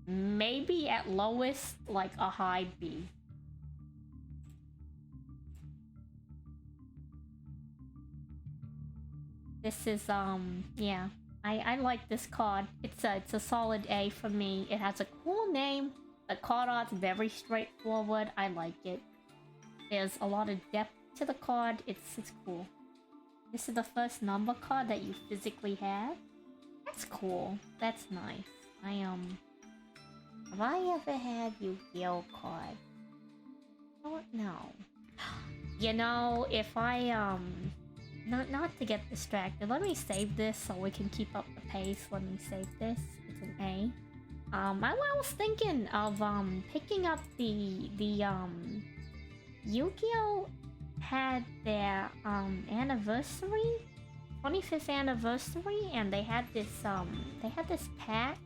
Maybe at lowest, like a high B. This is, yeah. I like this card. It's a solid A for me. It has a cool name. The card art's very straightforward. I like it. There's a lot of depth to the card. It's cool. This is the first number card that you physically have. That's cool. That's nice. Have I ever had Yu-Gi-Oh card? Oh, no. You know, if I, not to get distracted, let me save this so we can keep up the pace. Let me save this. It's an A. I was thinking of, picking up the Yu-Gi-Oh had their, anniversary, 25th anniversary, and they had this pack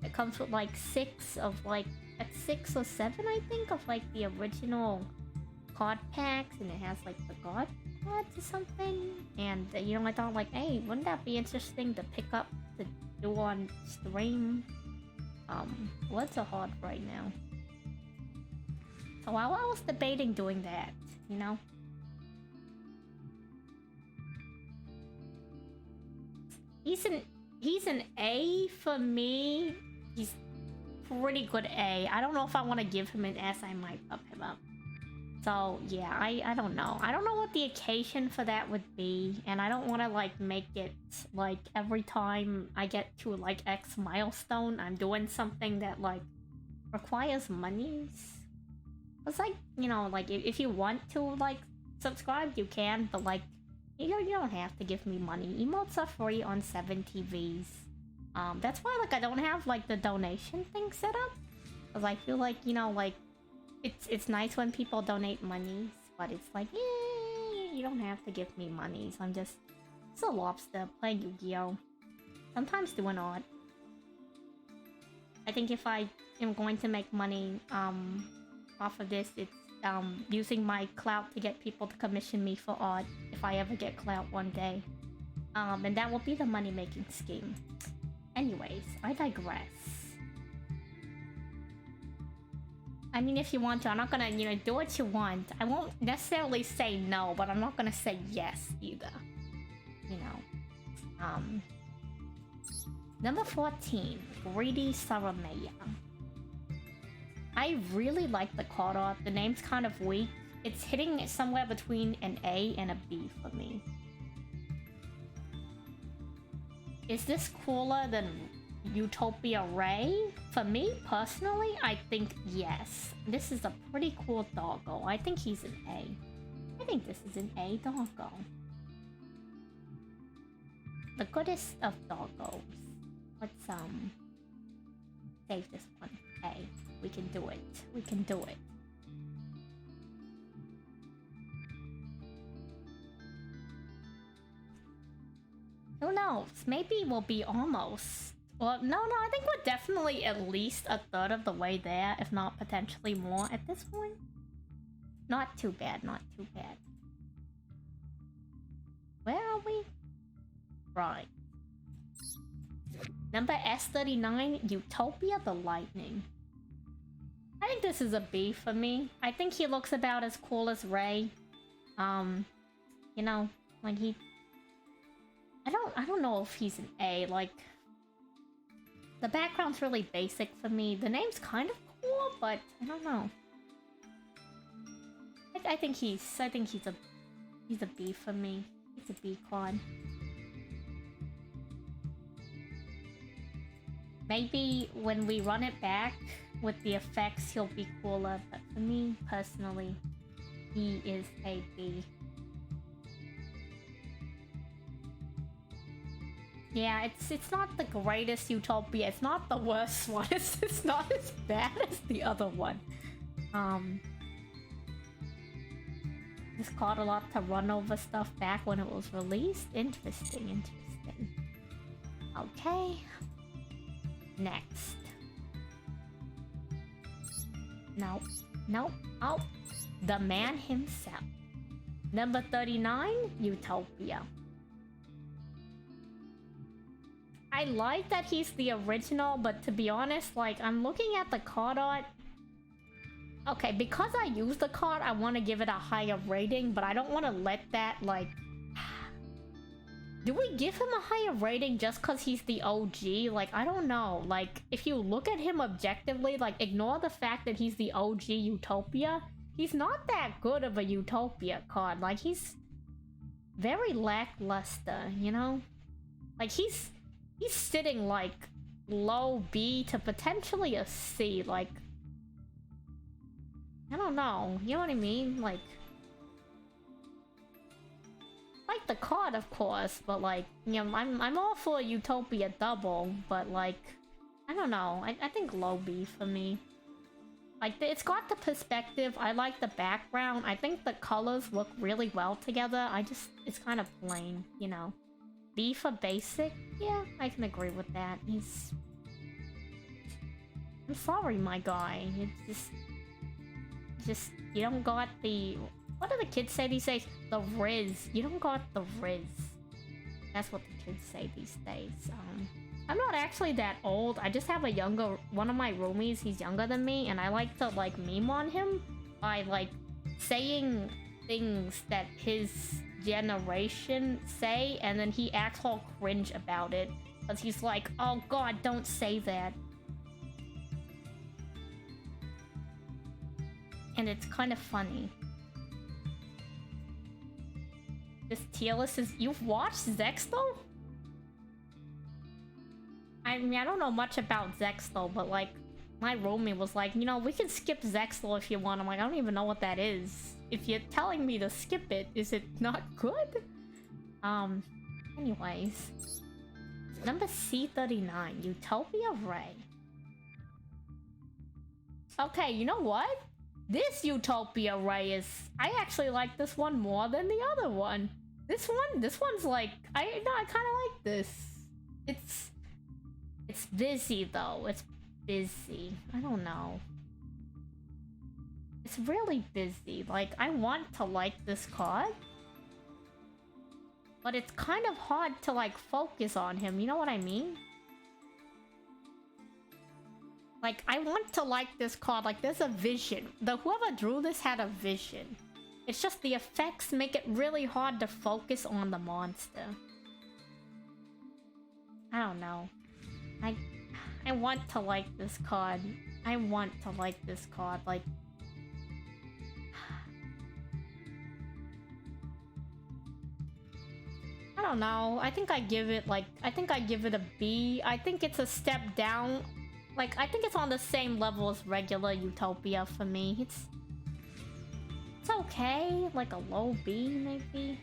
that comes with like 6 or 7, I think, of like the original card packs, and it has like the god cards or something. And you know, I thought like, hey, wouldn't that be interesting to pick up to do on stream? What's a hard right now? So I was debating doing that, you know. He's an A for me. He's pretty good A. I don't know if I want to give him an S. I might up him up. So yeah, I don't know. I don't know what the occasion for that would be, and I don't want to like make it like every time I get to like X milestone, I'm doing something that like requires monies. It's like, you know, like if you want to like subscribe, you can, but like you don't have to give me money. Emotes are free on 7TVs. That's why like I don't have like the donation thing set up, because I feel like, you know, like it's nice when people donate monies, but it's like, you don't have to give me monies. I'm just a lobster playing Yu-Gi-Oh! Sometimes doing odd. I think if I am going to make money off of this, it's using my clout to get people to commission me for art if I ever get clout one day. And that will be the money-making scheme. Anyways, I digress. I mean, if you want to, I'm not gonna, you know, do what you want. I won't necessarily say no, but I'm not gonna say yes either. You know. Number 14, Greedy Sarameya. I really like the card art. The name's kind of weak. It's hitting somewhere between an A and a B for me. Is this cooler than Utopia Ray? For me, personally, I think yes. This is a pretty cool doggo. I think he's an A. I think this is an A doggo. The goodest of doggos. Let's, save this one. Hey, we can do it. We can do it. Who knows? Maybe we'll be almost. Well, no, I think we're definitely at least a third of the way there, if not potentially more at this point. Not too bad, not too bad. Where are we? Right. Number S39, Utopia the Lightning. I think this is a B for me. I think he looks about as cool as Ray. You know, like he... I don't know if he's an A, like... The background's really basic for me. The name's kind of cool, but I don't know. I think he's a B for me. He's a B card. Maybe when we run it back with the effects, he'll be cooler. But for me, personally, he is a B. Yeah, it's not the greatest Utopia. It's not the worst one. It's not as bad as the other one. This caught a lot to run over stuff back when it was released. Interesting. Okay. Next. Nope. Oh, the man himself. Number 39, Utopia. I like that he's the original, but to be honest, like, I'm looking at the card art. Okay, because I use the card, I want to give it a higher rating, but I don't want to let that, like... Do we give him a higher rating just because he's the OG? Like, I don't know. Like, if you look at him objectively, like, ignore the fact that he's the OG Utopia. He's not that good of a Utopia card. Like, he's very lackluster, you know? Like, he's sitting, like, low B to potentially a C, like... I don't know, you know what I mean? Like the card, of course, but like, you know, I'm all for a Utopia double, but like, I don't know, I think low B for me. Like, it's got the perspective, I like the background, I think the colors look really well together, it's kind of plain, you know. B for basic? Yeah, I can agree with that. I'm sorry, my guy, it's just you don't got the... What do the kids say these days? The Riz. You don't got the Riz. That's what the kids say these days. I'm not actually that old. I just have a younger... One of my roomies, he's younger than me, and I like to, like, meme on him by, like, saying things that his generation say, and then he acts all cringe about it. Because he's like, oh god, don't say that. And it's kind of funny. This tier list is... You've watched Zexto? I mean, I don't know much about Zexto, but like, my roomie was like, you know, we can skip Zexto if you want. I'm like, I don't even know what that is. If you're telling me to skip it, is it not good? Anyways. Number C39, Utopia Ray. Okay, you know what? This Utopia Ray is... I actually like this one more than the other one. This one's like... I kind of like this. It's busy though. It's busy. I don't know. It's really busy. Like, I want to like this card. But it's kind of hard to like focus on him. You know what I mean? Like, I want to like this card. Like, there's a vision. Whoever drew this had a vision. It's just the effects make it really hard to focus on the monster. I don't know. I want to like this card. I want to like this card. Like... I don't know. I think I give it like... I think I give it a B. I think it's a step down. Like, I think it's on the same level as regular Utopia for me. It's okay. Like a low B, maybe.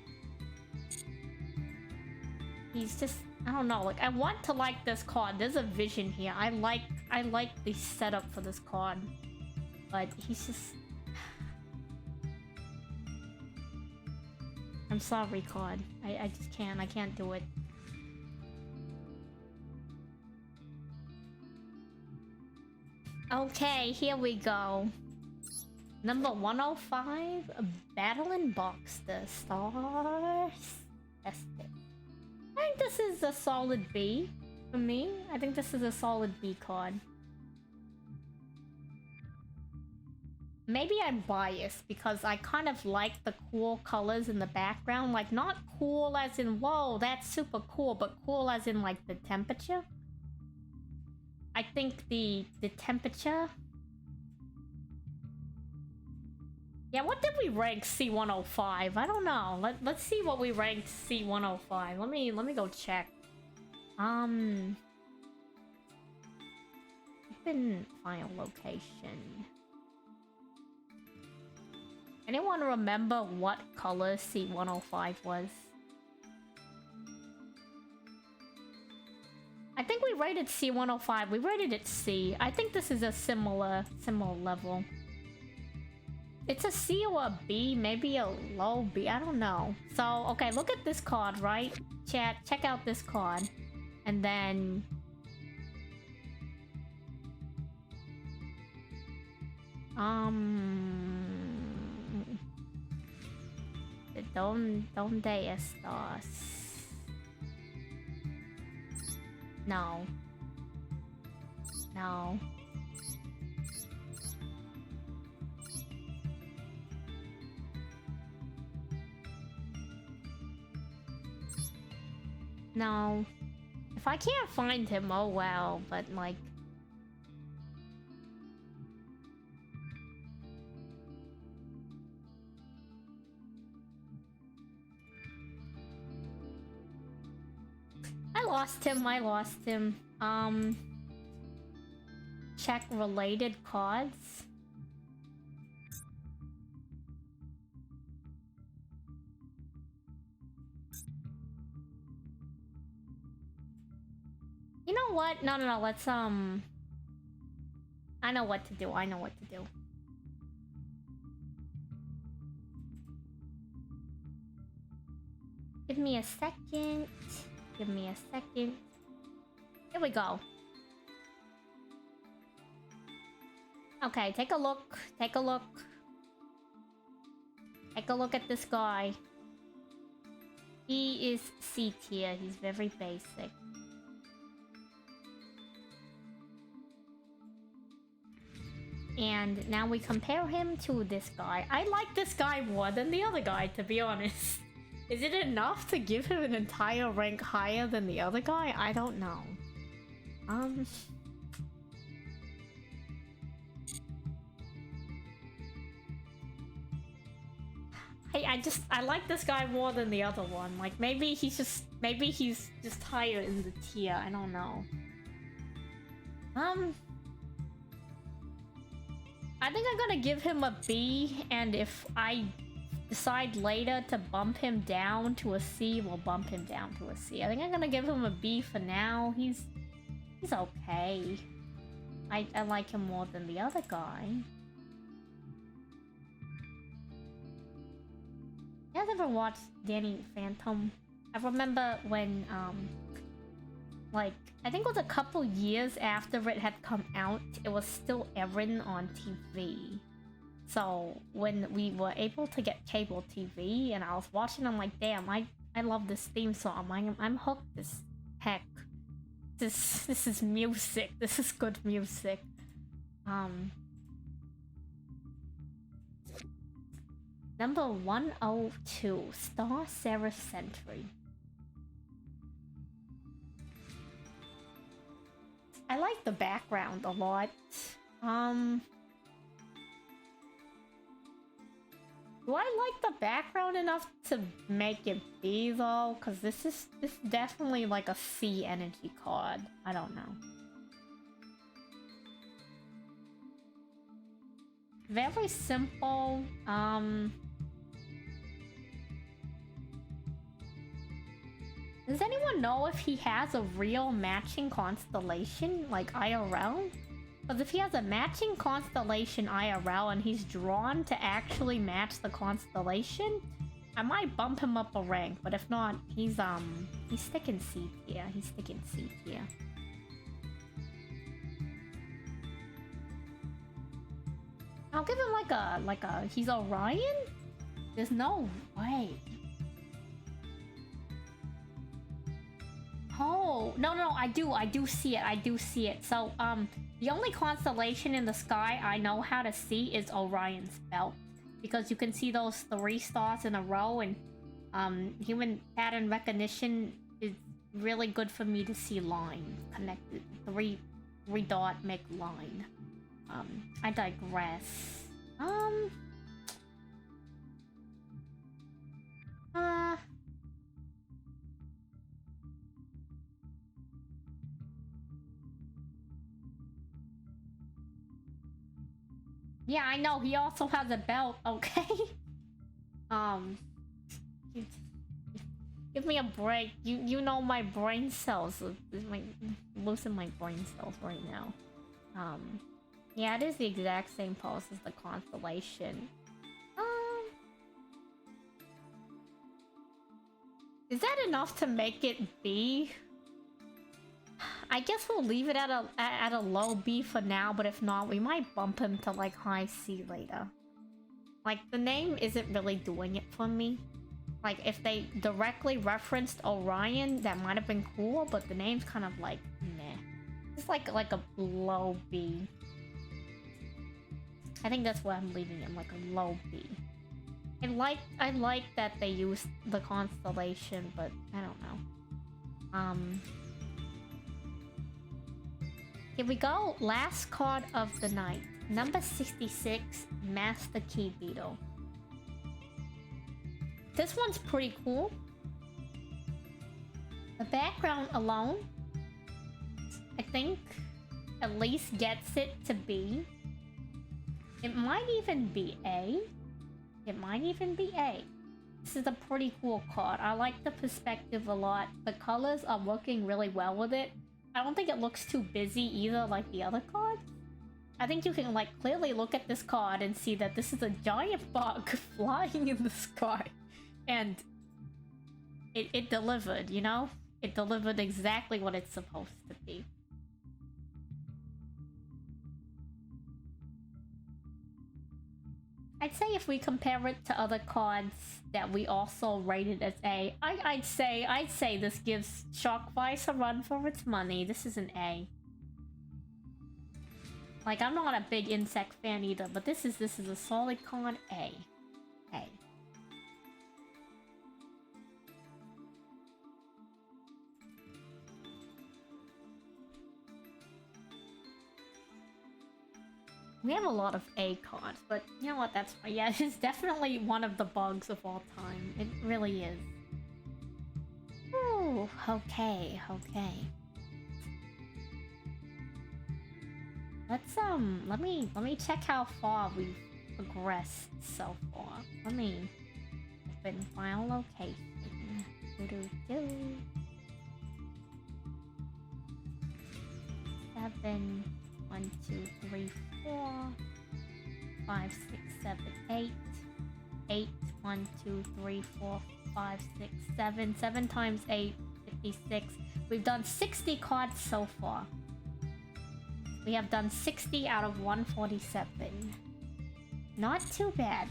He's just... I don't know, like I want to like this card. There's a vision here. I like the setup for this card. But he's just... I'm sorry, card. I just can't. I can't do it. Okay, here we go. Number 105, Battling Boxster Stars. That's it. I think this is a solid B for me. I think this is a solid B card. Maybe I'm biased because I kind of like the cool colors in the background. Like, not cool as in, whoa, that's super cool, but cool as in, like, the temperature. I think the temperature... Yeah, what did we rank C105? I don't know. Let's see what we ranked C105. Let me go check. Open file location. Anyone remember what color C105 was? I think we rated C105. We rated it C. I think this is a similar level. It's a C or a B, maybe a low B, I don't know. So, okay, look at this card, right? Chat, check out this card. And then... Donde estas? No. No. No. If I can't find him, oh well, but like... I lost him. Check related cards. You know what? No, let's, I know what to do. Give me a second. Here we go. Okay, take a look. Take a look at this guy. He is C tier. He's very basic. And now we compare him to this guy. I like this guy more than the other guy, to be honest. Is it enough to give him an entire rank higher than the other guy? I don't know. I like this guy more than the other one. Like, maybe he's just higher in the tier. I don't know. I think I'm gonna give him a B, and if I decide later to bump him down to a C, we'll bump him down to a C. I think I'm gonna give him a B for now. He's okay. I like him more than the other guy. You guys ever watched Danny Phantom? I remember when, like, I think it was a couple years after it had come out, it was still airing on TV. So when we were able to get cable TV and I was watching, I'm like, damn, I love this theme song. I'm hooked as heck. This is music. This is good music. Number 102, Star Seraph Sentry. I like the background a lot. Do I like the background enough to make it B though? Cause this is definitely like a C energy card. I don't know. Very simple. Does anyone know if he has a real matching constellation, like IRL? Because if he has a matching constellation IRL and he's drawn to actually match the constellation, I might bump him up a rank. But if not, he's sticking C tier. He's sticking C tier. I'll give him like a he's Orion? There's no way. Oh, no, I do see it. So, the only constellation in the sky I know how to see is Orion's belt. Because you can see those 3 stars in a row, and, human pattern recognition is really good for me to see lines connected. 3 dot make line. I digress. Yeah, I know, he also has a belt, okay? Give me a break. You know my brain cells. Losing my brain cells right now. Yeah, it is the exact same pose as the constellation. Is that enough to make it B? I guess we'll leave it at a low B for now, but if not, we might bump him to like high C later. Like, the name isn't really doing it for me. Like, if they directly referenced Orion, that might have been cool, but the name's kind of like, meh. It's like a low B. I think that's where I'm leaving him, like a low B. I like that they used the constellation, but I don't know. Here we go. Last card of the night. Number 66, Master Key Beetle. This one's pretty cool. The background alone, I think, at least gets it to B. It might even be A. This is a pretty cool card. I like the perspective a lot. The colors are working really well with it. I don't think it looks too busy either like the other cards. I think you can like clearly look at this card and see that this is a giant bug flying in the sky. And it delivered, you know? It delivered exactly what it's supposed to be. I'd say if we compare it to other cards that we also rated as A, I'd say this gives Shockvice a run for its money. This is an A. Like, I'm not a big insect fan either, but this is a solid card. A. We have a lot of A cards, but you know what, that's fine. Yeah, it's definitely one of the bugs of all time. It really is. Ooh, okay. Let's let me check how far we've progressed so far. Let me open file location. Doo-doo-doo. 7 1 2 3 4 5 6 7 8 8 1 2 3 4 5 6 7 7 times 8 56. We've done 60 cards so far. We have done 60 out of 147. Not too bad,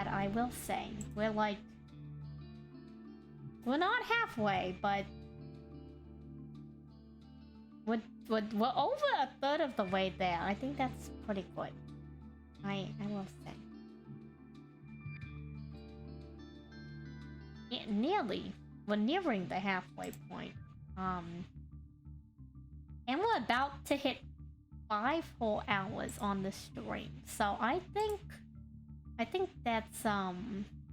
I will say. We're not halfway, but we're over a third of the way there. I think that's pretty good. I will say. Yeah, nearly. We're nearing the halfway point. And we're about to hit 5 whole hours on the stream. So I think that's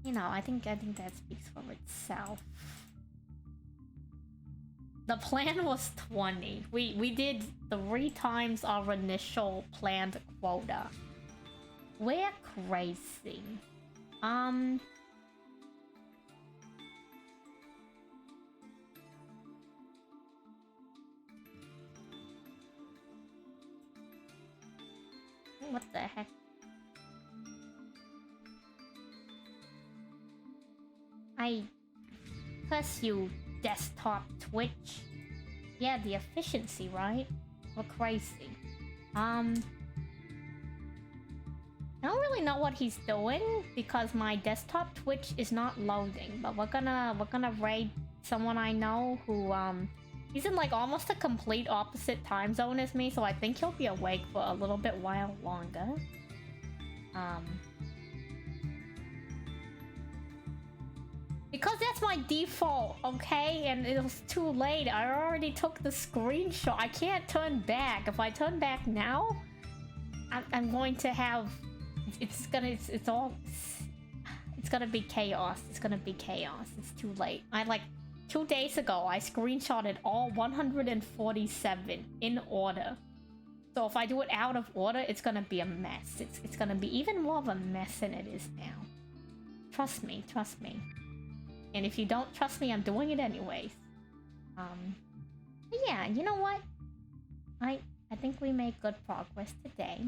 you know, I think that speaks for itself. The plan was 20. We did 3 times our initial planned quota. We're crazy. What the heck? I press you desktop Twitch. Yeah, the efficiency, right? We're crazy. I don't really know what he's doing because my desktop Twitch is not loading. But we're gonna raid someone I know who he's in like almost a complete opposite time zone as me, so I think he'll be awake for a little bit while longer. Because that's my default, okay? And it was too late. I already took the screenshot. I can't turn back. If I turn back now, I'm going to have... It's gonna be chaos. It's gonna be chaos. It's too late. 2 days ago, I screenshotted all 147 in order. So if I do it out of order, it's gonna be a mess. It's gonna be even more of a mess than it is now. Trust me, trust me. And if you don't trust me, I'm doing it anyways. But yeah, you know what? I think we made good progress today.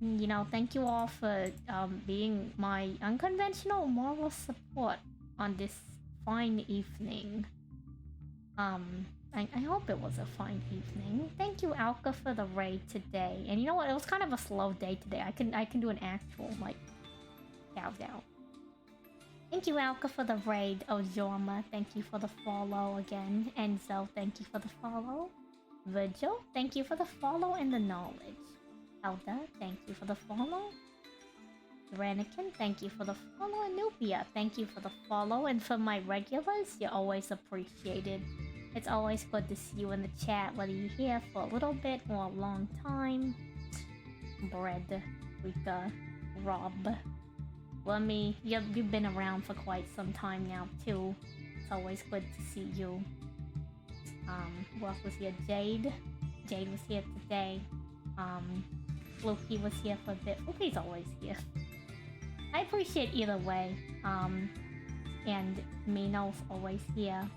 You know, thank you all for being my unconventional moral support on this fine evening. I hope it was a fine evening. Thank you, Alka, for the raid today. And you know what? It was kind of a slow day today. I can do an actual like countdown. Thank you, Alka, for the raid. Ojorma, thank you for the follow again. Enzo, thank you for the follow. Virgil, thank you for the follow and the knowledge. Elda, thank you for the follow. Ranikin, thank you for the follow. And Nubia, thank you for the follow. And for my regulars, you're always appreciated. It's always good to see you in the chat, whether you're here for a little bit or a long time. Bread, Rika, Rob. Lummy, you've been around for quite some time now too. It's always good to see you. Who else was here? Jade. Jade was here today. Fluky was here for a bit. Fluky's always here. I appreciate either way. And Mino's always here.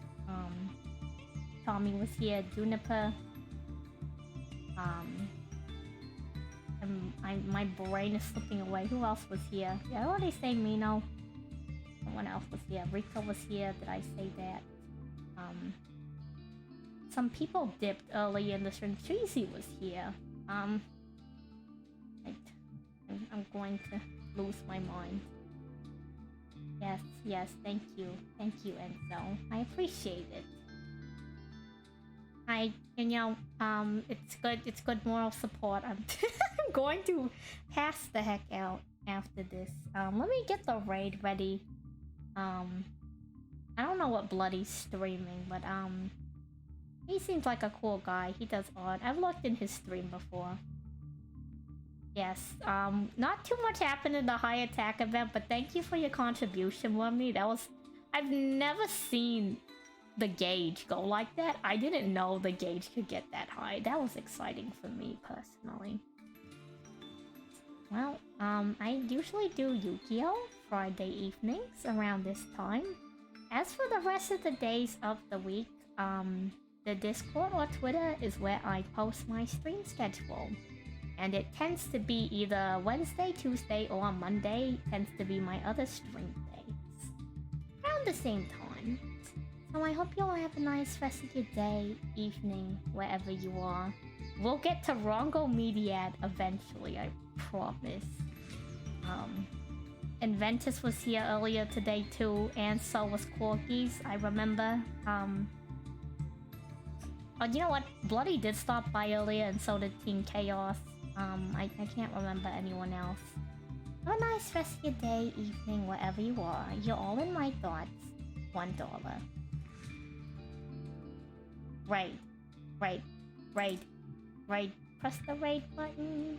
Tommy was here. Juniper. My brain is slipping away. Who else was here? Did I already say Mino? Someone else was here. Rika was here. Did I say that? Some people dipped early in the stream. Xyz was here. I'm going to lose my mind. Yes, thank you, Enzo. I appreciate it. It's good moral support. I'm going to pass the heck out after this. Let me get the raid ready. I don't know what Bloody's streaming, but he seems like a cool guy. He does odd. I've looked in his stream before. Yes, not too much happened in the high attack event, but thank you for your contribution, Lummy. I've never seen the gauge go like that. I didn't know the gauge could get that high. That was exciting for me personally. Well, I usually do Yu-Gi-Oh! Friday evenings around this time. As for the rest of the days of the week, the Discord or Twitter is where I post my stream schedule. And it tends to be either Wednesday, Tuesday, or Monday. Tends to be my other stream days. Around the same time. So I hope you all have a nice rest of your day, evening, wherever you are. We'll get to Rongo Mediat eventually, I promise. Inventus was here earlier today too, and so was Corgis, I remember. Oh, you know what? Bloody did stop by earlier, and so did Team Chaos. I can't remember anyone else. Have a nice rest of your day, evening, wherever you are. You're all in my thoughts. $1. Raid. Press the raid button.